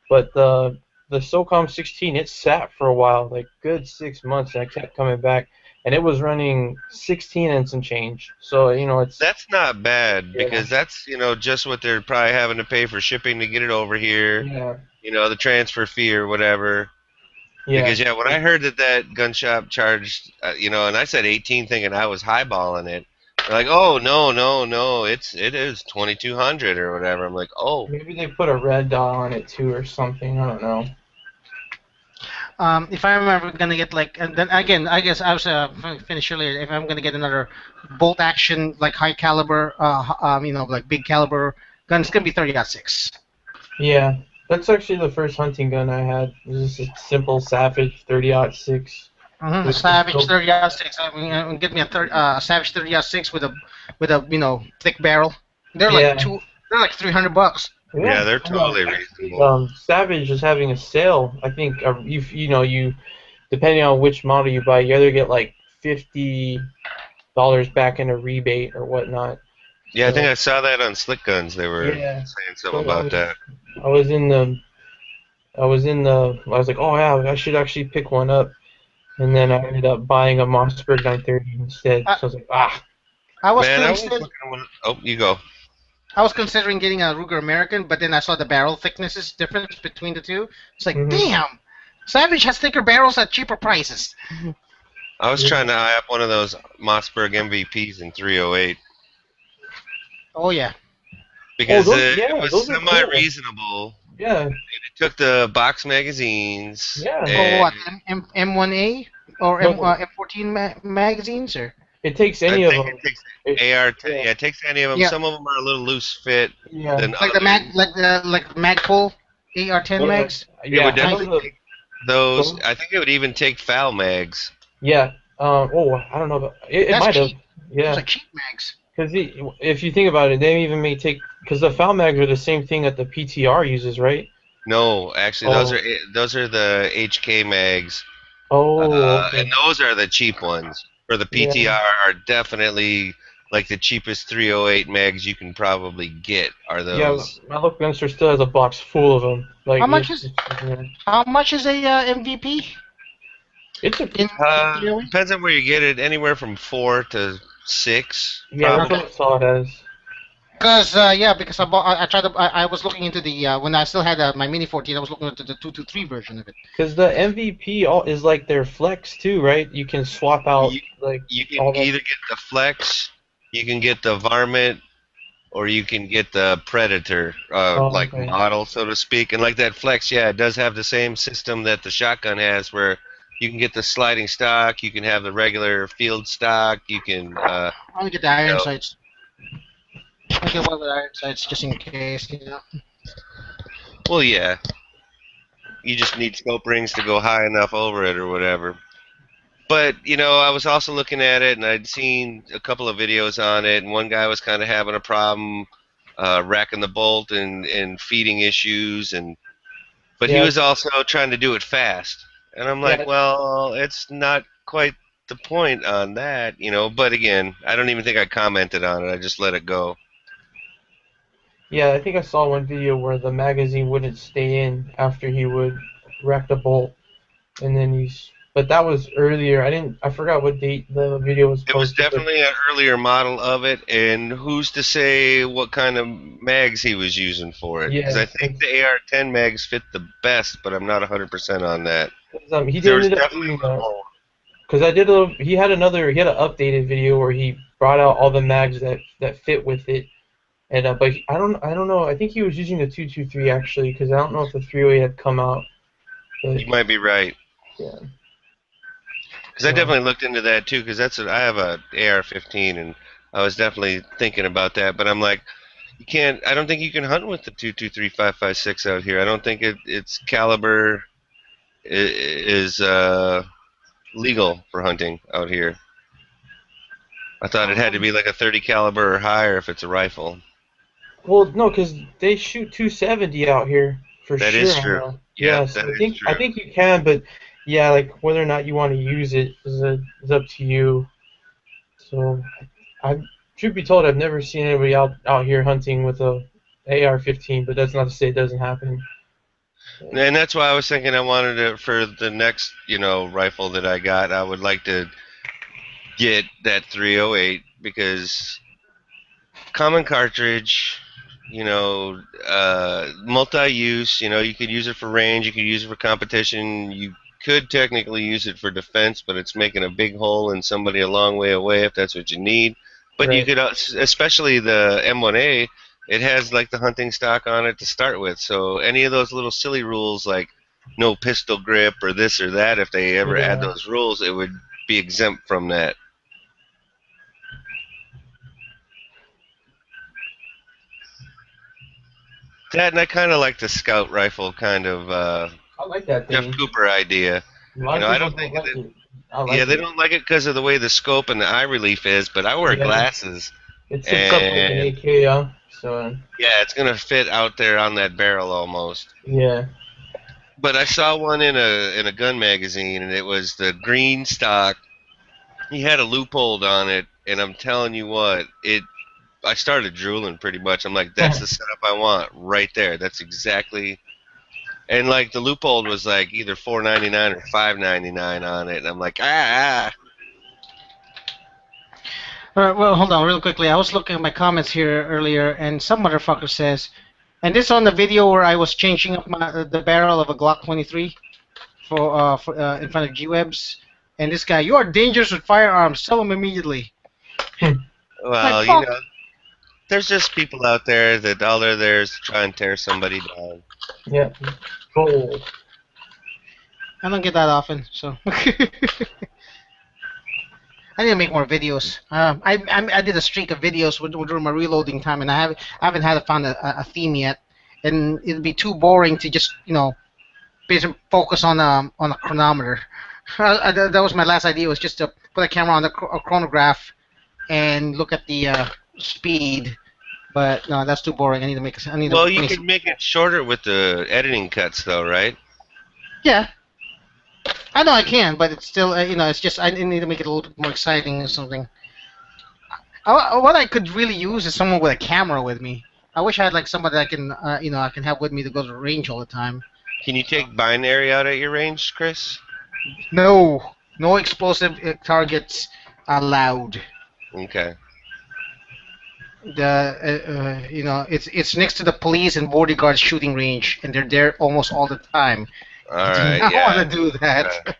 but the SOCOM 16 it sat for a while, like good 6 months, and it kept coming back. And it was running 16 and some change. So, it's... That's not bad, because that's, just what they're probably having to pay for shipping to get it over here. Yeah. The transfer fee or whatever. Yeah. Because, when I heard that gun shop charged, and I said 18 thinking I was highballing it. They're like, oh, no, it is 2200 or whatever. I'm like, oh. Maybe they put a red dot on it, too, or something. I don't know. If I'm ever gonna get and then again, I guess I was finished earlier. If I'm gonna get another bolt action high caliber, big caliber gun, it's gonna be 30-06. Yeah, that's actually the first hunting gun I had. It was just a simple Savage 30-06. Savage 30-06. Get me a Savage 30-06 with a thick barrel. They're like $300. Yeah, they're totally reasonable. Savage is having a sale. I think you depending on which model you buy, you either get like $50 back in a rebate or whatnot. Yeah, I think So- I saw that on Slick Guns. They were Yeah. saying something about that. I was like, oh yeah, I should actually pick one up, and then I ended up buying a Mossberg 930 instead. So I was like, I was Man, I was consider- looking at one. Oh, you go. I was considering getting a Ruger American, but then I saw the barrel thicknesses difference between the two. It's like, Mhm. damn, Savage has thicker barrels at cheaper prices. I was trying to eye up one of those Mossberg MVPs in 308 Oh yeah. because those it was are cool. semi-reasonable. yeah, It took the box magazines. Yeah. Oh, and what M1A or No. M14 magazines or? it takes I any of think them. it takes It- AR-10. Yeah, it takes any of them. Yeah. Some of them are a little loose fit Yeah, than Like the others. like Magpul AR-10 Those are- mags. It would yeah, definitely take those. I think it would even take foul mags. yeah. I don't know, but it That's might have. cheap. Yeah. Those are cheap mags. Because if you think about it, they even may take because the foul mags are the same thing that the PTR uses, right? No, actually, Oh. those are the HK mags, Oh, okay. and those are the cheap ones. For the PTR are definitely like the cheapest 308 mags you can probably get. Are Yeah, those? my local gunster still has a box full of them. Like, How much yeah. How much is a MVP? It's a In Depends on where you get it. Anywhere from 4 to 6. yeah. That's probably. what I saw it as. Because I was looking into the when I still had my Mini 14, I was looking into the 223 version of it. Because the MVP is like their flex too, right? You can swap out like You all can that. either get the Flex, you can get the Varmint, or you can get the Predator, Okay. model, so to speak. And like that Flex, yeah, it does have the same system that the shotgun has, where you can get the sliding stock, you can have the regular field stock, you can. I want to get the iron No. sights. I get one of the iron sights just in case, you know. Well, yeah. You just need scope rings to go high enough over it or whatever. But, I was also looking at it, and I'd seen a couple of videos on it, and one guy was kind of having a problem racking the bolt and feeding issues, but he Yeah. was also trying to do it fast. And I'm like, Yeah. well, it's not quite the point on that, But again, I don't even think I commented on it. I just let it go. Yeah, I think I saw one video where the magazine wouldn't stay in after he would rack the bolt, and then But that was earlier. I forgot what date the video was It was posted. but- definitely an earlier model of it, and who's to say what kind of mags he was using for it? Because Yeah. I think the AR-10 mags fit the best, but I'm not 100% on that. He There was did end up definitely doing one that. more. Because he had an updated video where he brought out all the mags that fit with it, and but I don't know. I think he was using the 223 actually, because I don't know if the 308 had come out. But, You might be right. yeah. Because I definitely looked into that too. Because I have a AR-15, and I was definitely thinking about that. But I'm like, you can't. I don't think you can hunt with the 223 5.56 out here. I don't think its caliber is legal for hunting out here. I thought it had to be like a 30 caliber or higher if it's a rifle. Well, no, because they shoot 270 out here for That sure. is true. now. Yeah, Yes, that I is think true. I think you can, but yeah, like whether or not you want to use it is up to you. So, truth be told, I've never seen anybody out here hunting with a AR-15, but that's not to say it doesn't happen. And that's why I was thinking I wanted to, for the next, rifle that I got, I would like to get that 308 because common cartridge, multi-use, you could use it for range, you could use it for competition, you could technically use it for defense, but it's making a big hole in somebody a long way away if that's what you need. But you Right. could, especially the M1A, it has like the hunting stock on it to start with. So any of those little silly rules like no pistol grip or this or that, if they ever add Yeah. those rules, it would be exempt from that. That, and I kind of like the scout rifle kind of I like that thing. Jeff Cooper idea. A lot of I people don't think like it. I like Yeah, they it. don't like it because of the way the scope and the eye relief is, but I wear Yeah. glasses. It sits up like an and- AK, So Yeah, it's gonna fit out there on that barrel almost. yeah. But I saw one in a gun magazine, and it was the green stock. He had a loophole on it, and I'm telling you what, I started drooling pretty much. I'm like, that's the setup I want right there. That's exactly. And like the loophole was like either $4.99 or $5.99 on it, and I'm like, ah. All right, well, hold on real quickly. I was looking at my comments here earlier, and some motherfucker says, and this on the video where I was changing up the barrel of a Glock 23 for in front of G-Webs, and this guy, you are dangerous with firearms. Sell them immediately. Well, Like, you fuck. know, there's just people out there that all they're there is to try and tear somebody down. Yeah. Cool. I don't get that often, so. I need to make more videos. I did a streak of videos during my reloading time, and I haven't found a theme yet, and it'd be too boring to just basically focus on a chronometer. That was my last idea, was just to put a camera on a chronograph and look at the speed. But no, that's too boring. I need to make. Well, you could make it shorter with the editing cuts, though, right? Yeah. I know I can, but it's still, it's just I need to make it a little bit more exciting or something. What I could really use is someone with a camera with me. I wish I had like somebody that I can, I can have with me to go to the range all the time. Can you take binary out at your range, Chris? No explosive targets allowed. Okay. It's next to the police and bodyguard shooting range, and they're there almost all the time. All right. I Yeah. want to do that.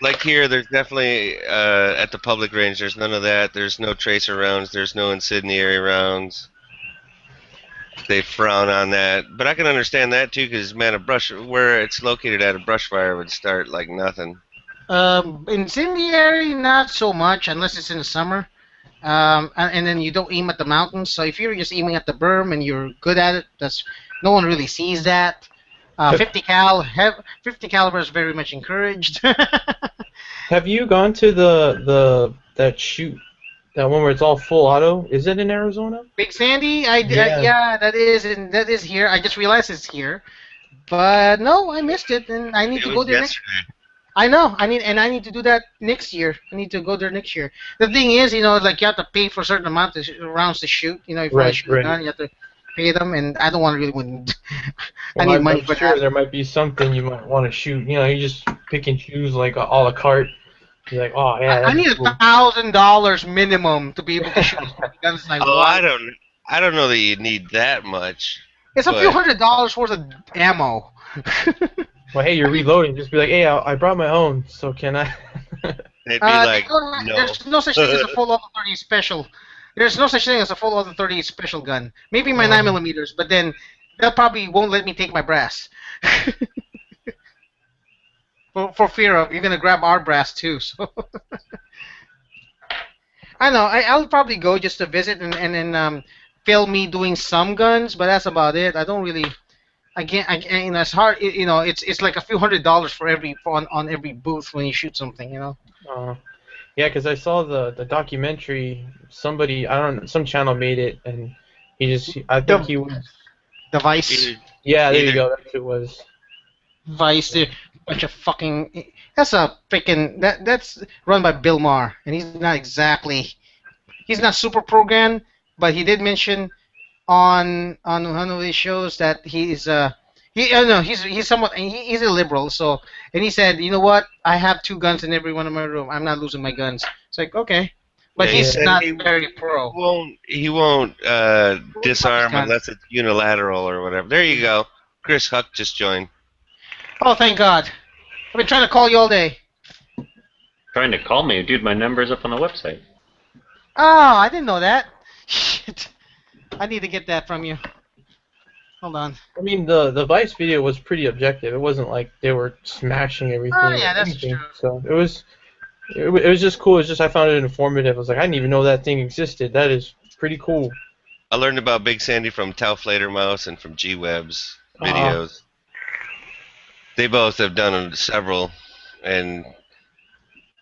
Like here, there's definitely at the public range. There's none of that. There's no tracer rounds. There's no incendiary rounds. They frown on that, but I can understand that too, because man, where it's located at, a brush fire would start like nothing. Incendiary, not so much, unless it's in the summer. And then you don't aim at the mountains. So if you're just aiming at the berm and you're good at it, no one really sees that. 50 caliber is very much encouraged. Have you gone to that one where it's all full auto? Is it in Arizona? Big Sandy, Yeah. that is here. I just realized it's here, but no, I missed it, and I need It to was go there. yesterday. I know. I need to do that next year. I need to go there next year. The thing is, like you have to pay for a certain amount of rounds to shoot. If you want to Right, shoot a gun, you have to pay them, and I don't want to really. I Well, need money I'm for sure that. there might be something you might want to shoot. You just pick and choose like a la carte. You're like, oh yeah. I need that's cool. $1,000 minimum to be able to shoot guns like Oh, what? I don't know that you need that much. It's a but- few $100s worth of ammo. Well, hey, you're reloading. Just be like, hey, I brought my own, so can I? They'd be like, no. There's no such thing as a full auto 38 special. There's no such thing as a full auto 38 special gun. Maybe my 9mm, but then they'll probably won't let me take my brass. for fear of you're gonna grab our brass too. So I know I'll probably go just to visit and then film me doing some guns, but that's about it. I don't really. I can't. It's hard. It's like a few $100s for on every booth when you shoot something. Yeah, because I saw the documentary. Somebody, I don't know, some channel made it, and I think he was. The Vice. Yeah, there you go. That's who it was. Vice, the bunch of fucking. That's a freaking. That's run by Bill Maher, and he's not super pro-gun, but he did mention on one of his shows that he's somewhat he's a liberal. So, and he said, you know what? I have 2 guns in every one of my room. I'm not losing my guns. It's like, okay, but Yeah, he's he not said very pro. He won't disarm unless it's unilateral or whatever. There you go. Chris Huck just joined. Oh, thank God! I've been trying to call you all day. Trying to call me, dude. My number's up on the website. Oh, I didn't know that. Shit. I need to get that from you. Hold on. I mean, the Vice video was pretty objective. It wasn't like they were smashing everything. Oh, yeah, or that's anything. true. So it was just cool. It's just I found it informative. I was like, I didn't even know that thing existed. That is pretty cool. I learned about Big Sandy from Tau Mouse and from G-Web's videos. They both have done several, and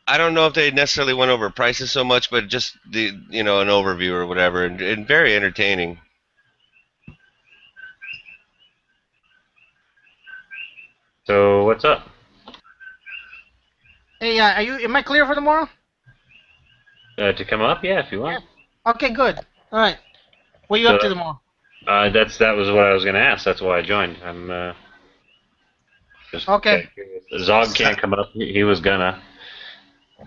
I don't know if they necessarily went over prices so much, but just an overview or whatever, and very entertaining. So what's up? Hey, am I clear for tomorrow? To come up? Yeah, if you want. Okay, good. All right. What are you up to tomorrow? That was what I was gonna ask. That's why I joined. I'm just Okay. Zog can't come up. He was gonna.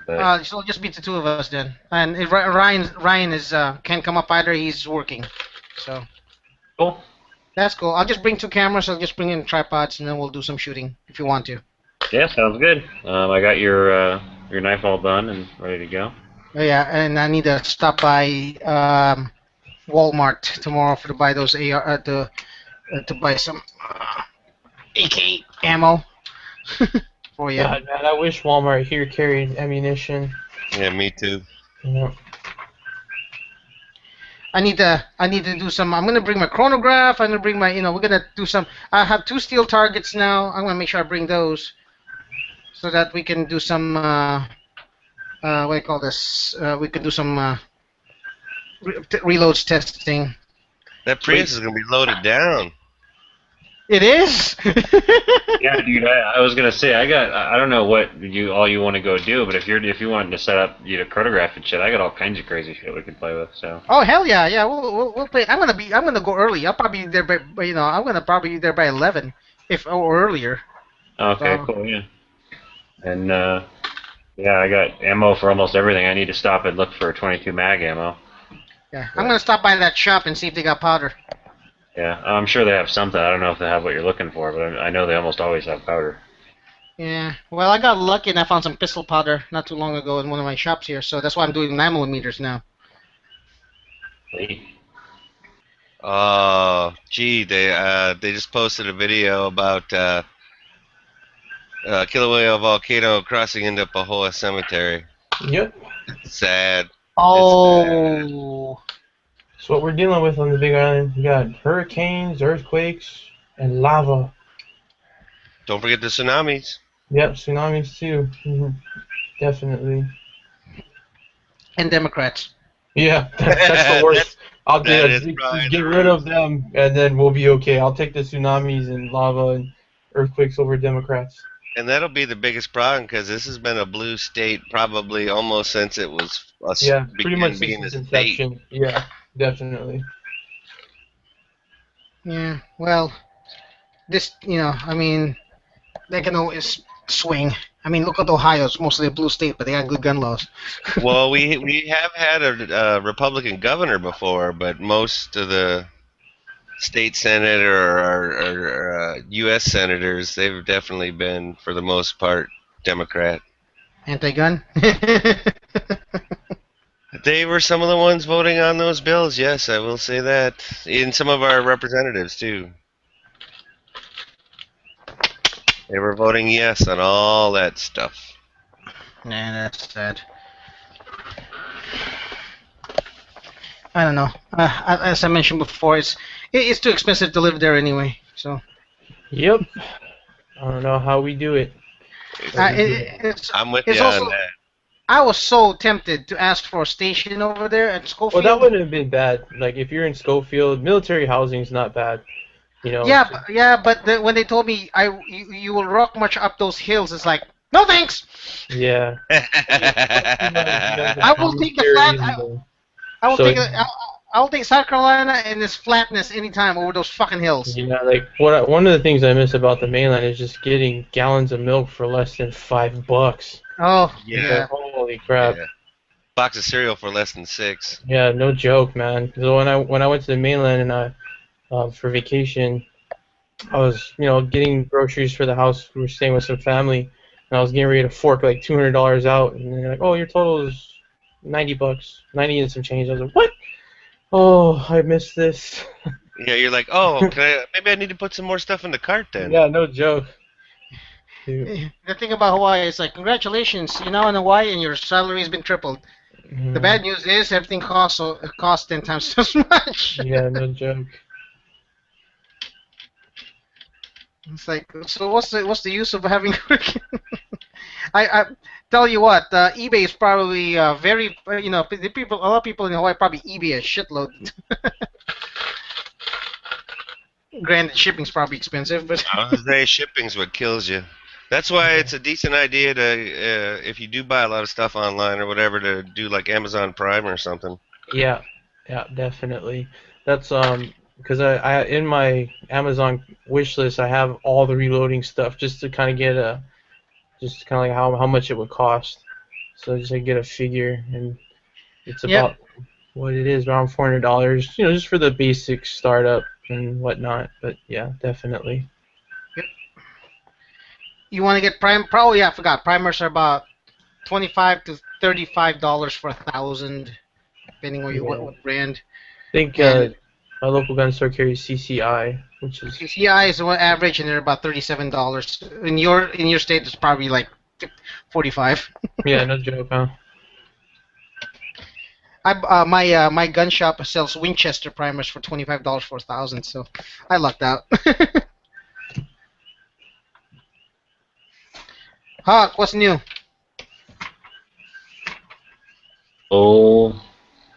But So it'll just be the two of us then. And if Ryan is can't come up either. He's working. So. cool. That's cool. I'll just bring 2 cameras. I'll just bring in tripods, and then we'll do some shooting if you want to. Yeah, sounds good. I got your knife all done and ready to go. Oh, yeah, and I need to stop by Walmart tomorrow to buy those AR to buy some AK ammo for you. God, man, I wish Walmart here carried ammunition. Yeah, me too. Yeah. I need to do some. I'm gonna bring my chronograph. I'm gonna bring my. We're gonna do some. I have 2 steel targets now. I'm gonna make sure I bring those, so that we can do some. What do you call this? We can do some reloads testing. That Prius is gonna be loaded down. It is. Yeah, dude. I was gonna say I don't know what you want to go do, but if you wanted to set up chronograph and shit, I got all kinds of crazy shit we can play with. So. Oh hell yeah, yeah. We'll play. I'm gonna go early. I'll probably be there by I'm gonna probably be there by 11, or earlier. Okay, cool. Yeah. And yeah, I got ammo for almost everything. I need to stop and look for 22 mag ammo. Yeah, I'm gonna stop by that shop and see if they got powder. Yeah, I'm sure they have something. I don't know if they have what you're looking for, but I know they almost always have powder. Yeah, well, I got lucky and I found some pistol powder not too long ago in one of my shops here, so that's why I'm doing 9mm now. Gee, they just posted a video about Kilauea volcano crossing into Pahoa Cemetery. Yep. It's sad. Oh. So what we're dealing with on the Big Island, we got hurricanes, earthquakes, and lava. Don't forget the tsunamis. Yep, tsunamis too. Definitely. And Democrats. Yeah, that's the worst. I'll That just is probably get rid of them, and then we'll be okay. I'll take the tsunamis and lava and earthquakes over Democrats. And that'll be the biggest problem because this has been a blue state probably almost since it was pretty much being since a its state. inception. Yeah, definitely. Yeah, well, this, I mean, they can always swing. I mean, look at Ohio. It's mostly a blue state, but they got good gun laws. Well, we have had a Republican governor before, but most of the state senate or U.S. senators, they've definitely been, for the most part, Democrat. Anti-gun? They were some of the ones voting on those bills, yes, I will say that. And some of our representatives, too. They were voting yes on all that stuff. Nah, that's sad. I don't know. As I mentioned before, it's too expensive to live there anyway. So. Yep. I don't know how we do it. I'm with you on that. I was so tempted to ask for a station over there at Schofield. Well, that wouldn't have been bad. Like, if you're in Schofield, military housing's not bad. Yeah, but when they told me you will rock much up those hills, it's like, no thanks. Yeah. I will take the flat. I will take South Carolina and its flatness anytime over those fucking hills. Yeah, like one of the things I miss about the mainland is just getting gallons of milk for less than $5. Oh yeah. Holy crap. Yeah. Box of cereal for less than $6. Yeah, no joke, man. So when I went to the mainland and for vacation, I was getting groceries for the house. We were staying with some family, and I was getting ready to fork like $200 out, and they're like, "Oh, your total is $90, 90 and some change." I was like, "What? Oh, I missed this." Yeah, you're like, "Oh, maybe I need to put some more stuff in the cart then." Yeah, no joke. Dude. The thing about Hawaii is like, congratulations, you're now in Hawaii and your salary has been tripled. Mm. The bad news is everything costs 10 times as much. Yeah, no joke. It's like, so what's the use of having? I tell you what, eBay is probably very a lot of people in Hawaii probably eBay a shitload. Granted, shipping's probably expensive, but I was gonna say shipping's what kills you. That's why it's a decent idea to, if you do buy a lot of stuff online or whatever, to do like Amazon Prime or something. Yeah, yeah, definitely. That's because I in my Amazon wish list I have all the reloading stuff just to kind of get a just kind of like how much it would cost. So just to get a figure, and it's Yep. about what it is, around $400. You know, just for the basic startup and whatnot. But yeah, definitely. you want to get prime. Probably, I forgot. Primers are about $25 to $35 for 1,000, depending on what brand. I think And- my local gun store carries CCI, which is CCI is one average, and they're about $37. In your state, it's probably like 45. yeah, no joke, huh? My gun shop sells Winchester primers for $25 for 1,000, so I lucked out. Hawk, what's new? Oh,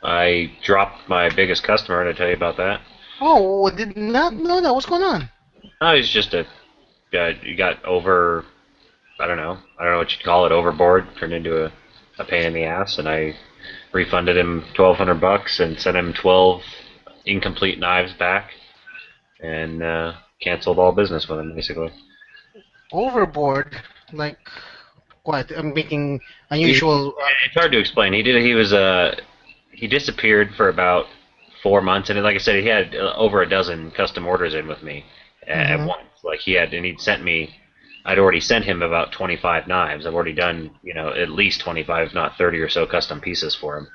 I dropped my biggest customer. Did I tell you about that? Oh, did not know that. What's going on? Oh, he's just you got over. I don't know what you'd call it. Overboard, turned into a pain in the ass, and I refunded him $1,200 and sent him 12 incomplete knives back, and canceled all business with him basically. Overboard? Like what? I'm making unusual. It's hard to explain. He disappeared for about 4 months, and like I said, he had over a dozen custom orders in with me at Mhm. once. Like he'd sent me. I'd already sent him about 25 knives. I've already done, at least 25, if not 30 or so custom pieces for him,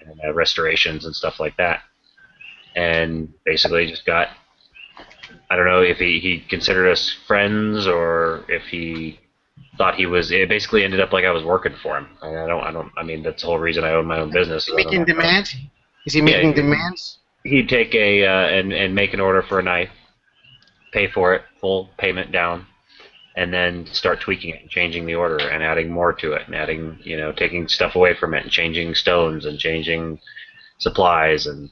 and restorations and stuff like that. And basically just got, I don't know if he considered us friends or if he thought he was. It basically ended up like I was working for him. I mean, that's the whole reason I own my own business. Is he making demands? Is he making demands? He'd take and make an order for a knife, pay for it, full payment down, and then start tweaking it and changing the order and adding more to it and adding, taking stuff away from it and changing stones and changing supplies, and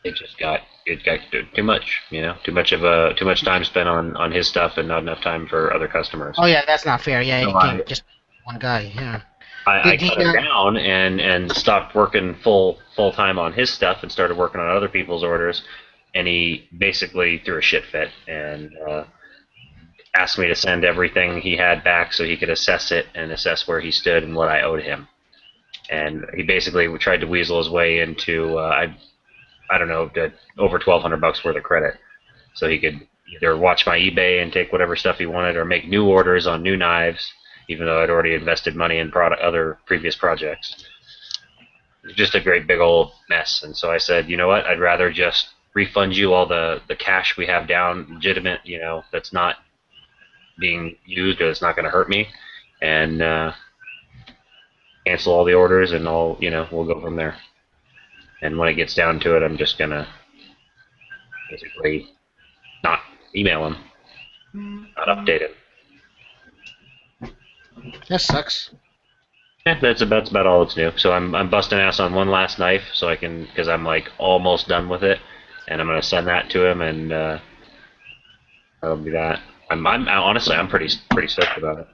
it got too much, too much time spent on his stuff and not enough time for other customers. Oh yeah, that's not fair. Yeah, No, you can't just one guy. Yeah. I Did he, cut it down and stopped working full time on his stuff and started working on other people's orders, and he basically threw a shit fit and asked me to send everything he had back so he could assess it and assess where he stood and what I owed him. And he basically tried to weasel his way into I don't know, over $1,200 worth of credit, so he could either watch my eBay and take whatever stuff he wanted, or make new orders on new knives, even though I'd already invested money in other previous projects. It was just a great big old mess. And so I said, you know what, I'd rather just refund you all the cash we have down, legitimate, that's not being used or it's not going to hurt me, and cancel all the orders, and we'll go from there. And when it gets down to it, I'm just going to basically not email him, not update him. That sucks. Yeah, that's about all that's new. So I'm busting ass on one last knife, so I can, because I'm like almost done with it, and I'm gonna send that to him, and that'll be that. I'm honestly pretty stoked about it.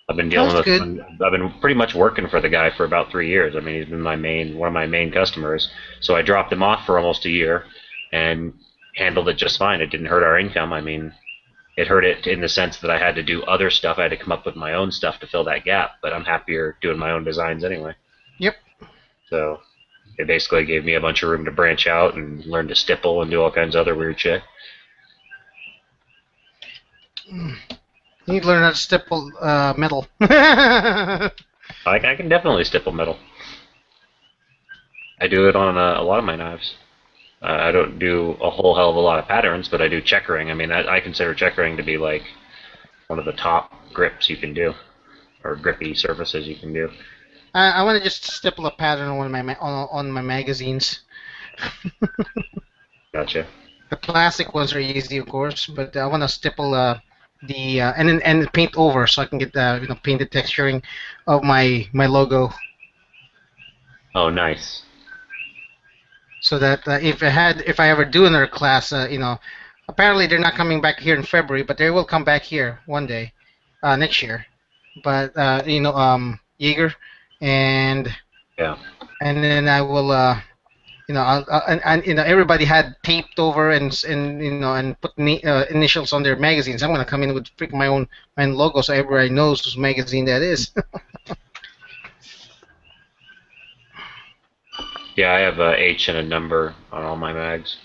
I've been dealing That's with good. him. I've been pretty much working for the guy for about 3 years. I mean, he's been one of my main customers. So I dropped him off for almost a year, and handled it just fine. It didn't hurt our income. I mean, it hurt it in the sense that I had to do other stuff. I had to come up with my own stuff to fill that gap, but I'm happier doing my own designs anyway. Yep. So it basically gave me a bunch of room to branch out and learn to stipple and do all kinds of other weird shit. You need to learn how to stipple metal. I can definitely stipple metal. I do it on a lot of my knives. I don't do a whole hell of a lot of patterns, but I do checkering. I mean, I consider checkering to be like one of the top grips you can do, or grippy surfaces you can do. I want to just stipple a pattern on one of on my magazines. Gotcha. The plastic ones are easy, of course, but I want to stipple and paint over so I can get paint the texturing of my logo. Oh, nice. so that if I ever do another class, apparently they're not coming back here in February, but they will come back here one day, next year. But Jaeger, and Yeah. and then I will and everybody had taped over and put initials on their magazines. I'm gonna come in with my own logo so everybody knows whose magazine that is. Yeah, I have a H and a number on all my mags.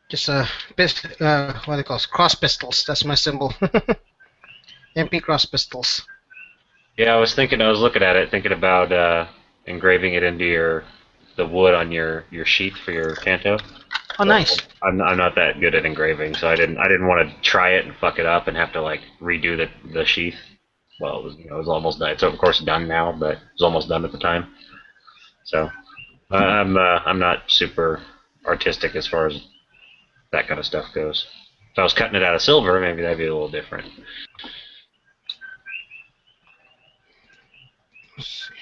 Just what do they call it? Cross pistols. That's my symbol. MP cross pistols. Yeah, I was looking at it, thinking about engraving it into the wood on your sheath for your Tanto. Oh, nice. I'm not that good at engraving, so I didn't want to try it and fuck it up and have to like redo the sheath. Well, it was almost done. It's of course done now, but it was almost done at the time. So I'm not super artistic as far as that kind of stuff goes. If I was cutting it out of silver, maybe that'd be a little different. Let's see.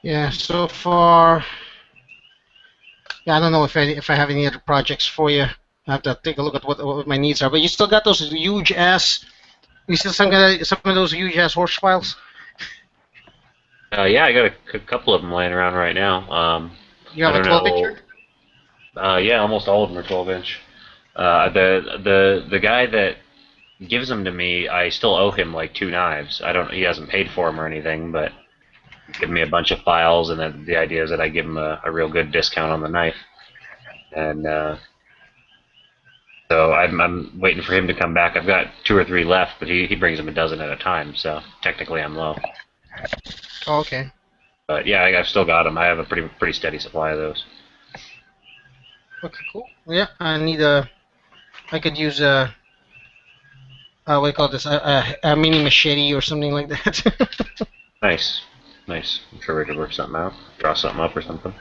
Yeah, so far, I don't know if I have any other projects for you. I have to take a look at what my needs are. But you still got those huge ass. You still some of those huge ass horse files. Yeah, I got a couple of them laying around right now. You have a 12-incher? Yeah, almost all of them are 12-inch. The guy that gives them to me, I still owe him like 2 knives. He hasn't paid for them or anything, but he's given me a bunch of files, and then the idea is that I give him a real good discount on the knife. And so I'm waiting for him to come back. I've got 2 or 3 left, but he brings them a dozen at a time, so technically I'm low. Oh, okay. But yeah, I've still got them. I have a pretty steady supply of those. Okay, cool. Yeah, I could use what do you call this? A mini machete or something like that. Nice. I'm sure we could work something out. Draw something up or something.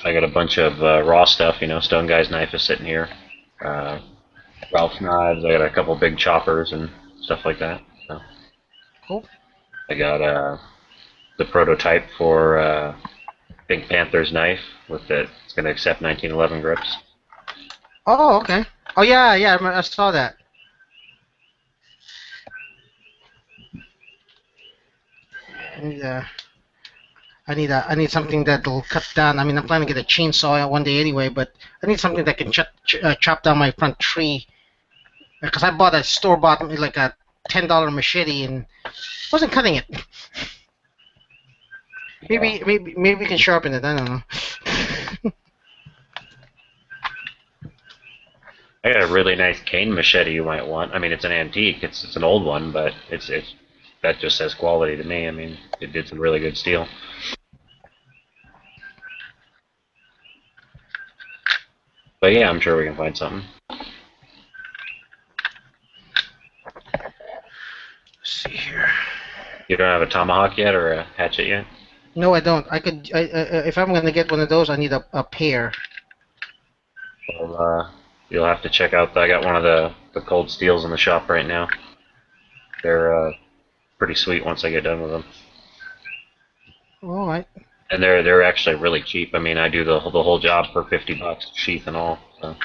I got a bunch of raw stuff, Stone Guy's knife is sitting here. Ralph's knives, I got a couple big choppers and stuff like that. So. Cool. I got the prototype for Pink Panther's knife it's going to accept 1911 grips. Oh, okay. Oh, yeah, I saw that. I need something that'll cut down. I mean, I'm planning to get a chainsaw one day anyway, but I need something that can chop down my front tree. Because I bought a store-bought, like a $10 machete, and wasn't cutting it. Maybe we can sharpen it. I don't know. I got a really nice cane machete you might want. I mean, it's an antique. It's an old one, but it's that just says quality to me. I mean, it did some really good steel. But yeah, I'm sure we can find something. Let's see here. You don't have a tomahawk yet or a hatchet yet? No, I don't. If I'm gonna get one of those, I need a pair. Well, you'll have to check out. I got one of the cold steels in the shop right now. They're pretty sweet once I get done with them. All right. And they're actually really cheap. I mean, I do the whole job for $50, sheath and all. So.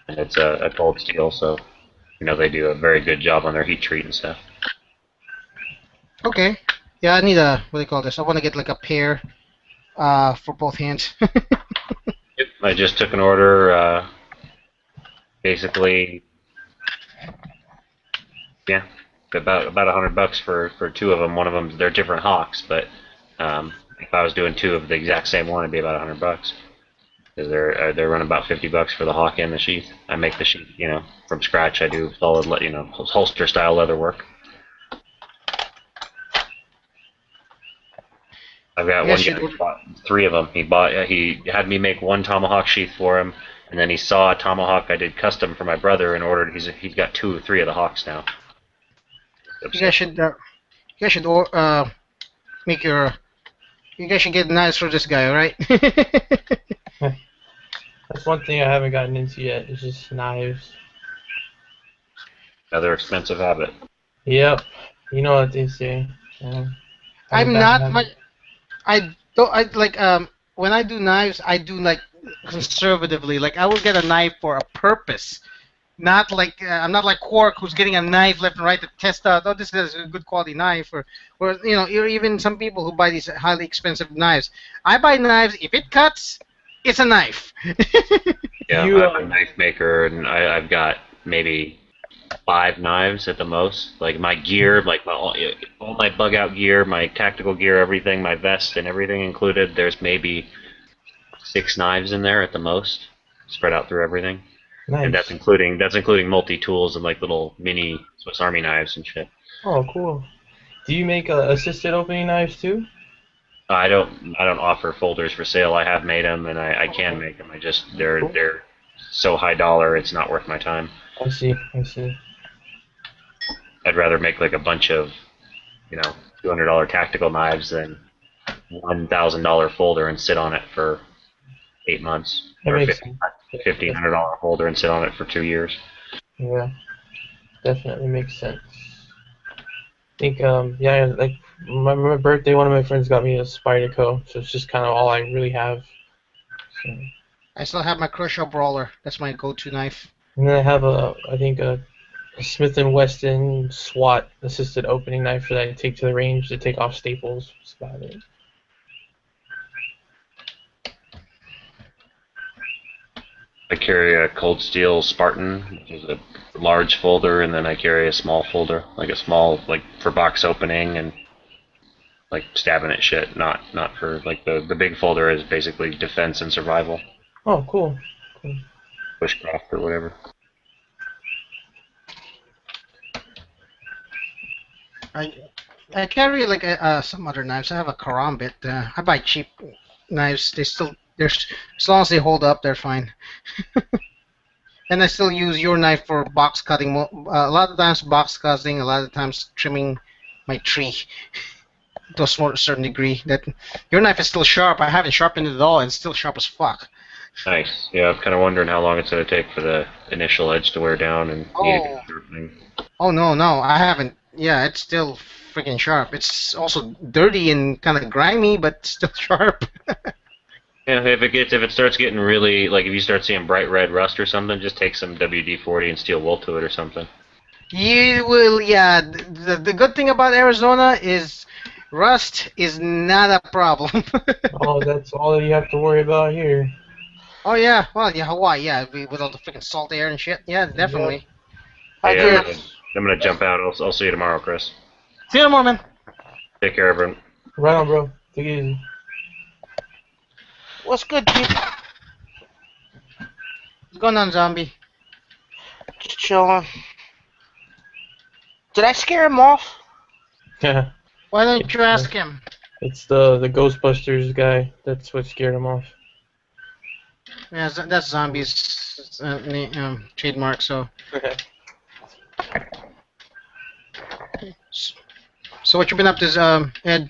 And it's a cold steel, so they do a very good job on their heat treat and stuff. Okay. Yeah, I need what do you call this? I want to get like a pair for both hands. Yep, I just took an order. Basically, yeah, about $100 for two of them. One of them, they're different hawks, but if I was doing two of the exact same one, it'd be about $100. Because they're running about $50 for the hawk and the sheath. I make the sheath, from scratch. I do solid, holster style leather work. I've got one guy who bought three of them. He had me make one tomahawk sheath for him, and then he saw a tomahawk I did custom for my brother and ordered. He's got 2 or 3 of the hawks now. You guys should make your. You guys should get knives for this guy, all right? That's one thing I haven't gotten into yet. It's just knives. Another expensive habit. Yep. You know what they say. Yeah. I'm not much. I don't. I like when I do knives, I do like conservatively. Like I will get a knife for a purpose. Not like I'm not like Quark, who's getting a knife left and right to test out. Oh, this is a good quality knife, or you know, even some people who buy these highly expensive knives. I buy knives. If it cuts, it's a knife. Yeah, I'm a knife maker, and I've got maybe 5 knives at the most. Like my gear, like all my bug out gear, my tactical gear, everything, my vest and everything included. There's maybe 6 knives in there at the most, spread out through everything. Nice. And that's including multi tools and like little mini Swiss Army knives and shit. Oh, cool. Do you make assisted opening knives too? I don't offer folders for sale. I have made them and I can make them. They're so high dollar, it's not worth my time. I see. I'd rather make like a bunch of, $200 tactical knives than $1,000 folder and sit on it for 8 months. That Or makes sense. $1,500 folder and sit on it for 2 years. Yeah, definitely makes sense. I think, like my birthday, one of my friends got me a Spyderco, so it's just kind of all I really have. So. I still have my Crucial Brawler. That's my go-to knife. And then I have a Smith & Wesson SWAT assisted opening knife that I take to the range to take off staples. That's about it. I carry a Cold Steel Spartan, which is a large folder, and then I carry a small folder, like a small, like for box opening and like stabbing at shit. Not for like the big folder is basically defense and survival. Oh, cool. Bushcraft or whatever. I carry like some other knives. I have a karambit. I buy cheap knives. As long as they hold up, they're fine. And I still use your knife for box cutting. A lot of times box cutting. A lot of times trimming my tree to a certain degree. That your knife is still sharp. I haven't sharpened it at all, and it's still sharp as fuck. Nice. Yeah, I'm kind of wondering how long it's going to take for the initial edge to wear down and need to get sharpening. Oh no, I haven't. Yeah, it's still freaking sharp. It's also dirty and kind of grimy, but still sharp. Yeah, if it starts getting really, like if you start seeing bright red rust or something, just take some WD-40 and steel wool to it or something. You will, yeah. The good thing about Arizona is rust is not a problem. Oh, that's all you have to worry about here. Oh yeah, well yeah, Hawaii, yeah, with all the freaking salt air and shit. Yeah, definitely. Hey, I'm gonna jump out. I'll see you tomorrow, Chris. See you tomorrow, man. Take care, everyone. Right on, bro. Take it easy. What's good, people? What's going on, zombie? Just chilling. Did I scare him off? Yeah. Why don't you ask him? It's the Ghostbusters guy. That's what scared him off. Yeah, that's zombies trademark. So. So what you been up to, Ed?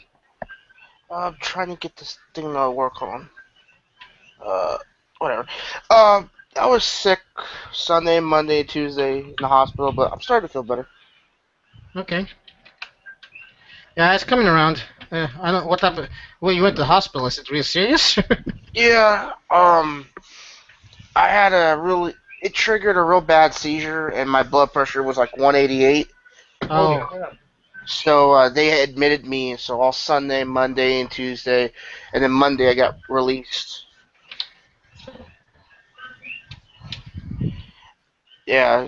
I'm trying to get this thing to work on. Whatever. I was sick Sunday, Monday, Tuesday in the hospital, but I'm starting to feel better. Okay. Yeah, it's coming around. I don't. What type of? Well, you went to the hospital. Is it real serious? Yeah. I had it triggered a real bad seizure, and my blood pressure was like 188. Oh. So they admitted me. So all Sunday, Monday, and Tuesday, and then Monday I got released. Yeah.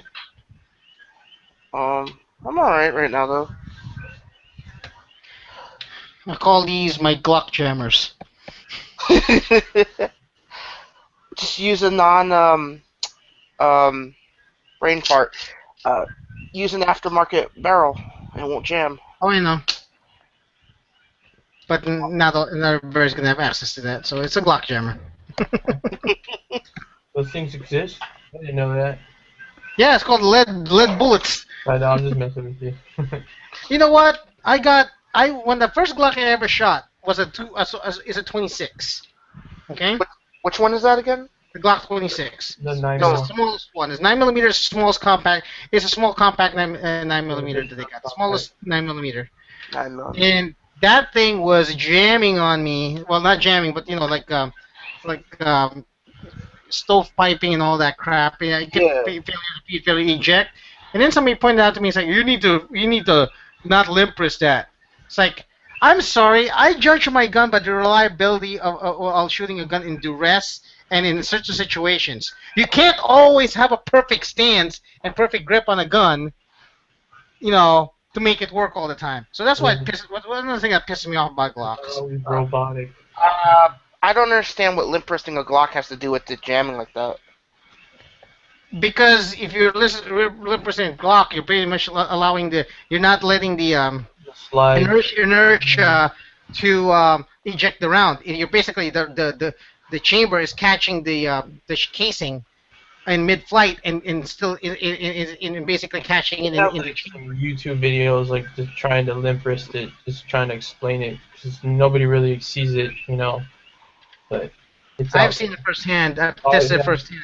I'm alright right now though. I call these my Glock jammers. Just use a brain fart. Use an aftermarket barrel and it won't jam. Oh, I know. But not everybody's gonna have access to that, so it's a Glock jammer. Those things exist? I didn't know that. Yeah, it's called lead bullets. I know, I'm just messing with you. You know what? When the first Glock I ever shot was is a 26. Okay. Which one is that again? The Glock 26. The It's 9 the mil. smallest one. It's 9mm, smallest compact. It's a small compact 9mm that they got. The smallest 9mm. 9mm. And that thing was jamming on me. Well, not jamming, but stove piping and all that crap. Yeah, I kept failing to eject. And then somebody pointed out to me, it's like, you need to not limp wrist that. It's like, I'm sorry, I judge my gun by the reliability of shooting a gun in duress and in certain situations. You can't always have a perfect stance and perfect grip on a gun, to make it work all the time. So that's why another thing that pisses me off about Glocks. Always robotic. I don't understand what limp wristing a Glock has to do with it jamming like that. Because if you're limp wristing a Glock, you're pretty much you're not letting the Slide. inertia to eject the round. You're basically the chamber is catching the casing in mid-flight and still in basically catching it in the Some YouTube videos like just trying to limp wrist it, just trying to explain it, because nobody really sees it, But it's I've seen it firsthand. I've tested it firsthand.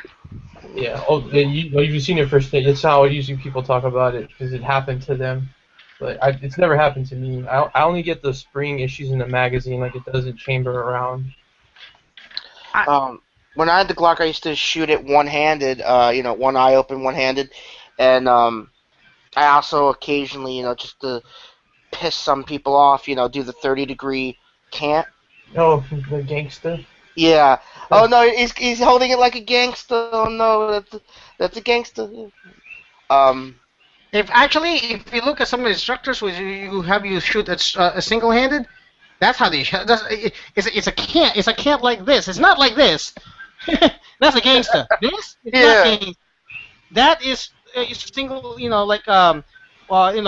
Yeah. Oh, you've seen it firsthand. It's how usually people talk about it because it happened to them. But it's never happened to me. I only get the spring issues in the magazine, like it doesn't chamber around. When I had the Glock, I used to shoot it one-handed, one eye open, one-handed, and I also occasionally, just to piss some people off, do the 30-degree cant. Oh, the gangster. Yeah. Oh no, he's holding it like a gangster. Oh no, that's a gangster. If you look at some of the instructors who have you shoot a single-handed, that's how they shoot. It's a cant. It's a cant like this. It's not like this. That's a gangster. This is not gangster. That is single.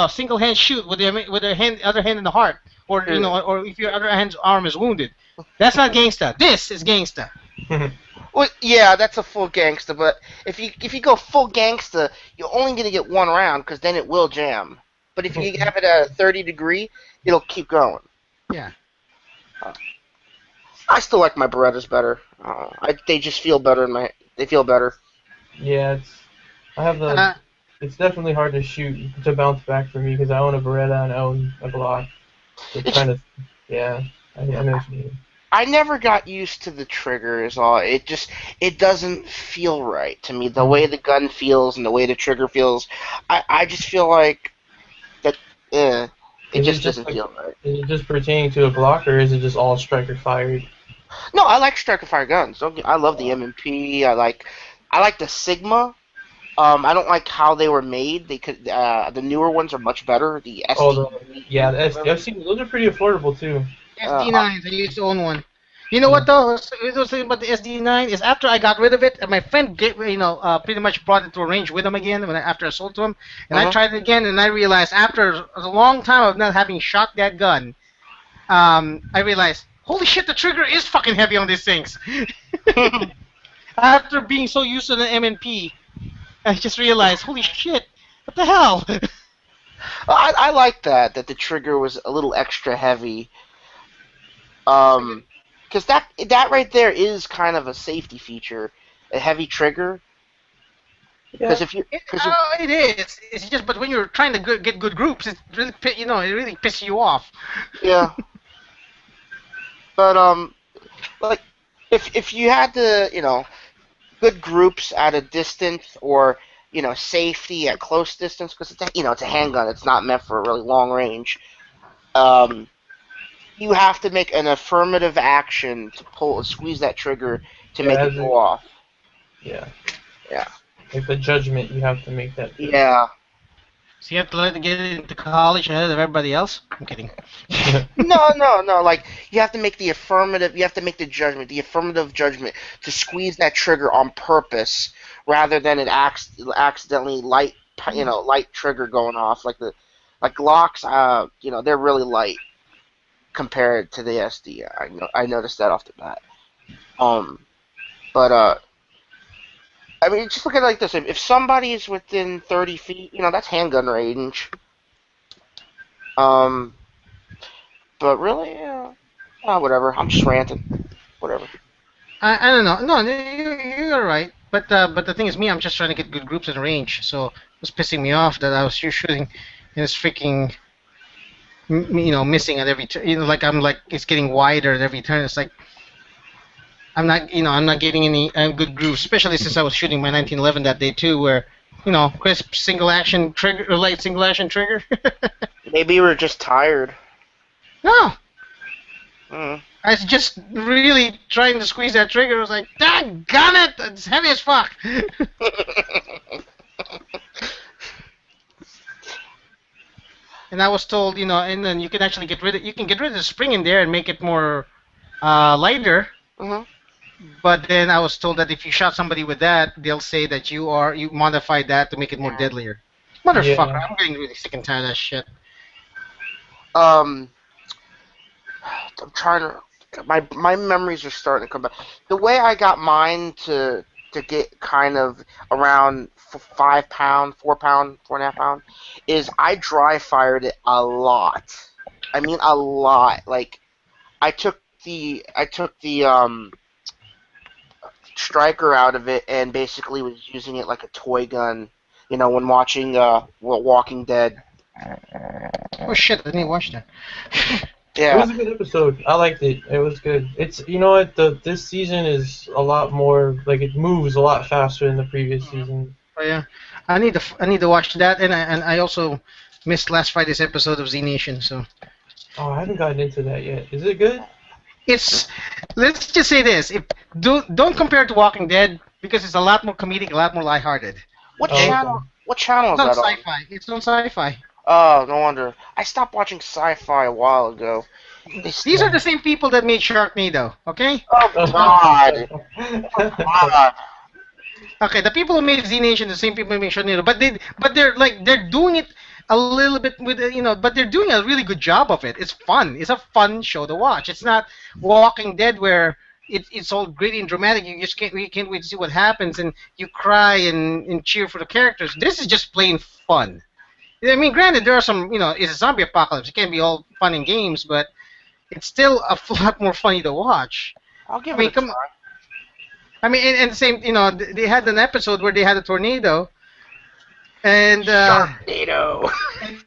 Single hand shoot with their other hand in the heart, or or if your other hand's arm is wounded. That's not gangster. This is gangster. Well, yeah, that's a full gangster. But if you go full gangster, you're only gonna get one round because then it will jam. But if you have it at a 30-degree, it'll keep going. Yeah. I still like my Berettas better. They just feel better they feel better. Yeah, it's definitely hard to bounce back for me because I own a Beretta and I own a Glock. It's kind of, yeah, I know what you mean. I never got used to the trigger is all. It doesn't feel right to me. The way the gun feels and the way the trigger feels, I just feel like that. It just doesn't feel right. Is it just pertaining to a Glock, or is it just all striker fired? No, I like striker fire guns. I love the M&P. I like the Sigma. I don't like how they were made. The newer ones are much better. The SD. I've seen those are pretty affordable too. SD9s. I used to own one. You know what though? The thing about the SD9 is after I got rid of it, and my friend pretty much brought it to a range with him again after I sold to him, and I tried it again, and I realized after a long time of not having shot that gun, I realized, holy shit, the trigger is fucking heavy on these things. After being so used to the M&P, I just realized, holy shit, what the hell? I like that the trigger was a little extra heavy. Because that right there is kind of a safety feature, a heavy trigger. Because it is. It's just, but when you're trying to get good groups, it really pisses you off. Yeah. But like if you had to, good groups at a distance, or safety at close distance, because it's a handgun. It's not meant for a really long range. You have to make an affirmative action to squeeze that trigger to make it go off. Yeah. Yeah. Like the judgment, you have to make that. Yeah. So you have to let it get into college ahead of everybody else? I'm kidding. No. Like, you have to make the affirmative. You have to make the judgment, the affirmative judgment, to squeeze that trigger on purpose, rather than it accidentally light trigger going off. Like Glocks, they're really light compared to the SD. I noticed that off the bat. I mean, just look at it like this. If somebody is within 30 feet, that's handgun range. But really, whatever. I'm just ranting. Whatever. I don't know. No, you're right. But the thing is, I'm just trying to get good groups in range. So it was pissing me off that I was shooting, and it's freaking, missing at every turn. Like I'm like it's getting wider at every turn. It's like I'm not getting any good grooves, especially since I was shooting my 1911 that day too, where crisp single action trigger or light single action trigger. Maybe you were just tired. No. Mm. I was just really trying to squeeze that trigger. I was like, "Daggone it! It's heavy as fuck." And I was told, and then you can actually get rid of the spring in there and make it more lighter. Mm-hmm. But then I was told that if you shot somebody with that, they'll say that you modified that to make it more deadlier. Motherfucker, Yeah. I'm getting really sick and tired of that shit. I'm trying to. My memories are starting to come back. The way I got mine to get kind of around 5 pound, 4 pound, 4.5 pound, is I dry fired it a lot. I mean a lot. Like I took the striker out of it and basically was using it like a toy gun. When watching Walking Dead. Oh shit! I didn't watch that. Yeah. It was a good episode. I liked it. It was good. It's what this season is a lot more like it moves a lot faster than the previous season. Oh yeah, I need to watch that, and I also missed last Friday's episode of Z Nation. So Oh, I haven't gotten into that yet. Is it good? let's just say this: don't compare it to Walking Dead because it's a lot more comedic, a lot more lighthearted. What Oh, channel? okay. What channel is It's on that on? Sci-Fi. It's on Sci-Fi. Oh, no wonder. I stopped watching sci-fi a while ago. These are the same people that made Sharknado. Okay. Oh God. God. Okay, the people who made Z Nation, the same people who made Sharknado, but they're doing it a little bit with but they're doing a really good job of it. It's fun. It's a fun show to watch. It's not Walking Dead where it's all gritty and dramatic. You can't wait to see what happens, and you cry and cheer for the characters. This is just plain fun. I mean, granted, there are some it's a zombie apocalypse. It can't be all fun and games, but it's still a lot more funny to watch. I'll give I mean, it a try. I mean, and the same, they had an episode where they had a tornado, and Sharknado.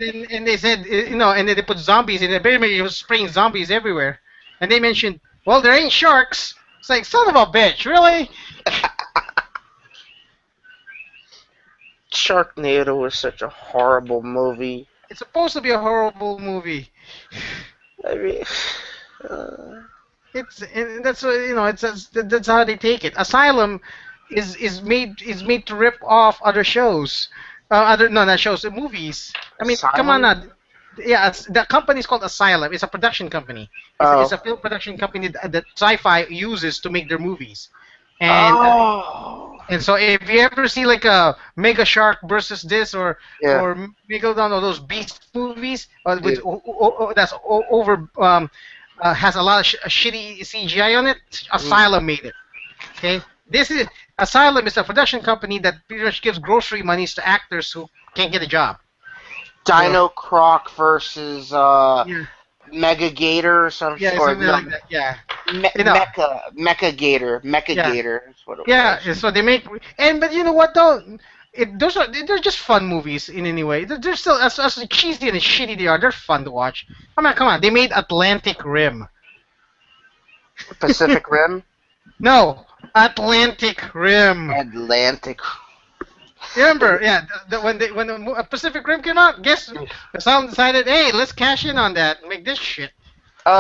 and they said, and then they put zombies in it. Basically, it was spraying zombies everywhere, and they mentioned, well, there ain't sharks. It's like, son of a bitch, really? Sharknado was such a horrible movie. It's supposed to be a horrible movie. I mean, That's how they take it. Asylum is made to rip off other shows, not shows, movies. I mean, come on now. Yeah, the company is called Asylum. It's a production company. It's a film production company that Sci-Fi uses to make their movies. And and so if you ever see like a Mega Shark versus this or Megalodon or those beast movies with that's over has a lot of shitty CGI on it, Asylum made it. Okay, Asylum is a production company that pretty much gives grocery monies to actors who can't get a job. Dino Croc versus Mega Gator or some Yeah, sort. something like that. Yeah. Mecha Gator. Gator. That's what it was. So they make but you know what though? They're just fun movies in any way. They're still as cheesy and as shitty they are. They're fun to watch. I mean, come on. They made Atlantic Rim. Pacific Rim. No, Atlantic Rim. Atlantic. Remember, when the Pacific Rim came out, guess someone decided, hey, let's cash in on that and make this shit.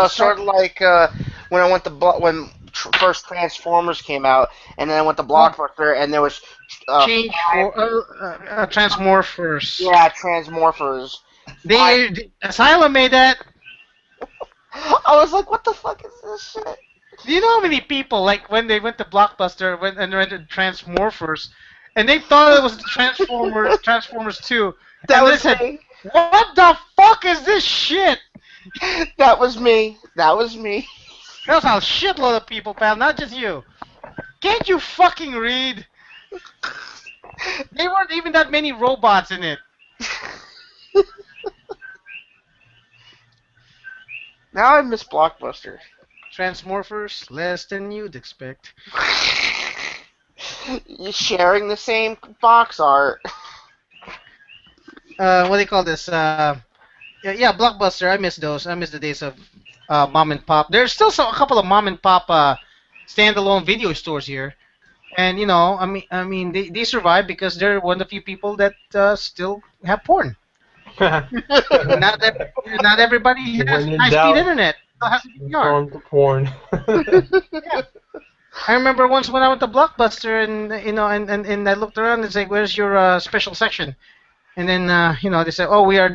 Sort of like when I went to when first Transformers came out, and then I went to Blockbuster, and there was Transmorphers. Yeah, Transmorphers. Asylum made that. I was like, what the fuck is this shit? Do you know how many people, like, when they went to Blockbuster and rented Transmorphers, and they thought it was Transformers 2. That and was they said, me. what the fuck is this shit? That was me. That was me. That was a shitload of people, pal, not just you. Can't you fucking read? There weren't even that many robots in it. Now I miss Blockbuster. Transmorphers, less than you'd expect. You're sharing the same box art. What do you call this? Yeah, Blockbuster. I miss those. I miss the days of mom and pop. There's still a couple of mom and pop standalone video stores here, and they survive because they're one of the few people that still have porn. not everybody has high-speed internet. Still has DVR. Porn. Yeah. I remember once when I went to Blockbuster and I looked around and said, "Where's your special section?" And then they said, "Oh, we are,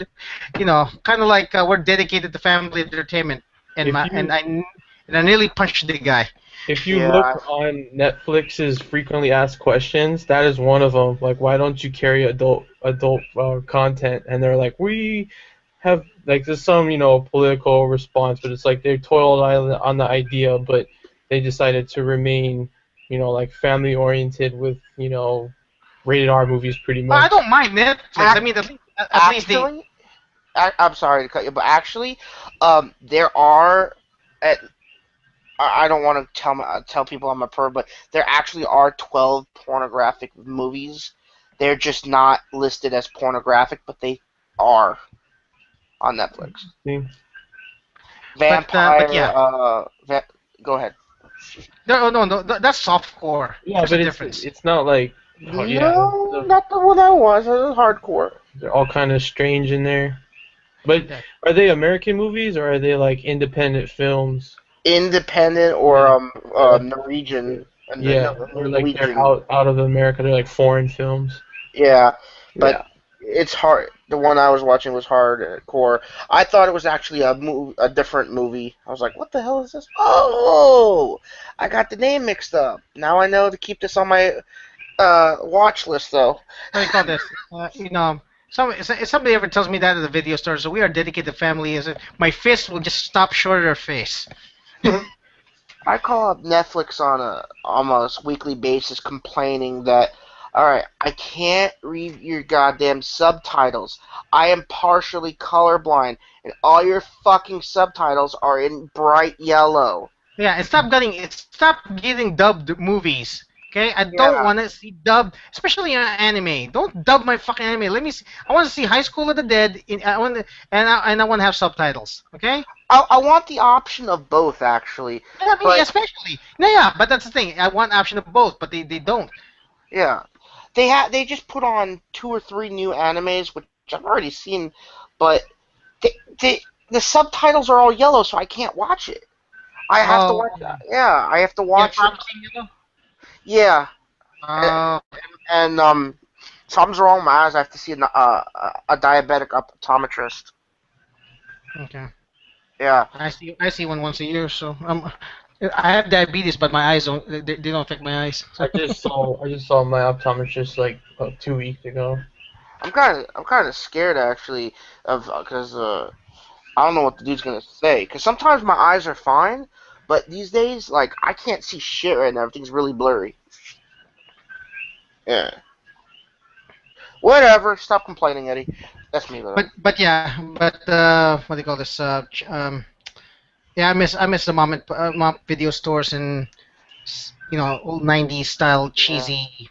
kind of like we're dedicated to family entertainment." And I nearly punched the guy. If you look on Netflix's frequently asked questions, that is one of them. Like, why don't you carry adult content? And they're like, we have there's some political response, but it's like they toiled on the idea, but they decided to remain family oriented with rated R movies pretty much. Well, I don't mind Netflix. I mean, at least they. I'm sorry to cut you, but actually, there are. I don't want to tell people I'm a perv, but there actually are 12 pornographic movies. They're just not listed as pornographic, but they are on Netflix. Vampire. But yeah. Go ahead. No, that's softcore. Yeah, There's but a difference. it's not like. No, not the one I was. It was hardcore. They're all kind of strange in there. But are they American movies or are they like independent films? Independent or Norwegian. Yeah, or like they're out of America. They're like foreign films. Yeah, but it's hard. The one I was watching was hardcore. I thought it was actually a different movie. I was like, what the hell is this? Oh, I got the name mixed up. Now I know to keep this on my watch list, though. How do you call this? If somebody ever tells me that at the video store, so we are dedicated family, my fist will just stop short of their face. I call up Netflix on a almost weekly basis complaining that, alright, I can't read your goddamn subtitles. I am partially colorblind, and all your fucking subtitles are in bright yellow. Yeah, and stop getting dubbed movies. Okay, I don't want to see dubbed, especially anime. Don't dub my fucking anime. Let me see. I want to see High School of the Dead. I want to have subtitles. Okay. I want the option of both, actually. Yeah, especially. Yeah, but that's the thing. I want option of both, but they don't. Yeah, they just put on 2 or 3 new animes, which I've already seen, but the subtitles are all yellow, so I can't watch it. I have to watch. Yeah, I have to watch. Yeah. And something's wrong with my eyes. I have to see a diabetic optometrist. Okay. Yeah. I see one once a year, so I have diabetes, but my eyes don't. They don't affect my eyes. I just saw my optometrist like 2 weeks ago. I'm kind of scared actually because I don't know what the dude's gonna say. Because sometimes my eyes are fine, but these days like I can't see shit right now. Everything's really blurry. Yeah. Whatever. Stop complaining, Eddie. That's me. But what do you call this? Yeah, I miss the mom video stores and old '90s style cheesy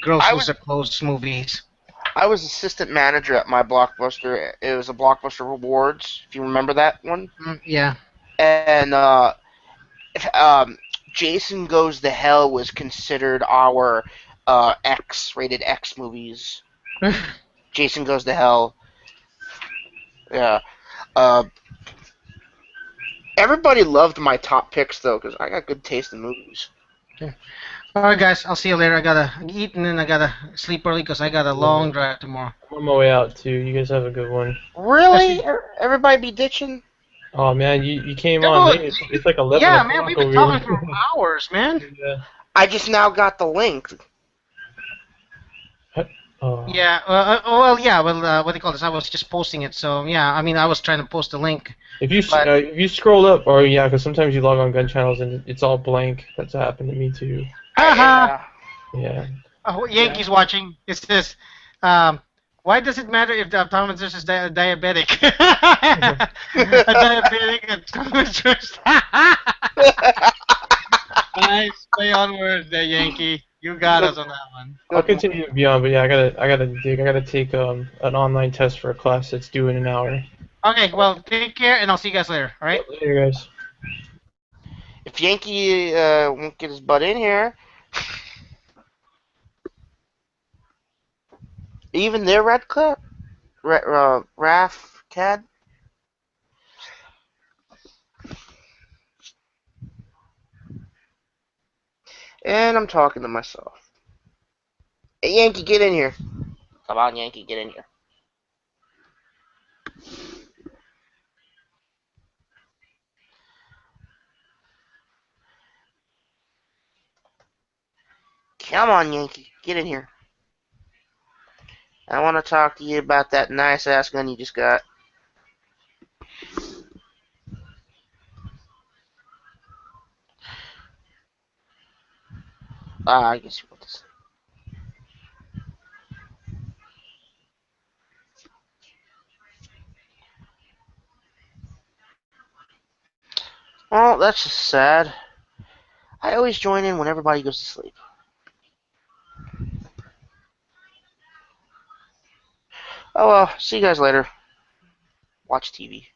girls who are clothes movies. I was assistant manager at my Blockbuster. It was a Blockbuster Rewards. If you remember that one. Yeah. And Jason Goes to Hell was considered our rated X movies. Jason Goes to Hell. Yeah. Everybody loved my top picks though, because I got good taste in movies. Okay. All right, guys. I'll see you later. I gotta eat and then I gotta sleep early because I got a long drive tomorrow. I'm on my way out too. You guys have a good one. Really? Everybody be ditching? Oh man, you came on late. It's like 11 Yeah, o'clock man, we've been over talking here. for hours, man. Yeah. I just now got the link. Yeah. What do you call this? I was just posting it. So yeah, I mean, I was trying to post a link. If you scroll up, or because sometimes you log on gun channels and it's all blank. That's happened to me too. Haha. Yeah. Yankees watching. It says, Why does it matter if the optometrist is diabetic? A diabetic optometrist. Nice play on words there, Yankee. You got us on that one. I'll continue beyond, but yeah, I gotta take an online test for a class that's due in an hour. Okay, well, take care, and I'll see you guys later. All right. Later, guys. If Yankee won't get his butt in here, even there, Red Clip, Raph, Cad. And I'm talking to myself. Hey, Yankee, get in here. Come on, Yankee, get in here. Come on, Yankee, get in here. I want to talk to you about that nice-ass gun you just got. I guess you want this. Well, that's just sad. I always join in when everybody goes to sleep. Oh well, see you guys later. Watch TV.